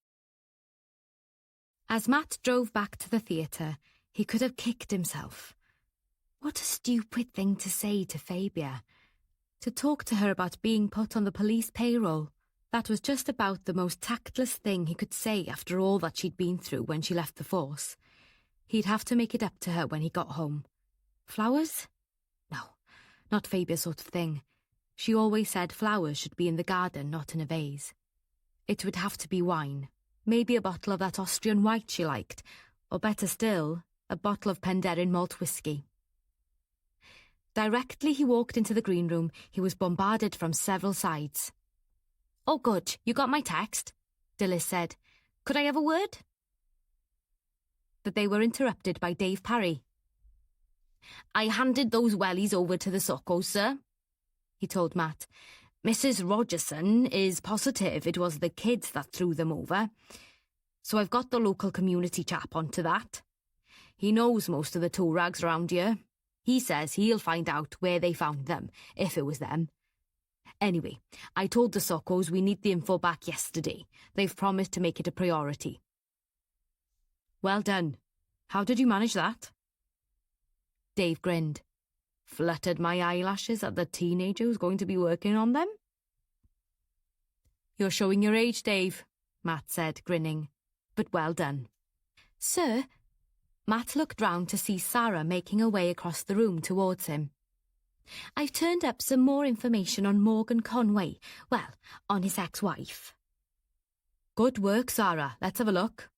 As Matt drove back to the theatre, he could have kicked himself. What a stupid thing to say to Fabia. To talk to her about being put on the police payroll. That was just about the most tactless thing he could say after all that she'd been through when she left the force. He'd have to make it up to her when he got home. Flowers? No, not Fabia's sort of thing. She always said flowers should be in the garden, not in a vase. It would have to be wine. Maybe a bottle of that Austrian white she liked, or better still, a bottle of Penderyn malt whisky. Directly he walked into the green room, he was bombarded from several sides. Oh good, you got my text, Dilys said. Could I have a word? But they were interrupted by Dave Parry. I handed those wellies over to the Sockos, sir, he told Matt. Mrs. Rogerson is positive it was the kids that threw them over. So I've got the local community chap onto that. He knows most of the tow rags around here. He says he'll find out where they found them, if it was them. Anyway, I told the Sockos we need the info back yesterday. They've promised to make it a priority. Well done. How did you manage that? Dave grinned. Fluttered my eyelashes at the teenager who's going to be working on them. You're showing your age, Dave, Matt said, grinning. But well done. Sir? Matt looked round to see Sarah making her way across the room towards him. I've turned up some more information on Morgan Conway. Well, on his ex-wife. Good work, Sarah. Let's have a look.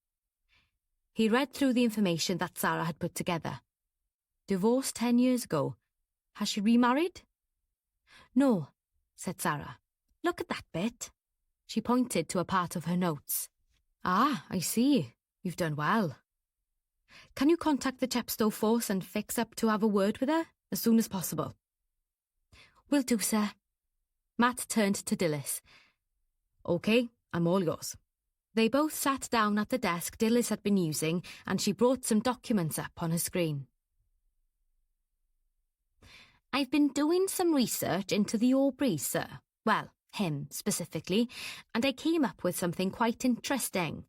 He read through the information that Sarah had put together. Divorced 10 years ago. Has she remarried? No, said Sarah. Look at that bit. She pointed to a part of her notes. Ah, I see. You've done well. Can you contact the Chepstow force and fix up to have a word with her as soon as possible? Will do, sir. Matt turned to Dilys. OK, I'm all yours. They both sat down at the desk Dilys had been using and she brought some documents up on her screen. I've been doing some research into the Aubreys, sir. Well, him specifically, and I came up with something quite interesting.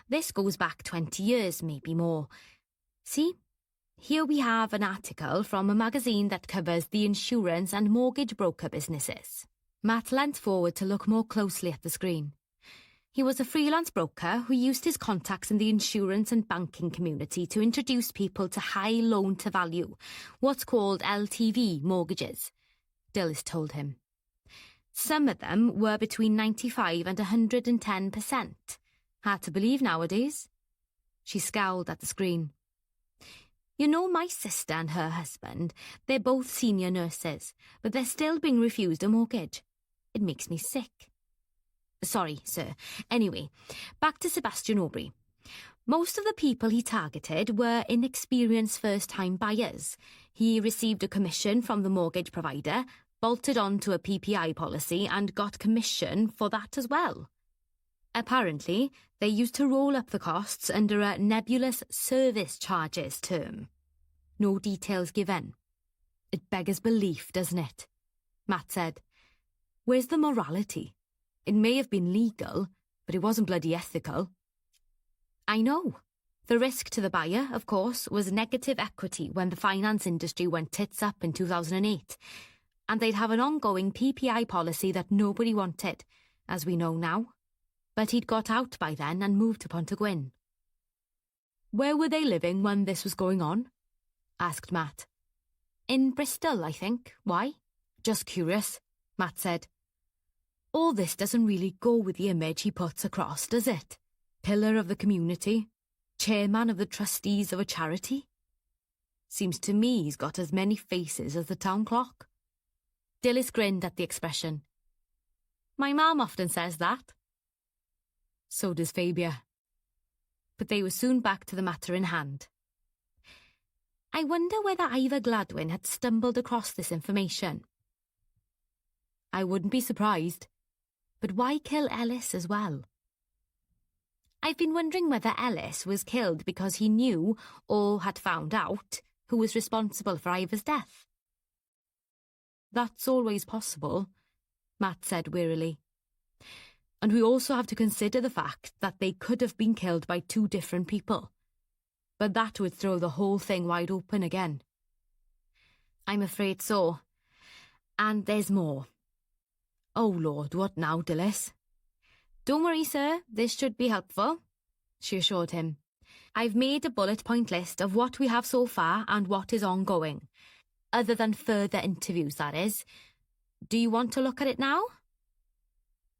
This goes back 20 years, maybe more. See? Here we have an article from a magazine that covers the insurance and mortgage broker businesses. Matt leant forward to look more closely at the screen. He was a freelance broker who used his contacts in the insurance and banking community to introduce people to high loan-to-value, what's called LTV mortgages, Dilys told him. Some of them were between 95 and 110%. Hard to believe nowadays. She scowled at the screen. You know, my sister and her husband, they're both senior nurses, but they're still being refused a mortgage. It makes me sick. Sorry, sir. Anyway, back to Sebastian Aubrey. Most of the people he targeted were inexperienced first-time buyers. He received a commission from the mortgage provider, bolted onto a PPI policy and got commission for that as well. Apparently, they used to roll up the costs under a nebulous service charges term. No details given. It beggars belief, doesn't it? Matt said. Where's the morality? It may have been legal, but it wasn't bloody ethical. I know. The risk to the buyer, of course, was negative equity when the finance industry went tits up in 2008, and they'd have an ongoing PPI policy that nobody wanted, as we know now. But he'd got out by then and moved to Pontegwyn. Where were they living when this was going on? Asked Matt. In Bristol, I think. Why? Just curious, Matt said. All this doesn't really go with the image he puts across, does it? Pillar of the community, chairman of the trustees of a charity. Seems to me he's got as many faces as the town clock. Dilys grinned at the expression. My mum often says that. So does Fabia. But they were soon back to the matter in hand. I wonder whether Ivor Gladwin had stumbled across this information. I wouldn't be surprised. But why kill Ellis as well? I've been wondering whether Ellis was killed because he knew, or had found out, who was responsible for Ivor's death. That's always possible, Matt said wearily. And we also have to consider the fact that they could have been killed by two different people. But that would throw the whole thing wide open again. I'm afraid so. And there's more. Oh, Lord, what now, Dilys? Don't worry, sir, this should be helpful, she assured him. I've made a bullet point list of what we have so far and what is ongoing. Other than further interviews, that is. Do you want to look at it now?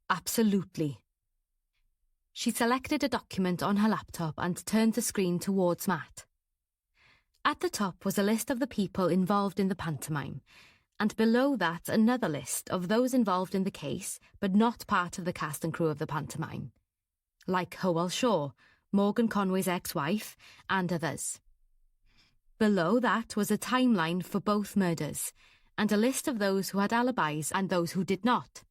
Absolutely. She selected a document on her laptop and turned the screen towards Matt. At the top was a list of the people involved in the pantomime, and below that another list of those involved in the case but not part of the cast and crew of the pantomime, like Howell Shaw, Morgan Conway's ex-wife, and others. Below that was a timeline for both murders, and a list of those who had alibis and those who did not.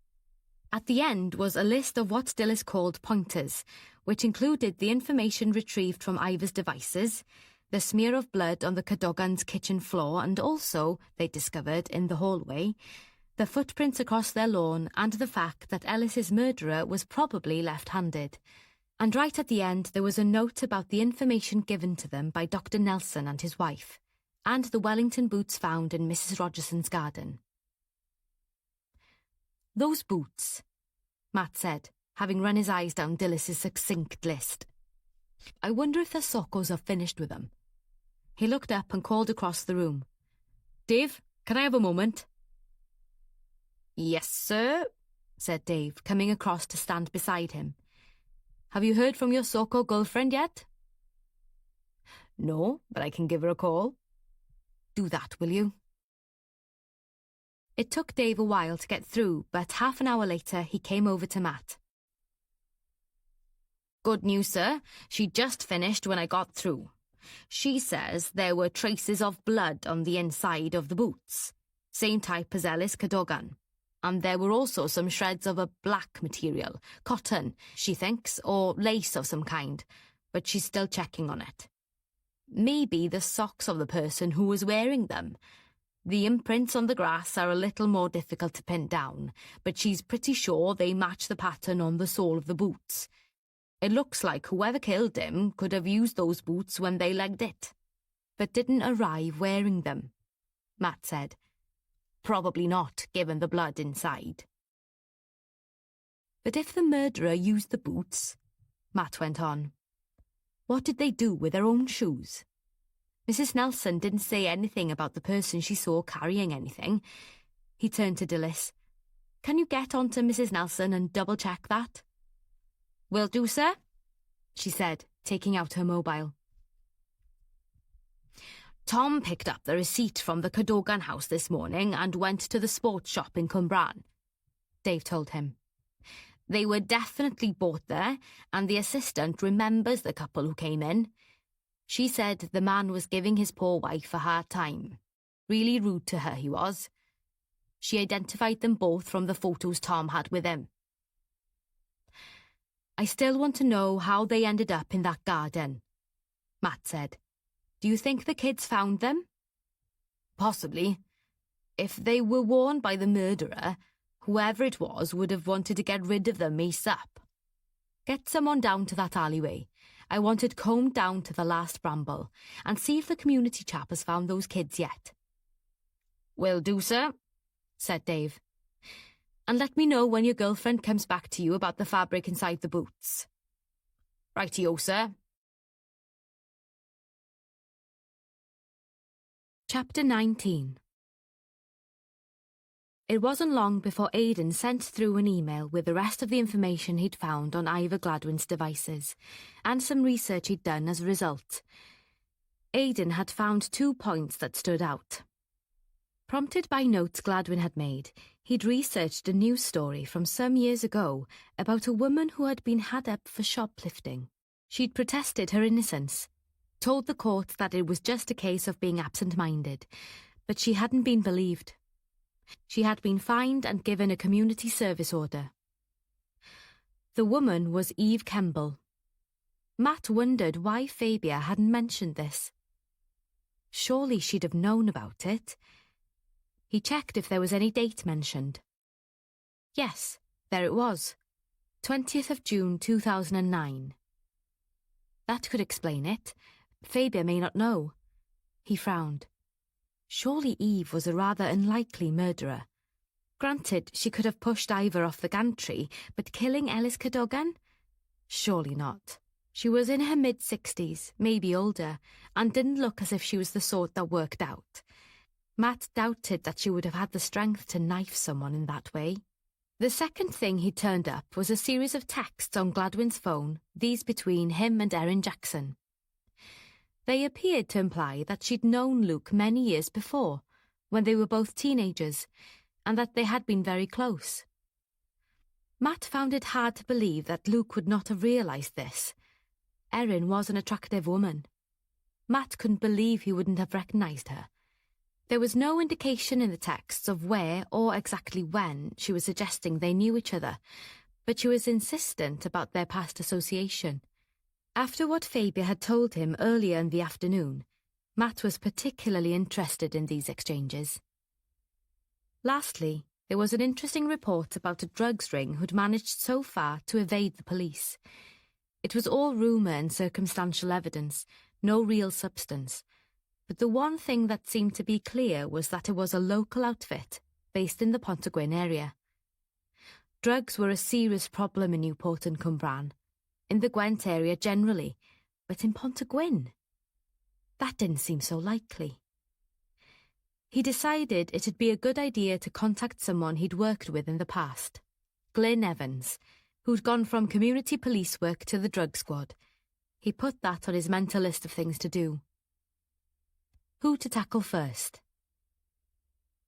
At the end was a list of what Dilys called pointers, which included the information retrieved from Ivor's devices, the smear of blood on the Cadogan's kitchen floor, and also, they discovered in the hallway, the footprints across their lawn and the fact that Ellis's murderer was probably left-handed. And right at the end there was a note about the information given to them by Dr. Nelson and his wife, and the Wellington boots found in Mrs. Rogerson's garden. Those boots, Matt said, having run his eyes down Dilys's succinct list. I wonder if the Sokos have finished with them. He looked up and called across the room. Dave, can I have a moment? Yes, sir, said Dave, coming across to stand beside him. Have you heard from your Soko girlfriend yet? No, but I can give her a call. Do that, will you? It took Dave a while to get through, but half an hour later he came over to Matt. Good news, sir. She just finished when I got through. She says there were traces of blood on the inside of the boots, same type as Ellis Cadogan. And there were also some shreds of a black material, cotton, she thinks, or lace of some kind, but she's still checking on it. Maybe the socks of the person who was wearing them. The imprints on the grass are a little more difficult to pin down, but she's pretty sure they match the pattern on the sole of the boots. It looks like whoever killed him could have used those boots when they legged it. but didn't arrive wearing them, Matt said. Probably not, given the blood inside. But if the murderer used the boots, Matt went on, what did they do with their own shoes? Mrs. Nelson didn't say anything about the person she saw carrying anything. He turned to Dilys. Can you get on to Mrs. Nelson and double-check that? Will do, sir, she said, taking out her mobile. Tom picked up the receipt from the Cadogan house this morning and went to the sports shop in Cwmbran, Dave told him. They were definitely bought there, and the assistant remembers the couple who came in. She said the man was giving his poor wife a hard time. Really rude to her, he was. She identified them both from the photos Tom had with him. I still want to know how they ended up in that garden, Matt said. Do you think the kids found them? Possibly. If they were worn by the murderer, whoever it was would have wanted to get rid of them ASAP. Get someone down to that alleyway. I want it combed down to the last bramble, and see if the community chap has found those kids yet. Will do, sir, said Dave. And let me know when your girlfriend comes back to you about the fabric inside the boots. Rightio, sir. Chapter 19. It wasn't long before Aidan sent through an email with the rest of the information he'd found on Ivor Gladwyn's devices, and some research he'd done as a result. Aidan had found 2 points that stood out. Prompted by notes Gladwyn had made, he'd researched a news story from some years ago about a woman who had been had up for shoplifting. She'd protested her innocence, told the court that it was just a case of being absent-minded, but she hadn't been believed. She had been fined and given a community service order. The woman was Eve Kemble. Matt wondered why Fabia hadn't mentioned this. Surely she'd have known about it. He checked if there was any date mentioned. Yes, there it was. 20th of June 2009. That could explain it. Fabia may not know. He frowned. Surely Eve was a rather unlikely murderer. Granted, she could have pushed Ivor off the gantry, but killing Ellis Cadogan? Surely not. She was in her mid-60s, maybe older, and didn't look as if she was the sort that worked out. Matt doubted that she would have had the strength to knife someone in that way. The second thing he turned up was a series of texts on Gladwyn's phone, these between him and Erin Jackson. They appeared to imply that she'd known Luke many years before, when they were both teenagers, and that they had been very close. Matt found it hard to believe that Luke would not have realised this. Erin was an attractive woman. Matt couldn't believe he wouldn't have recognised her. There was no indication in the texts of where or exactly when she was suggesting they knew each other, but she was insistent about their past association. After what Fabia had told him earlier in the afternoon, Matt was particularly interested in these exchanges. Lastly, there was an interesting report about a drugs ring who'd managed so far to evade the police. It was all rumour and circumstantial evidence, no real substance, but the one thing that seemed to be clear was that it was a local outfit based in the Pontygwyn area. Drugs were a serious problem in Newport and Cwmbran, in the Gwent area generally, but in Pontygwyn? That didn't seem so likely. He decided it'd be a good idea to contact someone he'd worked with in the past, Glyn Evans, who'd gone from community police work to the drug squad. He put that on his mental list of things to do. Who to tackle first?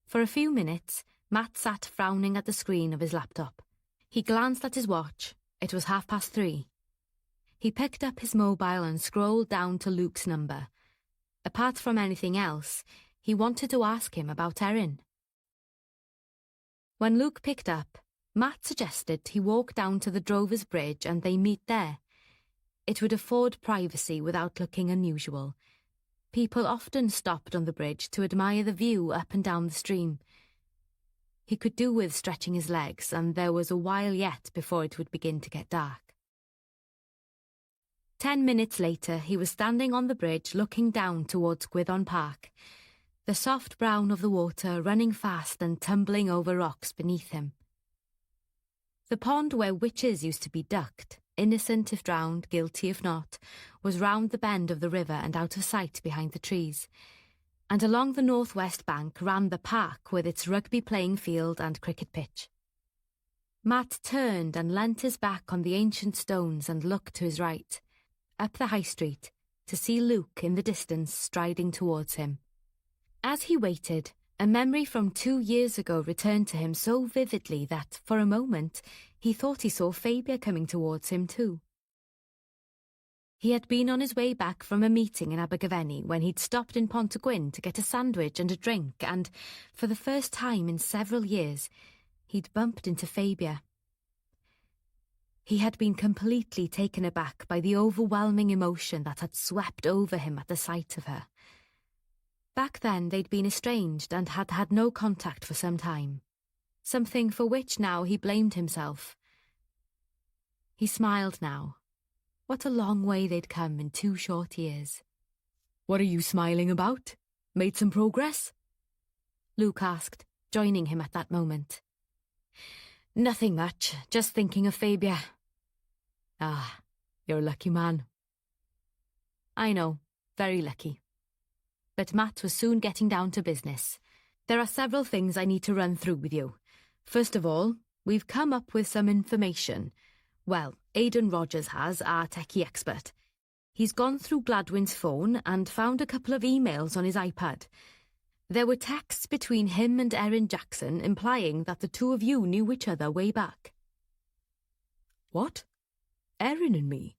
For a few minutes, Matt sat frowning at the screen of his laptop. He glanced at his watch. It was 3:30. He picked up his mobile and scrolled down to Luke's number. Apart from anything else, he wanted to ask him about Erin. When Luke picked up, Matt suggested he walk down to the Drovers Bridge and they meet there. It would afford privacy without looking unusual. People often stopped on the bridge to admire the view up and down the stream. He could do with stretching his legs, and there was a while yet before it would begin to get dark. 10 minutes later, he was standing on the bridge looking down towards Gwyddon Park, the soft brown of the water running fast and tumbling over rocks beneath him. The pond where witches used to be ducked, innocent if drowned, guilty if not, was round the bend of the river and out of sight behind the trees, and along the northwest bank ran the park with its rugby playing field and cricket pitch. Matt turned and leant his back on the ancient stones and looked to his right, up the high street, to see Luke in the distance striding towards him. As he waited, a memory from 2 years ago returned to him so vividly that, for a moment, he thought he saw Fabia coming towards him too. He had been on his way back from a meeting in Abergavenny when he'd stopped in Pontygwyn to get a sandwich and a drink, and, for the first time in several years, he'd bumped into Fabia. He had been completely taken aback by the overwhelming emotion that had swept over him at the sight of her. Back then they'd been estranged and had had no contact for some time, something for which now he blamed himself. He smiled now. What a long way they'd come in 2 short years. What are you smiling about? Made some progress? Luke asked, joining him at that moment. Nothing much, just thinking of Fabia. Ah, you're a lucky man. I know, very lucky. But Matt was soon getting down to business. There are several things I need to run through with you. First of all, we've come up with some information. Well, Aidan Rogers has, our techie expert. He's gone through Gladwyn's phone and found a couple of emails on his iPad. There were texts between him and Erin Jackson implying that the two of you knew each other way back. What? Erin and me?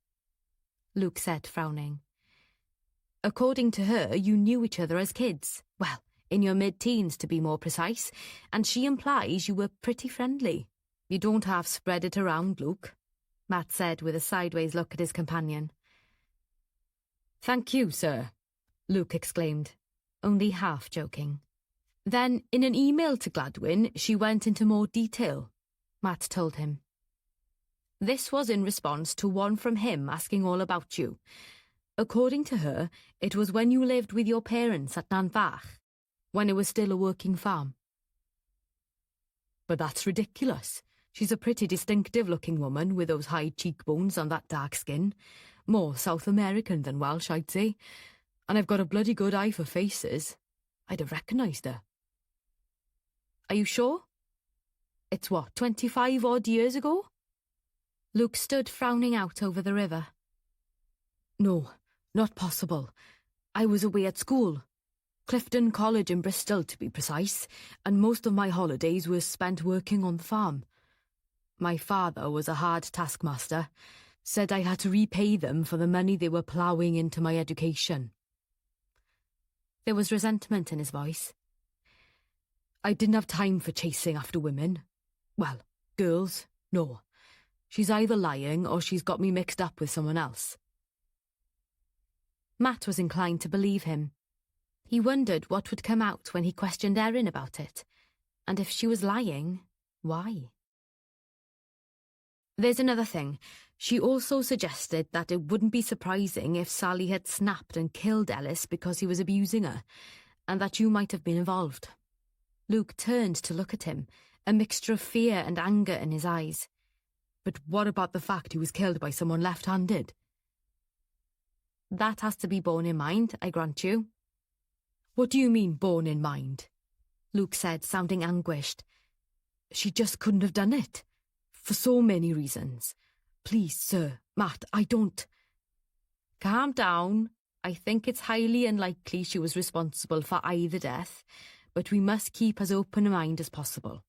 Luke said, frowning. According to her, you knew each other as kids. Well, in your mid-teens to be more precise, and she implies you were pretty friendly. You don't half spread it around, Luke, Matt said with a sideways look at his companion. Thank you, sir, Luke exclaimed, only half joking. Then, in an email to Gladwyn, she went into more detail, Matt told him. This was in response to one from him asking all about you. According to her, it was when you lived with your parents at Nanfach, when it was still a working farm. But that's ridiculous. She's a pretty distinctive-looking woman with those high cheekbones and that dark skin. More South American than Welsh, I'd say. And I've got a bloody good eye for faces. I'd have recognised her. Are you sure? It's what, 25-odd years ago? Luke stood frowning out over the river. No, not possible. I was away at school. Clifton College in Bristol, to be precise, and most of my holidays were spent working on the farm. My father was a hard taskmaster, said I had to repay them for the money they were ploughing into my education. There was resentment in his voice. I didn't have time for chasing after women. Well, girls, no. She's either lying or she's got me mixed up with someone else. Matt was inclined to believe him. He wondered what would come out when he questioned Erin about it, and if she was lying, why? There's another thing. She also suggested that it wouldn't be surprising if Sally had snapped and killed Ellis because he was abusing her, and that you might have been involved. Luke turned to look at him, a mixture of fear and anger in his eyes. But what about the fact he was killed by someone left-handed? That has to be borne in mind, I grant you. What do you mean, borne in mind? Luke said, sounding anguished. She just couldn't have done it. For so many reasons. Please, sir, Matt, I don't... Calm down. I think it's highly unlikely she was responsible for either death, but we must keep as open a mind as possible.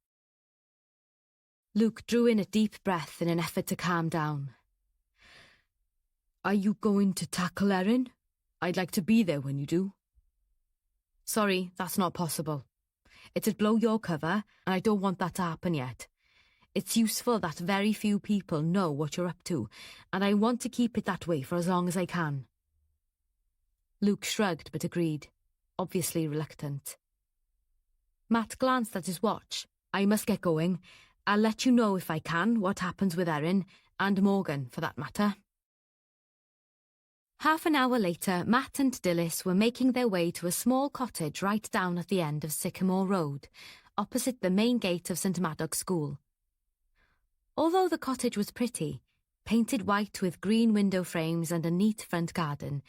Luke drew in a deep breath in an effort to calm down. Are you going to tackle Erin? I'd like to be there when you do. Sorry, that's not possible. It'd blow your cover, and I don't want that to happen yet. It's useful that very few people know what you're up to, and I want to keep it that way for as long as I can. Luke shrugged but agreed, obviously reluctant. Matt glanced at his watch. I must get going. I'll let you know if I can what happens with Erin, and Morgan, for that matter. Half an hour later, Matt and Dilys were making their way to a small cottage right down at the end of Sycamore Road, opposite the main gate of St Madog School. Although the cottage was pretty, painted white with green window frames and a neat front garden,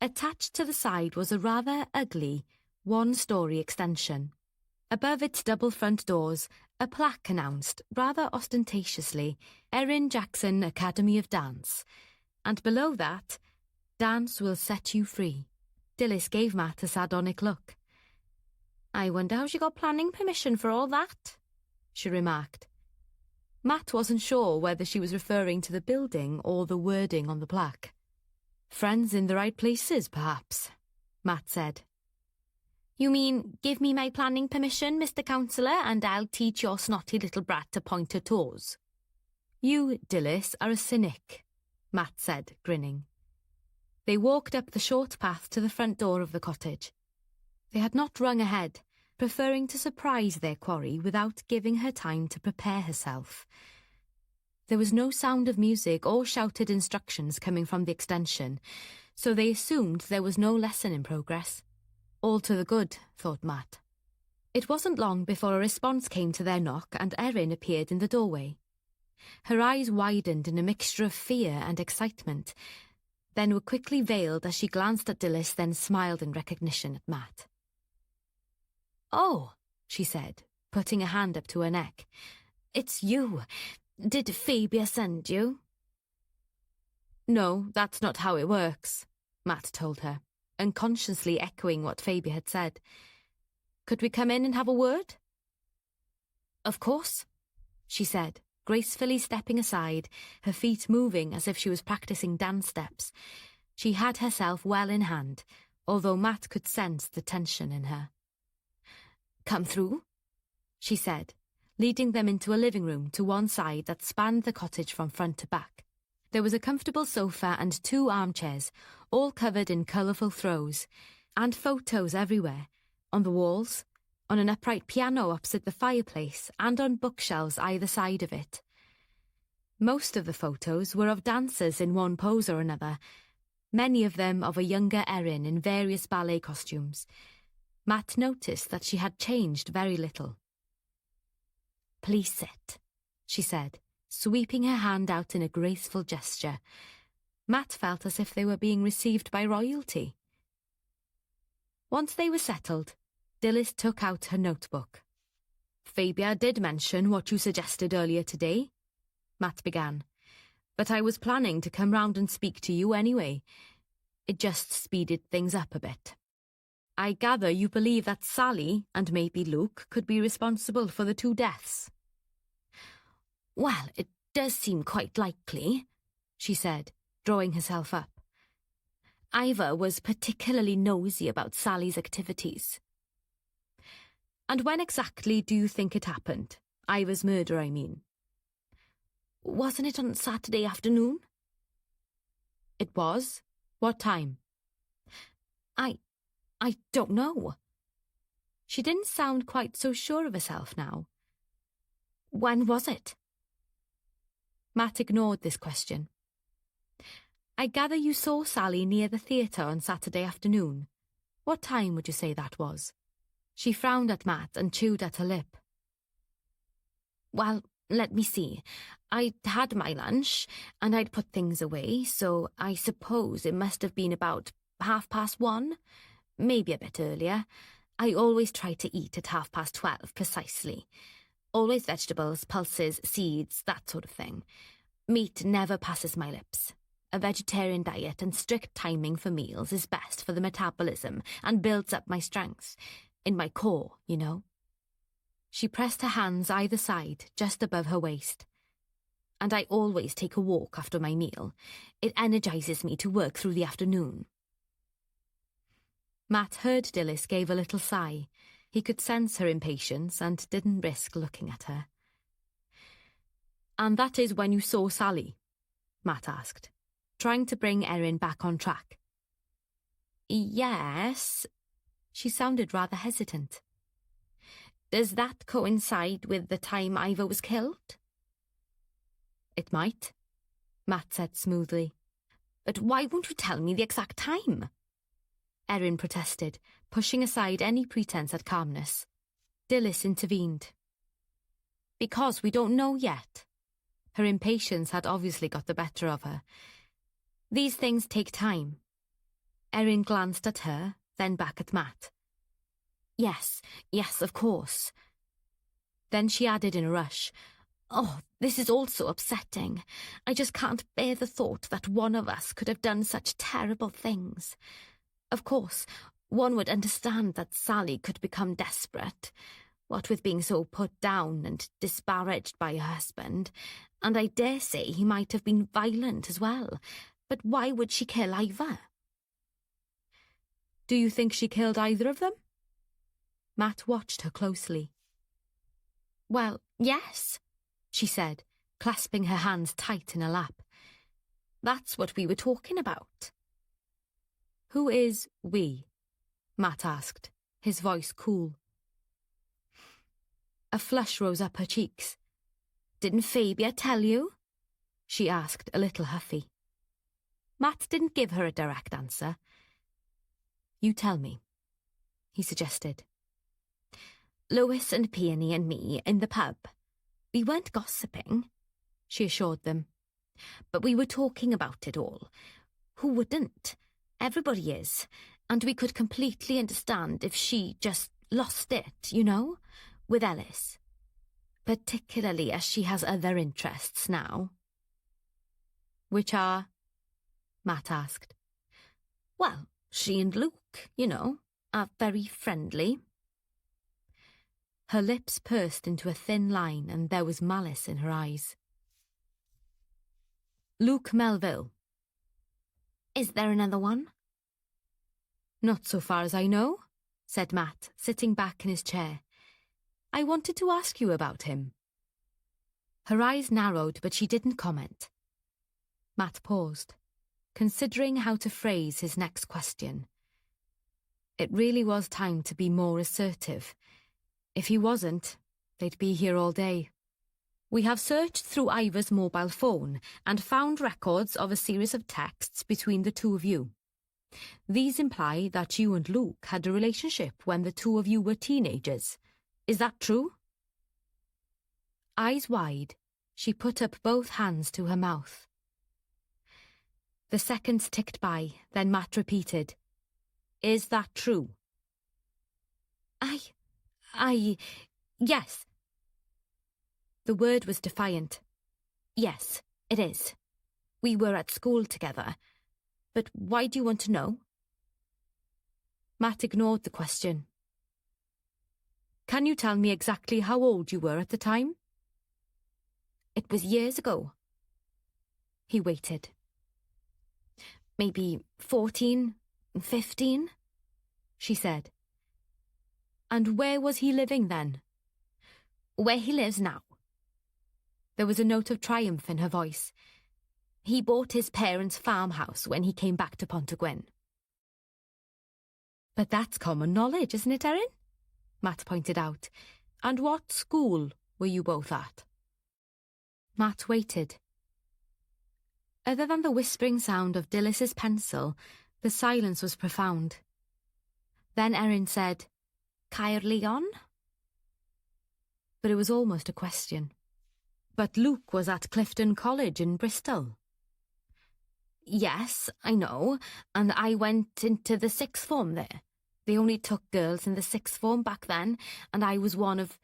attached to the side was a rather ugly, one-storey extension. Above its double front doors, a plaque announced, rather ostentatiously, Erin Jackson Academy of Dance, and below that, Dance will set you free. Dilys gave Matt a sardonic look. I wonder how she got planning permission for all that, she remarked. Matt wasn't sure whether she was referring to the building or the wording on the plaque. Friends in the right places, perhaps, Matt said. You mean, give me my planning permission, Mr. Counsellor, and I'll teach your snotty little brat to point her toes? You, Dilys, are a cynic, Matt said, grinning. They walked up the short path to the front door of the cottage. They had not rung ahead, preferring to surprise their quarry without giving her time to prepare herself. There was no sound of music or shouted instructions coming from the extension, so they assumed there was no lesson in progress. All to the good, thought Matt. It wasn't long before a response came to their knock and Erin appeared in the doorway. Her eyes widened in a mixture of fear and excitement, then were quickly veiled as she glanced at Dilys, then smiled in recognition at Matt. Oh, she said, putting a hand up to her neck. It's you. Did Phoebia send you? No, that's not how it works, Matt told her, unconsciously echoing what Phoebe had said. Could we come in and have a word? Of course, she said, gracefully stepping aside, her feet moving as if she was practicing dance steps. She had herself well in hand, although Matt could sense the tension in her. Come through, she said, leading them into a living room to one side that spanned the cottage from front to back. There was a comfortable sofa and 2 armchairs, all covered in colourful throws, and photos everywhere, on the walls, on an upright piano opposite the fireplace, and on bookshelves either side of it. Most of the photos were of dancers in one pose or another, many of them of a younger Erin in various ballet costumes. Matt noticed that she had changed very little. Please sit, she said, sweeping her hand out in a graceful gesture. Matt felt as if they were being received by royalty. Once they were settled, Dilys took out her notebook. Phoebia did mention what you suggested earlier today, Matt began, but I was planning to come round and speak to you anyway. It just speeded things up a bit. I gather you believe that Sally and maybe Luke could be responsible for the 2 deaths. Well, it does seem quite likely, she said, drawing herself up. Ivor was particularly nosy about Sally's activities. And when exactly do you think it happened? Ivor's murder, I mean. Wasn't it on Saturday afternoon? It was? What time? I don't know. She didn't sound quite so sure of herself now. When was it? Matt ignored this question. I gather you saw Sally near the theatre on Saturday afternoon. What time would you say that was? She frowned at Matt and chewed at her lip. Well, let me see. I'd had my lunch, and I'd put things away, so I suppose it must have been about 1:30, maybe a bit earlier. I always try to eat at 12:30 precisely. Always vegetables, pulses, seeds, that sort of thing. Meat never passes my lips. A vegetarian diet and strict timing for meals is best for the metabolism and builds up my strength. In my core, you know. She pressed her hands either side, just above her waist. And I always take a walk after my meal. It energizes me to work through the afternoon. Matt heard Dilys gave a little sigh. He could sense her impatience and didn't risk looking at her. And that is when you saw Sally? Matt asked, trying to bring Erin back on track. Yes. She sounded rather hesitant. Does that coincide with the time Ivor was killed? It might, Matt said smoothly. But why won't you tell me the exact time? Erin protested, pushing aside any pretense at calmness. Dilys intervened. Because we don't know yet. Her impatience had obviously got the better of her. These things take time. Erin glanced at her, then back at Matt. Yes, of course. Then she added in a rush, Oh, this is all so upsetting. I just can't bear the thought that one of us could have done such terrible things. Of course, one would understand that Sally could become desperate, what with being so put down and disparaged by her husband, and I dare say he might have been violent as well. But why would she kill Ivor? Do you think she killed either of them? Matt watched her closely. Well, yes, she said, clasping her hands tight in her lap. That's what we were talking about. Who is we? Matt asked, his voice cool. A flush rose up her cheeks. Didn't Fabia tell you? She asked, a little huffy. Matt didn't give her a direct answer. You tell me, he suggested. Lewis and Peony and me in the pub. We weren't gossiping, she assured them. But we were talking about it all. Who wouldn't? Everybody is. And we could completely understand if she just lost it, you know, with Ellis. Particularly as she has other interests now. Which are? Matt asked. Well, she and Luke, you know, are very friendly. Her lips pursed into a thin line and there was malice in her eyes. Luke Melville. Is there another one? Not so far as I know, said Matt, sitting back in his chair. I wanted to ask you about him. Her eyes narrowed, but she didn't comment. Matt paused, considering how to phrase his next question. It really was time to be more assertive. If he wasn't, they'd be here all day. We have searched through Ivor's mobile phone and found records of a series of texts between the two of you. These imply that you and Luke had a relationship when the two of you were teenagers. Is that true? Eyes wide, she put up both hands to her mouth. The seconds ticked by, then Matt repeated, Is that true? Yes. The word was defiant. Yes, it is. We were at school together. But why do you want to know? Matt ignored the question. Can you tell me exactly how old you were at the time? It was years ago. He waited. Maybe 14, 15, she said. And where was he living then? Where he lives now. There was a note of triumph in her voice. He bought his parents' farmhouse when he came back to Pontygwyn. But that's common knowledge, isn't it, Erin? Matt pointed out. And what school were you both at? Matt waited. Other than the whispering sound of Dilys's pencil, the silence was profound. Then Erin said, Caerleon? But it was almost a question. But Luke was at Clifton College in Bristol. Yes, I know, and I went into the sixth form there. They only took girls in the sixth form back then, and I was one of...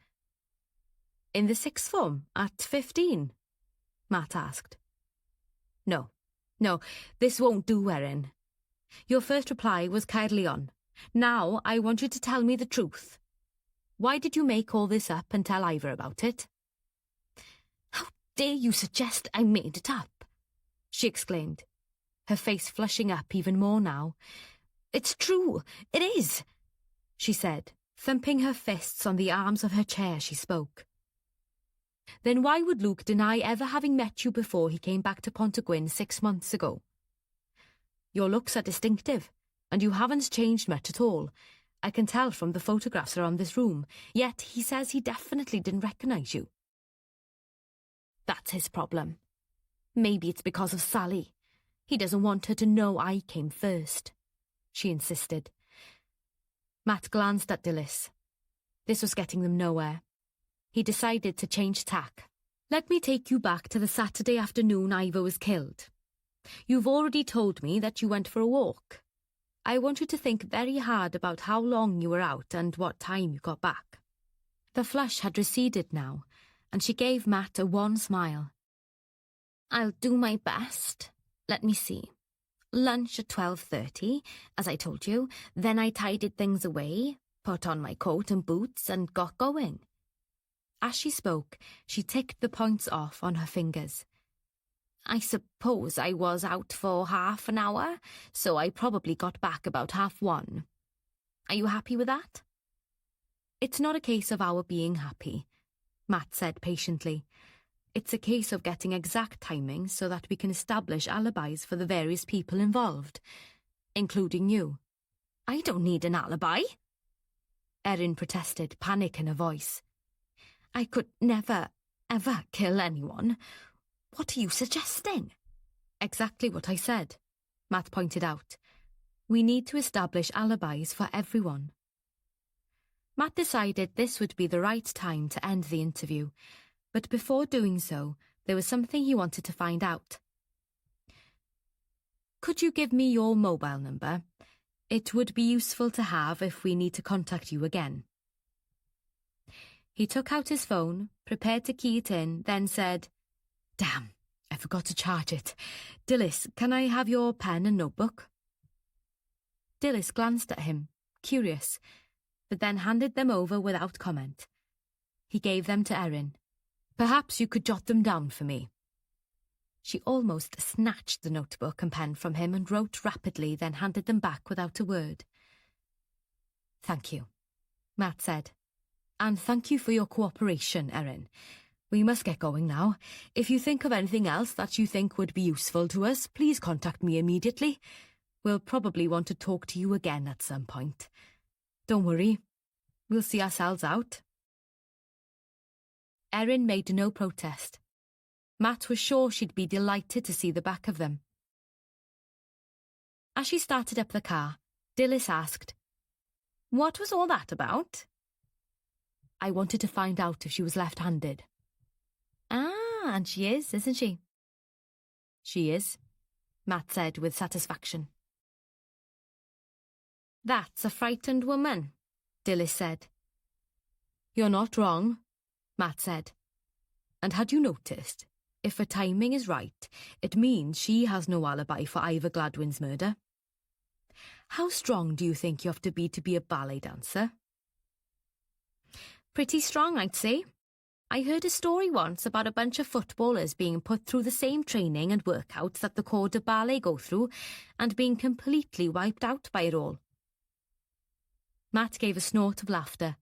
In the sixth form, at 15? Matt asked. No, this won't do, Erin. Your first reply was Caerleon. Now I want you to tell me the truth. Why did you make all this up and tell Ivor about it? How dare you suggest I made it up? She exclaimed, her face flushing up even more now. It's true, it is, she said, thumping her fists on the arms of her chair as she spoke. Then why would Luke deny ever having met you before he came back to Pontygwyn 6 months ago? Your looks are distinctive, and you haven't changed much at all. I can tell from the photographs around this room, yet he says he definitely didn't recognise you. That's his problem. Maybe it's because of Sally. He doesn't want her to know I came first, she insisted. Matt glanced at Dilys. This was getting them nowhere. He decided to change tack. Let me take you back to the Saturday afternoon Ivor was killed. You've already told me that you went for a walk. I want you to think very hard about how long you were out and what time you got back. The flush had receded now, and she gave Matt a wan smile. I'll do my best. Let me see. Lunch at 12:30, as I told you. Then I tidied things away, put on my coat and boots, and got going. As she spoke, she ticked the points off on her fingers. I suppose I was out for half an hour, so I probably got back about 1:30. Are you happy with that? It's not a case of our being happy, Matt said patiently. It's a case of getting exact timing so that we can establish alibis for the various people involved, including you. I don't need an alibi, Erin protested, panic in her voice. I could never, ever kill anyone. What are you suggesting? Exactly what I said, Matt pointed out. We need to establish alibis for everyone. Matt decided this would be the right time to end the interview, but before doing so, there was something he wanted to find out. Could you give me your mobile number? It would be useful to have if we need to contact you again. He took out his phone, prepared to key it in, then said, Damn, I forgot to charge it. Dilys, can I have your pen and notebook? Dilys glanced at him, curious, but then handed them over without comment. He gave them to Erin. Perhaps you could jot them down for me. She almost snatched the notebook and pen from him and wrote rapidly, then handed them back without a word. Thank you, Matt said. And thank you for your cooperation, Erin. We must get going now. If you think of anything else that you think would be useful to us, please contact me immediately. We'll probably want to talk to you again at some point. Don't worry. We'll see ourselves out. Erin made no protest. Matt was sure she'd be delighted to see the back of them. As she started up the car, Dilys asked, What was all that about? I wanted to find out if she was left-handed. Ah, and she is, isn't she? She is, Matt said with satisfaction. That's a frightened woman, Dilys said. You're not wrong, Matt said. And had you noticed, if her timing is right, it means she has no alibi for Ivor Gladwyn's murder. How strong do you think you have to be a ballet dancer? Pretty strong, I'd say. I heard a story once about a bunch of footballers being put through the same training and workouts that the corps de ballet go through and being completely wiped out by it all. Matt gave a snort of laughter,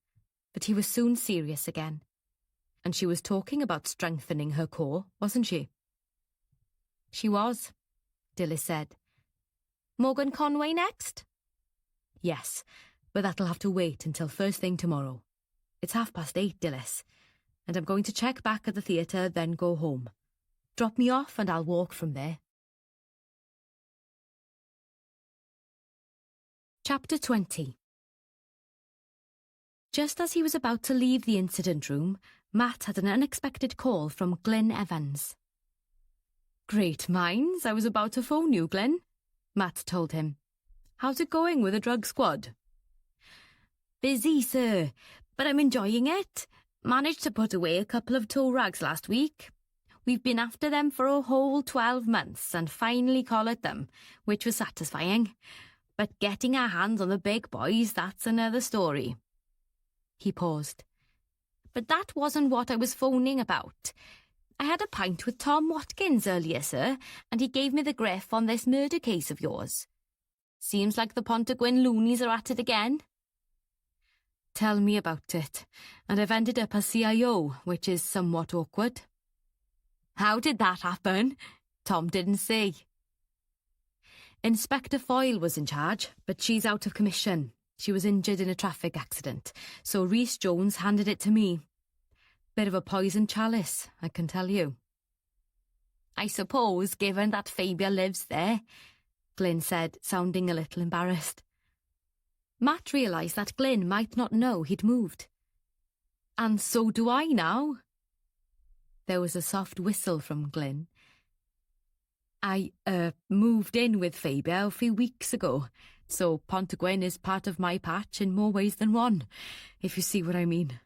but he was soon serious again. And she was talking about strengthening her core, wasn't she? She was, Dilys said. Morgan Conway next? Yes, but that'll have to wait until first thing tomorrow. It's 8:30, Dilys, and I'm going to check back at the theatre, then go home. Drop me off and I'll walk from there. Chapter 20. Just as he was about to leave the incident room, Matt had an unexpected call from Glyn Evans. Great minds, I was about to phone you, Glyn, Matt told him. How's it going with the drug squad? Busy, sir, but I'm enjoying it. Managed to put away a couple of tow rags last week. We've been after them for a whole 12 months and finally collared them, which was satisfying. But getting our hands on the big boys, that's another story. He paused. But that wasn't what I was phoning about. I had a pint with Tom Watkins earlier, sir, and he gave me the griff on this murder case of yours. Seems like the Pontegwyn loonies are at it again. Tell me about it, and I've ended up as CIO, which is somewhat awkward. How did that happen? Tom didn't say. Inspector Foyle was in charge, but she's out of commission. She was injured in a traffic accident, so Rhys Jones handed it to me. Bit of a poison chalice, I can tell you. I suppose, given that Fabia lives there, Glyn said, sounding a little embarrassed. Matt realised that Glyn might not know he'd moved. And so do I now. There was a soft whistle from Glyn. I moved in with Fabia a few weeks ago, so Pontegwyn is part of my patch in more ways than one, if you see what I mean.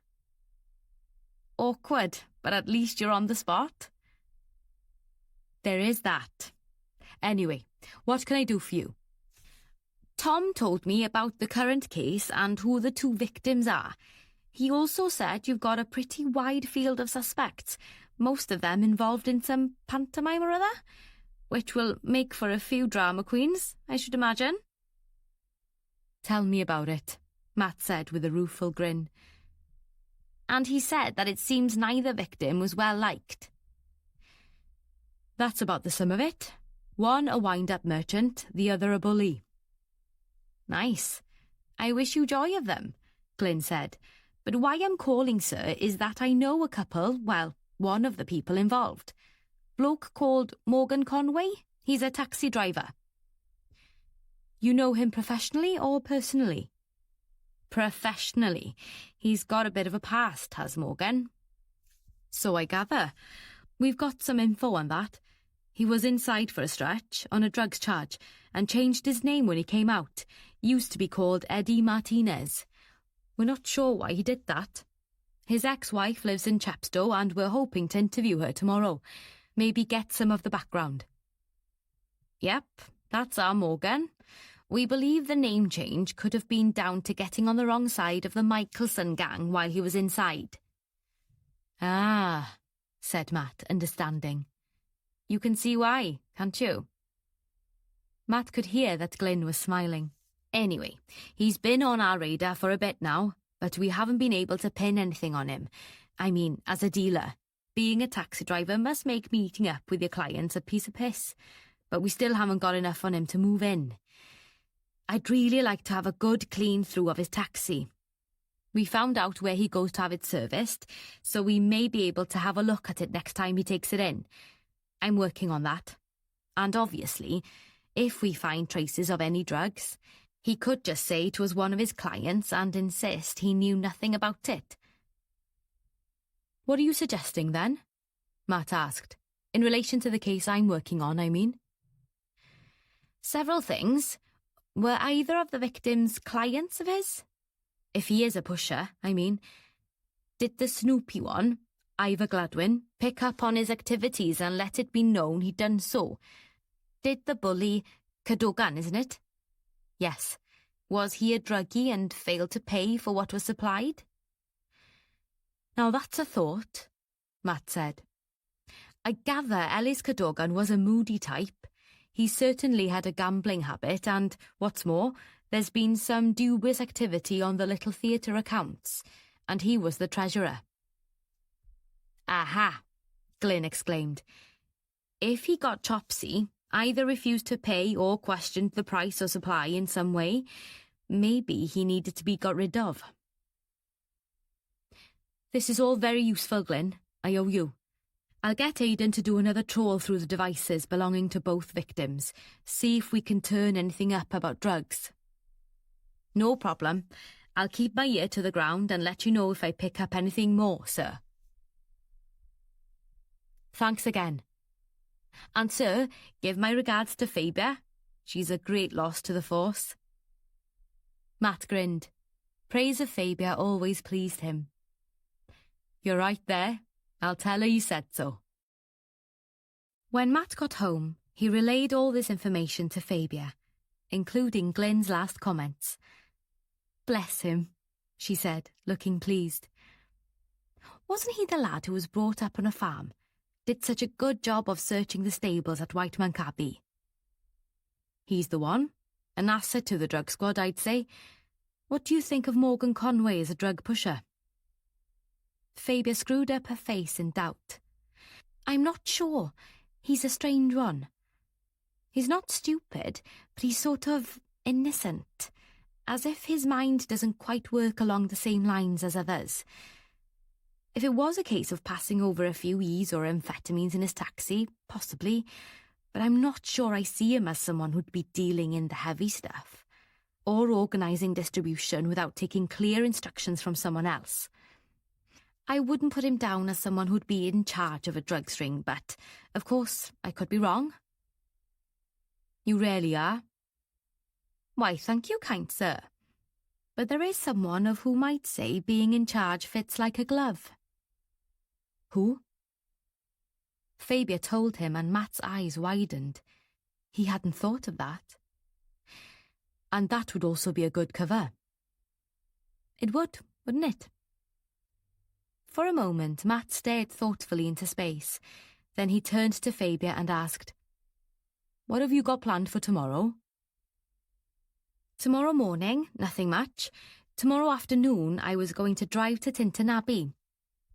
Awkward, but at least you're on the spot. There is that. Anyway, what can I do for you? Tom told me about the current case and who the 2 victims are. He also said you've got a pretty wide field of suspects, most of them involved in some pantomime or other, which will make for a few drama queens, I should imagine. Tell me about it, Matt said with a rueful grin. And he said that it seems neither victim was well liked. That's about the sum of it. One a wind-up merchant, the other a bully. Nice. I wish you joy of them, Glyn said. But why I'm calling, sir, is that I know a couple, well, one of the people involved. Bloke called Morgan Conway. He's a taxi driver. You know him professionally or personally? Professionally. He's got a bit of a past, has Morgan. So I gather. We've got some info on that. He was inside for a stretch, on a drugs charge, and changed his name when he came out. Used to be called Eddie Martinez. We're not sure why he did that. His ex-wife lives in Chepstow, and we're hoping to interview her tomorrow. Maybe get some of the background. Yep, that's our Morgan. We believe the name change could have been down to getting on the wrong side of the Michelson gang while he was inside. Ah, said Matt, understanding. You can see why, can't you? Matt could hear that Glyn was smiling. Anyway, he's been on our radar for a bit now, but we haven't been able to pin anything on him. I mean, as a dealer, being a taxi driver must make meeting up with your clients a piece of piss, but we still haven't got enough on him to move in. I'd really like to have a good clean through of his taxi. We found out where he goes to have it serviced, so we may be able to have a look at it next time he takes it in. I'm working on that. And obviously, if we find traces of any drugs, he could just say it was one of his clients and insist he knew nothing about it. What are you suggesting then? Matt asked. In relation to the case I'm working on, I mean. Several things. Were either of the victims clients of his? If he is a pusher, I mean. Did the Snoopy one, Ivor Gladwin, pick up on his activities and let it be known he'd done so? Did the bully, Cadogan, isn't it? Yes. Was he a druggie and failed to pay for what was supplied? Now that's a thought, Matt said. I gather Ellis Cadogan was a moody type. He certainly had a gambling habit and, what's more, there's been some dubious activity on the little theatre accounts, and he was the treasurer. Aha, Glyn exclaimed. If he got chopsy, either refused to pay or questioned the price or supply in some way, maybe he needed to be got rid of. This is all very useful, Glyn. I owe you. I'll get Aidan to do another trawl through the devices belonging to both victims, see if we can turn anything up about drugs. No problem. I'll keep my ear to the ground and let you know if I pick up anything more, sir. Thanks again. And, sir, give my regards to Fabia. She's a great loss to the force. Matt grinned. Praise of Fabia always pleased him. You're right there. I'll tell her you said so. When Matt got home, he relayed all this information to Fabia, including Glyn's last comments. Bless him, she said, looking pleased. Wasn't he the lad who was brought up on a farm? Did such a good job of searching the stables at Whiteman Abbey? He's the one. An asset to the drug squad, I'd say. What do you think of Morgan Conway as a drug pusher? Fabia screwed up her face in doubt. I'm not sure. He's a strange one. He's not stupid, but he's sort of innocent, as if his mind doesn't quite work along the same lines as others. If it was a case of passing over a few E's or amphetamines in his taxi, possibly, but I'm not sure I see him as someone who'd be dealing in the heavy stuff, or organising distribution without taking clear instructions from someone else. I wouldn't put him down as someone who'd be in charge of a drugs ring, but, of course, I could be wrong. You really are? Why, thank you, kind sir. But there is someone of whom I'd say being in charge fits like a glove. Who? Fabia told him, and Matt's eyes widened. He hadn't thought of that. And that would also be a good cover. It would, wouldn't it? For a moment, Matt stared thoughtfully into space. Then he turned to Fabia and asked, "What have you got planned for tomorrow?" "Tomorrow morning, nothing much. Tomorrow afternoon, I was going to drive to Tintern Abbey.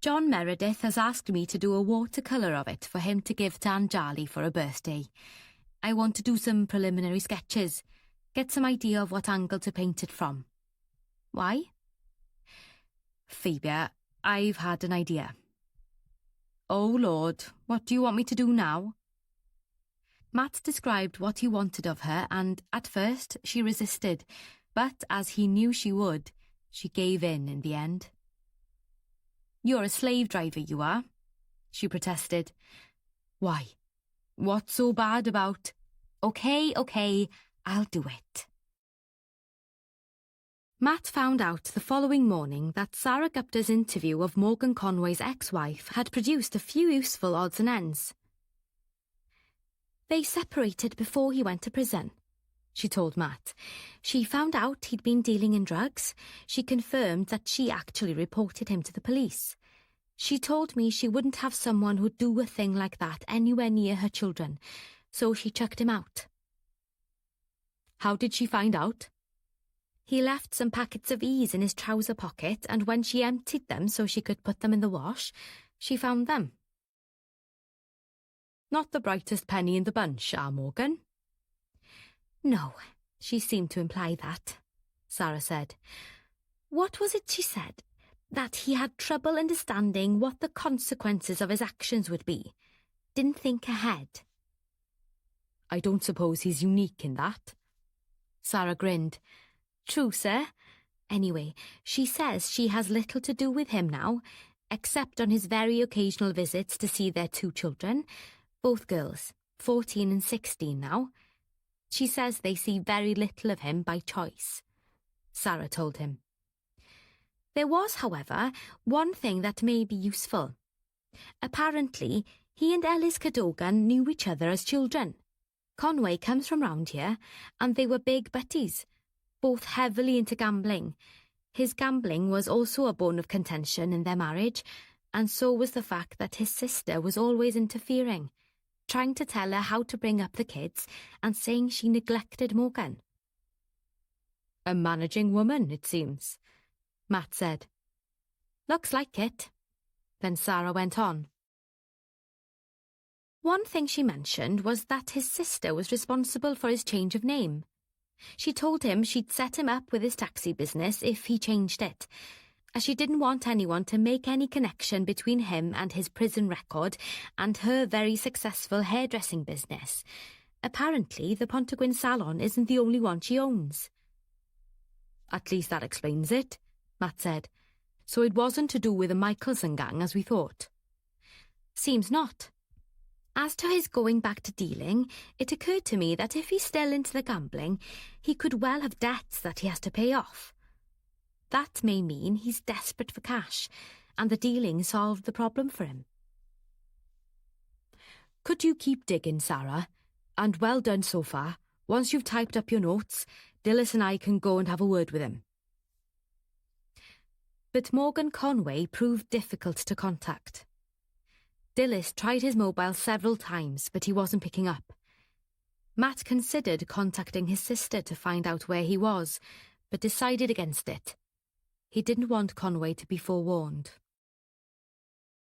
John Meredith has asked me to do a watercolour of it for him to give to Anjali for her birthday. I want to do some preliminary sketches, get some idea of what angle to paint it from." "Why?" "Fabia, I've had an idea." "Oh, Lord, what do you want me to do now?" Matt described what he wanted of her, and at first she resisted, but as he knew she would, she gave in the end. "You're a slave driver, you are," she protested. "Why? What's so bad about—" Okay, I'll do it." Matt found out the following morning that Sarah Gupta's interview of Morgan Conway's ex-wife had produced a few useful odds and ends. "They separated before he went to prison," she told Matt. "She found out he'd been dealing in drugs. She confirmed that she actually reported him to the police. She told me she wouldn't have someone who'd do a thing like that anywhere near her children, so she chucked him out." "How did she find out?" "He left some packets of E's in his trouser pocket, and when she emptied them so she could put them in the wash, she found them." "Not the brightest penny in the bunch, Morgan?" "No, she seemed to imply that," Sarah said. "What was it she said? That he had trouble understanding what the consequences of his actions would be. Didn't think ahead." "I don't suppose he's unique in that." Sarah grinned. "True, sir. Anyway, she says she has little to do with him now, except on his very occasional visits to see their 2 children, both girls, 14 and 16 now. She says they see very little of him by choice," Sarah told him. "There was, however, one thing that may be useful. Apparently, he and Ellis Cadogan knew each other as children. Conway comes from round here, and they were big buddies, both heavily into gambling. His gambling was also a bone of contention in their marriage, and so was the fact that his sister was always interfering, trying to tell her how to bring up the kids and saying she neglected Morgan." "A managing woman, it seems," Matt said. "Looks like it." Then Sarah went on. "One thing she mentioned was that his sister was responsible for his change of name. She told him she'd set him up with his taxi business if he changed it, as she didn't want anyone to make any connection between him and his prison record and her very successful hairdressing business. Apparently, the Pontygwyn salon isn't the only one she owns." "At least that explains it," Matt said. "So it wasn't to do with the Michelson gang as we thought." "Seems not. As to his going back to dealing, it occurred to me that if he's still into the gambling, he could well have debts that he has to pay off. That may mean he's desperate for cash, and the dealing solved the problem for him." "Could you keep digging, Sarah? And well done so far. Once you've typed up your notes, Dilys and I can go and have a word with him." But Morgan Conway proved difficult to contact. Dilys tried his mobile several times, but he wasn't picking up. Matt considered contacting his sister to find out where he was, but decided against it. He didn't want Conway to be forewarned.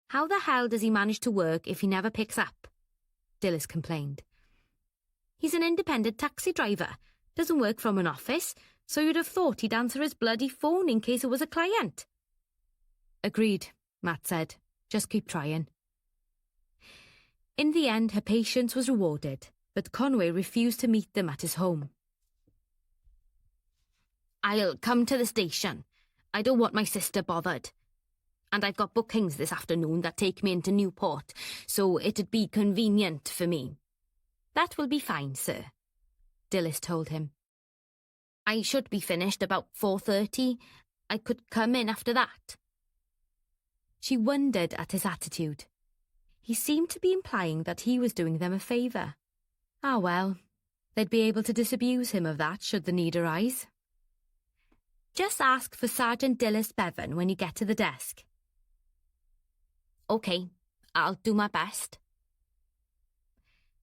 "How the hell does he manage to work if he never picks up?" Dilys complained. "He's an independent taxi driver, doesn't work from an office, so you'd have thought he'd answer his bloody phone in case it was a client." "Agreed. Matt said. Just keep trying. In the end, her patience was rewarded, but Conway refused to meet them at his home. I'll come to the station. I don't want my sister bothered. And I've got bookings this afternoon that take me into Newport, so it'd be convenient for me. That will be fine, sir, Dilys told him. I should be finished about 4:30. I could come in after that. She wondered at his attitude. He seemed to be implying that he was doing them a favour. Ah well, they'd be able to disabuse him of that should the need arise. Just ask for Sergeant Dilys Bevan when you get to the desk. OK, I'll do my best.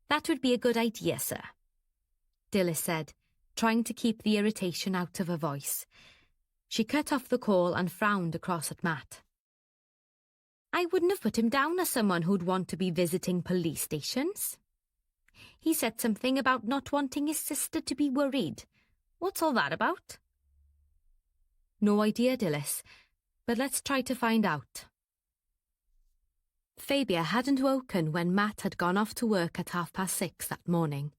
That would be a good idea, sir, Dilys said, trying to keep the irritation out of her voice. She cut off the call and frowned across at Matt. I wouldn't have put him down as someone who'd want to be visiting police stations. He said something about not wanting his sister to be worried. What's all that about? No idea, Dilys, but let's try to find out. Fabia hadn't woken when Matt had gone off to work at 6:30 that morning.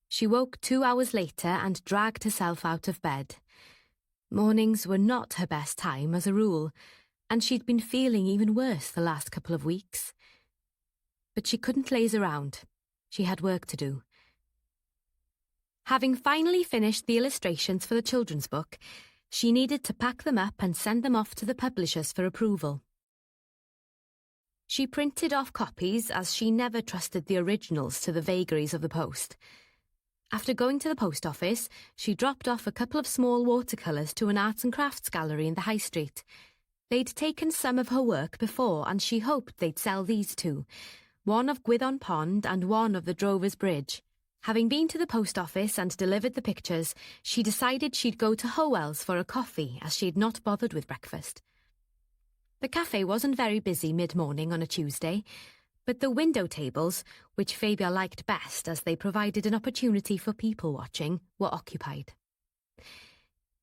She woke 2 hours later and dragged herself out of bed. Mornings were not her best time as a rule, and she'd been feeling even worse the last couple of weeks. But she couldn't laze around. She had work to do. Having finally finished the illustrations for the children's book, she needed to pack them up and send them off to the publishers for approval. She printed off copies as she never trusted the originals to the vagaries of the post. After going to the post office, she dropped off a couple of small watercolours to an arts and crafts gallery in the high street. They'd taken some of her work before and she hoped they'd sell these two, one of Gwyddon Pond and one of the Drovers Bridge. Having been to the post office and delivered the pictures, she decided she'd go to Howell's for a coffee as she'd not bothered with breakfast. The cafe wasn't very busy mid-morning on a Tuesday, but the window tables, which Fabia liked best as they provided an opportunity for people watching, were occupied.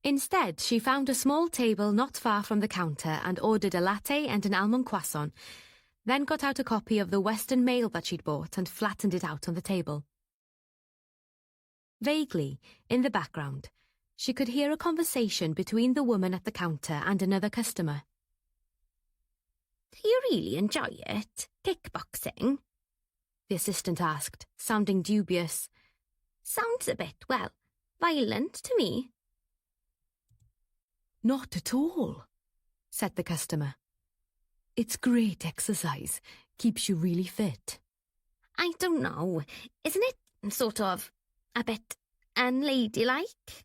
Instead, she found a small table not far from the counter and ordered a latte and an almond croissant, then got out a copy of the Western Mail that she'd bought and flattened it out on the table. Vaguely, in the background, she could hear a conversation between the woman at the counter and another customer. Do you really enjoy it, kickboxing? The assistant asked, sounding dubious. Sounds a bit, well, violent to me. Not at all, said the customer. It's great exercise, keeps you really fit. I don't know, isn't it sort of a bit unladylike?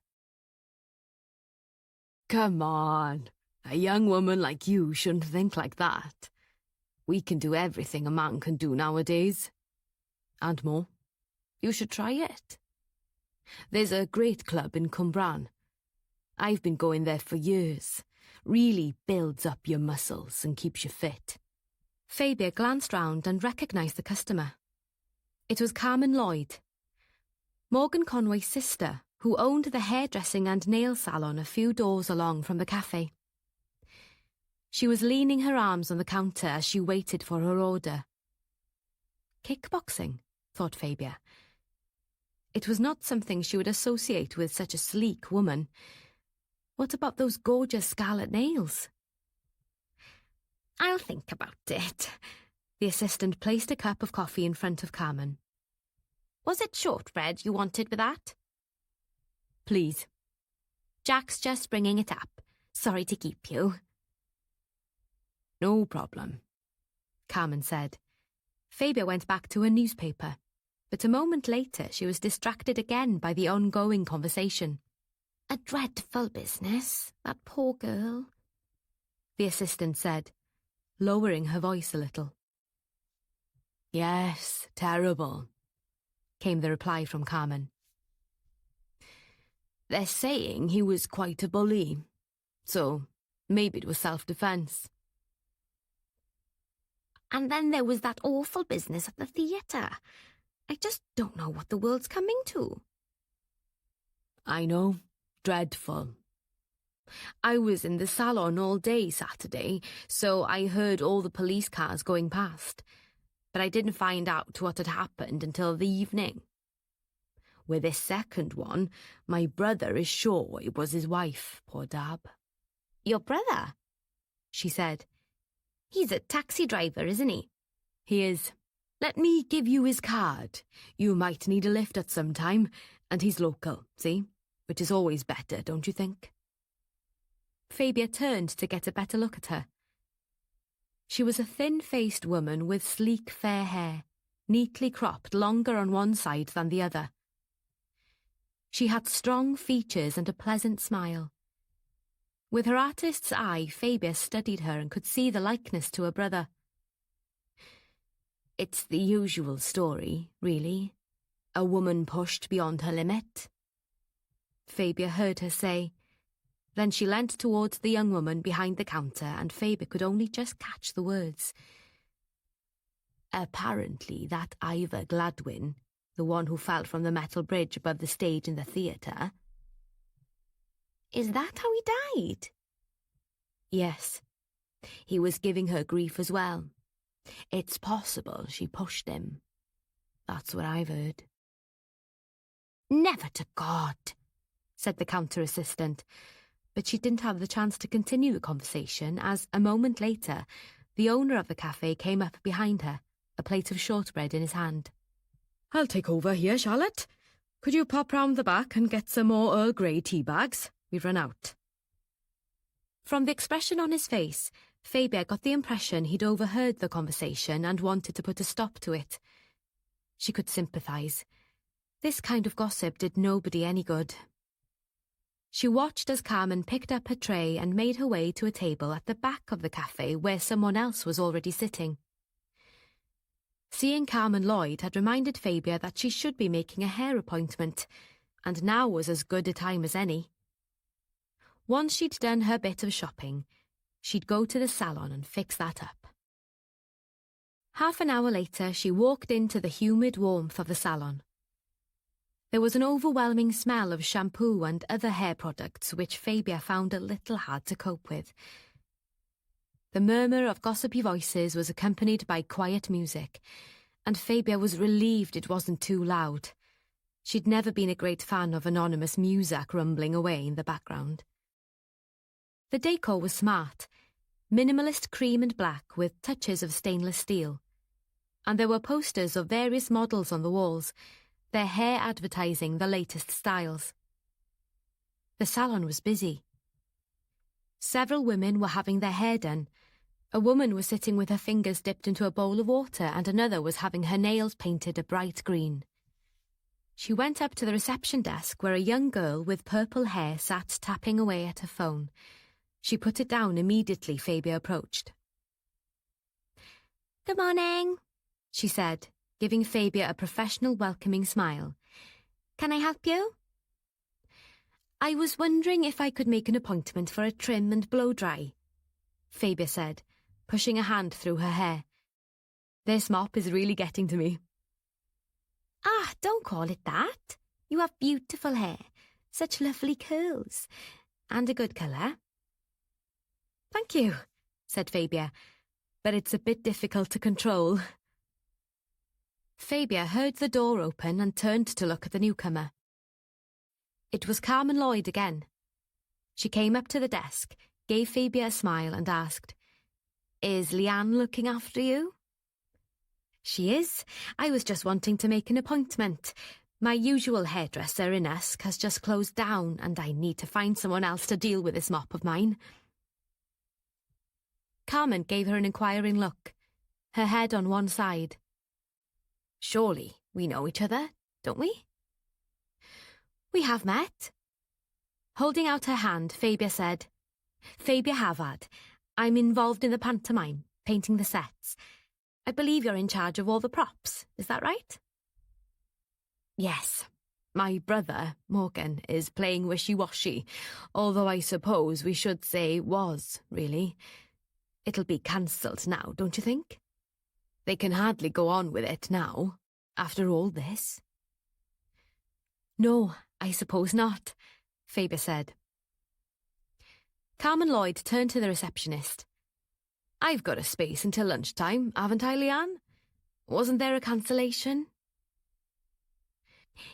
Come on, a young woman like you shouldn't think like that. We can do everything a man can do nowadays. And more. You should try it. There's a great club in Cwmbran. I've been going there for years. Really builds up your muscles and keeps you fit. Fabia glanced round and recognised the customer. It was Carmen Lloyd, Morgan Conway's sister, who owned the hairdressing and nail salon a few doors along from the cafe. She was leaning her arms on the counter as she waited for her order. Kickboxing, thought Fabia. It was not something she would associate with such a sleek woman. What about those gorgeous scarlet nails? I'll think about it. The assistant placed a cup of coffee in front of Carmen. Was it shortbread you wanted with that? Please. Jack's just bringing it up. Sorry to keep you. No problem, Carmen said. Fabia went back to her newspaper, but a moment later she was distracted again by the ongoing conversation. A dreadful business, that poor girl, the assistant said, lowering her voice a little. Yes, terrible, came the reply from Carmen. They're saying he was quite a bully, so maybe it was self-defence. And then there was that awful business at the theatre. I just don't know what the world's coming to. I know, dreadful. I was in the salon all day Saturday, so I heard all the police cars going past, but I didn't find out what had happened until the evening. With this second one, my brother is sure it was his wife, poor Dab. Your brother? She said. He's a taxi driver, isn't he? He is. Let me give you his card. You might need a lift at some time, and he's local, see? Which is always better, don't you think? Fabia turned to get a better look at her. She was a thin-faced woman with sleek fair hair, neatly cropped longer on one side than the other. She had strong features and a pleasant smile. With her artist's eye, Fabia studied her and could see the likeness to her brother. It's the usual story, really. A woman pushed beyond her limit. Fabia heard her say. Then she leant towards the young woman behind the counter, and Fabia could only just catch the words. Apparently that Ivor Gladwin, the one who fell from the metal bridge above the stage in the theatre. Is that how he died? Yes. He was giving her grief as well. It's possible she pushed him. That's what I've heard. Never to God, said the counter assistant, but she didn't have the chance to continue the conversation as, a moment later, the owner of the cafe came up behind her, a plate of shortbread in his hand. I'll take over here, Charlotte. Could you pop round the back and get some more Earl Grey tea bags? We've run out. From the expression on his face, Fabia got the impression he'd overheard the conversation and wanted to put a stop to it. She could sympathise. This kind of gossip did nobody any good. She watched as Carmen picked up her tray and made her way to a table at the back of the cafe where someone else was already sitting. Seeing Carmen Lloyd had reminded Fabia that she should be making a hair appointment, and now was as good a time as any. Once she'd done her bit of shopping, she'd go to the salon and fix that up. Half an hour later, she walked into the humid warmth of the salon. There was an overwhelming smell of shampoo and other hair products which Fabia found a little hard to cope with. The murmur of gossipy voices was accompanied by quiet music, and Fabia was relieved it wasn't too loud. She'd never been a great fan of anonymous music rumbling away in the background. The decor was smart, minimalist cream and black with touches of stainless steel, and there were posters of various models on the walls, their hair advertising the latest styles. The salon was busy. Several women were having their hair done. A woman was sitting with her fingers dipped into a bowl of water, and another was having her nails painted a bright green. She went up to the reception desk where a young girl with purple hair sat tapping away at her phone. She put it down immediately Fabia approached. Good morning, she said, giving Fabia a professional welcoming smile. Can I help you? I was wondering if I could make an appointment for a trim and blow-dry, Fabia said, pushing a hand through her hair. This mop is really getting to me. Ah, don't call it that. You have beautiful hair, such lovely curls, and a good colour. Thank you, said Fabia, but it's a bit difficult to control. Fabia heard the door open and turned to look at the newcomer. It was Carmen Lloyd again. She came up to the desk, gave Fabia a smile and asked, "Is Leanne looking after you?" "She is. I was just wanting to make an appointment. My usual hairdresser in Usk has just closed down and I need to find someone else to deal with this mop of mine." Carmen gave her an inquiring look, her head on one side. "Surely we know each other, don't we?" "We have met." Holding out her hand, Fabia said, "Fabia Havard. I'm involved in the pantomime, painting the sets. I believe you're in charge of all the props, is that right?" "Yes. My brother, Morgan, is playing wishy-washy, although I suppose we should say was, really. It'll be cancelled now, don't you think? They can hardly go on with it now, after all this." "No, I suppose not," Fabia said. Carmen Lloyd turned to the receptionist. I've got a space until lunchtime, haven't I, Leanne? Wasn't there a cancellation?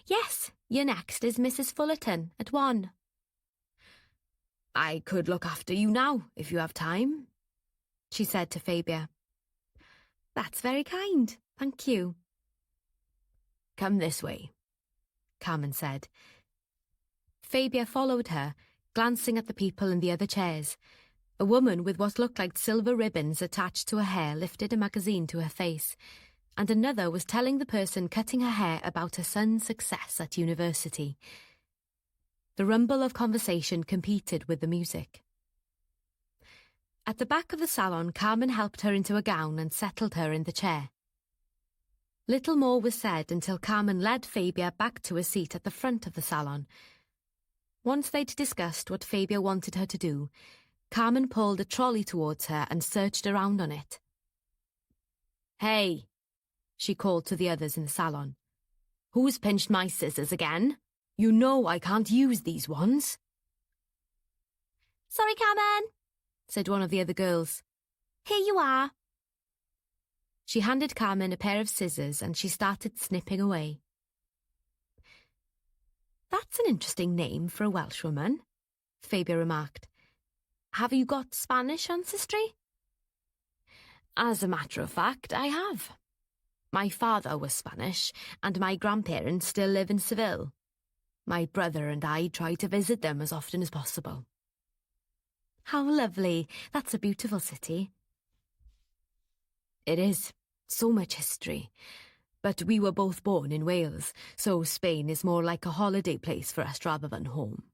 Yes, your next is Mrs. Fullerton at 1. I could look after you now, if you have time, she said to Fabia. That's very kind, thank you. Come this way, Carmen said. Fabia followed her, glancing at the people in the other chairs. A woman with what looked like silver ribbons attached to her hair lifted a magazine to her face, and another was telling the person cutting her hair about her son's success at university. The rumble of conversation competed with the music. At the back of the salon, Carmen helped her into a gown and settled her in the chair. Little more was said until Carmen led Fabia back to a seat at the front of the salon. Once they'd discussed what Fabia wanted her to do, Carmen pulled a trolley towards her and searched around on it. "Hey," she called to the others in the salon. "Who's pinched my scissors again? You know I can't use these ones." "Sorry, Carmen," said one of the other girls. "Here you are." She handed Carmen a pair of scissors and she started snipping away. "That's an interesting name for a Welshwoman," Fabia remarked. "Have you got Spanish ancestry?" "As a matter of fact, I have. My father was Spanish, and my grandparents still live in Seville. My brother and I try to visit them as often as possible." "How lovely. That's a beautiful city." "It is. So much history. But we were both born in Wales, so Spain is more like a holiday place for us rather than home."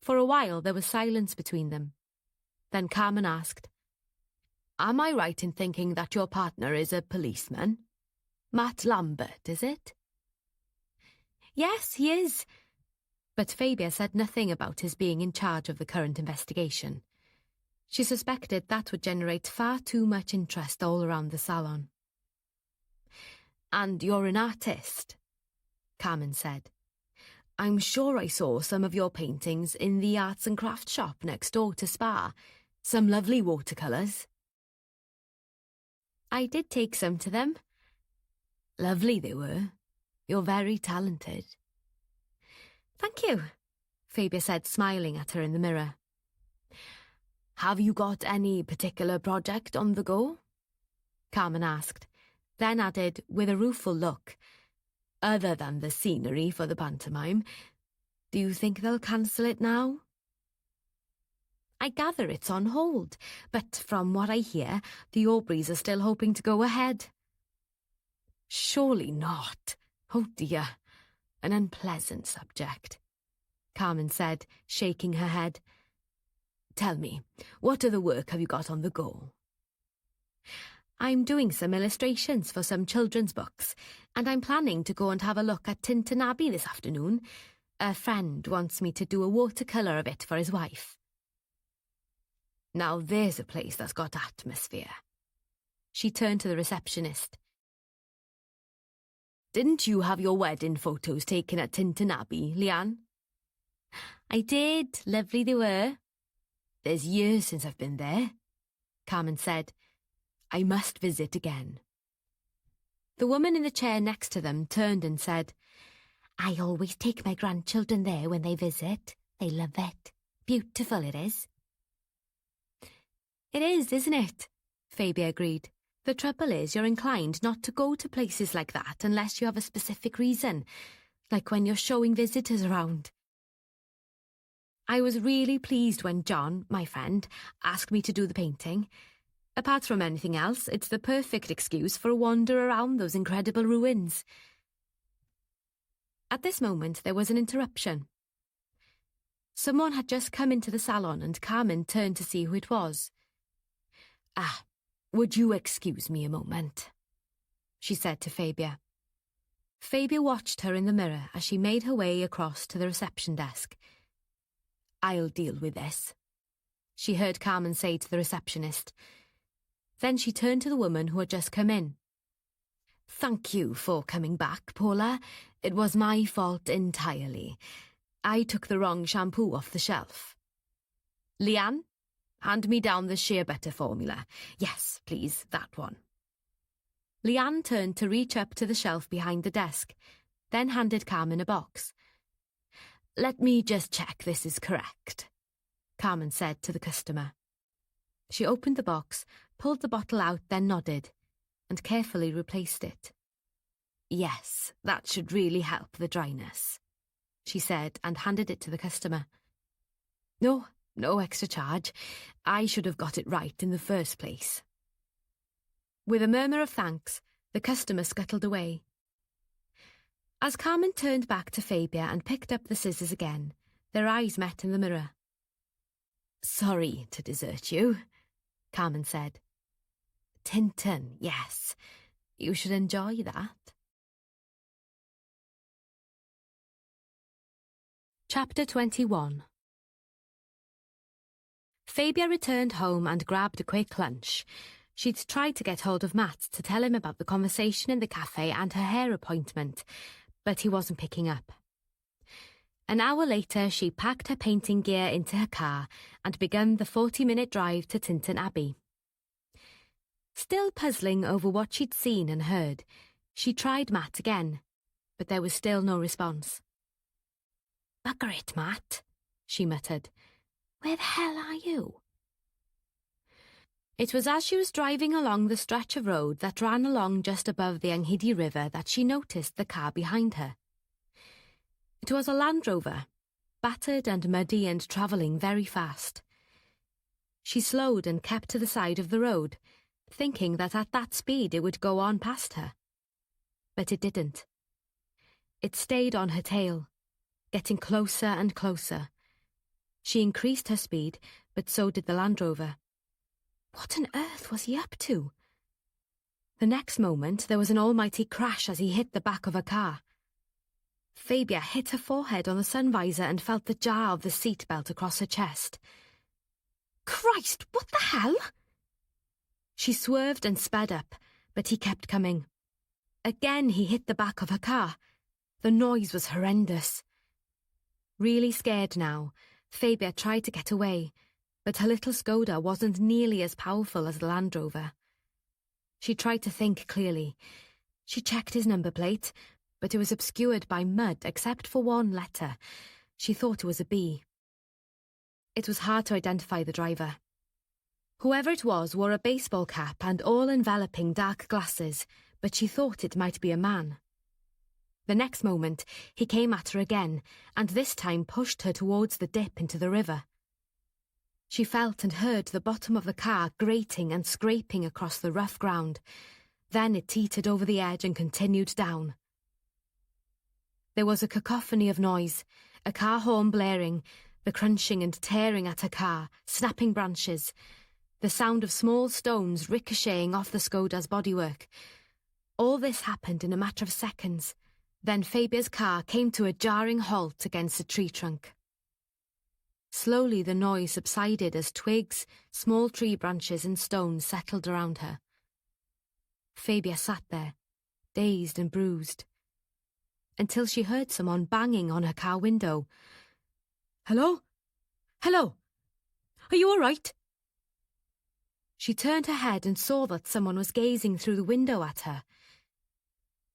For a while there was silence between them. Then Carmen asked, "Am I right in thinking that your partner is a policeman? Matt Lambert, is it?" "Yes, he is." But Fabia said nothing about his being in charge of the current investigation. She suspected that would generate far too much interest all around the salon. "And you're an artist," Carmen said. "I'm sure I saw some of your paintings in the arts and crafts shop next door to Spa. Some lovely watercolours." "I did take some to them." "Lovely they were. You're very talented." "Thank you," Fabia said, smiling at her in the mirror. "Have you got any particular project on the go?" Carmen asked, then added, with a rueful look, "Other than the scenery for the pantomime, do you think they'll cancel it now?" "I gather it's on hold, But from what I hear, the Aubreys are still hoping to go ahead." "Surely not. Oh dear, an unpleasant subject," Carmen said, shaking her head. "Tell me, what other work have you got on the go?" I'm doing some illustrations for some children's books, and I'm planning to go and have a look at Tinton Abbey this afternoon. A friend wants me to do a watercolour of it for his wife." "Now there's a place that's got atmosphere." She turned to the receptionist. "Didn't you have your wedding photos taken at Tinton Abbey, Leanne?" "I did. Lovely they were." "There's years since I've been there," Carmen said. "I must visit again." The woman in the chair next to them turned and said, "I always take my grandchildren there when they visit. They love it. Beautiful it is." "It is, isn't it?" Fabia agreed. "The trouble is you're inclined not to go to places like that unless you have a specific reason, like when you're showing visitors around. I was really pleased when John, my friend, asked me to do the painting. Apart from anything else, it's the perfect excuse for a wander around those incredible ruins." At this moment, there was an interruption. Someone had just come into the salon and Carmen turned to see who it was. "Ah, would you excuse me a moment?" she said to Fabia. Fabia watched her in the mirror as she made her way across to the reception desk. "I'll deal with this," she heard Carmen say to the receptionist. Then she turned to the woman who had just come in. "Thank you for coming back, Paula. It was my fault entirely. I took the wrong shampoo off the shelf." Leanne, hand me down the shea butter formula. Yes, please, that one. Leanne turned to reach up to the shelf behind the desk, then handed Carmen a box. Let me just check this is correct, Carmen said to the customer. She opened the box, pulled the bottle out, then nodded, and carefully replaced it. Yes, that should really help the dryness, she said, and handed it to the customer. No extra charge. I should have got it right in the first place. With a murmur of thanks, the customer scuttled away. As Carmen turned back to Fabia and picked up the scissors again, their eyes met in the mirror. Sorry to desert you, Carmen said. Tintin, yes. You should enjoy that. Chapter 21. Fabia returned home and grabbed a quick lunch. She'd tried to get hold of Matt to tell him about the conversation in the cafe and her hair appointment, but he wasn't picking up. An hour later, she packed her painting gear into her car and began the 40-minute drive to Tinton Abbey. Still puzzling over what she'd seen and heard, she tried Matt again, but there was still no response. Bugger it, Matt, she muttered. Where the hell are you? It was as she was driving along the stretch of road that ran along just above the Anghidi River that she noticed the car behind her. It was a Land Rover, battered and muddy and travelling very fast. She slowed and kept to the side of the road, thinking that at that speed it would go on past her. But it didn't. It stayed on her tail, getting closer and closer. She increased her speed, but so did the Land Rover. What on earth was he up to? The next moment, there was an almighty crash as he hit the back of a car. Fabia hit her forehead on the sun visor and felt the jar of the seatbelt across her chest. Christ, what the hell? She swerved and sped up, but he kept coming. Again he hit the back of her car. The noise was horrendous. Really scared now, Fabia tried to get away, but her little Skoda wasn't nearly as powerful as the Land Rover. She tried to think clearly. She checked his number plate, but it was obscured by mud except for one letter. She thought it was a B. It was hard to identify the driver. Whoever it was wore a baseball cap and all-enveloping dark glasses, but she thought it might be a man. The next moment, he came at her again, and this time pushed her towards the dip into the river. She felt and heard the bottom of the car grating and scraping across the rough ground. Then it teetered over the edge and continued down. There was a cacophony of noise, a car horn blaring, the crunching and tearing at her car, snapping branches, the sound of small stones ricocheting off the Skoda's bodywork. All this happened in a matter of seconds. Then Fabia's car came to a jarring halt against a tree trunk. Slowly the noise subsided as twigs, small tree branches and stones settled around her. Fabia sat there, dazed and bruised, until she heard someone banging on her car window. Hello? Hello? Are you all right? She turned her head and saw that someone was gazing through the window at her.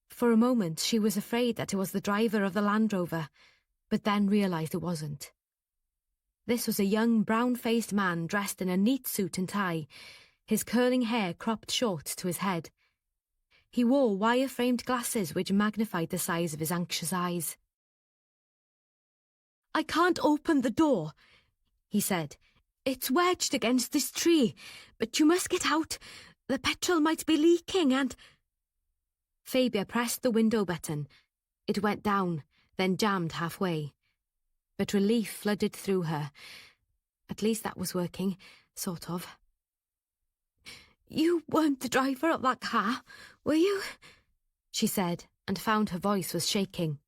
For a moment she was afraid that it was the driver of the Land Rover, but then realised it wasn't. This was a young, brown-faced man dressed in a neat suit and tie, his curling hair cropped short to his head. He wore wire-framed glasses which magnified the size of his anxious eyes. I can't open the door, he said. It's wedged against this tree, but you must get out. The petrol might be leaking and... Fabia pressed the window button. It went down, then jammed halfway. But relief flooded through her. At least that was working, sort of. You weren't the driver of that car, were you? She said, and found her voice was shaking.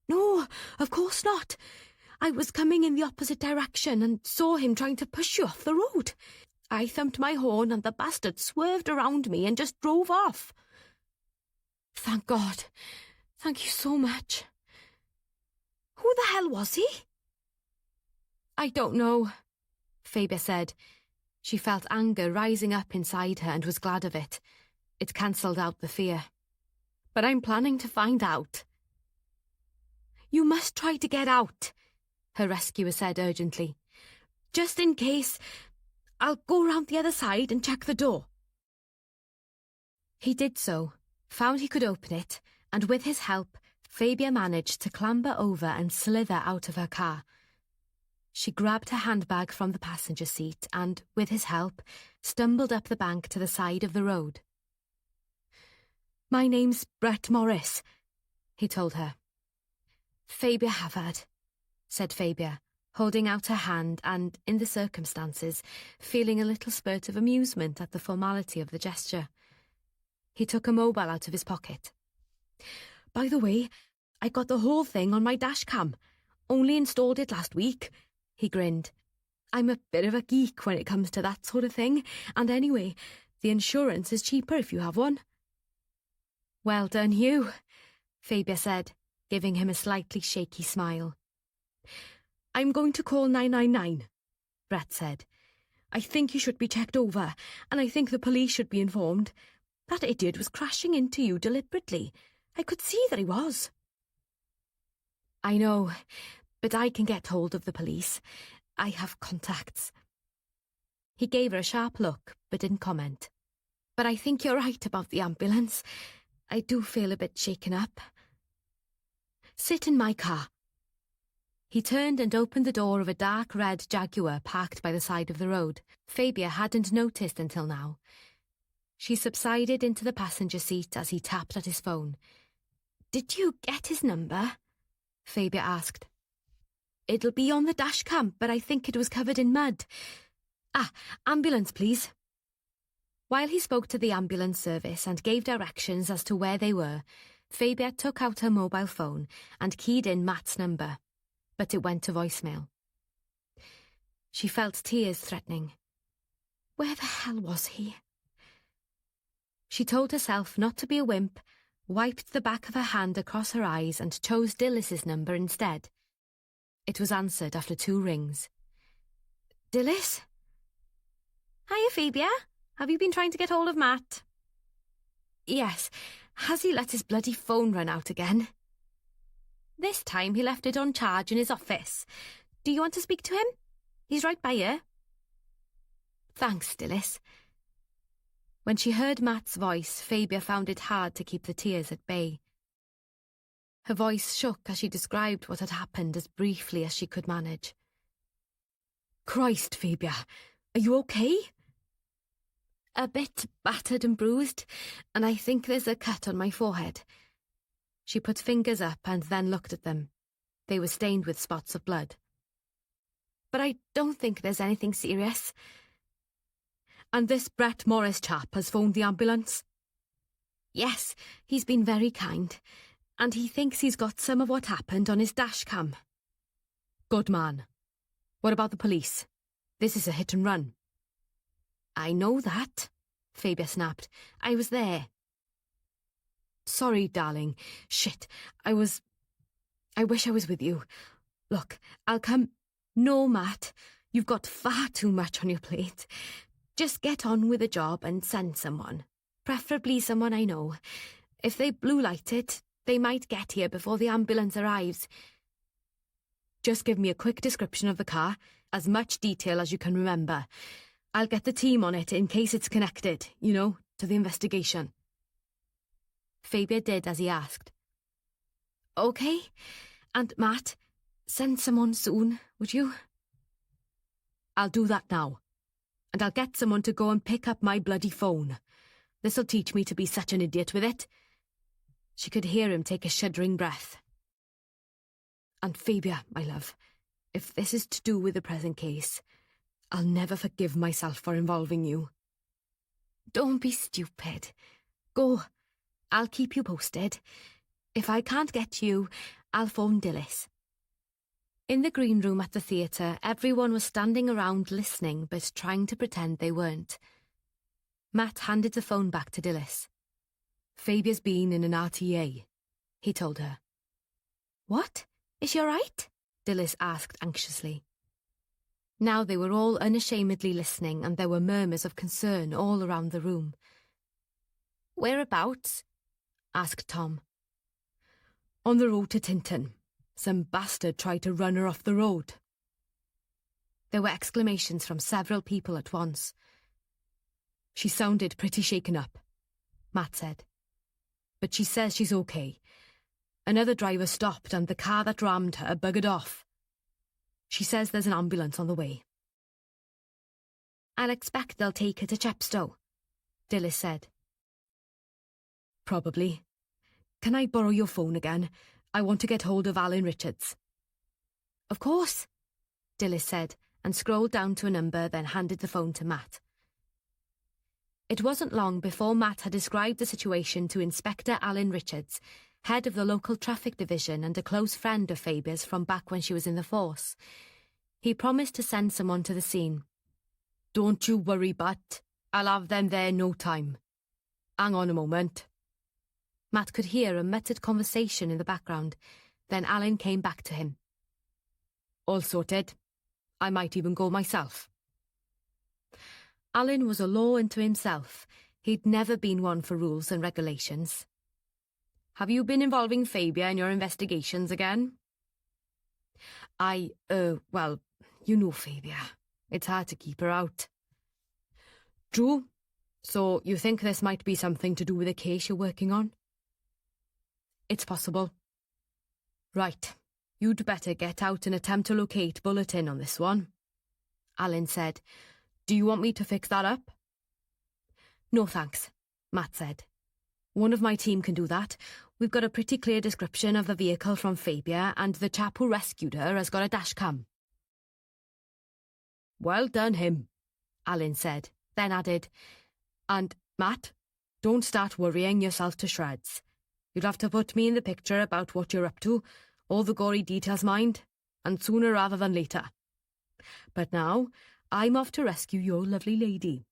No, of course not. I was coming in the opposite direction and saw him trying to push you off the road. I thumped my horn and the bastard swerved around me and just drove off. Thank God. Thank you so much. Who the hell was he? I don't know. Fabia said. She felt anger rising up inside her and was glad of it. It cancelled out the fear. But I'm planning to find out. You must try to get out, her rescuer said urgently. Just in case, I'll go round the other side and check the door. He did so, found he could open it, and with his help, Fabia managed to clamber over and slither out of her car. She grabbed her handbag from the passenger seat and, with his help, stumbled up the bank to the side of the road. My name's Brett Morris, he told her. Fabia Havard, said Fabia, holding out her hand and, in the circumstances, feeling a little spurt of amusement at the formality of the gesture. He took a mobile out of his pocket. By the way, I got the whole thing on my dash cam. Only installed it last week, he grinned. I'm a bit of a geek when it comes to that sort of thing, and anyway, the insurance is cheaper if you have one. Well done you, Fabia said, giving him a slightly shaky smile. I'm going to call 999, Brett said. I think you should be checked over, and I think the police should be informed. That idiot was crashing into you deliberately. I could see that he was. I know, but I can get hold of the police. I have contacts. He gave her a sharp look, but didn't comment. But I think you're right about the ambulance. I do feel a bit shaken up. Sit in my car. He turned and opened the door of a dark red Jaguar parked by the side of the road. Fabia hadn't noticed until now. She subsided into the passenger seat as he tapped at his phone. Did you get his number? Fabia asked. It'll be on the dash cam, but I think it was covered in mud. Ambulance, please. While he spoke to the ambulance service and gave directions as to where they were, Fabia took out her mobile phone and keyed in Matt's number, but it went to voicemail. She felt tears threatening. Where the hell was he? She told herself not to be a wimp, wiped the back of her hand across her eyes and chose Dillis's number instead. It was answered after 2 rings. Dillis? Hiya, Fabia. Have you been trying to get hold of Matt? Yes. Has he let his bloody phone run out again? This time he left it on charge in his office. Do you want to speak to him? He's right by you. Thanks, Dillis. When she heard Matt's voice, Fabia found it hard to keep the tears at bay. Her voice shook as she described what had happened as briefly as she could manage. Christ, Fabia, are you okay? A bit battered and bruised, and I think there's a cut on my forehead. She put fingers up and then looked at them. They were stained with spots of blood. But I don't think there's anything serious. And this Brett Morris chap has phoned the ambulance? Yes, he's been very kind, and he thinks he's got some of what happened on his dash cam. Good man. What about the police? This is a hit and run. I know that, Fabia snapped. I was there. Sorry, darling. Shit, I wish I was with you. Look, I'll come... No, Matt, you've got far too much on your plate. Just get on with the job and send someone. Preferably someone I know. If they blue light it, they might get here before the ambulance arrives. Just give me a quick description of the car, as much detail as you can remember. I'll get the team on it in case it's connected, to the investigation. Fabia did as he asked. OK. And Matt, send someone soon, would you? I'll do that now. And I'll get someone to go and pick up my bloody phone. This'll teach me to be such an idiot with it. She could hear him take a shuddering breath. And Fabia, my love, if this is to do with the present case, I'll never forgive myself for involving you. Don't be stupid. Go. I'll keep you posted. If I can't get you, I'll phone Dillis. In the green room at the theatre, everyone was standing around listening but trying to pretend they weren't. Matt handed the phone back to Dillis. Fabia's been in an RTA, he told her. What? Is she all right? Dillis asked anxiously. Now they were all unashamedly listening, and there were murmurs of concern all around the room. "Whereabouts?" asked Tom. On the road to Tinton. Some bastard tried to run her off the road. There were exclamations from several people at once. She sounded pretty shaken up, Matt said. But she says she's okay. Another driver stopped and the car that rammed her buggered off. She says there's an ambulance on the way. I'll expect they'll take her to Chepstow, Dilys said. Probably. Can I borrow your phone again? I want to get hold of Alan Richards. Of course, Dilys said, and scrolled down to a number, then handed the phone to Matt. It wasn't long before Matt had described the situation to Inspector Alan Richards, head of the local traffic division and a close friend of Fabia's from back when she was in the force. He promised to send someone to the scene. Don't you worry, Bat. I'll have them there in no time. Hang on a moment. Matt could hear a muttered conversation in the background. Then Alan came back to him. All sorted. I might even go myself. Alan was a law unto himself. He'd never been one for rules and regulations. Have you been involving Fabia in your investigations again? Well, you know Fabia. It's hard to keep her out. True. So you think this might be something to do with the case you're working on? It's possible. Right. You'd better get out and attempt to locate Bulletin on this one. Alan said. Do you want me to fix that up? No thanks, Matt said. One of my team can do that. We've got a pretty clear description of the vehicle from Fabia, and the chap who rescued her has got a dash cam. Well done, him, Alan said, then added, and, Matt, don't start worrying yourself to shreds. You'll have to put me in the picture about what you're up to, all the gory details, mind, and sooner rather than later. But now, I'm off to rescue your lovely lady.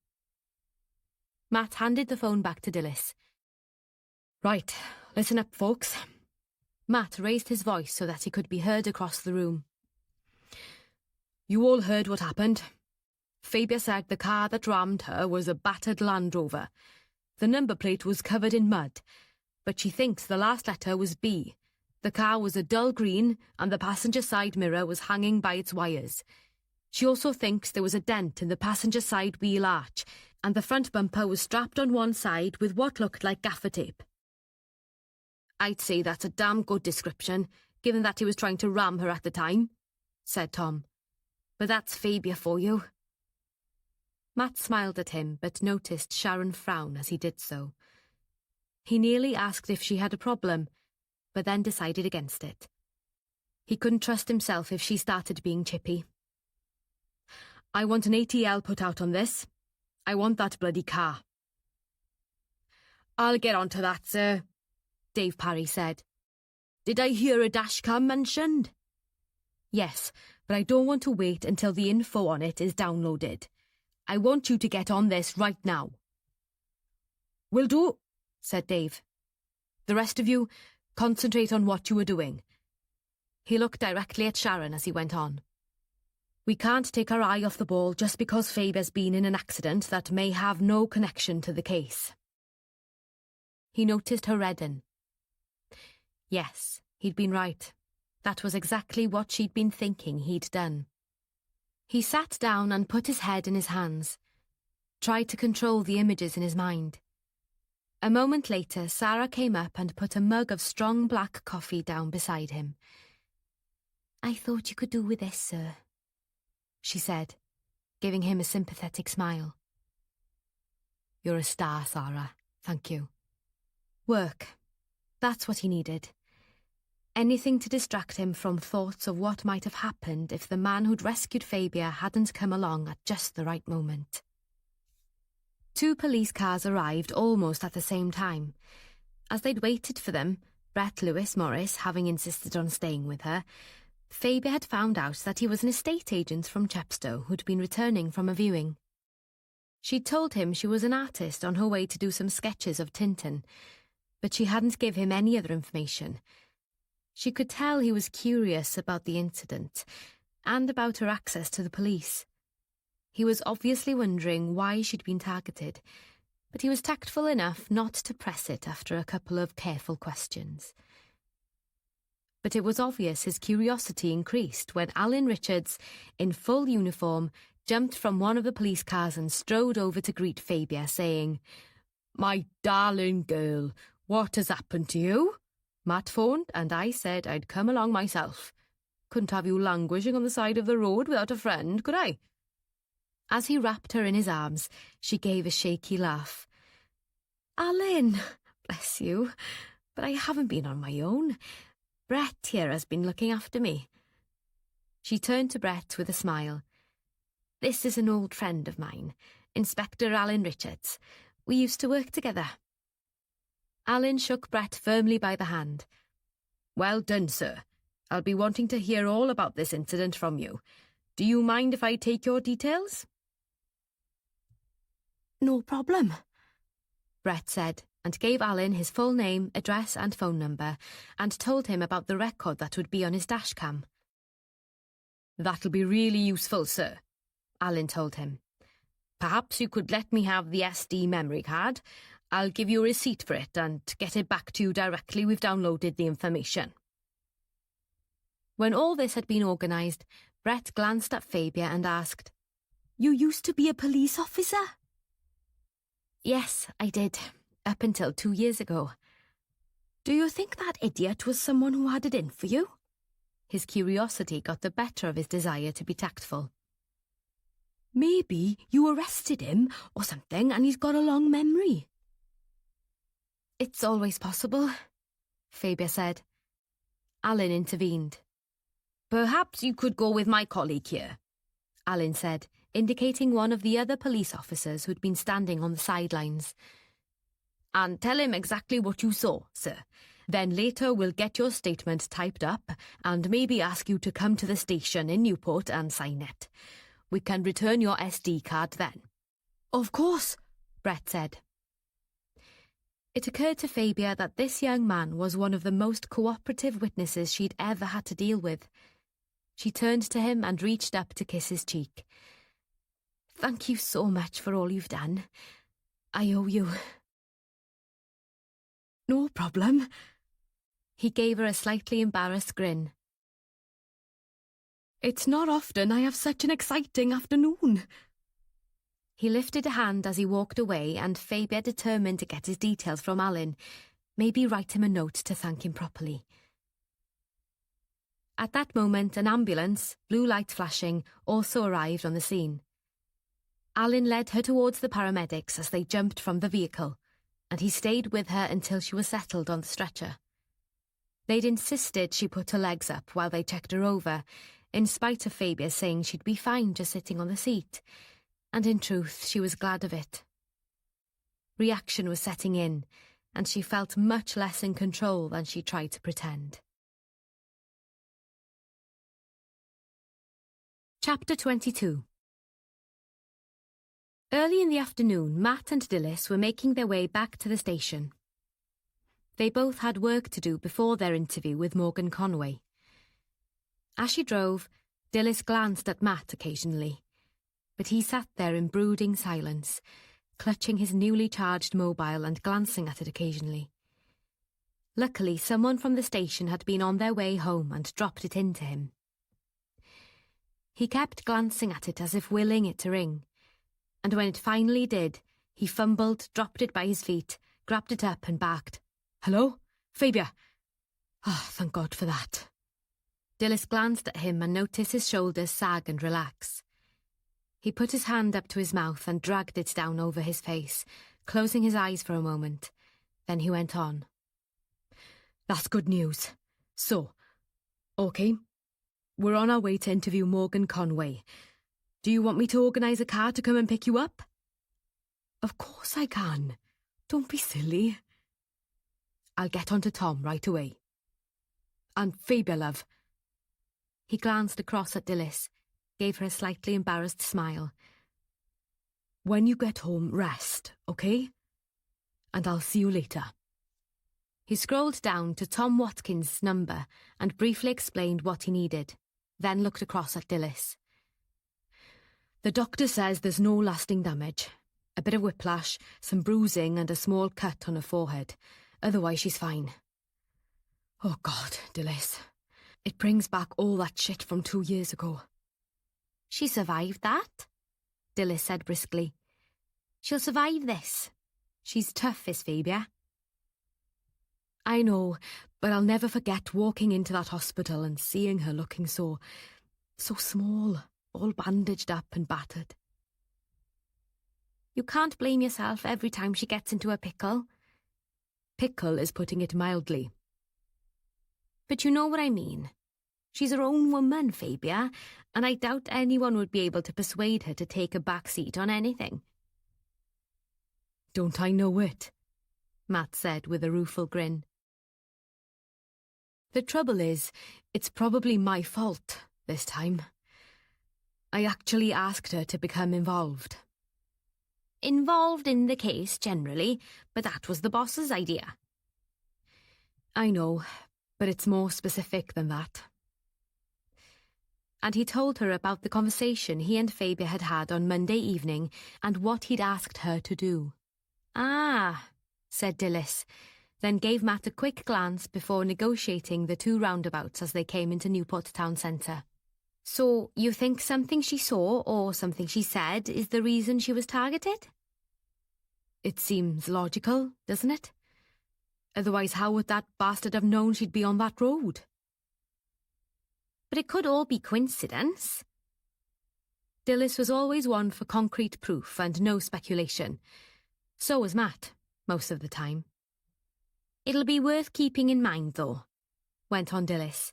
Matt handed the phone back to Dilys. Right, listen up, folks. Matt raised his voice so that he could be heard across the room. You all heard what happened. Fabia said the car that rammed her was a battered Land Rover. The number plate was covered in mud, but she thinks the last letter was B. The car was a dull green and the passenger side mirror was hanging by its wires. She also thinks there was a dent in the passenger side wheel arch and the front bumper was strapped on one side with what looked like gaffer tape. I'd say that's a damn good description, given that he was trying to ram her at the time, said Tom. But that's Fabia for you. Matt smiled at him, but noticed Sharon frown as he did so. He nearly asked if she had a problem, but then decided against it. He couldn't trust himself if she started being chippy. I want an ATL put out on this. I want that bloody car. I'll get on to that, sir, Dave Parry said. Did I hear a dashcam mentioned? Yes, but I don't want to wait until the info on it is downloaded. I want you to get on this right now. Will do, said Dave. The rest of you, concentrate on what you were doing. He looked directly at Sharon as he went on. We can't take our eye off the ball just because Fabia's been in an accident that may have no connection to the case. He noticed her redden. Yes, he'd been right. That was exactly what she'd been thinking he'd done. He sat down and put his head in his hands, tried to control the images in his mind. A moment later, Sarah came up and put a mug of strong black coffee down beside him. I thought you could do with this, sir, she said, giving him a sympathetic smile. You're a star, Sarah. Thank you. Work. That's what he needed. Anything to distract him from thoughts of what might have happened if the man who'd rescued Fabia hadn't come along at just the right moment. 2 police cars arrived almost at the same time. As they'd waited for them, Brett Lewis Morris having insisted on staying with her, Fabia had found out that he was an estate agent from Chepstow who'd been returning from a viewing. She'd told him she was an artist on her way to do some sketches of Tintin, but she hadn't give him any other information. She could tell he was curious about the incident, and about her access to the police. He was obviously wondering why she'd been targeted, but he was tactful enough not to press it after a couple of careful questions. But it was obvious his curiosity increased when Alan Richards, in full uniform, jumped from one of the police cars and strode over to greet Fabia, saying, "My darling girl, what has happened to you? Matt phoned and I said I'd come along myself. Couldn't have you languishing on the side of the road without a friend, could I?" As he wrapped her in his arms, she gave a shaky laugh. "Alan, bless you, but I haven't been on my own. Brett here has been looking after me." She turned to Brett with a smile. "This is an old friend of mine, Inspector Alan Richards. We used to work together." Alan shook Brett firmly by the hand. "Well done, sir. I'll be wanting to hear all about this incident from you. Do you mind if I take your details?" "No problem," Brett said, and gave Alan his full name, address and phone number, and told him about the record that would be on his dashcam. "That'll be really useful, sir," Alan told him. "Perhaps you could let me have the SD memory card. I'll give you a receipt for it and get it back to you directly we've downloaded the information." When all this had been organised, Brett glanced at Fabia and asked, "You used to be a police officer?" "Yes, I did, up until 2 years ago." "Do you think that idiot was someone who had it in for you?" His curiosity got the better of his desire to be tactful. "Maybe you arrested him or something and he's got a long memory." "It's always possible," Fabia said. Alan intervened. "Perhaps you could go with my colleague here," Alan said, indicating one of the other police officers who'd been standing on the sidelines. "And tell him exactly what you saw, sir. Then later we'll get your statement typed up and maybe ask you to come to the station in Newport and sign it. We can return your SD card then." "Of course," Brett said. It occurred to Fabia that this young man was one of the most cooperative witnesses she'd ever had to deal with. She turned to him and reached up to kiss his cheek. "Thank you so much for all you've done. I owe you." "No problem." He gave her a slightly embarrassed grin. "It's not often I have such an exciting afternoon." He lifted a hand as he walked away, and Fabia determined to get his details from Alan, maybe write him a note to thank him properly. At that moment, an ambulance, blue light flashing, also arrived on the scene. Alan led her towards the paramedics as they jumped from the vehicle, and he stayed with her until she was settled on the stretcher. They'd insisted she put her legs up while they checked her over, in spite of Fabia saying she'd be fine just sitting on the seat, and in truth she was glad of it. Reaction was setting in, and she felt much less in control than she tried to pretend. Chapter 22. Early in the afternoon, Matt and Dilys were making their way back to the station. They both had work to do before their interview with Morgan Conway. As she drove, Dilys glanced at Matt occasionally, but he sat there in brooding silence, clutching his newly charged mobile and glancing at it occasionally. Luckily, someone from the station had been on their way home and dropped it in to him. He kept glancing at it as if willing it to ring, and when it finally did, he fumbled, dropped it by his feet, grabbed it up and barked, "Hello? Fabia?" Thank God for that. Dilys glanced at him and noticed his shoulders sag and relax. He put his hand up to his mouth and dragged it down over his face, closing his eyes for a moment. Then he went on. "That's good news. So, okay, we're on our way to interview Morgan Conway. Do you want me to organise a car to come and pick you up?" "Of course I can. Don't be silly." "I'll get on to Tom right away. And Fabia, love." He glanced across at Dilys, gave her a slightly embarrassed smile. "When you get home, rest, okay? And I'll see you later." He scrolled down to Tom Watkins' number and briefly explained what he needed. then looked across at Dilys. The doctor says there's no lasting damage. A bit of whiplash, some bruising and a small cut on her forehead. Otherwise she's fine. Oh God, Dilys. It brings back all that shit from 2 years ago. She survived that, Dilys said briskly. She'll survive this. She's tough, is Fabia. I know, but I'll never forget walking into that hospital and seeing her looking so small, all bandaged up and battered. You can't blame yourself every time she gets into a pickle. Pickle is putting it mildly. But you know what I mean. She's her own woman, Fabia, and I doubt anyone would be able to persuade her to take a back seat on anything. Don't I know it? Matt said with a rueful grin. The trouble is, it's probably my fault this time. I actually asked her to become involved. Involved in the case, generally, but that was the boss's idea. I know, but it's more specific than that. And he told her about the conversation he and Fabia had had on Monday evening and what he'd asked her to do. Ah, said Dilys, then gave Matt a quick glance before negotiating the 2 roundabouts as they came into Newport town centre. So, you think something she saw or something she said is the reason she was targeted? It seems logical, doesn't it? Otherwise, how would that bastard have known she'd be on that road? But it could all be coincidence. Dilys was always one for concrete proof and no speculation. So was Matt, most of the time. It'll be worth keeping in mind, though, went on Dilys,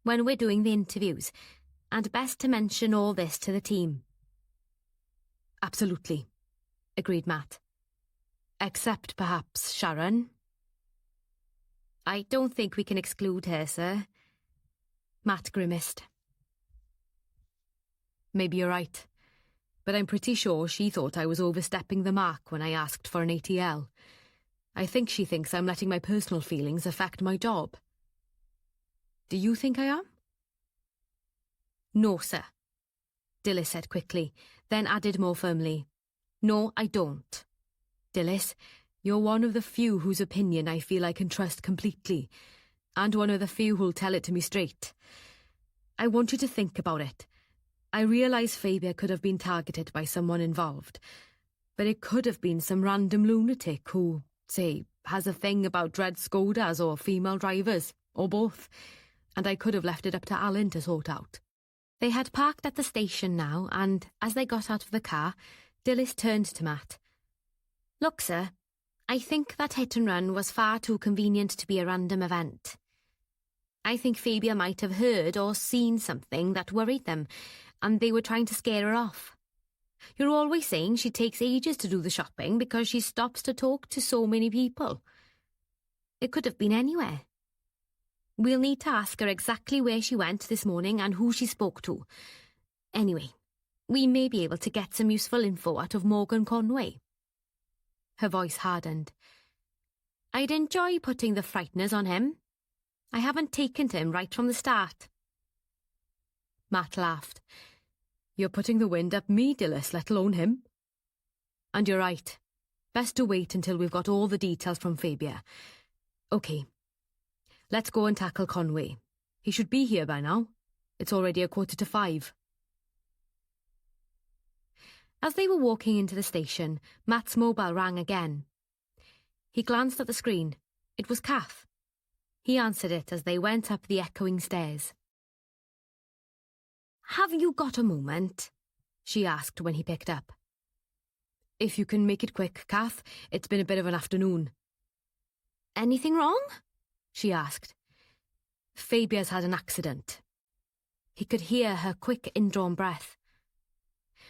when we're doing the interviews, and best to mention all this to the team. Absolutely, agreed Matt. Except perhaps Sharon. I don't think we can exclude her, sir. Matt grimaced. Maybe you're right, but I'm pretty sure she thought I was overstepping the mark when I asked for an ATL. I think she thinks I'm letting my personal feelings affect my job. Do you think I am? No, sir, Dilys said quickly, then added more firmly. No, I don't. Dilys, you're one of the few whose opinion I feel I can trust completely, and one of the few who'll tell it to me straight. I want you to think about it. I realise Fabia could have been targeted by someone involved, but it could have been some random lunatic who, say, has a thing about dread Skodas or female drivers, or both, and I could have left it up to Alan to sort out. They had parked at the station now, and as they got out of the car, Dilys turned to Matt. Look, sir, I think that hit and run was far too convenient to be a random event. I think Fabia might have heard or seen something that worried them, and they were trying to scare her off. You're always saying she takes ages to do the shopping because she stops to talk to so many people. It could have been anywhere. We'll need to ask her exactly where she went this morning and who she spoke to. Anyway, we may be able to get some useful info out of Morgan Conway. Her voice hardened. I'd enjoy putting the frighteners on him. I haven't taken to him right from the start. Matt laughed. You're putting the wind up me, Dilys, let alone him. And you're right. Best to wait until we've got all the details from Fabia. OK. Let's go and tackle Conway. He should be here by now. It's already 5:15. As they were walking into the station, Matt's mobile rang again. He glanced at the screen. It was Kath. He answered it as they went up the echoing stairs. Have you got a moment? She asked when he picked up. If you can make it quick, Kath. It's been a bit of an afternoon. Anything wrong? She asked. Fabia's had an accident. He could hear her quick indrawn breath.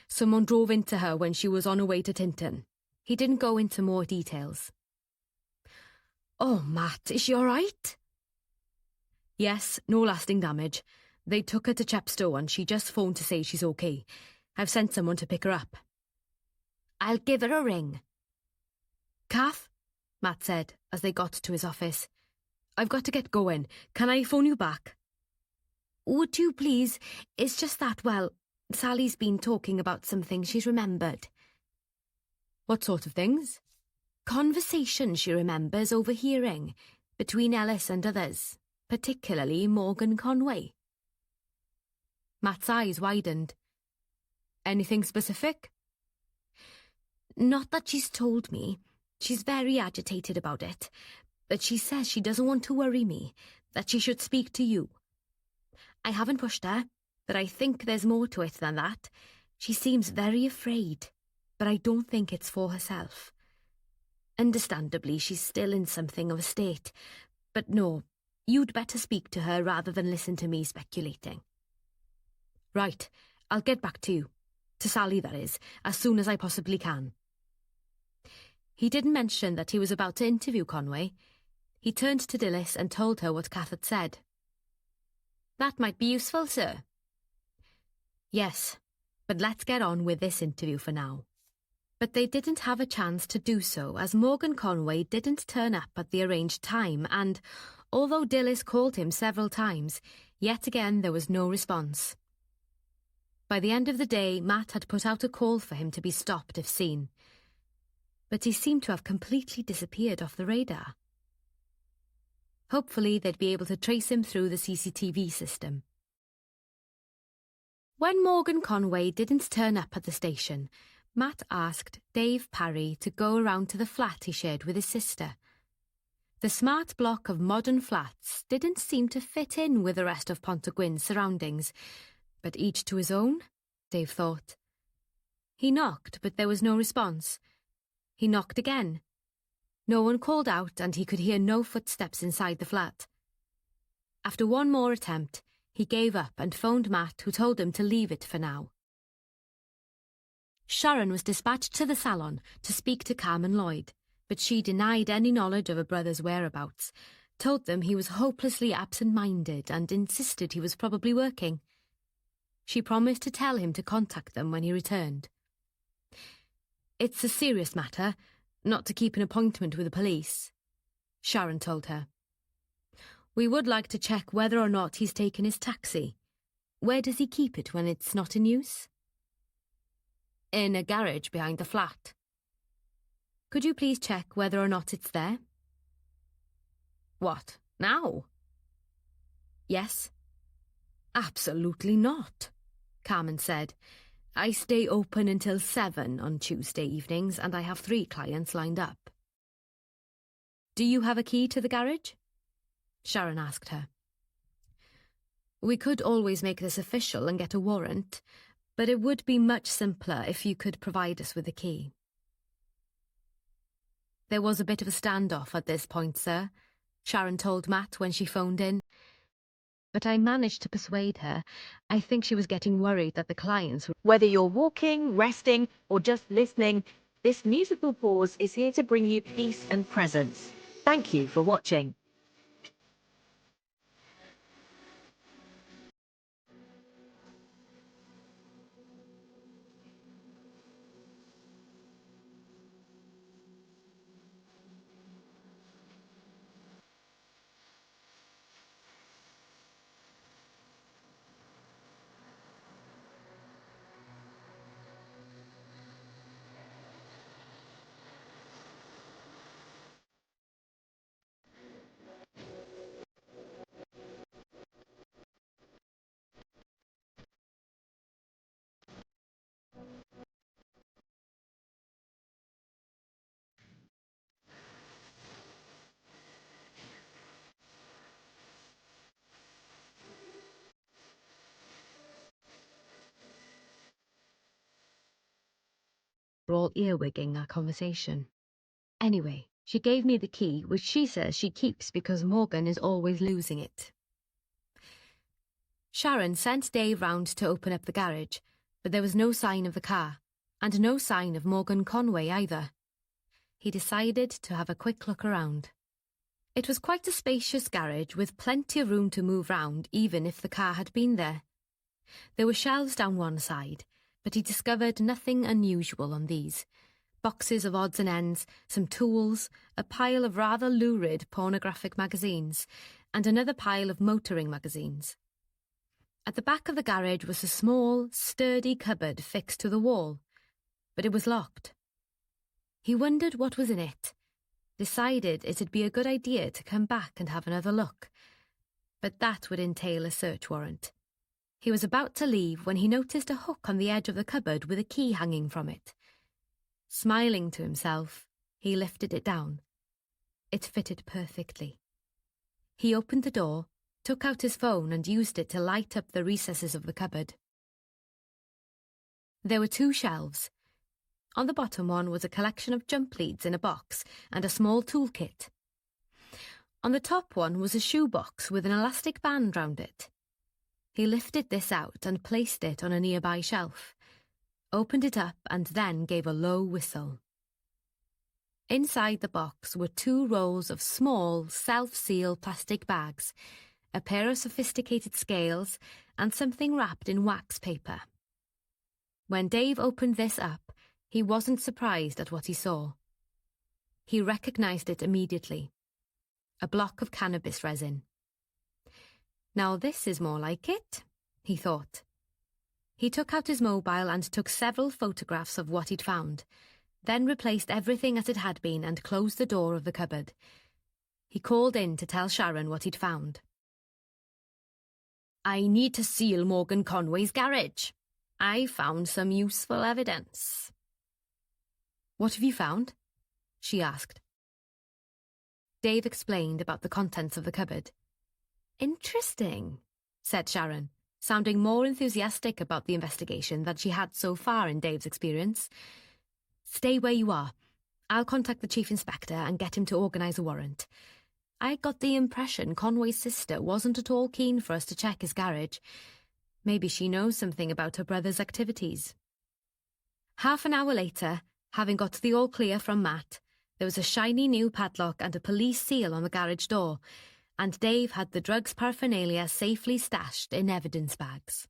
Someone drove into her when she was on her way to Tinton. He didn't go into more details. Oh, Matt, is she all right? Yes, no lasting damage. They took her to Chepstow and she just phoned to say she's okay. I've sent someone to pick her up. I'll give her a ring. Kath, Matt said as they got to his office. I've got to get going. Can I phone you back? Would you please? It's just that, well, Sally's been talking about some things she's remembered. What sort of things? Conversations she remembers overhearing between Ellis and others, particularly Morgan Conway. Matt's eyes widened. Anything specific? Not that she's told me. She's very agitated about it, but she says she doesn't want to worry me, that she should speak to you. I haven't pushed her, but I think there's more to it than that. She seems very afraid, but I don't think it's for herself. Understandably, she's still in something of a state, but no, you'd better speak to her rather than listen to me speculating. Right, I'll get back to you. To Sally, that is, as soon as I possibly can. He didn't mention that he was about to interview Conway. He turned to Dilys and told her what Kath had said. That might be useful, sir. Yes, but let's get on with this interview for now. But they didn't have a chance to do so, as Morgan Conway didn't turn up at the arranged time, and, although Dilys called him several times, yet again there was no response. By the end of the day, Matt had put out a call for him to be stopped if seen, but he seemed to have completely disappeared off the radar. Hopefully they'd be able to trace him through the CCTV system. When Morgan Conway didn't turn up at the station, Matt asked Dave Parry to go around to the flat he shared with his sister. The smart block of modern flats didn't seem to fit in with the rest of Pontygwyn's surroundings, but each to his own, Dave thought. He knocked, but there was no response. He knocked again. No one called out, and he could hear no footsteps inside the flat. After one more attempt, he gave up and phoned Matt, who told him to leave it for now. Sharon was dispatched to the salon to speak to Carmen Lloyd, but she denied any knowledge of her brother's whereabouts, told them he was hopelessly absent-minded and insisted he was probably working. She promised to tell him to contact them when he returned. It's a serious matter, not to keep an appointment with the police, Sharon told her. We would like to check whether or not he's taken his taxi. Where does he keep it when it's not in use? In a garage behind the flat. Could you please check whether or not it's there? What, now? Yes. Absolutely not, Carmen said. I stay open until 7 on Tuesday evenings, and I have 3 clients lined up. Do you have a key to the garage? Sharon asked her. We could always make this official and get a warrant, but it would be much simpler if you could provide us with a key. There was a bit of a standoff at this point, sir, Sharon told Matt when she phoned in. But I managed to persuade her. I think she was getting worried that the clients would... Whether you're walking, resting, or just listening, this musical pause is here to bring you peace and presence. Thank you for watching. were all earwigging our conversation. Anyway, she gave me the key, which she says she keeps because Morgan is always losing it. Sharon sent Dave round to open up the garage, but there was no sign of the car, and no sign of Morgan Conway either. He decided to have a quick look around. It was quite a spacious garage with plenty of room to move round even if the car had been there. There were shelves down one side, but he discovered nothing unusual on these. Boxes of odds and ends, some tools, a pile of rather lurid pornographic magazines, and another pile of motoring magazines. At the back of the garage was a small, sturdy cupboard fixed to the wall, but it was locked. He wondered what was in it, decided it'd be a good idea to come back and have another look, but that would entail a search warrant. He was about to leave when he noticed a hook on the edge of the cupboard with a key hanging from it. Smiling to himself, he lifted it down. It fitted perfectly. He opened the door, took out his phone and used it to light up the recesses of the cupboard. There were 2 shelves. On the bottom one was a collection of jump leads in a box and a small toolkit. On the top one was a shoebox with an elastic band round it. He lifted this out and placed it on a nearby shelf, opened it up and then gave a low whistle. Inside the box were 2 rolls of small, self-seal plastic bags, a pair of sophisticated scales, and something wrapped in wax paper. When Dave opened this up, he wasn't surprised at what he saw. He recognised it immediately. A block of cannabis resin. Now this is more like it, he thought. He took out his mobile and took several photographs of what he'd found, then replaced everything as it had been and closed the door of the cupboard. He called in to tell Sharon what he'd found. "I need to seal Morgan Conway's garage. I found some useful evidence." "What have you found?" she asked. Dave explained about the contents of the cupboard. "Interesting," said Sharon, sounding more enthusiastic about the investigation than she had so far in Dave's experience. "Stay where you are. I'll contact the Chief Inspector and get him to organise a warrant. I got the impression Conway's sister wasn't at all keen for us to check his garage. Maybe she knows something about her brother's activities." Half an hour later, having got the all clear from Matt, there was a shiny new padlock and a police seal on the garage door, and Dave had the drugs paraphernalia safely stashed in evidence bags.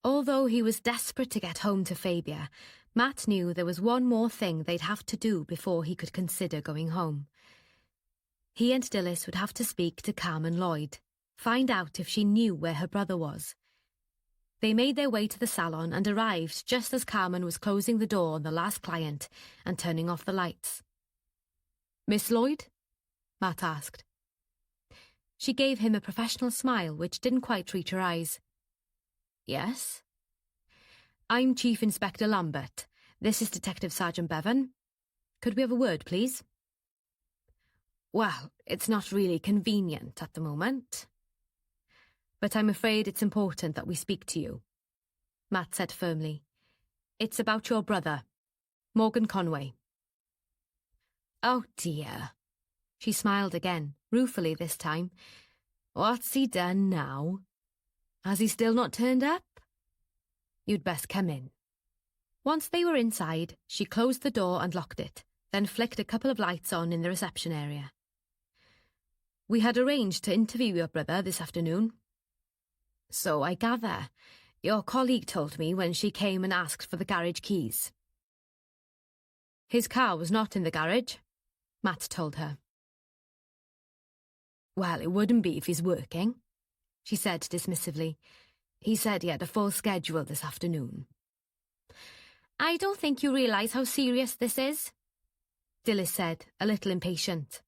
Although he was desperate to get home to Fabia, Matt knew there was one more thing they'd have to do before he could consider going home. He and Dilys would have to speak to Carmen Lloyd, find out if she knew where her brother was. They made their way to the salon and arrived just as Carmen was closing the door on the last client and turning off the lights. "Miss Lloyd?" Matt asked. She gave him a professional smile which didn't quite reach her eyes. "Yes?" "I'm Chief Inspector Lambert. This is Detective Sergeant Bevan. Could we have a word, please?" "Well, it's not really convenient at the moment. But I'm afraid it's important that we speak to you," Matt said firmly. "It's about your brother, Morgan Conway." "Oh dear." She smiled again, ruefully this time. "What's he done now? Has he still not turned up? You'd best come in." Once they were inside, she closed the door and locked it, then flicked a couple of lights on in the reception area. "We had arranged to interview your brother this afternoon." "So I gather. Your colleague told me when she came and asked for the garage keys." "His car was not in the garage," Matt told her. "Well, it wouldn't be if he's working," she said dismissively. "He said he had a full schedule this afternoon." "I don't think you realise how serious this is," Dilys said, a little impatient.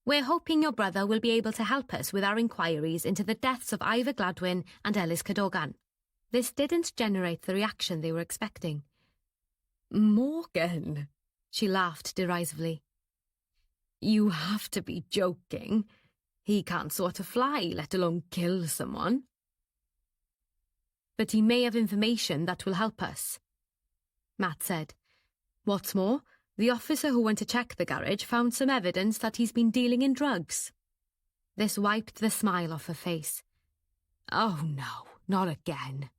"We're hoping your brother will be able to help us with our inquiries into the deaths of Ivor Gladwin and Ellis Cadogan." This didn't generate the reaction they were expecting. "Morgan," she laughed derisively. "You have to be joking. He can't sort a fly, let alone kill someone." "But he may have information that will help us," Matt said. "What's more, the officer who went to check the garage found some evidence that he's been dealing in drugs." This wiped the smile off her face. "Oh no, not again."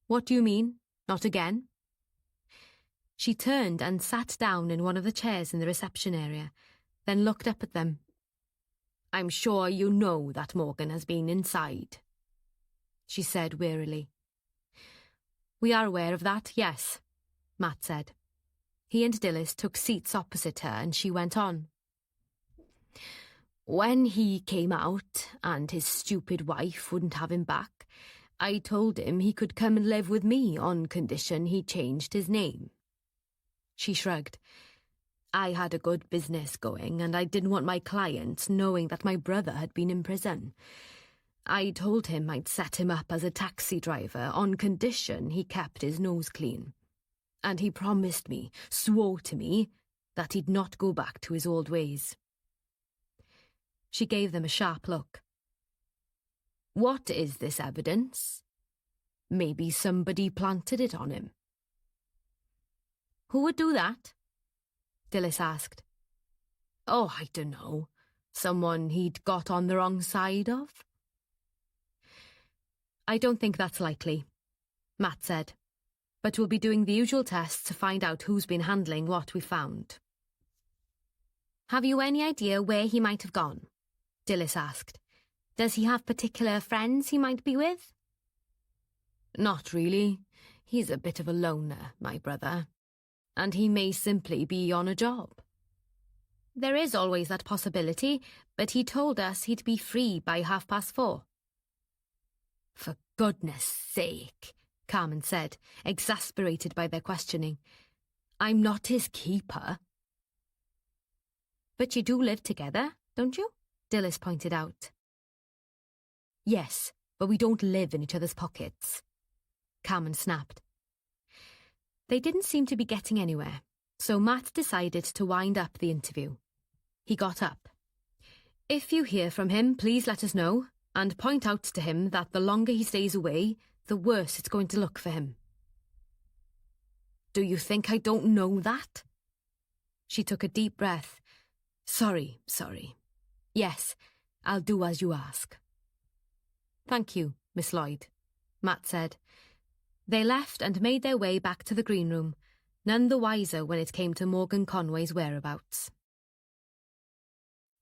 "What do you mean, not again?" She turned and sat down in one of the chairs in the reception area, then looked up at them. "I'm sure you know that Morgan has been inside," she said wearily. "We are aware of that, yes," Matt said. He and Dilys took seats opposite her and she went on. When he came out and his stupid wife wouldn't have him back, I told him he could come and live with me on condition he changed his name. She shrugged. I had a good business going and I didn't want my clients knowing that my brother had been in prison. I told him I'd set him up as a taxi driver on condition he kept his nose clean. And he promised me, swore to me, that he'd not go back to his old ways. She gave them a sharp look. What is this evidence? Maybe somebody planted it on him. Who would do that? Dilys asked. Oh, I don't know. Someone he'd got on the wrong side of? I don't think that's likely, Matt said, but we'll be doing the usual tests to find out who's been handling what we found. Have you any idea where he might have gone? Dilys asked. Does he have particular friends he might be with? Not really. He's a bit of a loner, my brother. And he may simply be on a job. There is always that possibility, but he told us he'd be free by 4:30. For goodness sake, Carmen said, exasperated by their questioning. I'm not his keeper. But you do live together, don't you? Dilys pointed out. Yes, but we don't live in each other's pockets, Carmen snapped. They didn't seem to be getting anywhere, so Matt decided to wind up the interview. He got up. If you hear from him, please let us know, and point out to him that the longer he stays away, the worse it's going to look for him. Do you think I don't know that? She took a deep breath. Sorry. Yes, I'll do as you ask. Thank you, Miss Lloyd, Matt said. They left and made their way back to the green room, none the wiser when it came to Morgan Conway's whereabouts.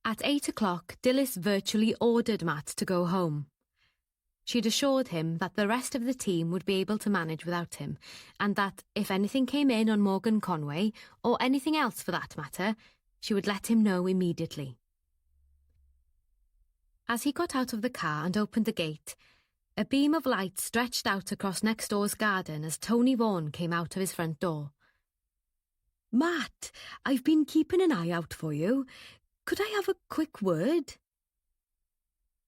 At 8 o'clock, Dilys virtually ordered Matt to go home. She'd assured him that the rest of the team would be able to manage without him, and that if anything came in on Morgan Conway, or anything else for that matter, she would let him know immediately. As he got out of the car and opened the gate, a beam of light stretched out across next door's garden as Tony Vaughan came out of his front door. Matt, I've been keeping an eye out for you. Could I have a quick word?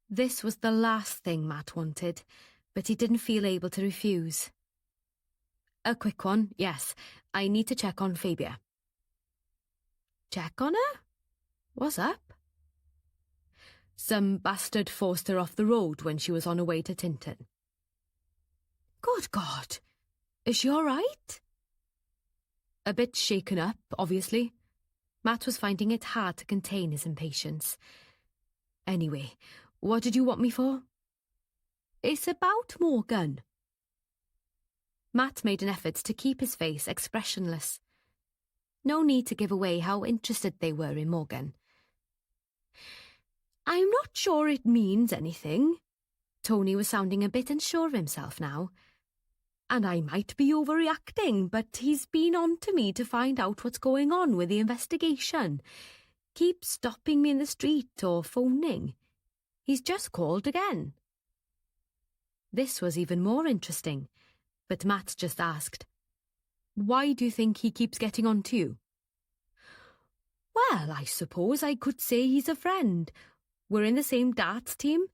This was the last thing Matt wanted, but he didn't feel able to refuse. A quick one, yes. I need to check on Fabia. Check on her? What's up? Some bastard forced her off the road when she was on her way to Tinton. Good God! Is she all right? A bit shaken up, obviously. Matt was finding it hard to contain his impatience. Anyway, what did you want me for? It's about Morgan. Matt made an effort to keep his face expressionless. No need to give away how interested they were in Morgan. I'm not sure it means anything. Tony was sounding a bit unsure of himself now. And I might be overreacting, but he's been on to me to find out what's going on with the investigation. Keeps stopping me in the street or phoning. He's just called again. This was even more interesting, but Matt just asked, Why do you think he keeps getting on to you? Well, I suppose I could say he's a friend. We're in the same darts team,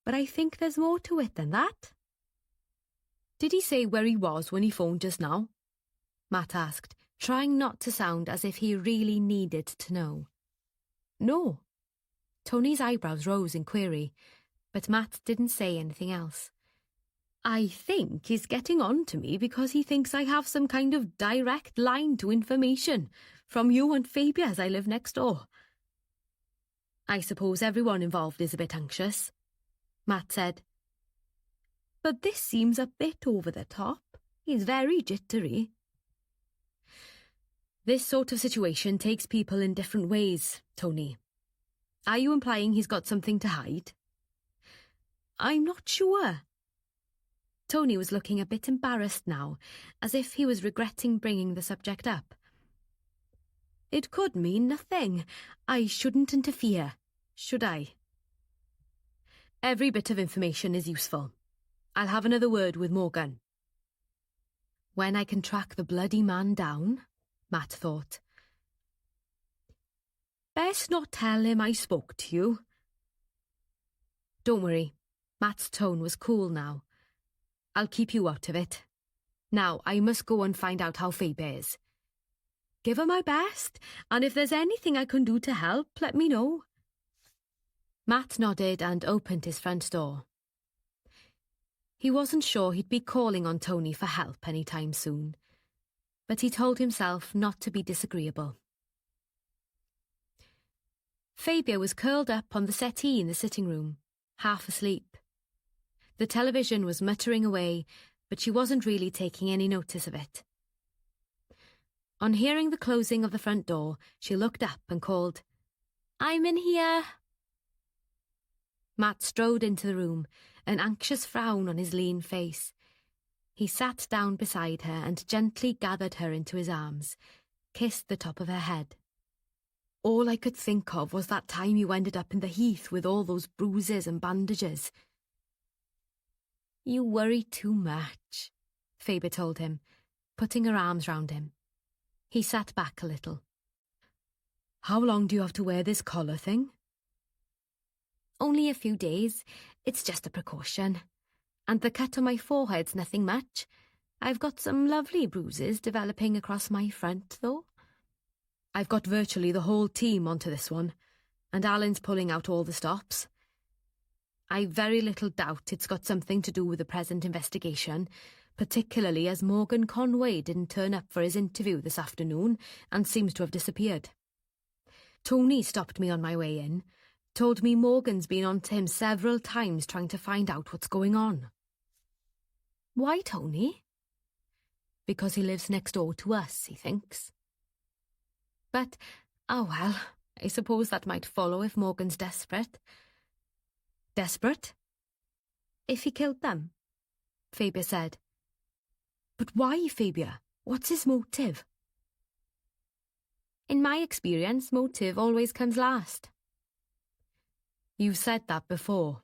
but I think there's more to it than that. Did he say where he was when he phoned just now? Matt asked, trying not to sound as if he really needed to know. No. Tony's eyebrows rose in query, but Matt didn't say anything else. I think he's getting on to me because he thinks I have some kind of direct line to information from you and Fabia as I live next door. I suppose everyone involved is a bit anxious, Matt said. But this seems a bit over the top. He's very jittery. This sort of situation takes people in different ways, Tony. Are you implying he's got something to hide? I'm not sure. Tony was looking a bit embarrassed now, as if he was regretting bringing the subject up. It could mean nothing. I shouldn't interfere, Should I? Every bit of information is useful. I'll have another word with Morgan. When I can track the bloody man down, Matt thought. Best not tell him I spoke to you. Don't worry. Matt's tone was cool now. I'll keep you out of it. Now, I must go and find out how Phoebe is. Give her my best, and if there's anything I can do to help, let me know. Matt nodded and opened his front door. He wasn't sure he'd be calling on Tony for help any time soon, but he told himself not to be disagreeable. Fabia was curled up on the settee in the sitting room, half asleep. The television was muttering away, but she wasn't really taking any notice of it. On hearing the closing of the front door, she looked up and called, "I'm in here." Matt strode into the room, an anxious frown on his lean face. He sat down beside her and gently gathered her into his arms, kissed the top of her head. All I could think of was that time you ended up in the heath with all those bruises and bandages. You worry too much, Faber told him, putting her arms round him. He sat back a little. How long do you have to wear this collar thing? Only a few days. It's just a precaution. And the cut on my forehead's nothing much. I've got some lovely bruises developing across my front, though. I've got virtually the whole team onto this one, and Alan's pulling out all the stops. I very little doubt it's got something to do with the present investigation, particularly as Morgan Conway didn't turn up for his interview this afternoon and seems to have disappeared. Tony stopped me on my way in, told me Morgan's been on to him several times trying to find out what's going on. Why, Tony? Because he lives next door to us, he thinks. But, oh well, I suppose that might follow if Morgan's desperate. Desperate? If he killed them, Fabia said. But why, Fabia? What's his motive? In my experience, motive always comes last. You've said that before.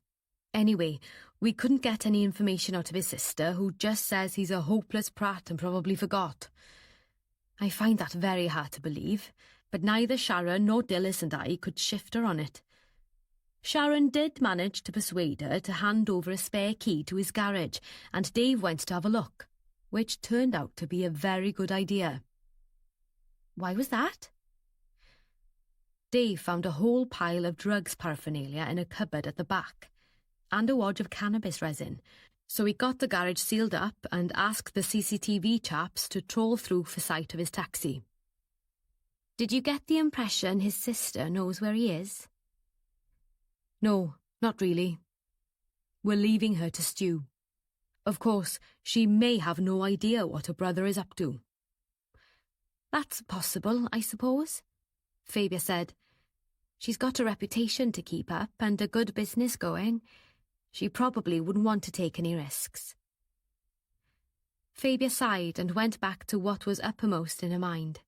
Anyway, we couldn't get any information out of his sister, who just says he's a hopeless prat and probably forgot. I find that very hard to believe, but neither Sharon nor Dillis and I could shift her on it. Sharon did manage to persuade her to hand over a spare key to his garage, and Dave went to have a look, which turned out to be a very good idea. Why was that? Dave found a whole pile of drugs paraphernalia in a cupboard at the back, and a wad of cannabis resin, so he got the garage sealed up and asked the CCTV chaps to trawl through for sight of his taxi. Did you get the impression his sister knows where he is? No, not really. We're leaving her to Stu. Of course, she may have no idea what her brother is up to. That's possible, I suppose, Fabia said. She's got a reputation to keep up and a good business going. She probably wouldn't want to take any risks. Fabia sighed and went back to what was uppermost in her mind.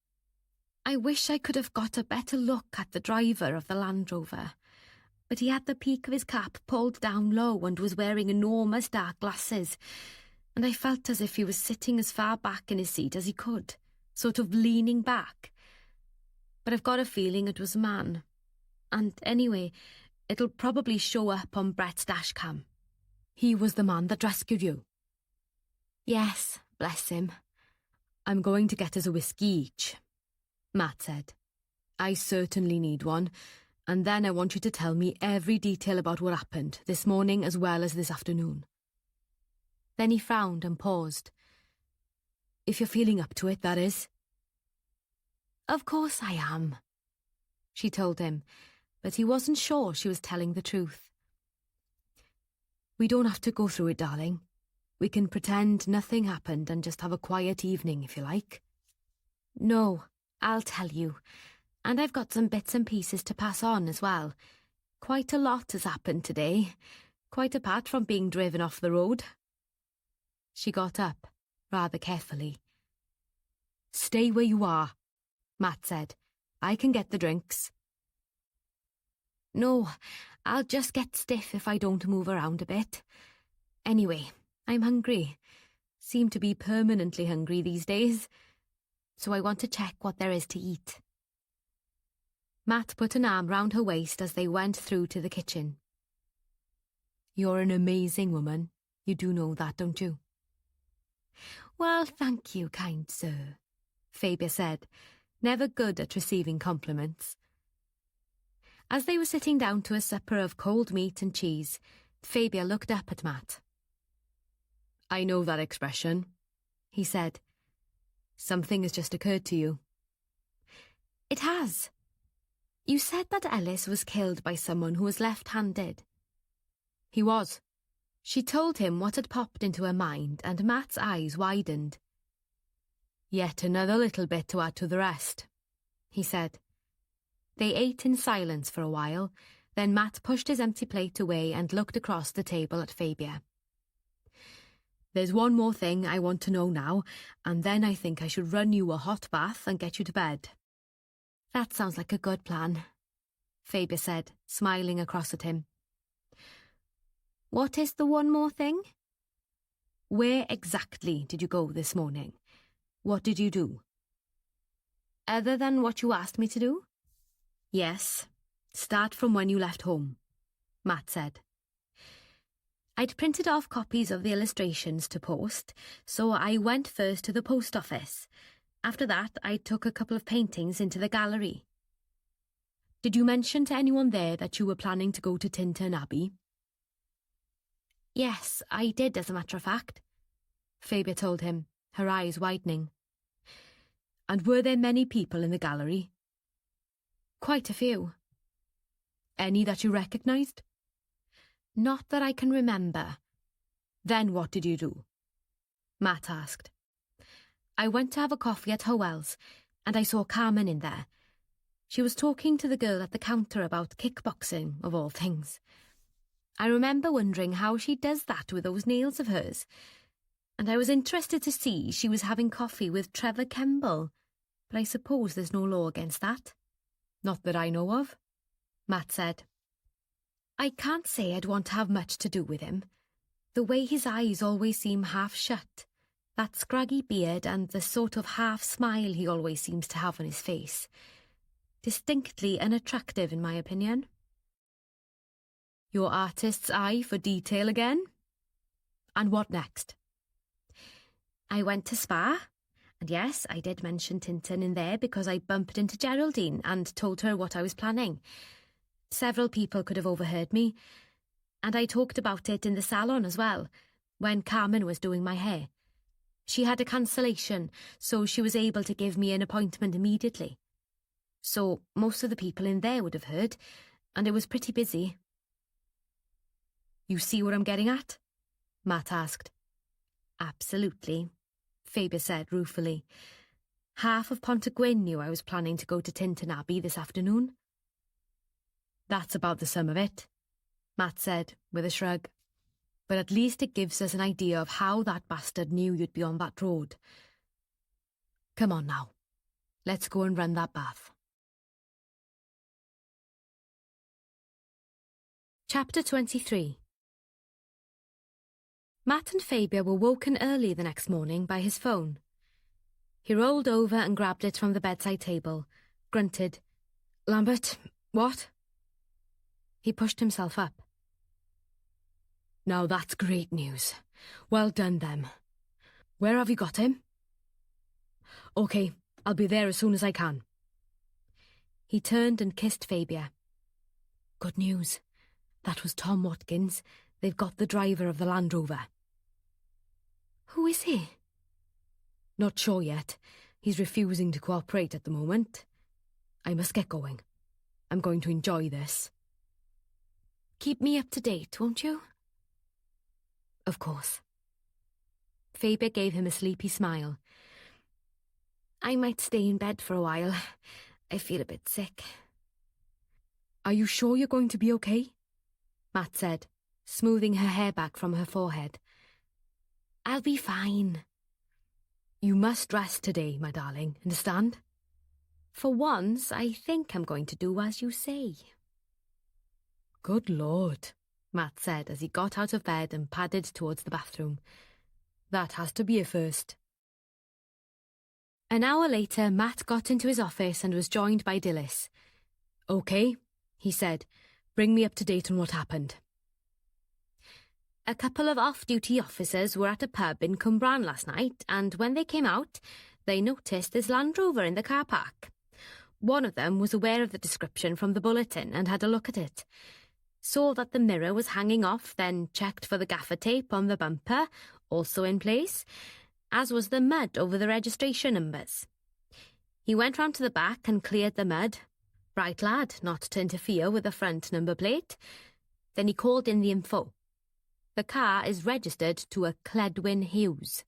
I wish I could have got a better look at the driver of the Land Rover, but he had the peak of his cap pulled down low and was wearing enormous dark glasses, and I felt as if he was sitting as far back in his seat as he could, sort of leaning back. But I've got a feeling it was a man. And anyway, it'll probably show up on Brett's dashcam. He was the man that rescued you? Yes, bless him. I'm going to get us a whiskey each, Matt said. I certainly need one, and then I want you to tell me every detail about what happened this morning as well as this afternoon. Then he frowned and paused. If you're feeling up to it, that is. Of course I am, she told him, but he wasn't sure she was telling the truth. We don't have to go through it, darling. We can pretend nothing happened and just have a quiet evening, if you like. No, I'll tell you. And I've got some bits and pieces to pass on as well. Quite a lot has happened today, quite apart from being driven off the road. She got up, rather carefully. Stay where you are, Matt said. I can get the drinks. No, I'll just get stiff if I don't move around a bit. Anyway, I'm hungry. Seem to be permanently hungry these days. So I want to check what there is to eat. Matt put an arm round her waist as they went through to the kitchen. You're an amazing woman. You do know that, don't you? Well, thank you, kind sir, Fabia said, never good at receiving compliments. As they were sitting down to a supper of cold meat and cheese, Fabia looked up at Matt. I know that expression, he said. Something has just occurred to you. It has. You said that Ellis was killed by someone who was left-handed. He was. She told him what had popped into her mind, and Matt's eyes widened. Yet another little bit to add to the rest, he said. They ate in silence for a while, then Matt pushed his empty plate away and looked across the table at Fabia. There's one more thing I want to know now, and then I think I should run you a hot bath and get you to bed. That sounds like a good plan, Fabia said, smiling across at him. What is the one more thing? Where exactly did you go this morning? What did you do? Other than what you asked me to do? Yes. Start from when you left home, Matt said. I'd printed off copies of the illustrations to post, so I went first to the post office. After that, I took a couple of paintings into the gallery. Did you mention to anyone there that you were planning to go to Tintern Abbey? Yes, I did, as a matter of fact, Fabia told him, her eyes widening. And were there many people in the gallery? Quite a few. Any that you recognised? Not that I can remember. Then what did you do? Matt asked. I went to have a coffee at Howell's, and I saw Carmen in there. She was talking to the girl at the counter about kickboxing, of all things. I remember wondering how she does that with those nails of hers, and I was interested to see she was having coffee with Trevor Kemble, but I suppose there's no law against that. Not that I know of, Matt said. I can't say I'd want to have much to do with him. The way his eyes always seem half shut, that scraggy beard and the sort of half smile he always seems to have on his face. Distinctly unattractive, in my opinion. Your artist's eye for detail again? And what next? I went to Spa, and yes, I did mention Tintern in there because I bumped into Geraldine and told her what I was planning. Several people could have overheard me, and I talked about it in the salon as well, when Carmen was doing my hair. She had a cancellation, so she was able to give me an appointment immediately. So most of the people in there would have heard, and it was pretty busy. You see what I'm getting at? Matt asked. Absolutely, Fabia said ruefully. Half of Pontygwyn knew I was planning to go to Tintern Abbey this afternoon. That's about the sum of it, Matt said with a shrug. But at least it gives us an idea of how that bastard knew you'd be on that road. Come on now, let's go and run that bath. Chapter 23. Matt and Fabia were woken early the next morning by his phone. He rolled over and grabbed it from the bedside table, grunted, Lambert, what? He pushed himself up. Now that's great news. Well done, them. Where have you got him? OK, I'll be there as soon as I can. He turned and kissed Fabia. Good news. That was Tom Watkins. They've got the driver of the Land Rover. Who is he? Not sure yet. He's refusing to cooperate at the moment. I must get going. I'm going to enjoy this. Keep me up to date, won't you? Of course. Fabia gave him a sleepy smile. I might stay in bed for a while. I feel a bit sick. Are you sure you're going to be okay? Matt said, smoothing her hair back from her forehead. I'll be fine. You must rest today, my darling, understand? For once, I think I'm going to do as you say. Good Lord, Matt said as he got out of bed and padded towards the bathroom. That has to be a first. An hour later, Matt got into his office and was joined by Dilys. OK, he said. Bring me up to date on what happened. A couple of off-duty officers were at a pub in Cwmbran last night, and when they came out, they noticed this Land Rover in the car park. One of them was aware of the description from the bulletin and had a look at it. Saw that the mirror was hanging off, then checked for the gaffer tape on the bumper, also in place, as was the mud over the registration numbers. He went round to the back and cleared the mud. Bright lad, not to interfere with the front number plate. Then he called in the info. The car is registered to a Cledwyn Hughes.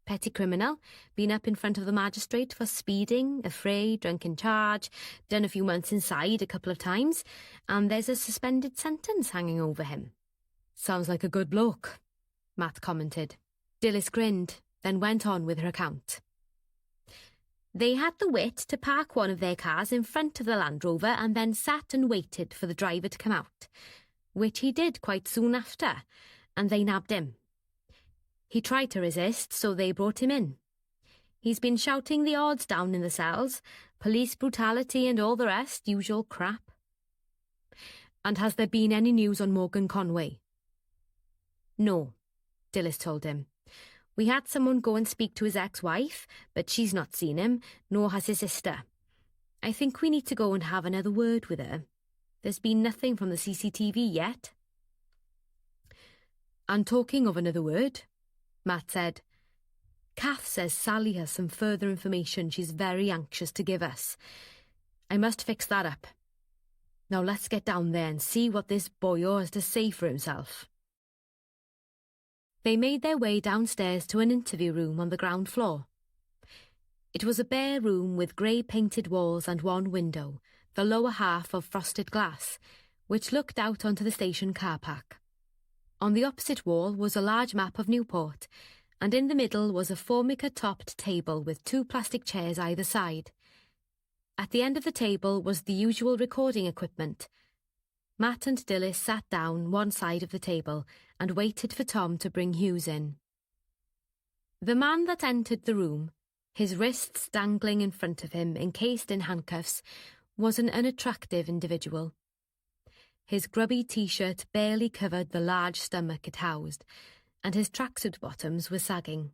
Petty criminal, been up in front of the magistrate for speeding, afraid, drunk in charge, done a few months inside a couple of times, and there's a suspended sentence hanging over him. Sounds like a good bloke, Matt commented. Dilys grinned, then went on with her account. They had the wit to park one of their cars in front of the Land Rover and then sat and waited for the driver to come out, which he did quite soon after, and they nabbed him. He tried to resist, so they brought him in. He's been shouting the odds down in the cells, police brutality and all the rest, usual crap. And has there been any news on Morgan Conway? No, Dilys told him. We had someone go and speak to his ex-wife, but she's not seen him, nor has his sister. I think we need to go and have another word with her. There's been nothing from the CCTV yet. And talking of another word, Matt said, Kath says Sally has some further information she's very anxious to give us. I must fix that up. Now let's get down there and see what this boyo has to say for himself. They made their way downstairs to an interview room on the ground floor. It was a bare room with grey-painted walls and one window, the lower half of frosted glass, which looked out onto the station car park. On the opposite wall was a large map of Newport, and in the middle was a formica-topped table with 2 plastic chairs either side. At the end of the table was the usual recording equipment. Matt and Dilys sat down one side of the table and waited for Tom to bring Hughes in. The man that entered the room, his wrists dangling in front of him encased in handcuffs, was an unattractive individual. His grubby T-shirt barely covered the large stomach it housed, and his tracksuit bottoms were sagging.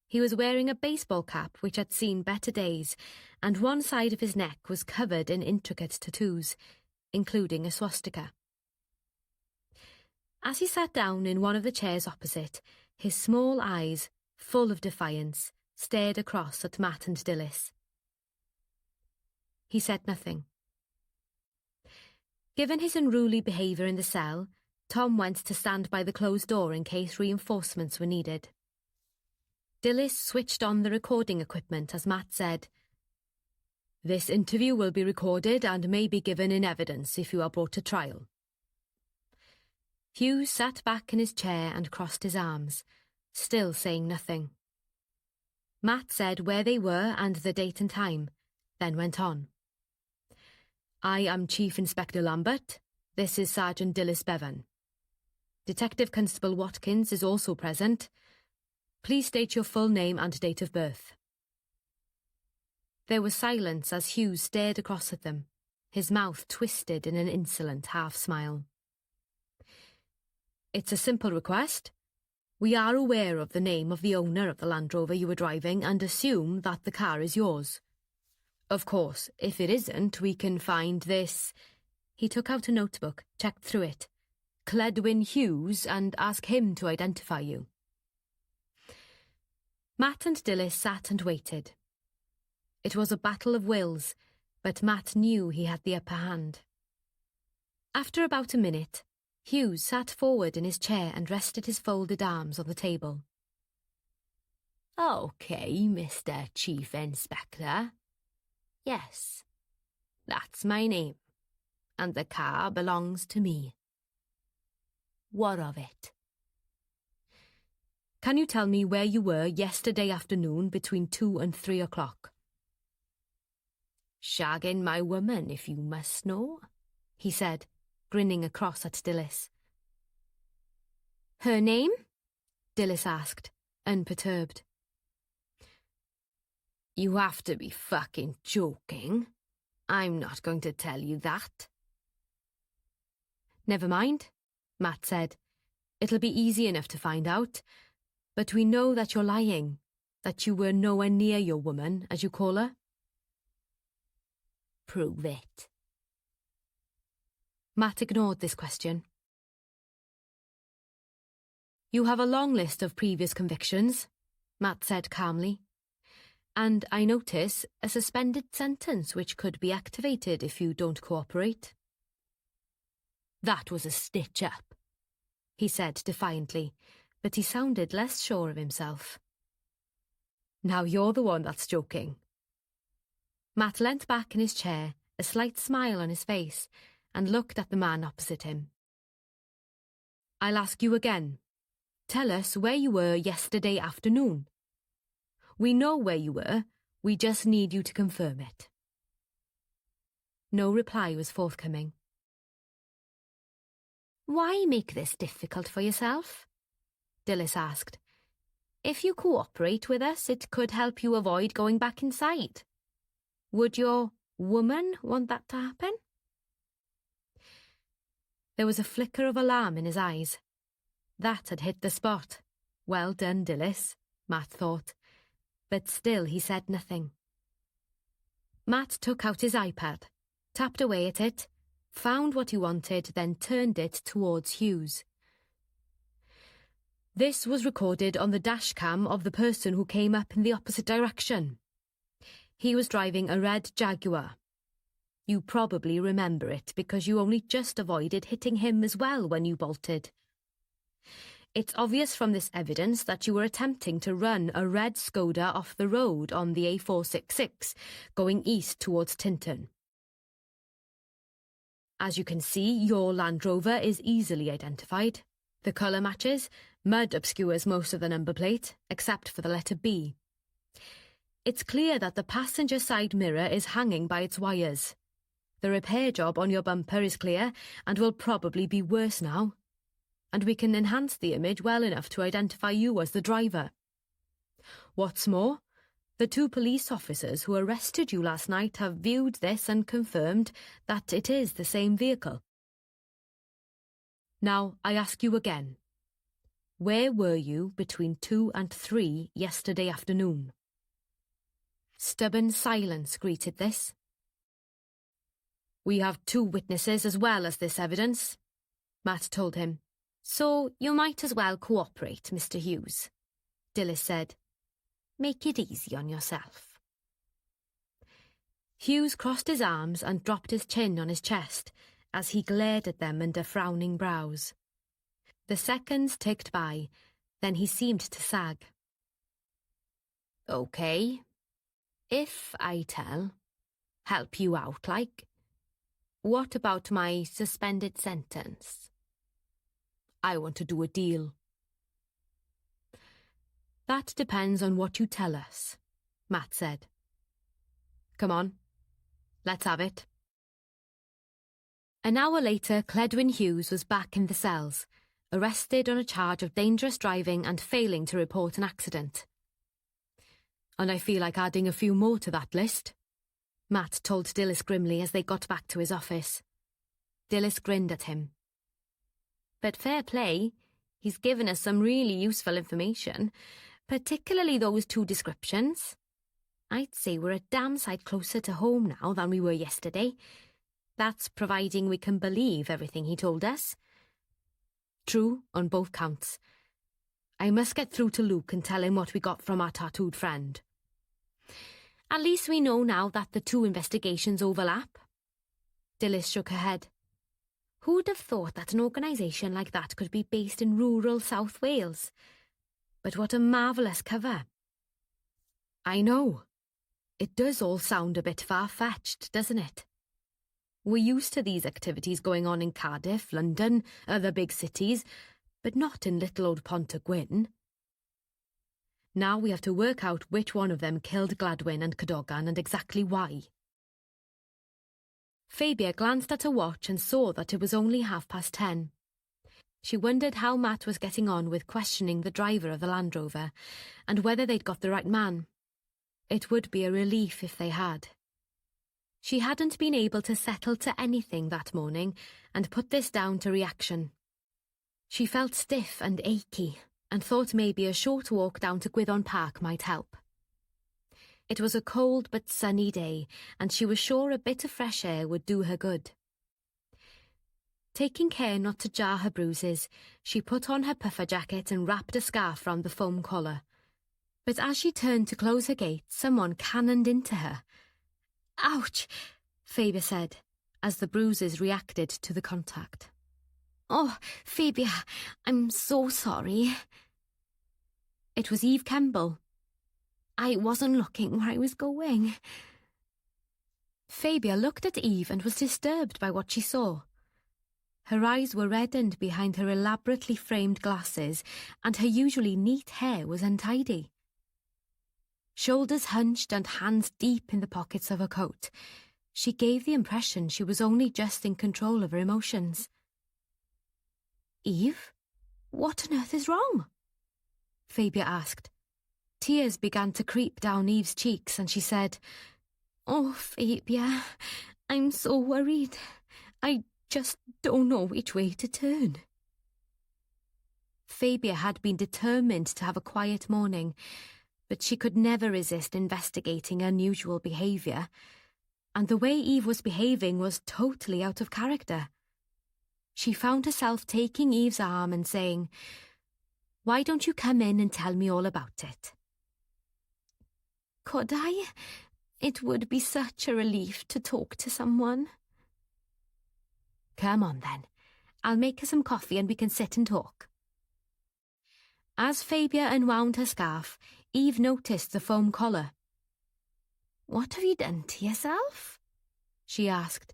He was wearing a baseball cap which had seen better days, and one side of his neck was covered in intricate tattoos, including a swastika. As he sat down in one of the chairs opposite, his small eyes, full of defiance, stared across at Matt and Dilys. He said nothing. Given his unruly behaviour in the cell, Tom went to stand by the closed door in case reinforcements were needed. Dilys switched on the recording equipment as Matt said, "This interview will be recorded and may be given in evidence if you are brought to trial." Hughes sat back in his chair and crossed his arms, still saying nothing. Matt said where they were and the date and time, then went on. "I am Chief Inspector Lambert. This is Sergeant Dilys Bevan. Detective Constable Watkins is also present. Please state your full name and date of birth." There was silence as Hughes stared across at them, his mouth twisted in an insolent half-smile. "It's a simple request. We are aware of the name of the owner of the Land Rover you were driving and assume that the car is yours. Of course, if it isn't, we can find this." He took out a notebook, checked through it. "Cledwyn Hughes, and ask him to identify you." Matt and Dilys sat and waited. It was a battle of wills, but Matt knew he had the upper hand. After about a minute, Hughes sat forward in his chair and rested his folded arms on the table. "Okay, Mr. Chief Inspector. Yes, that's my name, and the car belongs to me. What of it?" "Can you tell me where you were yesterday afternoon between 2 and 3 o'clock? "Shagging my woman, if you must know," he said. grinning across at Dilys. Her name? Dilys asked, unperturbed. You have to be fucking joking. I'm not going to tell you that. Never mind, Matt said. It'll be easy enough to find out. But we know that you're lying, that you were nowhere near your woman, as you call her. Prove it. Matt ignored this question. You have a long list of previous convictions, Matt said calmly. And I notice a suspended sentence which could be activated if you don't cooperate. That was a stitch-up, he said defiantly, but he sounded less sure of himself. Now you're the one that's joking. Matt leant back in his chair, a slight smile on his face, and looked at the man opposite him. I'll ask you again. Tell us where you were yesterday afternoon. We know where you were, we just need you to confirm it. No reply was forthcoming. Why make this difficult for yourself? Dilys asked. If you cooperate with us, it could help you avoid going back inside. Would your woman want that to happen? There was a flicker of alarm in his eyes. That had hit the spot. Well done, Dilys, Matt thought. But still he said nothing. Matt took out his iPad, tapped away at it, found what he wanted, then turned it towards Hughes. This was recorded on the dash cam of the person who came up in the opposite direction. He was driving a red Jaguar. You probably remember it because you only just avoided hitting him as well when you bolted. It's obvious from this evidence that you were attempting to run a red Skoda off the road on the A466, going east towards Tintern. As you can see, your Land Rover is easily identified. The colour matches, mud obscures most of the number plate, except for the letter B. It's clear that the passenger side mirror is hanging by its wires. The repair job on your bumper is clear and will probably be worse now. And we can enhance the image well enough to identify you as the driver. What's more, the 2 police officers who arrested you last night have viewed this and confirmed that it is the same vehicle. Now, I ask you again. Where were you between 2 and 3 yesterday afternoon? Stubborn silence greeted this. We have 2 witnesses as well as this evidence, Matt told him. So you might as well cooperate, Mr. Hughes, Dilys said. Make it easy on yourself. Hughes crossed his arms and dropped his chin on his chest as he glared at them under frowning brows. The seconds ticked by, then he seemed to sag. Okay. If I help you out, like, what about my suspended sentence? I want to do a deal. That depends on what you tell us, Matt said. Come on, let's have it. An hour later, Cledwyn Hughes was back in the cells, arrested on a charge of dangerous driving and failing to report an accident. And I feel like adding a few more to that list, Matt told Dilys grimly as they got back to his office. Dilys grinned at him. But fair play, he's given us some really useful information, particularly those 2 descriptions. I'd say we're a damn sight closer to home now than we were yesterday. That's providing we can believe everything he told us. True on both counts. I must get through to Luke and tell him what we got from our tattooed friend. At least we know now that the 2 investigations overlap. Dilys shook her head. Who'd have thought that an organisation like that could be based in rural South Wales? But what a marvellous cover. I know. It does all sound a bit far-fetched, doesn't it? We're used to these activities going on in Cardiff, London, other big cities, but not in little old Pontygwyn. Now we have to work out which one of them killed Gladwyn and Cadogan and exactly why. Fabia glanced at her watch and saw that it was only 10:30. She wondered how Matt was getting on with questioning the driver of the Land Rover, and whether they'd got the right man. It would be a relief if they had. She hadn't been able to settle to anything that morning, and put this down to reaction. She felt stiff and achy, and thought maybe a short walk down to Gwyddon Park might help. It was a cold but sunny day, and she was sure a bit of fresh air would do her good. Taking care not to jar her bruises, she put on her puffer jacket and wrapped a scarf round the foam collar. But as she turned to close her gate, someone cannoned into her. "Ouch!" Fabia said, as the bruises reacted to the contact. "Oh, Fabia, I'm so sorry." It was Eve Kemble. "I wasn't looking where I was going." Fabia looked at Eve and was disturbed by what she saw. Her eyes were reddened behind her elaborately framed glasses, and her usually neat hair was untidy. Shoulders hunched and hands deep in the pockets of her coat, she gave the impression she was only just in control of her emotions. "Eve, what on earth is wrong?" Fabia asked. Tears began to creep down Eve's cheeks, and she said, "Oh, Fabia, I'm so worried. I just don't know which way to turn." Fabia had been determined to have a quiet morning, but she could never resist investigating unusual behaviour, and the way Eve was behaving was totally out of character. She found herself taking Eve's arm and saying, "Why don't you come in and tell me all about it?" "Could I? It would be such a relief to talk to someone." "Come on then. I'll make her some coffee and we can sit and talk." As Fabia unwound her scarf, Eve noticed the foam collar. "What have you done to yourself?" she asked.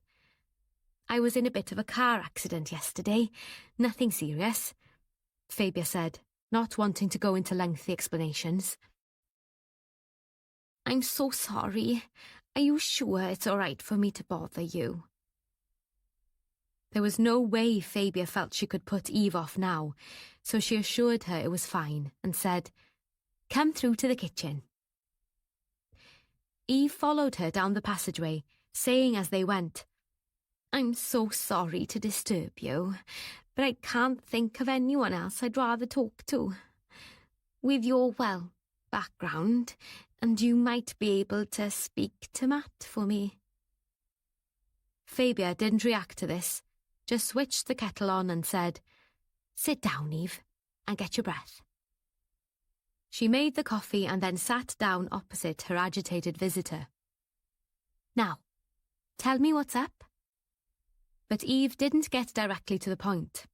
"I was in a bit of a car accident yesterday. Nothing serious," Fabia said, not wanting to go into lengthy explanations. "I'm so sorry. Are you sure it's all right for me to bother you?" There was no way Fabia felt she could put Eve off now, so she assured her it was fine and said, "Come through to the kitchen." Eve followed her down the passageway, saying as they went, "I'm so sorry to disturb you, but I can't think of anyone else I'd rather talk to. With your, background, and you might be able to speak to Matt for me." Fabia didn't react to this, just switched the kettle on and said, "Sit down, Eve, and get your breath." She made the coffee and then sat down opposite her agitated visitor. "Now, tell me what's up." But Eve didn't get directly to the point.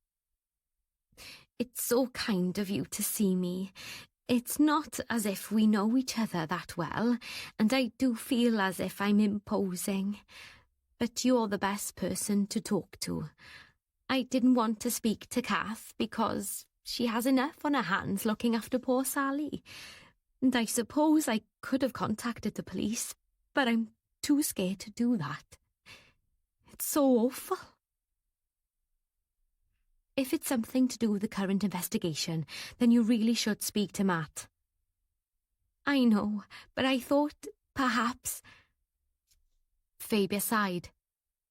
"It's so kind of you to see me. It's not as if we know each other that well, and I do feel as if I'm imposing. But you're the best person to talk to. I didn't want to speak to Kath because she has enough on her hands looking after poor Sally. And I suppose I could have contacted the police, but I'm too scared to do that. It's so awful." "If it's something to do with the current investigation, then you really should speak to Matt." "I know, but I thought perhaps—" Fabia sighed.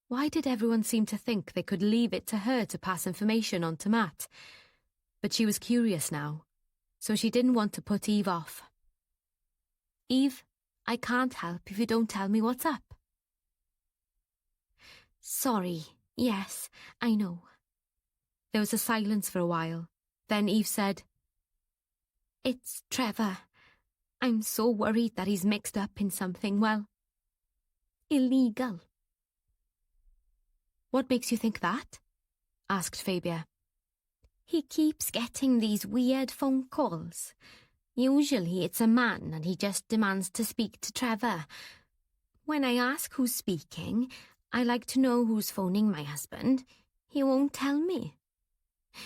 Why did everyone seem to think they could leave it to her to pass information on to Matt? But she was curious now, so she didn't want to put Eve off. "Eve, I can't help if you don't tell me what's up." "Sorry, yes, I know." There was a silence for a while. Then Eve said, "It's Trevor. I'm so worried that he's mixed up in something, illegal." "What makes you think that?" asked Fabia. "He keeps getting these weird phone calls. Usually it's a man and he just demands to speak to Trevor. When I ask who's speaking, I like to know who's phoning my husband. He won't tell me.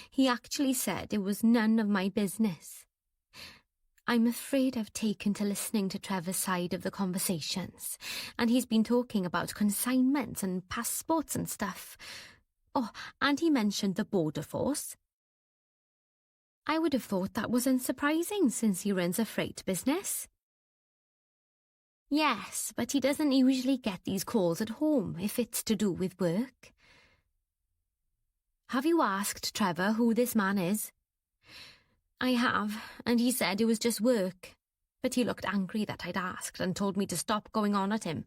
He actually said it was none of my business. I'm afraid I've taken to listening to Trevor's side of the conversations, and he's been talking about consignments and passports and stuff. Oh, and he mentioned the border force. I would have thought that wasn't surprising since he runs a freight business. Yes, but he doesn't usually get these calls at home if it's to do with work. Have you asked Trevor who this man is? I have, and he said it was just work, but he looked angry that I'd asked and told me to stop going on at him,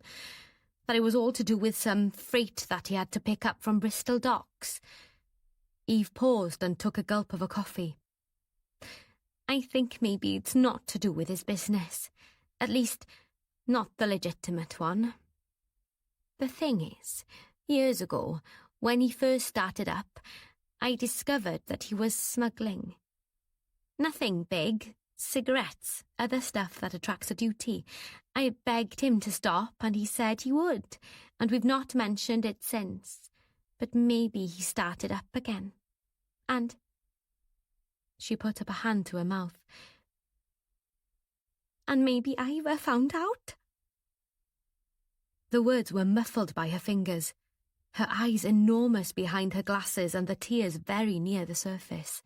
that it was all to do with some freight that he had to pick up from Bristol docks. Eve paused and took a gulp of a coffee. I think maybe it's not to do with his business, at least not the legitimate one. The thing is, years ago, when he first started up, I discovered that he was smuggling. Nothing big, cigarettes, other stuff that attracts a duty. I begged him to stop and he said he would, and we've not mentioned it since. But maybe he started up again. And... She put up a hand to her mouth. And maybe Ivor found out? The words were muffled by her fingers, her eyes enormous behind her glasses and the tears very near the surface.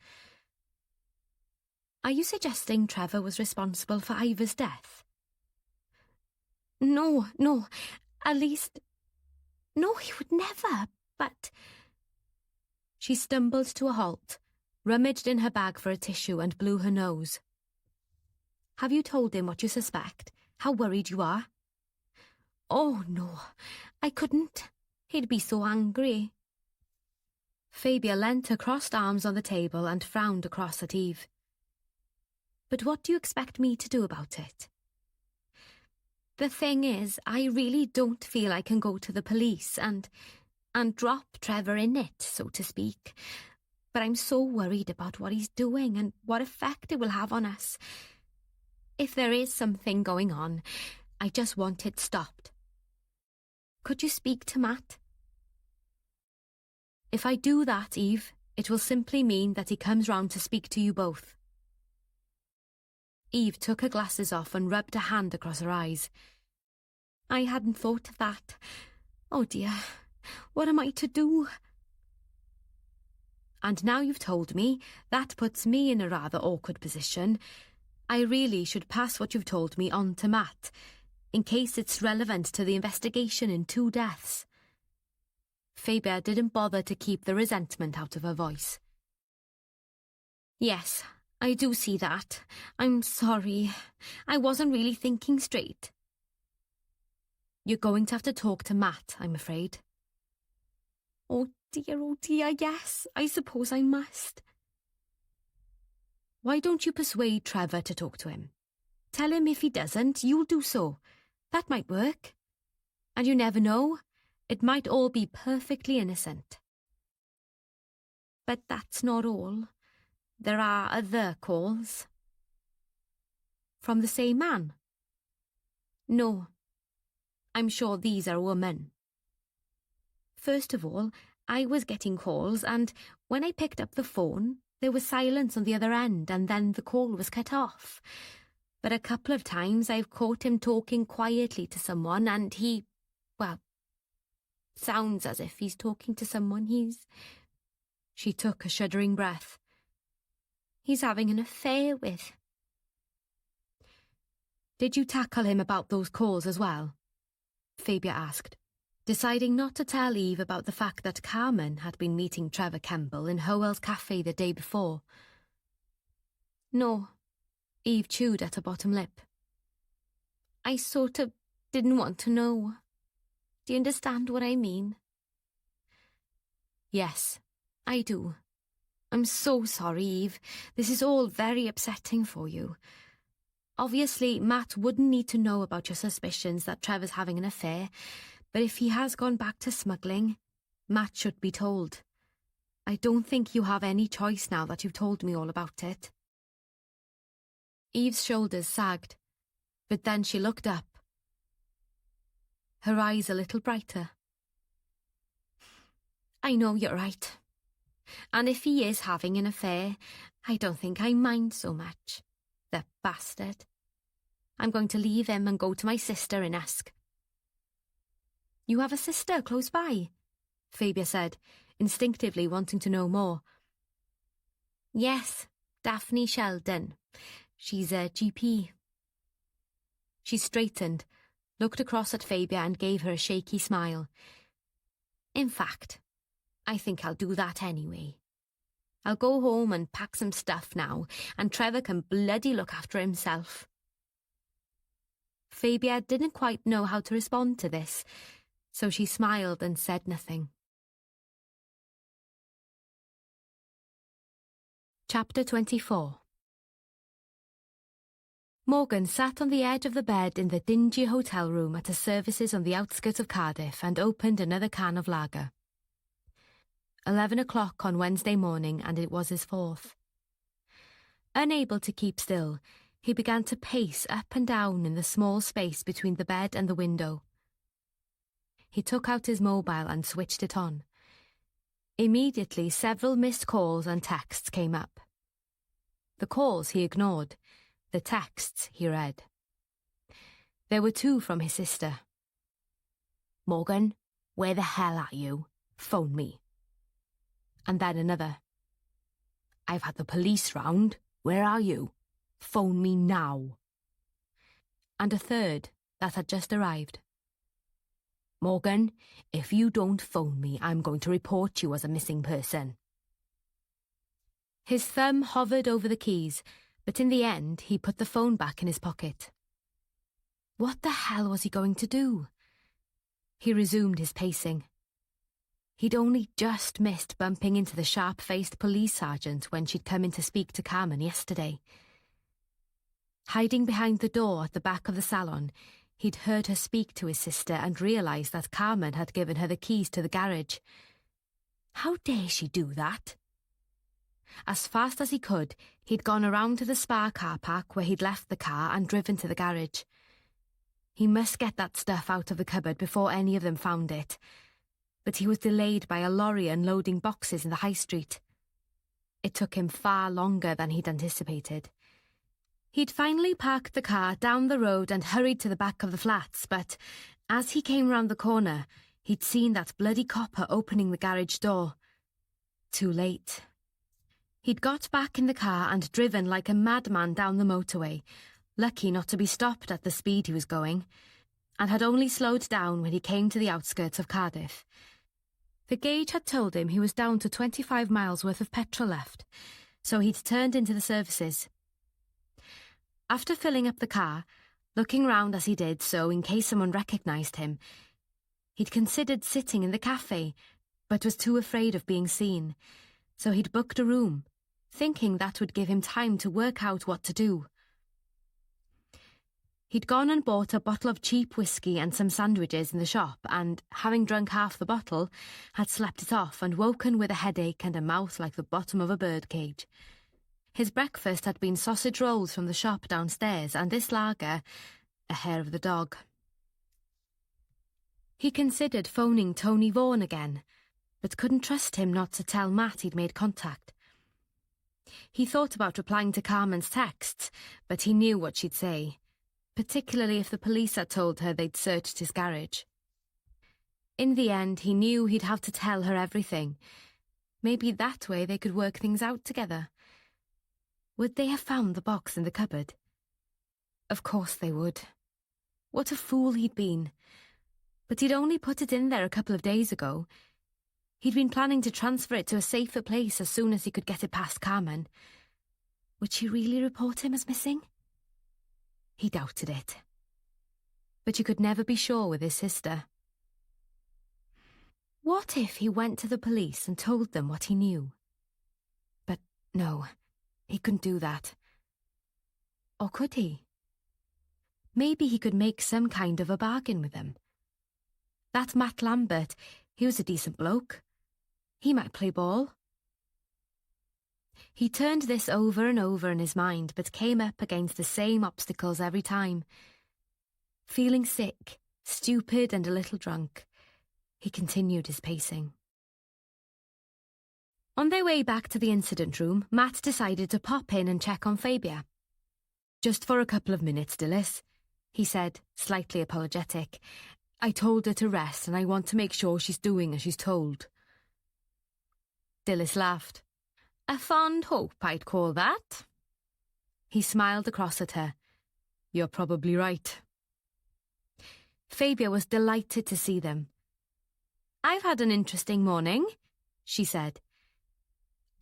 Are you suggesting Trevor was responsible for Ivor's death? No, at least... No, he would never, but... She stumbled to a halt, rummaged in her bag for a tissue and blew her nose. Have you told him what you suspect? How worried you are? Oh, no, I couldn't. He'd be so angry. Fabia leant her crossed arms on the table and frowned across at Eve. But what do you expect me to do about it? The thing is, I really don't feel I can go to the police and drop Trevor in it, so to speak. But I'm so worried about what he's doing and what effect it will have on us. If there is something going on, I just want it stopped. Could you speak to Matt? If I do that, Eve, it will simply mean that he comes round to speak to you both. Eve took her glasses off and rubbed a hand across her eyes. I hadn't thought of that. Oh dear, what am I to do? And now you've told me, that puts me in a rather awkward position. I really should pass what you've told me on to Matt, in case it's relevant to the investigation in 2 deaths. Fabia didn't bother to keep the resentment out of her voice. Yes, I do see that. I'm sorry. I wasn't really thinking straight. You're going to have to talk to Matt, I'm afraid. Oh dear, yes, I suppose I must. Why don't you persuade Trevor to talk to him? Tell him if he doesn't, you'll do so. That might work. And you never know, it might all be perfectly innocent. But that's not all. There are other calls. From the same man? No. I'm sure these are women. First of all, I was getting calls, and when I picked up the phone, there was silence on the other end, and then the call was cut off. But a couple of times I've caught him talking quietly to someone, and he, well, sounds as if he's talking to someone She took a shuddering breath. He's having an affair with. Did you tackle him about those calls as well? Fabia asked, deciding not to tell Eve about the fact that Carmen had been meeting Trevor Kemble in Howell's cafe the day before. No, Eve chewed at her bottom lip. I sort of didn't want to know. Do you understand what I mean? Yes, I do. I'm so sorry, Eve. This is all very upsetting for you. Obviously, Matt wouldn't need to know about your suspicions that Trevor's having an affair, but if he has gone back to smuggling, Matt should be told. I don't think you have any choice now that you've told me all about it. Eve's shoulders sagged, but then she looked up, her eyes a little brighter. I know you're right. And if he is having an affair, I don't think I mind so much. The bastard. I'm going to leave him and go to my sister in Esk. You have a sister close by? Fabia said, instinctively wanting to know more. Yes, Daphne Sheldon. She's a GP. She straightened, looked across at Fabia and gave her a shaky smile. In fact, I think I'll do that anyway. I'll go home and pack some stuff now, and Trevor can bloody look after himself. Fabia didn't quite know how to respond to this, so she smiled and said nothing. Chapter 24. Morgan sat on the edge of the bed in the dingy hotel room at a services on the outskirts of Cardiff and opened another can of lager. 11 o'clock on Wednesday morning, and it was his fourth. Unable to keep still, he began to pace up and down in the small space between the bed and the window. He took out his mobile and switched it on. Immediately, several missed calls and texts came up. The calls he ignored. The texts he read. There were two from his sister. Morgan, where the hell are you? Phone me. And then another. I've had the police round. Where are you? Phone me now. And a third that had just arrived. Morgan, if you don't phone me, I'm going to report you as a missing person. His thumb hovered over the keys, but in the end he put the phone back in his pocket. What the hell was he going to do? He resumed his pacing. He'd only just missed bumping into the sharp-faced police sergeant when she'd come in to speak to Carmen yesterday. Hiding behind the door at the back of the salon, he'd heard her speak to his sister and realised that Carmen had given her the keys to the garage. How dare she do that? As fast as he could, he'd gone around to the Spa car park where he'd left the car and driven to the garage. He must get that stuff out of the cupboard before any of them found it. But he was delayed by a lorry unloading boxes in the high street. It took him far longer than he'd anticipated. He'd finally parked the car down the road and hurried to the back of the flats, but as he came round the corner, he'd seen that bloody copper opening the garage door. Too late. He'd got back in the car and driven like a madman down the motorway, lucky not to be stopped at the speed he was going, and had only slowed down when he came to the outskirts of Cardiff. The gauge had told him he was down to 25 miles worth of petrol left, so he'd turned into the services. After filling up the car, looking round as he did so in case someone recognised him, he'd considered sitting in the cafe, but was too afraid of being seen, so he'd booked a room, thinking that would give him time to work out what to do. He'd gone and bought a bottle of cheap whiskey and some sandwiches in the shop and, having drunk half the bottle, had slept it off and woken with a headache and a mouth like the bottom of a birdcage. His breakfast had been sausage rolls from the shop downstairs and this lager, a hair of the dog. He considered phoning Tony Vaughan again, but couldn't trust him not to tell Matt he'd made contact. He thought about replying to Carmen's texts, but he knew what she'd say, particularly if the police had told her they'd searched his garage. In the end, he knew he'd have to tell her everything. Maybe that way they could work things out together. Would they have found the box in the cupboard? Of course they would. What a fool he'd been. But he'd only put it in there a couple of days ago. He'd been planning to transfer it to a safer place as soon as he could get it past Carmen. Would she really report him as missing? He doubted it. But you could never be sure with his sister. What if he went to the police and told them what he knew? But no, he couldn't do that. Or could he? Maybe he could make some kind of a bargain with them. That Matt Lambert, he was a decent bloke. He might play ball. He turned this over and over in his mind, but came up against the same obstacles every time. Feeling sick, stupid and a little drunk, he continued his pacing. On their way back to the incident room, Matt decided to pop in and check on Fabia. Just for a couple of minutes, Dilys, he said, slightly apologetic. I told her to rest and I want to make sure she's doing as she's told. Dilys laughed. A fond hope, I'd call that. He smiled across at her. You're probably right. Fabia was delighted to see them. I've had an interesting morning, she said.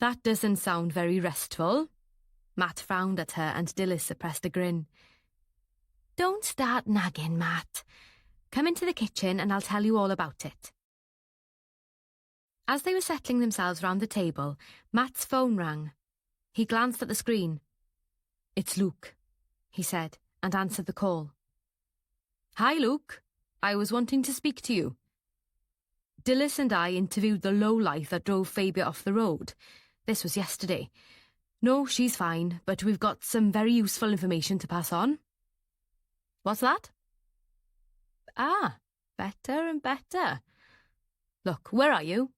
That doesn't sound very restful. Matt frowned at her and Dilys suppressed a grin. Don't start nagging, Matt. Come into the kitchen and I'll tell you all about it. As they were settling themselves round the table, Matt's phone rang. He glanced at the screen. It's Luke, he said, and answered the call. Hi, Luke. I was wanting to speak to you. Dilys and I interviewed the lowlife that drove Fabia off the road. This was yesterday. No, she's fine, but we've got some very useful information to pass on. What's that? Ah, better and better. Look, where are you?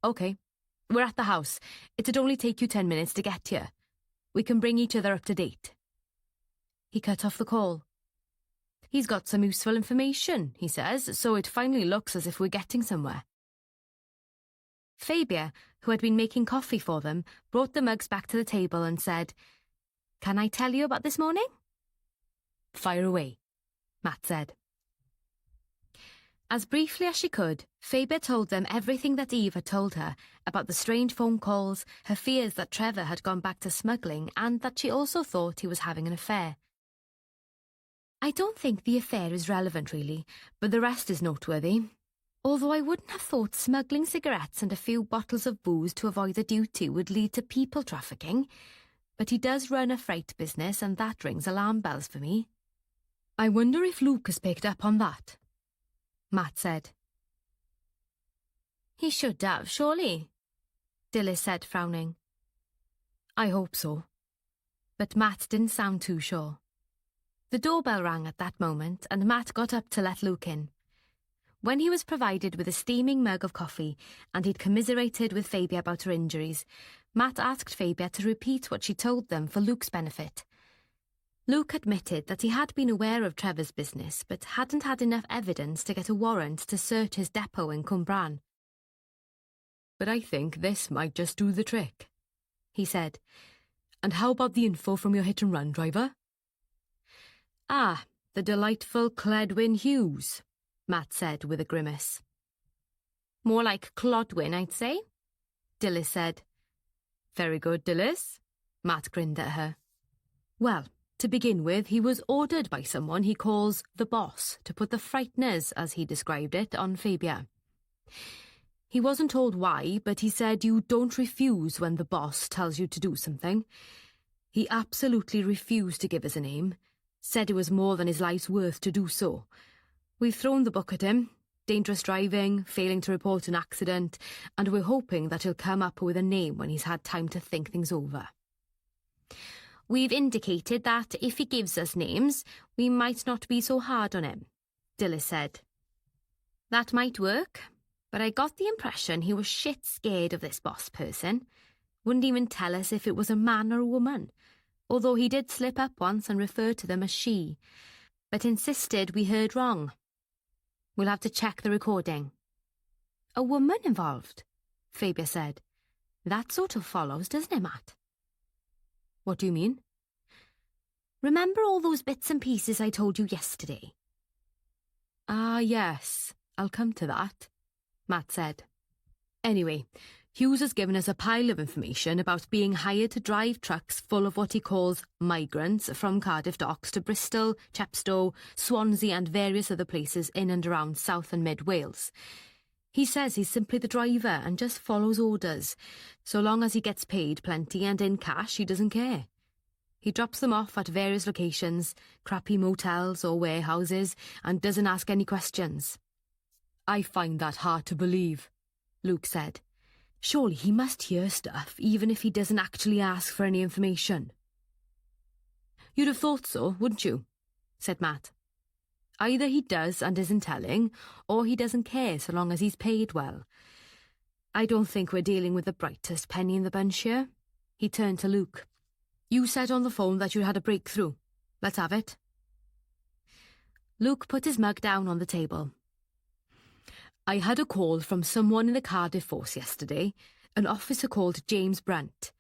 OK, we're at the house. It'd only take you 10 minutes to get here. We can bring each other up to date. He cut off the call. He's got some useful information, he says, so it finally looks as if we're getting somewhere. Fabia, who had been making coffee for them, brought the mugs back to the table and said, Can I tell you about this morning? Fire away, Matt said. As briefly as she could, Fabia told them everything that Eve had told her about the strange phone calls, her fears that Trevor had gone back to smuggling, and that she also thought he was having an affair. I don't think the affair is relevant, really, but the rest is noteworthy. Although I wouldn't have thought smuggling cigarettes and a few bottles of booze to avoid the duty would lead to people trafficking. But he does run a freight business, and that rings alarm bells for me. I wonder if Luke has picked up on that, Matt said. He should have, surely, Dilys said, frowning. I hope so. But Matt didn't sound too sure. The doorbell rang at that moment, and Matt got up to let Luke in. When he was provided with a steaming mug of coffee, and he'd commiserated with Fabia about her injuries, Matt asked Fabia to repeat what she told them for Luke's benefit. Luke admitted that he had been aware of Trevor's business, but hadn't had enough evidence to get a warrant to search his depot in Cwmbran. But I think this might just do the trick, he said. And how about the info from your hit-and-run driver? Ah, the delightful Cledwyn Hughes, Matt said with a grimace. More like Clodwyn, I'd say, Dilys said. Very good, Dilys, Matt grinned at her. Well, to begin with, he was ordered by someone he calls the boss to put the frighteners, as he described it, on Fabia. He wasn't told why, but he said you don't refuse when the boss tells you to do something. He absolutely refused to give us a name, said it was more than his life's worth to do so. We've thrown the book at him, dangerous driving, failing to report an accident, and we're hoping that he'll come up with a name when he's had time to think things over. We've indicated that if he gives us names, we might not be so hard on him, Dilys said. That might work, but I got the impression he was shit scared of this boss person. Wouldn't even tell us if it was a man or a woman, although he did slip up once and refer to them as she, but insisted we heard wrong. We'll have to check the recording. A woman involved, Fabia said. That sort of follows, doesn't it, Matt? What do you mean? Remember all those bits and pieces I told you yesterday? Ah, yes, I'll come to that, Matt said. Anyway, Hughes has given us a pile of information about being hired to drive trucks full of what he calls migrants from Cardiff docks to Bristol, Chepstow, Swansea and various other places in and around South and Mid Wales. He says he's simply the driver and just follows orders. So long as he gets paid plenty and in cash, he doesn't care. He drops them off at various locations, crappy motels or warehouses, and doesn't ask any questions. I find that hard to believe, Luke said. Surely he must hear stuff, even if he doesn't actually ask for any information. You'd have thought so, wouldn't you? Said Matt. Either he does and isn't telling, or he doesn't care so long as he's paid well. I don't think we're dealing with the brightest penny in the bunch here. He turned to Luke. You said on the phone that you had a breakthrough. Let's have it. Luke put his mug down on the table. I had a call from someone in the Cardiff force yesterday, an officer called James Brent.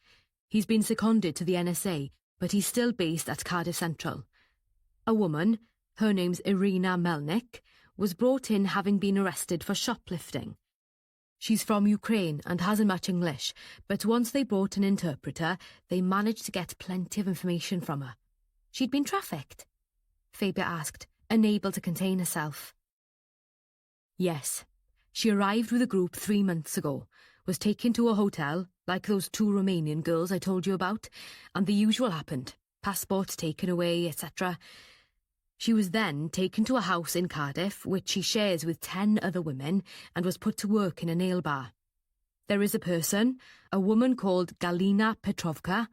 He's been seconded to the NSA, but he's still based at Cardiff Central. A woman, her name's Irina Melnik, was brought in having been arrested for shoplifting. She's from Ukraine and hasn't much English, but once they brought an interpreter, they managed to get plenty of information from her. She'd been trafficked? Fabia asked, unable to contain herself. Yes. She arrived with a group 3 months ago, was taken to a hotel, like those 2 Romanian girls I told you about, and the usual happened. Passports taken away, etc. She was then taken to a house in Cardiff, which she shares with 10 other women, and was put to work in a nail bar. There is a person, a woman called Galina Petrovka,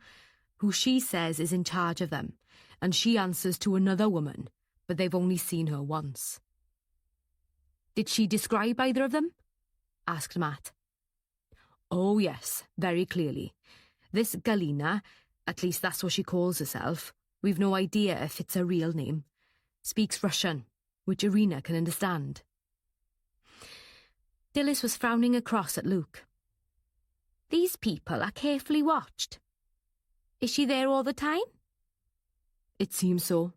who she says is in charge of them, and she answers to another woman, but they've only seen her once. Did she describe either of them? Asked Matt. Oh yes, very clearly. This Galina, at least that's what she calls herself, we've no idea if it's her real name, speaks Russian, which Irina can understand. Dilys was frowning across at Luke. These people are carefully watched. Is she there all the time? It seems so.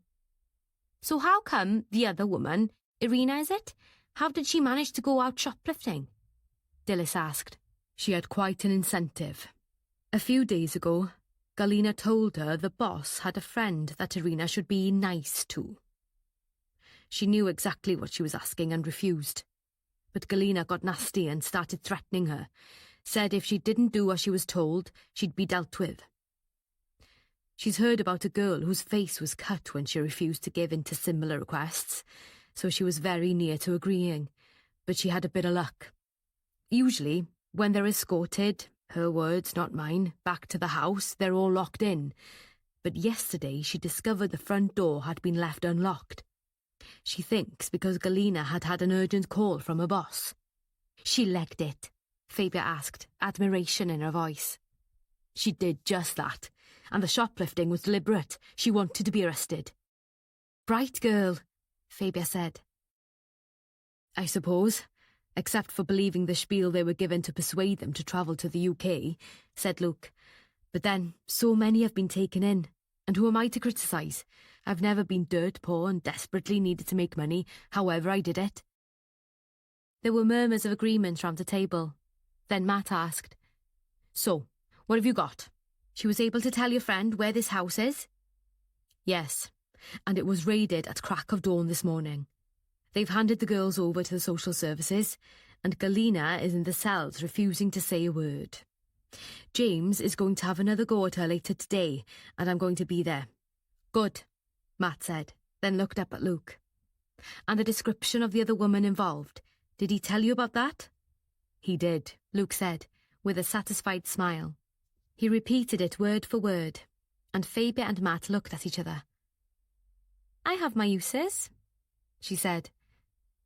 So how come the other woman, Irina is it? How did she manage to go out shoplifting? Dilys asked. She had quite an incentive. A few days ago, Galina told her the boss had a friend that Irina should be nice to. She knew exactly what she was asking and refused. But Galina got nasty and started threatening her, said if she didn't do as she was told, she'd be dealt with. She's heard about a girl whose face was cut when she refused to give in to similar requests, so she was very near to agreeing, but she had a bit of luck. Usually, when they're escorted, her words, not mine, back to the house, they're all locked in. But yesterday she discovered the front door had been left unlocked. She thinks because Galina had had an urgent call from her boss. She legged it, Fabia asked, admiration in her voice. She did just that, and the shoplifting was deliberate. She wanted to be arrested. Bright girl, Fabia said. I suppose, except for believing the spiel they were given to persuade them to travel to the UK, said Luke. But then, so many have been taken in, and who am I to criticise? I've never been dirt poor and desperately needed to make money, however I did it. There were murmurs of agreement round the table. Then Matt asked, So, what have you got? She was able to tell your friend where this house is? Yes, and it was raided at crack of dawn this morning. They've handed the girls over to the social services, and Galina is in the cells refusing to say a word. James is going to have another go at her later today, and I'm going to be there. Good, Matt said, then looked up at Luke. And the description of the other woman involved, did he tell you about that? He did, Luke said, with a satisfied smile. He repeated it word for word, and Fabia and Matt looked at each other. I have my uses, she said.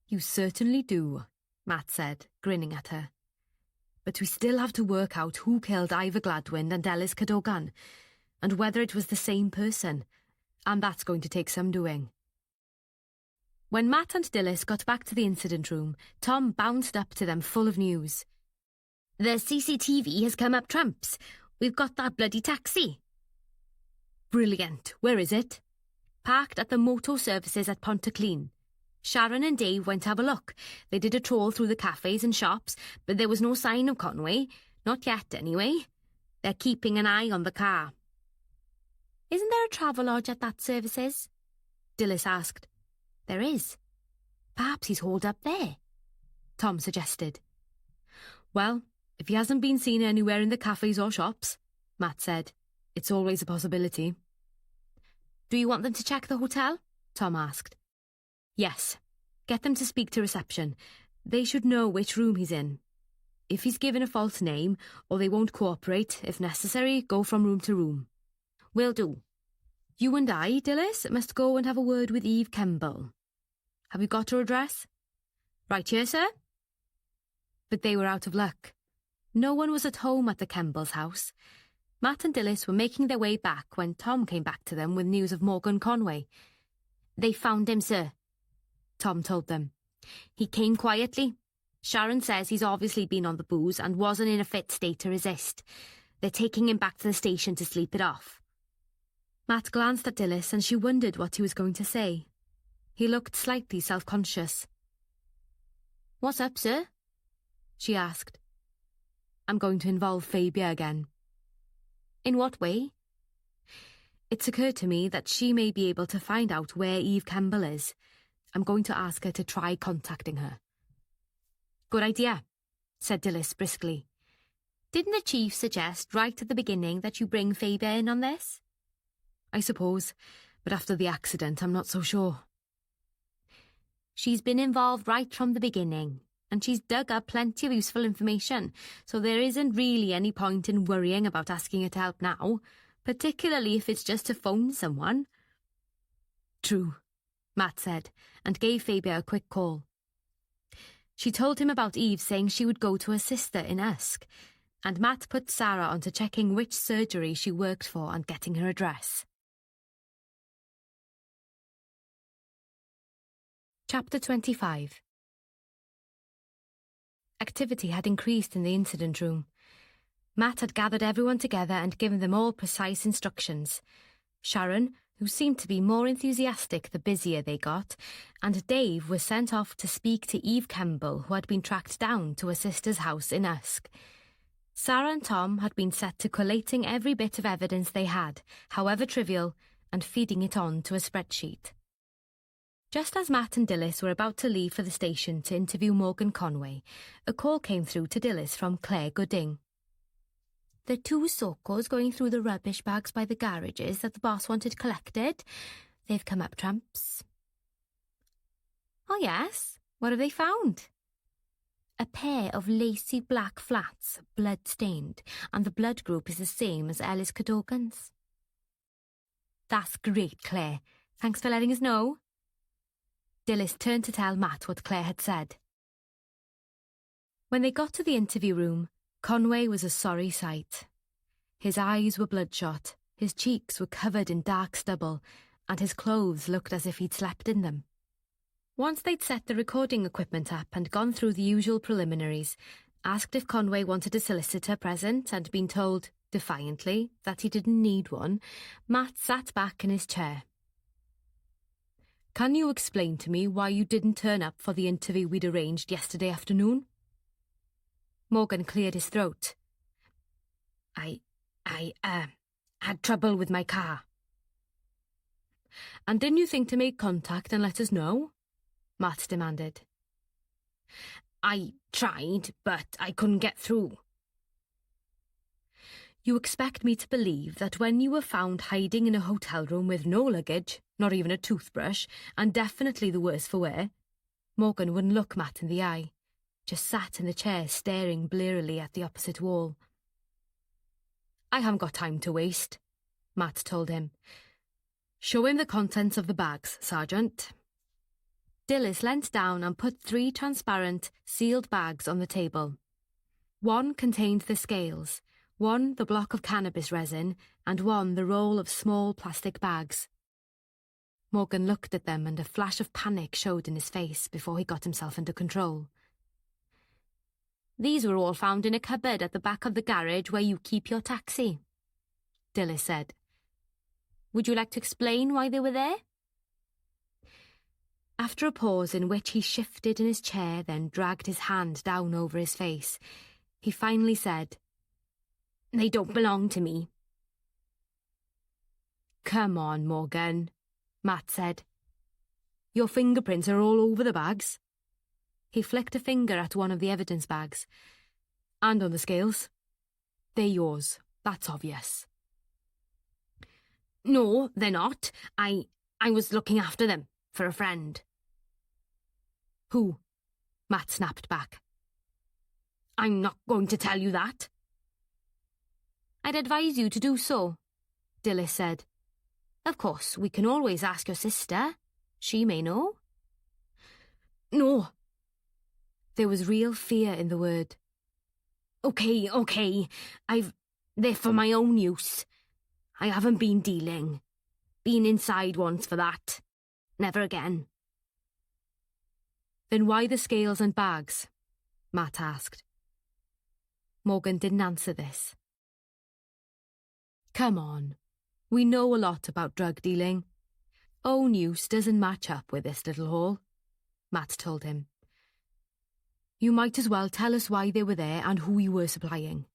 You certainly do, Matt said, grinning at her. But we still have to work out who killed Ivor Gladwin and Ellis Cadogan, and whether it was the same person, and that's going to take some doing. When Matt and Dilys got back to the incident room, Tom bounced up to them full of news. The CCTV has come up trumps. We've got that bloody taxi. Brilliant. Where is it? Parked at the motor services at Pontyclun. Sharon and Dave went to have a look. They did a trawl through the cafes and shops, but there was no sign of Conway. Not yet, anyway. They're keeping an eye on the car. Isn't there a Travelodge at that services? Dilys asked. There is. Perhaps he's holed up there, Tom suggested. Well, if he hasn't been seen anywhere in the cafes or shops, Matt said, it's always a possibility. Do you want them to check the hotel? Tom asked. Yes. Get them to speak to reception. They should know which room he's in. If he's given a false name, or they won't cooperate, if necessary, go from room to room. Will do. You and I, Dilys, must go and have a word with Eve Kemble. Have you got her address? Right here, sir. But they were out of luck. No one was at home at the Kemble's house. Matt and Dilys were making their way back when Tom came back to them with news of Morgan Conway. They found him, sir, Tom told them. He came quietly. Sharon says he's obviously been on the booze and wasn't in a fit state to resist. They're taking him back to the station to sleep it off. Matt glanced at Dilys and she wondered what he was going to say. He looked slightly self-conscious. What's up, sir? She asked. I'm going to involve Fabia again. In what way? It's occurred to me that she may be able to find out where Eve Kemble is. I'm going to ask her to try contacting her. Good idea, said Dilys briskly. Didn't the chief suggest right at the beginning that you bring Fabia in on this? I suppose, but after the accident I'm not so sure. She's been involved right from the beginning, and she's dug up plenty of useful information, so there isn't really any point in worrying about asking her to help now, particularly if it's just to phone someone. True, Matt said, and gave Fabia a quick call. She told him about Eve saying she would go to her sister in Usk, and Matt put Sarah onto checking which surgery she worked for and getting her address. Chapter 25. Activity had increased in the incident room. Matt had gathered everyone together and given them all precise instructions. Sharon, who seemed to be more enthusiastic the busier they got, and Dave were sent off to speak to Eve Kemble, who had been tracked down to her sister's house in Usk. Sarah and Tom had been set to collating every bit of evidence they had, however trivial, and feeding it on to a spreadsheet. Just as Matt and Dilys were about to leave for the station to interview Morgan Conway, a call came through to Dilys from Claire Gooding. The 2 Sokos going through the rubbish bags by the garages that the boss wanted collected. They've come up trumps. Oh yes? What have they found? A pair of lacy black flats, blood-stained, and the blood group is the same as Ellis Cadogan's. That's great, Claire. Thanks for letting us know. Dilys turned to tell Matt what Claire had said. When they got to the interview room, Conway was a sorry sight. His eyes were bloodshot, his cheeks were covered in dark stubble, and his clothes looked as if he'd slept in them. Once they'd set the recording equipment up and gone through the usual preliminaries, asked if Conway wanted a solicitor present and been told, defiantly, that he didn't need one, Matt sat back in his chair. Can you explain to me why you didn't turn up for the interview we'd arranged yesterday afternoon? Morgan cleared his throat. I had trouble with my car. And didn't you think to make contact and let us know? Matt demanded. I tried, but I couldn't get through. You expect me to believe that when you were found hiding in a hotel room with no luggage, not even a toothbrush, and definitely the worse for wear, Morgan wouldn't look Matt in the eye, just sat in the chair staring blearily at the opposite wall. I haven't got time to waste, Matt told him. Show him the contents of the bags, Sergeant. Dilys leant down and put 3 transparent, sealed bags on the table. One contained the scales, one the block of cannabis resin, and one the roll of small plastic bags. Morgan looked at them and a flash of panic showed in his face before he got himself under control. These were all found in a cupboard at the back of the garage where you keep your taxi, Dilys said. Would you like to explain why they were there? After a pause in which he shifted in his chair, then dragged his hand down over his face, he finally said, They don't belong to me. Come on, Morgan, Matt said. Your fingerprints are all over the bags. He flicked a finger at one of the evidence bags. And on the scales. They're yours, that's obvious. No, they're not. I was looking after them for a friend. Who? Matt snapped back. I'm not going to tell you that. I'd advise you to do so, Dilys said. Of course, we can always ask your sister. She may know. No. There was real fear in the word. Okay. I've They're for my own use. I haven't been dealing. Been inside once for that. Never again. Then why the scales and bags? Matt asked. Morgan didn't answer this. Come on. We know a lot about drug dealing. Own use doesn't match up with this little haul, Matt told him. You might as well tell us why they were there and who you were supplying.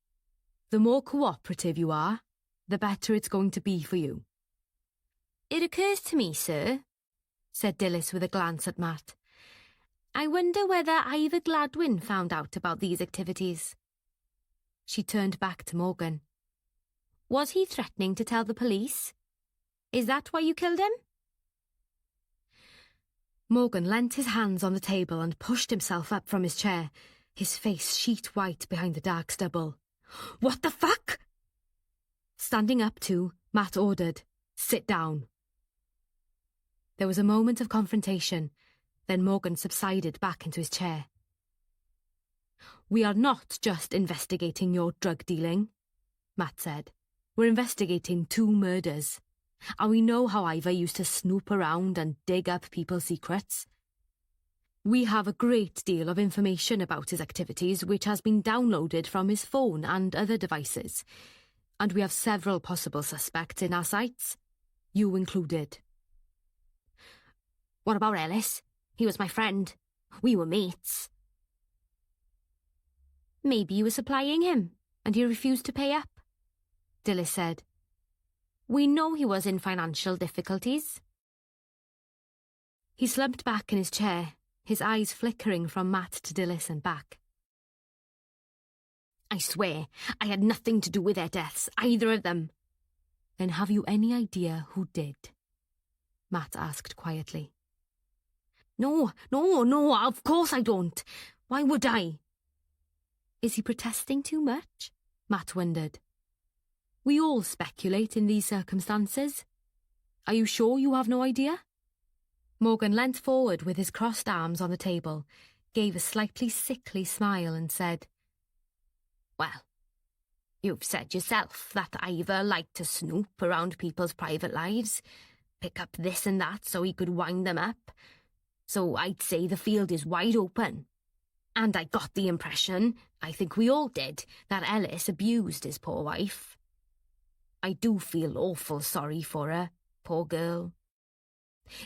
The more cooperative you are, the better it's going to be for you. It occurs to me, sir, said Dilys with a glance at Matt. I wonder whether Ivor Gladwin found out about these activities. She turned back to Morgan. Was he threatening to tell the police? Is that why you killed him? Morgan leant his hands on the table and pushed himself up from his chair, his face sheet white behind the dark stubble. What the fuck? Standing up too, Matt ordered, Sit down. There was a moment of confrontation, then Morgan subsided back into his chair. We are not just investigating your drug dealing, Matt said. We're investigating 2 murders. And we know how Ivor used to snoop around and dig up people's secrets. We have a great deal of information about his activities which has been downloaded from his phone and other devices. And we have several possible suspects in our sights, you included. What about Ellis? He was my friend. We were mates. Maybe you were supplying him, and he refused to pay up, Dilys said. We know he was in financial difficulties. He slumped back in his chair, his eyes flickering from Matt to Dilys and back. I swear, I had nothing to do with their deaths, either of them. Then have you any idea who did? Matt asked quietly. No, of course I don't. Why would I? Is he protesting too much? Matt wondered. We all speculate in these circumstances. Are you sure you have no idea? Morgan leant forward with his crossed arms on the table, gave a slightly sickly smile and said, Well, you've said yourself that Ivor liked to snoop around people's private lives, pick up this and that so he could wind them up. So I'd say the field is wide open. And I got the impression, I think we all did, that Ellis abused his poor wife. I do feel awful sorry for her, poor girl.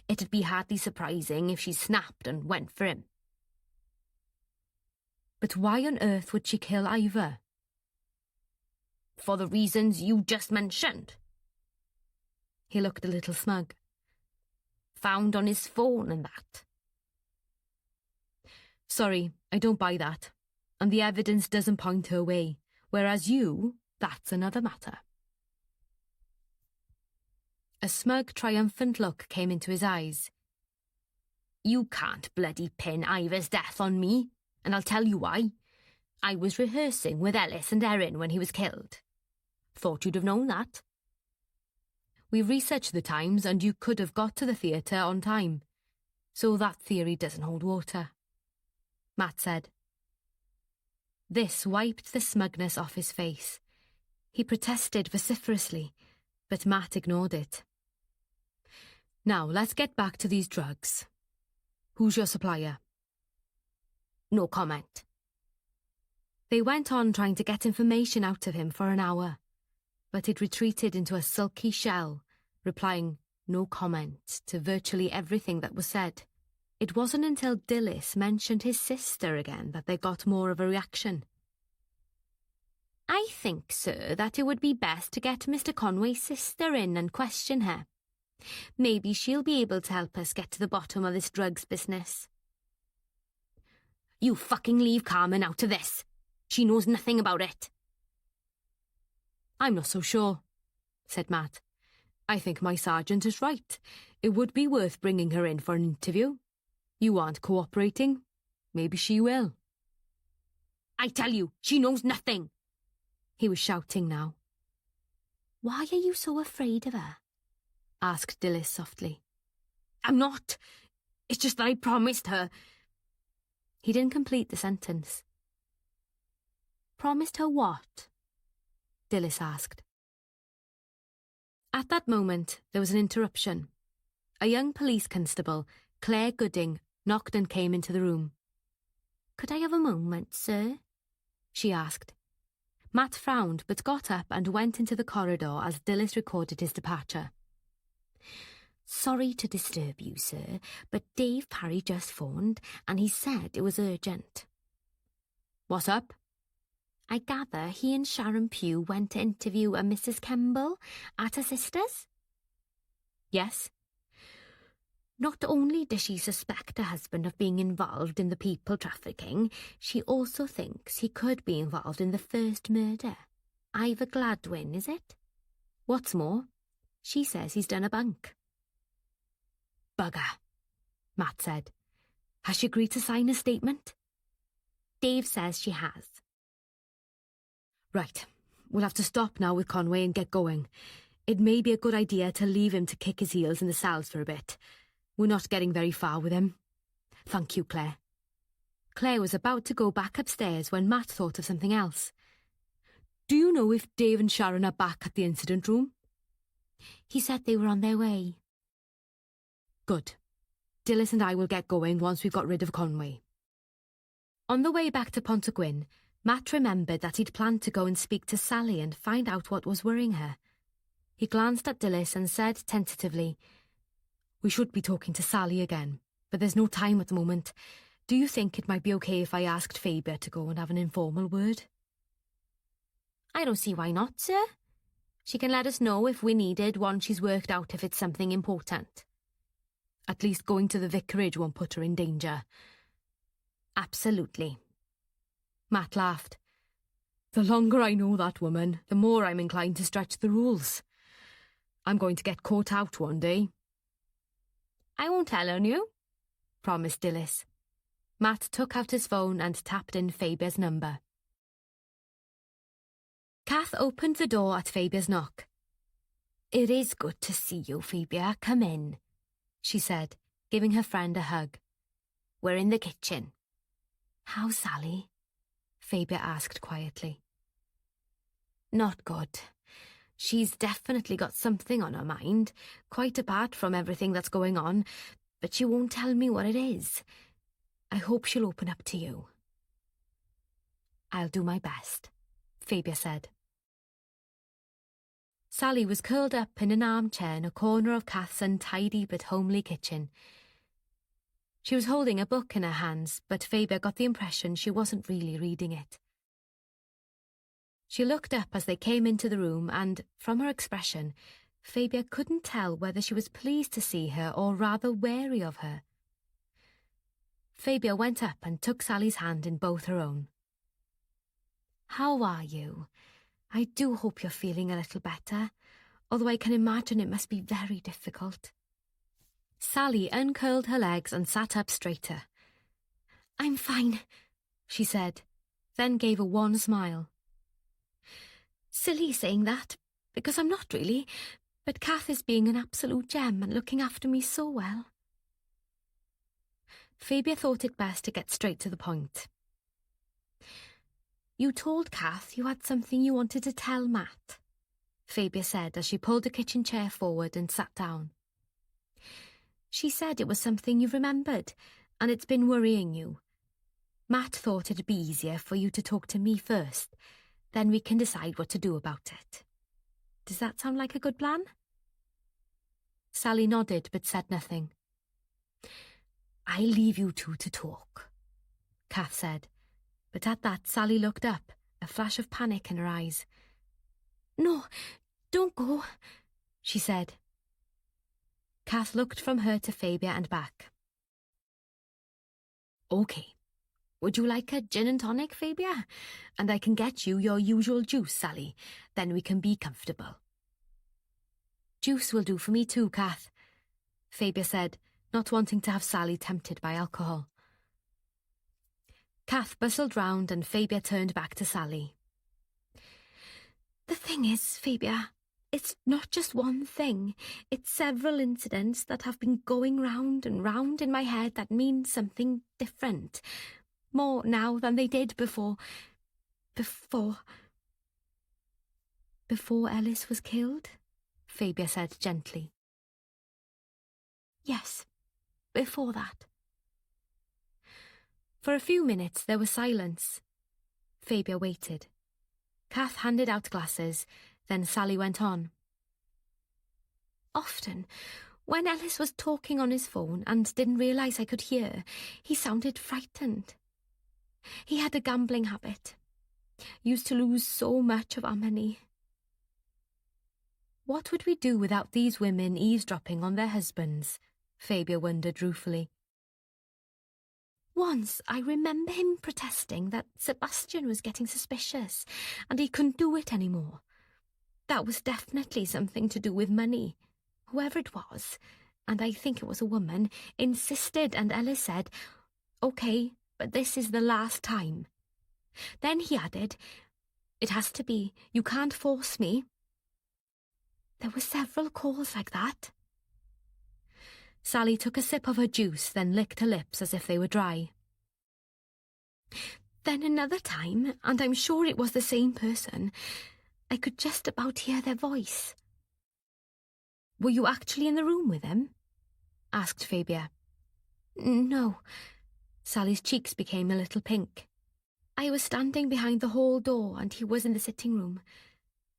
It'd be hardly surprising if she snapped and went for him. But why on earth would she kill Ivor? For the reasons you just mentioned. He looked a little smug. Found on his phone and that. Sorry, I don't buy that. And the evidence doesn't point her way. Whereas you, that's another matter. A smug, triumphant look came into his eyes. You can't bloody pin Ivor's death on me, and I'll tell you why. I was rehearsing with Ellis and Erin when he was killed. Thought you'd have known that. We researched the times and you could have got to the theatre on time. So that theory doesn't hold water, Matt said. This wiped the smugness off his face. He protested vociferously, but Matt ignored it. Now, let's get back to these drugs. Who's your supplier? No comment. They went on trying to get information out of him for an hour, but it retreated into a sulky shell, replying no comment to virtually everything that was said. It wasn't until Dilys mentioned his sister again that they got more of a reaction. I think, sir, that it would be best to get Mr. Conway's sister in and question her. Maybe she'll be able to help us get to the bottom of this drugs business. You fucking leave Carmen out of this. She knows nothing about it. I'm not so sure, said Matt. I think my sergeant is right. It would be worth bringing her in for an interview. You aren't cooperating. Maybe she will. I tell you, she knows nothing. He was shouting now. Why are you so afraid of her? Asked Dilys softly. I'm not. It's just that I promised her. He didn't complete the sentence. Promised her what? Dilys asked. At that moment, there was an interruption. A young police constable, Claire Gooding, knocked and came into the room. "Could I have a moment, sir?" she asked. Matt frowned but got up and went into the corridor as Dilys recorded his departure. "Sorry to disturb you, sir, but Dave Parry just phoned and he said it was urgent." "What's up?" "I gather he and Sharon Pugh went to interview a Mrs. Kemble at her sister's?" "Yes." "Not only does she suspect her husband of being involved in the people trafficking, she also thinks he could be involved in the first murder. Ivor Gladwin, is it? What's more, She says he's done a bunk." "Bugger," Matt said. "Has she agreed to sign a statement?" "Dave says she has." "Right, we'll have to stop now with Conway and get going. It may be a good idea to leave him to kick his heels in the cells for a bit. We're not getting very far with him." "Thank you, Claire." Claire was about to go back upstairs when Matt thought of something else. "Do you know if Dave and Sharon are back at the incident room?" "He said they were on their way." "Good. Dilys and I will get going once we've got rid of Conway." On the way back to Pontygwyn, Matt remembered that he'd planned to go and speak to Sally and find out what was worrying her. He glanced at Dilys and said tentatively, "We should be talking to Sally again, but there's no time at the moment. Do you think it might be okay if I asked Faber to go and have an informal word?" "I don't see why not, sir. She can let us know if we needed once she's worked out if it's something important." "At least going to the vicarage won't put her in danger." "Absolutely." Matt laughed. "The longer I know that woman, the more I'm inclined to stretch the rules. I'm going to get caught out one day." "I won't tell on you," promised Dilys. Matt took out his phone and tapped in Faber's number. Kath opened the door at Faber's knock. "It is good to see you, Phoebe. Come in," she said, giving her friend a hug. "We're in the kitchen." "How's Sally?" Faber asked quietly. "Not good. She's definitely got something on her mind, quite apart from everything that's going on, but she won't tell me what it is. I hope she'll open up to you." "I'll do my best," Faber said. Sally was curled up in an armchair in a corner of Kath's untidy but homely kitchen. She was holding a book in her hands, but Faber got the impression she wasn't really reading it. She looked up as they came into the room and, from her expression, Faber couldn't tell whether she was pleased to see her or rather wary of her. Faber went up and took Sally's hand in both her own. "How are you? I do hope you're feeling a little better, although I can imagine it must be very difficult." Sally uncurled her legs and sat up straighter. "I'm fine," she said, then gave a wan smile. "Silly saying that, because I'm not really, but Kath is being an absolute gem and looking after me so well." Faber thought it best to get straight to the point. "You told Kath you had something you wanted to tell Matt," Faber said as she pulled a kitchen chair forward and sat down. "She said it was something you remembered, and it's been worrying you. Matt thought it'd be easier for you to talk to me first, then we can decide what to do about it. Does that sound like a good plan?" Sally nodded but said nothing. "I'll leave you two to talk," Kath said, but at that Sally looked up, a flash of panic in her eyes. "No, don't go," she said. Kath looked from her to Faber and back. "OK. Would you like a gin and tonic, Faber? And I can get you your usual juice, Sally. Then we can be comfortable." "Juice will do for me too, Kath," Faber said, not wanting to have Sally tempted by alcohol. Kath bustled round and Faber turned back to Sally. "The thing is, Faber, it's not just one thing. It's several incidents that have been going round and round in my head that mean something different. More now than they did before. Before Ellis was killed? Fabia said gently. Yes, before that. For a few minutes there was silence. Fabia waited. Kath handed out glasses, then Sally went on. Often, when Ellis was talking on his phone and didn't realise I could hear, he sounded frightened. He had a gambling habit. Used to lose so much of our money. What would we do without these women eavesdropping on their husbands? Fabia wondered ruefully. Once I remember him protesting that Sebastian was getting suspicious and he couldn't do it anymore. That was definitely something to do with money. Whoever it was, and I think it was a woman, insisted, and Ellis said, "Okay, but this is the last time." Then he added, "It has to be. You can't force me." There were several calls like that. Sally took a sip of her juice, then licked her lips as if they were dry. Then another time, and I'm sure it was the same person, I could just about hear their voice. "Were you actually in the room with him?" asked Fabia. "No." Sally's cheeks became a little pink. "I was standing behind the hall door and he was in the sitting room.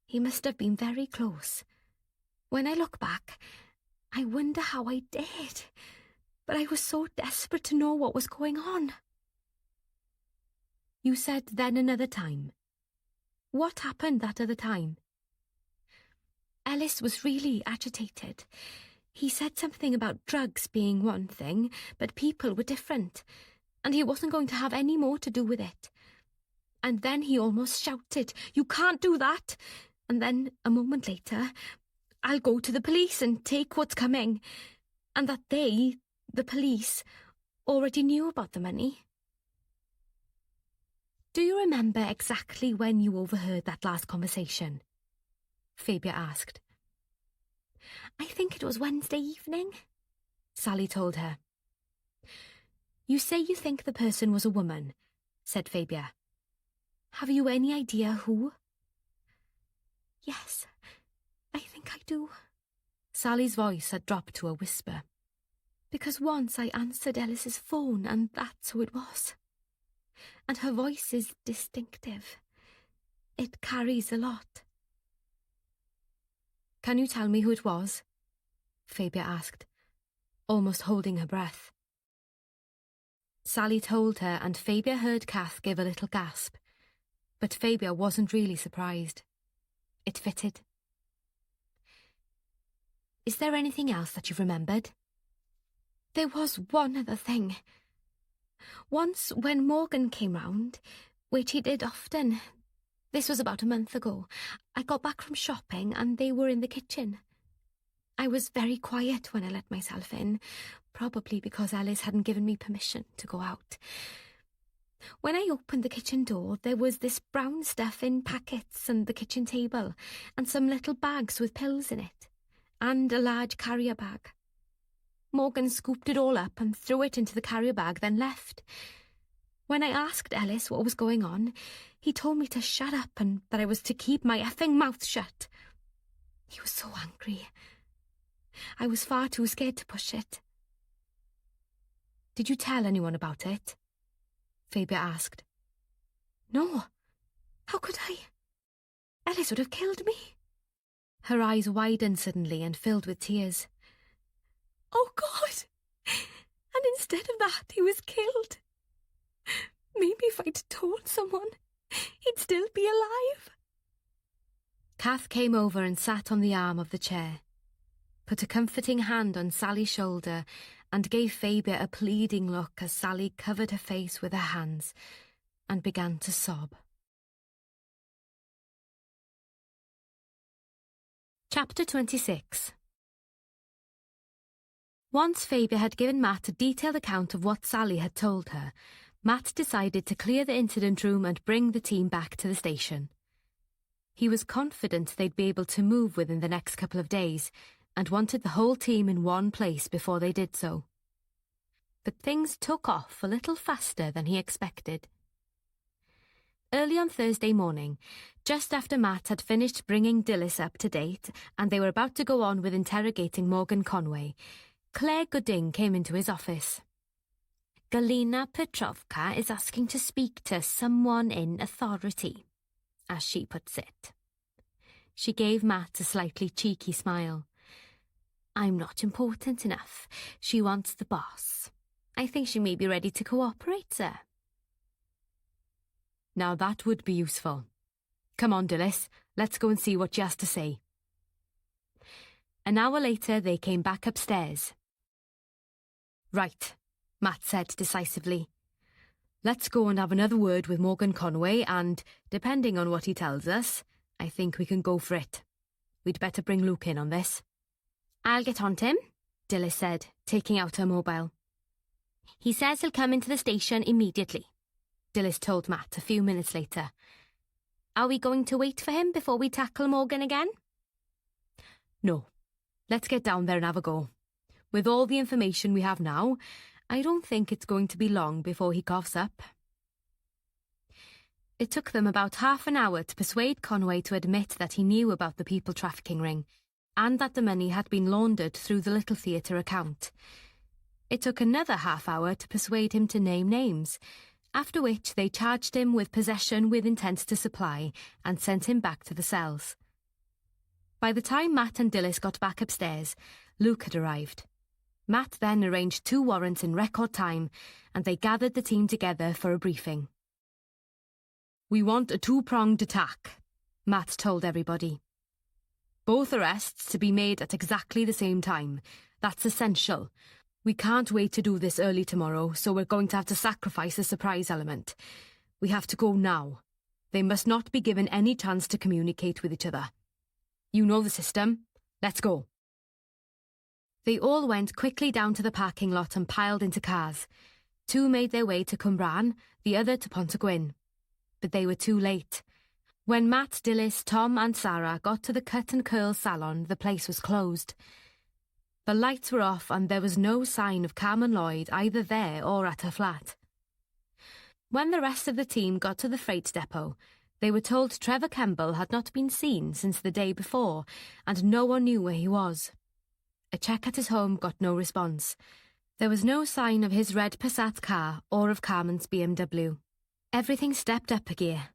He must have been very close. When I look back, I wonder how I dared, but I was so desperate to know what was going on." "You said then another time. What happened that other time?" Ellis was really agitated. He said something about drugs being one thing, but people were different, and he wasn't going to have any more to do with it. And then he almost shouted, "You can't do that!" And then, a moment later, "I'll go to the police and take what's coming," and that they, the police, already knew about the money. "Do you remember exactly when you overheard that last conversation?" Fabia asked. "I think it was Wednesday evening," Sally told her. "You say you think the person was a woman," said Fabia. "Have you any idea who?" "Yes, I think I do." Sally's voice had dropped to a whisper. "Because once I answered Ellis's phone and that's who it was. And her voice is distinctive. It carries a lot." "Can you tell me who it was?" Fabia asked, almost holding her breath. Sally told her, and Fabia heard Kath give a little gasp. But Fabia wasn't really surprised. It fitted. "Is there anything else that you've remembered?" "There was one other thing. Once when Morgan came round, which he did often, this was about a month ago, I got back from shopping and they were in the kitchen. I was very quiet when I let myself in, probably because Ellis hadn't given me permission to go out. When I opened the kitchen door, there was this brown stuff in packets and the kitchen table, and some little bags with pills in it, and a large carrier bag. Morgan scooped it all up and threw it into the carrier bag, then left. When I asked Ellis what was going on, he told me to shut up and that I was to keep my effing mouth shut. He was so angry. I was far too scared to push it." "Did you tell anyone about it?" Fabia asked. "No. How could I? Ellis would have killed me." Her eyes widened suddenly and filled with tears. "Oh, God! And instead of that, he was killed. Maybe if I'd told someone, he'd still be alive." Kath came over and sat on the arm of the chair, put a comforting hand on Sally's shoulder, and gave Fabia a pleading look as Sally covered her face with her hands and began to sob. Chapter 26. Once Fabia had given Matt a detailed account of what Sally had told her, Matt decided to clear the incident room and bring the team back to the station. He was confident they'd be able to move within the next couple of days, and wanted the whole team in one place before they did so. But things took off a little faster than he expected. Early on Thursday morning, just after Matt had finished bringing Dilys up to date and they were about to go on with interrogating Morgan Conway, Claire Gooding came into his office. Galina Petrovka is asking to speak to someone in authority, as she puts it. She gave Matt a slightly cheeky smile. I'm not important enough. She wants the boss. I think she may be ready to cooperate, sir. Now that would be useful. Come on, Dilys, let's go and see what she has to say. An hour later, they came back upstairs. Right, Matt said decisively. Let's go and have another word with Morgan Conway and, depending on what he tells us, I think we can go for it. We'd better bring Luke in on this. I'll get on to him, Dilys said, taking out her mobile. He says he'll come into the station immediately, Dilys told Matt a few minutes later. Are we going to wait for him before we tackle Morgan again? No. Let's get down there and have a go. With all the information we have now, I don't think it's going to be long before he coughs up. It took them about half an hour to persuade Conway to admit that he knew about the people trafficking ring, and that the money had been laundered through the Little Theatre account. It took another half hour to persuade him to name names, after which they charged him with possession with intent to supply and sent him back to the cells. By the time Matt and Dilys got back upstairs, Luke had arrived. Matt then arranged 2 warrants in record time, and they gathered the team together for a briefing. We want a 2-pronged attack, Matt told everybody. Both arrests to be made at exactly the same time. That's essential. We can't wait to do this early tomorrow, so we're going to have to sacrifice the surprise element. We have to go now. They must not be given any chance to communicate with each other. You know the system. Let's go. They all went quickly down to the parking lot and piled into cars. 2 made their way to Cwmbran, the other to Pontygwyn. But they were too late. When Matt, Dilys, Tom and Sarah got to the cut and curl salon, the place was closed. The lights were off and there was no sign of Carmen Lloyd either there or at her flat. When the rest of the team got to the freight depot, they were told Trevor Kemble had not been seen since the day before and no one knew where he was. A check at his home got no response. There was no sign of his red Passat car or of Carmen's BMW. Everything stepped up a gear.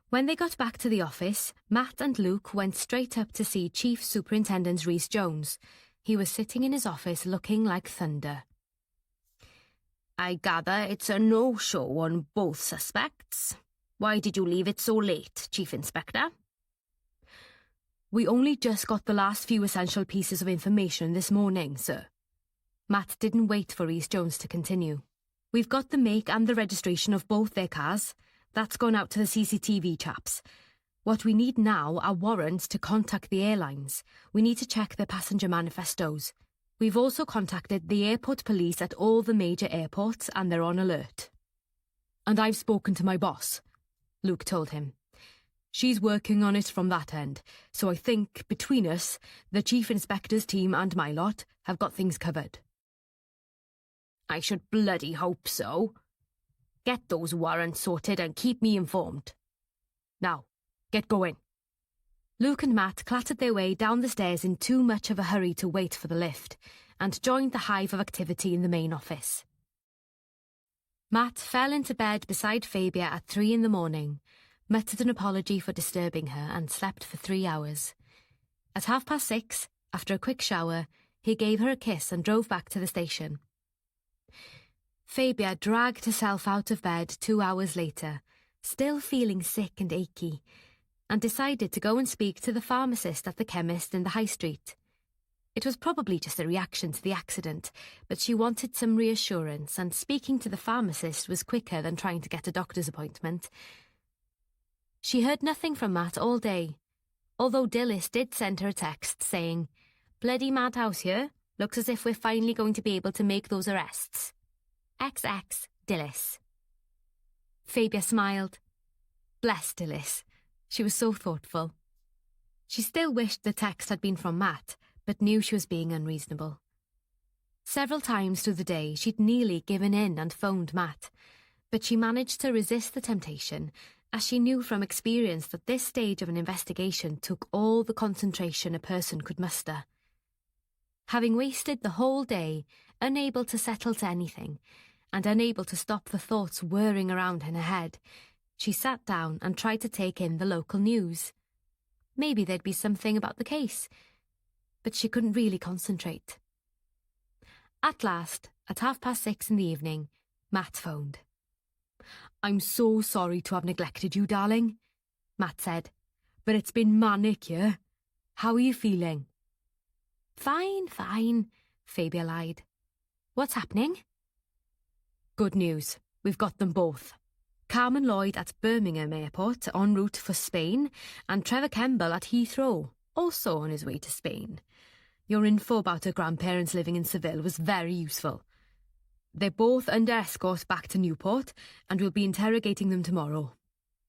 When they got back to the office, Matt and Luke went straight up to see Chief Superintendent Rhys Jones. He was sitting in his office looking like thunder. I gather it's a no-show on both suspects. Why did you leave it so late, Chief Inspector? We only just got the last few essential pieces of information this morning, sir. Matt didn't wait for Rhys Jones to continue. We've got the make and the registration of both their cars. That's gone out to the CCTV chaps. What we need now are warrants to contact the airlines. We need to check their passenger manifestos. We've also contacted the airport police at all the major airports and they're on alert. And I've spoken to my boss, Luke told him. She's working on it from that end, so I think, between us, the Chief Inspector's team and my lot have got things covered. I should bloody hope so. Get those warrants sorted and keep me informed. Now, get going. Luke and Matt clattered their way down the stairs in too much of a hurry to wait for the lift, and joined the hive of activity in the main office. Matt fell into bed beside Fabia at 3 a.m, muttered an apology for disturbing her and slept for 3 hours. At 6:30, after a quick shower, he gave her a kiss and drove back to the station. Fabia dragged herself out of bed 2 hours later, still feeling sick and achy, and decided to go and speak to the pharmacist at the chemist in the high street. It was probably just a reaction to the accident, but she wanted some reassurance, and speaking to the pharmacist was quicker than trying to get a doctor's appointment. She heard nothing from Matt all day, although Dilys did send her a text saying, "Bloody madhouse here. Looks as if we're finally going to be able to make those arrests. XX Dilys." Fabia smiled. Bless Dilys. She was so thoughtful. She still wished the text had been from Matt, but knew she was being unreasonable. Several times through the day she'd nearly given in and phoned Matt, but she managed to resist the temptation as she knew from experience that this stage of an investigation took all the concentration a person could muster. Having wasted the whole day, unable to settle to anything, and unable to stop the thoughts whirring around in her head, she sat down and tried to take in the local news. Maybe there'd be something about the case, but she couldn't really concentrate. At last, at 6:30 in the evening, Matt phoned. "I'm so sorry to have neglected you, darling," Matt said, "but it's been manic here. How are you feeling?" Fine, Fabia lied. What's happening? Good news. We've got them both. Carmen Lloyd at Birmingham Airport, en route for Spain, and Trevor Kemble at Heathrow, also on his way to Spain. Your info about her grandparents living in Seville was very useful. They're both under escort back to Newport, and we'll be interrogating them tomorrow.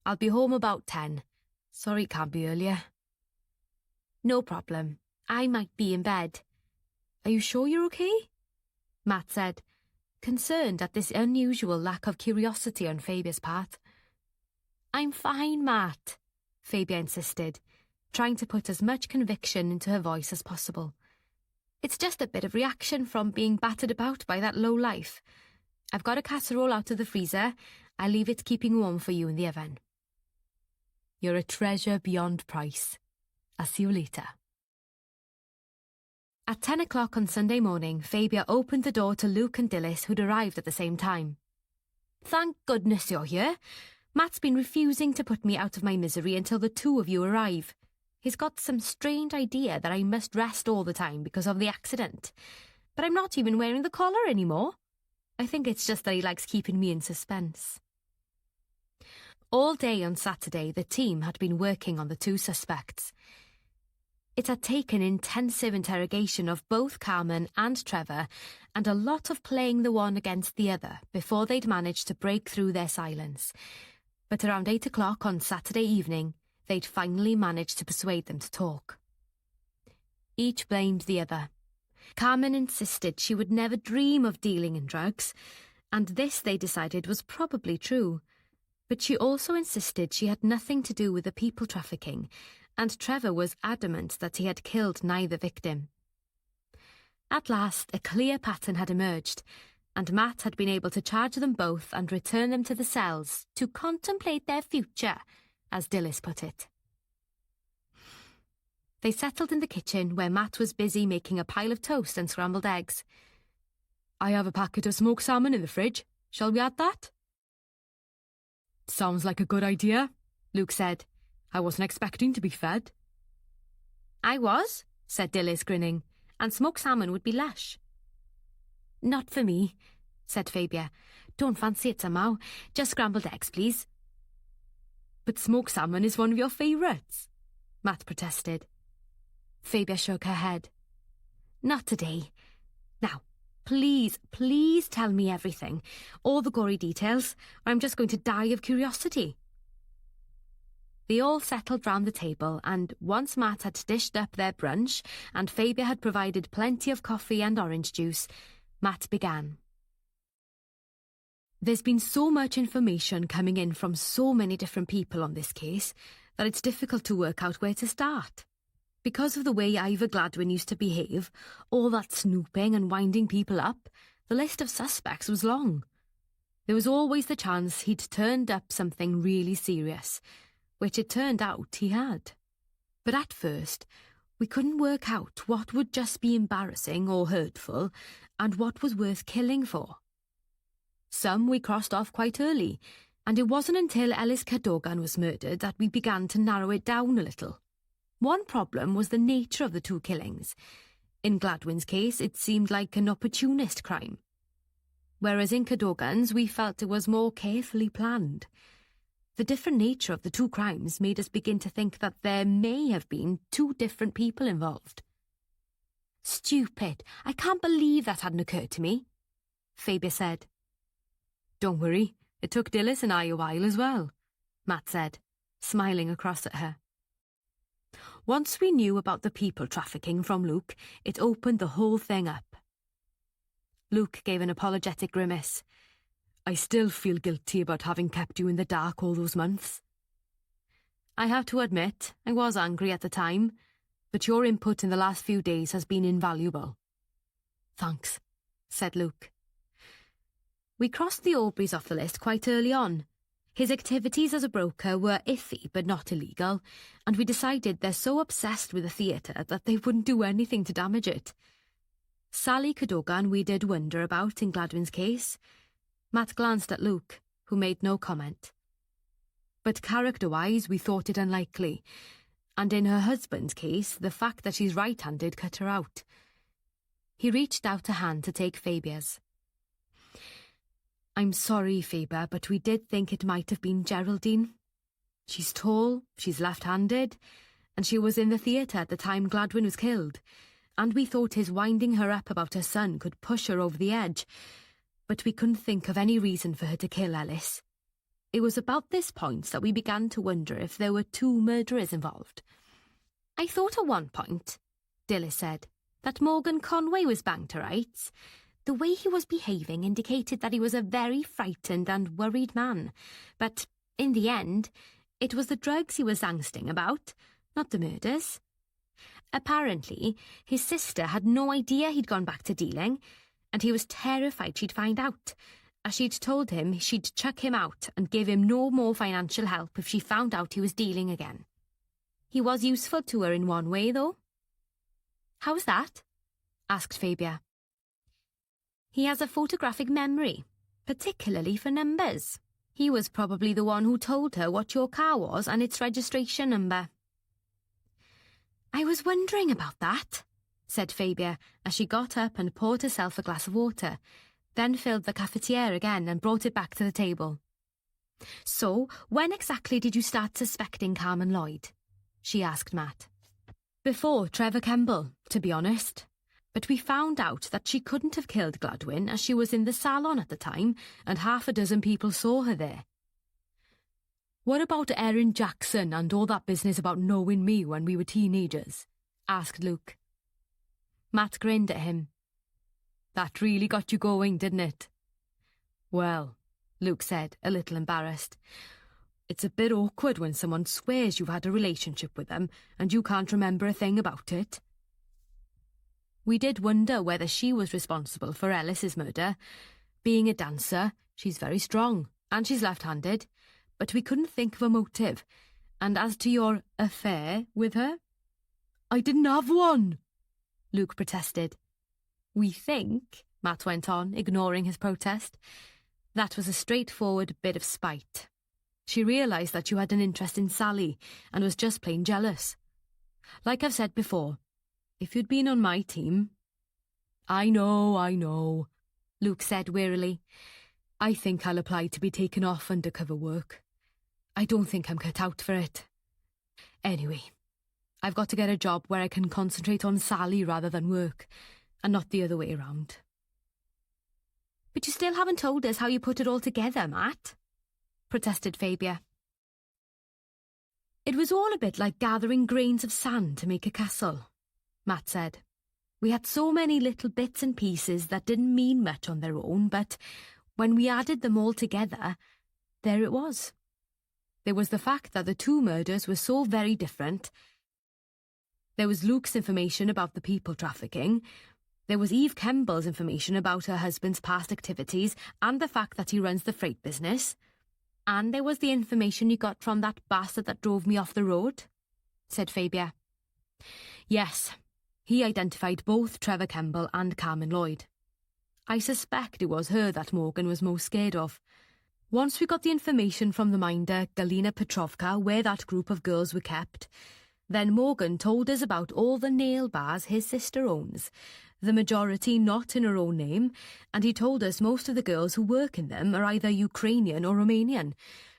I'll be home about 10. Sorry it can't be earlier. No problem. I might be in bed. Are you sure you're okay? Matt said, concerned at this unusual lack of curiosity on Fabia's part. I'm fine, Matt, Fabia insisted, trying to put as much conviction into her voice as possible. It's just a bit of reaction from being battered about by that low life. I've got a casserole out of the freezer. I'll leave it keeping warm for you in the oven. You're a treasure beyond price. I'll see you later. At 10 o'clock on Sunday morning, Fabia opened the door to Luke and Dilys, who'd arrived at the same time. Thank goodness you're here. Matt's been refusing to put me out of my misery until the two of you arrive. He's got some strange idea that I must rest all the time because of the accident. But I'm not even wearing the collar anymore. I think it's just that he likes keeping me in suspense. All day on Saturday, the team had been working on the two suspects. It had taken intensive interrogation of both Carmen and Trevor and a lot of playing the one against the other before they'd managed to break through their silence. But around 8 o'clock on Saturday evening, they'd finally managed to persuade them to talk. Each blamed the other. Carmen insisted she would never dream of dealing in drugs, and this, they decided, was probably true. But she also insisted she had nothing to do with the people trafficking, and Trevor was adamant that he had killed neither victim. At last, a clear pattern had emerged, and Matt had been able to charge them both and return them to the cells to contemplate their future, as Dilys put it. They settled in the kitchen where Matt was busy making a pile of toast and scrambled eggs. I have a packet of smoked salmon in the fridge. Shall we add that? Sounds like a good idea, Luke said. I wasn't expecting to be fed. I was, said Dilys, grinning, and smoked salmon would be lush. Not for me, said Fabia. Don't fancy it somehow. Just scrambled eggs, please. But smoked salmon is one of your favourites, Matt protested. Fabia shook her head. Not today. Now, please tell me everything, all the gory details, or I'm just going to die of curiosity. They all settled round the table, and once Matt had dished up their brunch and Fabia had provided plenty of coffee and orange juice, Matt began. There's been so much information coming in from so many different people on this case that it's difficult to work out where to start. Because of the way Ivor Gladwin used to behave, all that snooping and winding people up, the list of suspects was long. There was always the chance he'd turned up something really serious, which it turned out he had. But at first, we couldn't work out what would just be embarrassing or hurtful and what was worth killing for. Some we crossed off quite early, and it wasn't until Ellis Cadogan was murdered that we began to narrow it down a little. One problem was the nature of the two killings. In Gladwin's case, it seemed like an opportunist crime, whereas in Cadogan's we felt it was more carefully planned. The different nature of the two crimes made us begin to think that there may have been two different people involved. Stupid. I can't believe that hadn't occurred to me, Fabia said. Don't worry, it took Dilys and I a while as well, Matt said, smiling across at her. Once we knew about the people trafficking from Luke, it opened the whole thing up. Luke gave an apologetic grimace. I still feel guilty about having kept you in the dark all those months, I have to admit, I was angry at the time, but your input in the last few days has been invaluable. Thanks, said Luke. We crossed the Aubreys off the list quite early on. His activities as a broker were iffy but not illegal, and we decided they're so obsessed with the theatre that they wouldn't do anything to damage it. Sally Cadogan we did wonder about in Gladwyn's case. Matt glanced at Luke, who made no comment. But character-wise we thought it unlikely, and in her husband's case the fact that she's right-handed cut her out. He reached out a hand to take Fabia's. I'm sorry, Faber, but we did think it might have been Geraldine. She's tall, she's left-handed, and she was in the theatre at the time Gladwyn was killed, and we thought his winding her up about her son could push her over the edge, but we couldn't think of any reason for her to kill Ellis. It was about this point that we began to wonder if there were two murderers involved. I thought at one point, Dilys said, that Morgan Conway was banged to rights. The way he was behaving indicated that he was a very frightened and worried man. But in the end, it was the drugs he was angsting about, not the murders. Apparently, his sister had no idea he'd gone back to dealing, and he was terrified she'd find out, as she'd told him she'd chuck him out and give him no more financial help if she found out he was dealing again. He was useful to her in one way, though. How's that? Asked Fabia. He has a photographic memory, particularly for numbers. He was probably the one who told her what your car was and its registration number. I was wondering about that, said Fabia as she got up and poured herself a glass of water, then filled the cafetiere again and brought it back to the table. So, when exactly did you start suspecting Carmen Lloyd? She asked Matt. Before Trevor Kemble, to be honest. But we found out that she couldn't have killed Gladwyn as she was in the salon at the time and half a dozen people saw her there. What about Erin Jackson and all that business about knowing me when we were teenagers? Asked Luke. Matt grinned at him. That really got you going, didn't it? Well, Luke said, a little embarrassed. It's a bit awkward when someone swears you've had a relationship with them and you can't remember a thing about it. We did wonder whether she was responsible for Ellis's murder. Being a dancer, she's very strong, and she's left-handed, but we couldn't think of a motive. And as to your affair with her? I didn't have one, Luke protested. We think, Matt went on, ignoring his protest, that was a straightforward bit of spite. She realised that you had an interest in Sally and was just plain jealous. Like I've said before, if you'd been on my team... I know, Luke said wearily. I think I'll apply to be taken off undercover work. I don't think I'm cut out for it. Anyway, I've got to get a job where I can concentrate on Sally rather than work, and not the other way around. But you still haven't told us how you put it all together, Matt, protested Fabia. It was all a bit like gathering grains of sand to make a castle, Matt said. We had so many little bits and pieces that didn't mean much on their own, but when we added them all together, there it was. There was the fact that the two murders were so very different. There was Luke's information about the people trafficking. There was Eve Kemble's information about her husband's past activities and the fact that he runs the freight business. And there was the information you got from that bastard that drove me off the road, said Fabia. Yes, he identified both Trevor Kemble and Carmen Lloyd. I suspect it was her that Morgan was most scared of. Once we got the information from the minder, Galina Petrovka, where that group of girls were kept, then Morgan told us about all the nail bars his sister owns, the majority not in her own name, and he told us most of the girls who work in them are either Ukrainian or Romanian,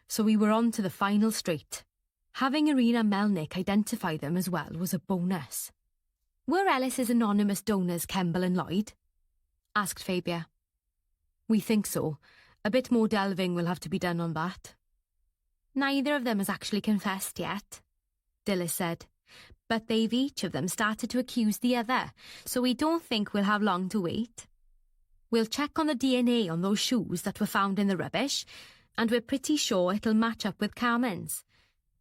so we were on to the final straight. Having Irina Melnik identify them as well was a bonus. Were Ellis's anonymous donors Kemble and Lloyd? Asked Fabia. We think so. A bit more delving will have to be done on that. Neither of them has actually confessed yet, Dilys said, but they've each of them started to accuse the other, so we don't think we'll have long to wait. We'll check on the DNA on those shoes that were found in the rubbish, and we're pretty sure it'll match up with Carmen's.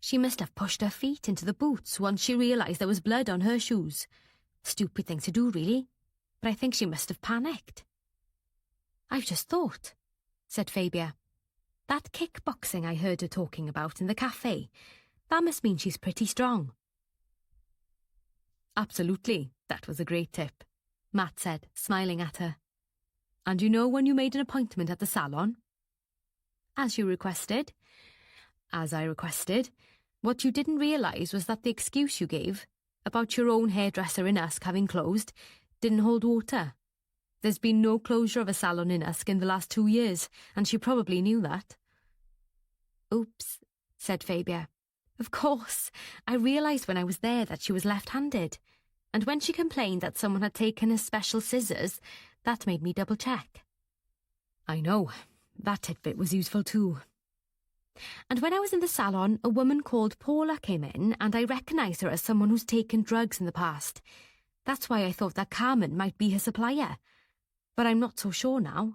She must have pushed her feet into the boots once she realised there was blood on her shoes. Stupid thing to do, really, but I think she must have panicked. I've just thought, said Fabia. That kickboxing I heard her talking about in the cafe, that must mean she's pretty strong. Absolutely, that was a great tip, Matt said, smiling at her. And you know when you made an appointment at the salon? As you requested. As I requested. What you didn't realise was that the excuse you gave, about your own hairdresser in Usk having closed, didn't hold water. There's been no closure of a salon in Usk in the last 2 years, and she probably knew that. Oops, said Fabia. Of course, I realised when I was there that she was left-handed, and when she complained that someone had taken her special scissors, that made me double-check. I know, that tidbit was useful too. And when I was in the salon, a woman called Paula came in, and I recognised her as someone who's taken drugs in the past. That's why I thought that Carmen might be her supplier. But I'm not so sure now.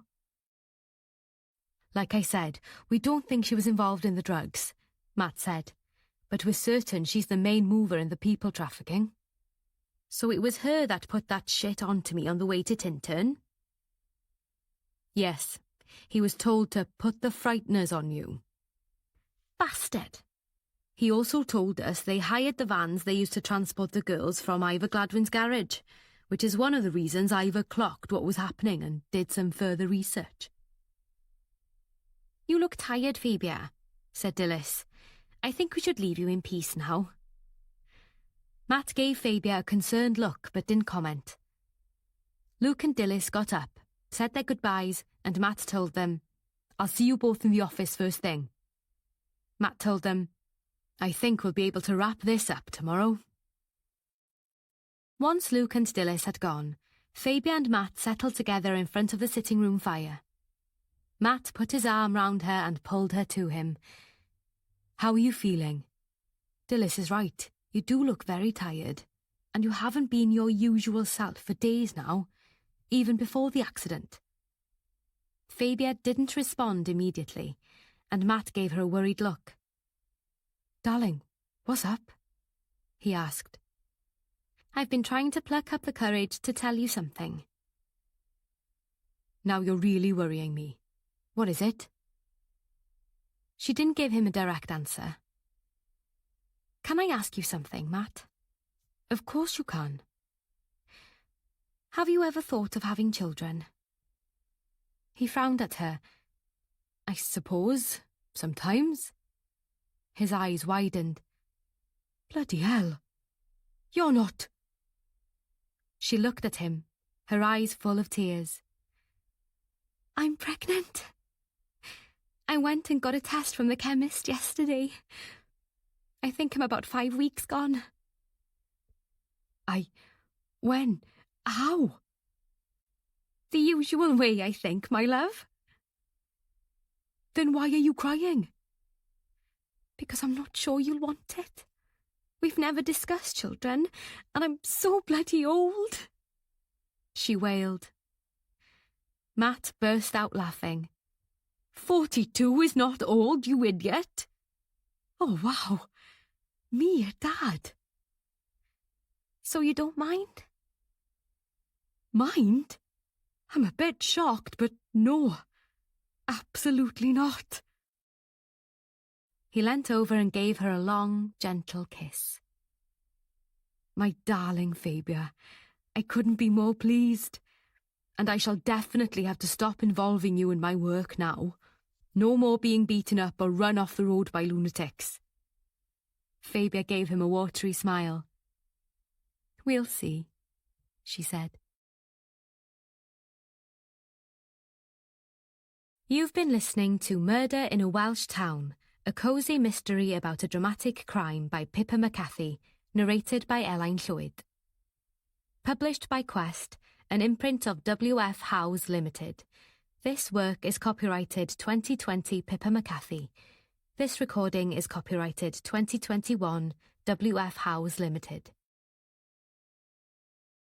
Like I said, we don't think she was involved in the drugs, Matt said. But we're certain she's the main mover in the people trafficking. So it was her that put that shit onto me on the way to Tintern? Yes, he was told to put the frighteners on you. Bastard! He also told us they hired the vans they used to transport the girls from Ivor Gladwin's garage, which is one of the reasons Ivor clocked what was happening and did some further research. You look tired, Fabia, said Dilys. I think we should leave you in peace now. Matt gave Fabia a concerned look but didn't comment. Luke and Dilys got up, said their goodbyes, and Matt told them, I'll see you both in the office first thing. Matt told them, I think we'll be able to wrap this up tomorrow. Once Luke and Dilys had gone, Fabia and Matt settled together in front of the sitting room fire. Matt put his arm round her and pulled her to him. How are you feeling? Dilys is right. You do look very tired, and you haven't been your usual self for days now, even before the accident. Fabia didn't respond immediately, and Matt gave her a worried look. Darling, what's up? He asked. I've been trying to pluck up the courage to tell you something. Now you're really worrying me. What is it? She didn't give him a direct answer. Can I ask you something, Matt? Of course you can. Have you ever thought of having children? He frowned at her. I suppose, sometimes. His eyes widened. Bloody hell. You're not. She looked at him, her eyes full of tears. I'm pregnant. I went and got a test from the chemist yesterday. I think I'm about 5 weeks gone. When? How? The usual way, I think, my love. Then why are you crying? Because I'm not sure you'll want it. We've never discussed children, and I'm so bloody old. She wailed. Matt burst out laughing. 42 is not old, you idiot. Oh, wow. Me a dad. So you don't mind? Mind? I'm a bit shocked, but no. Absolutely not. He leant over and gave her a long, gentle kiss. My darling Fabia, I couldn't be more pleased. And I shall definitely have to stop involving you in my work now. No more being beaten up or run off the road by lunatics. Fabia gave him a watery smile. We'll see, she said. You've been listening to Murder in a Welsh Town, a cosy mystery about a dramatic crime by Pippa McCarthy, narrated by Elaine Llwyd. Published by Quest, an imprint of W.F. Howes Limited. This work is copyrighted 2020 Pippa McCarthy. This recording is copyrighted 2021 W.F. Howes Limited.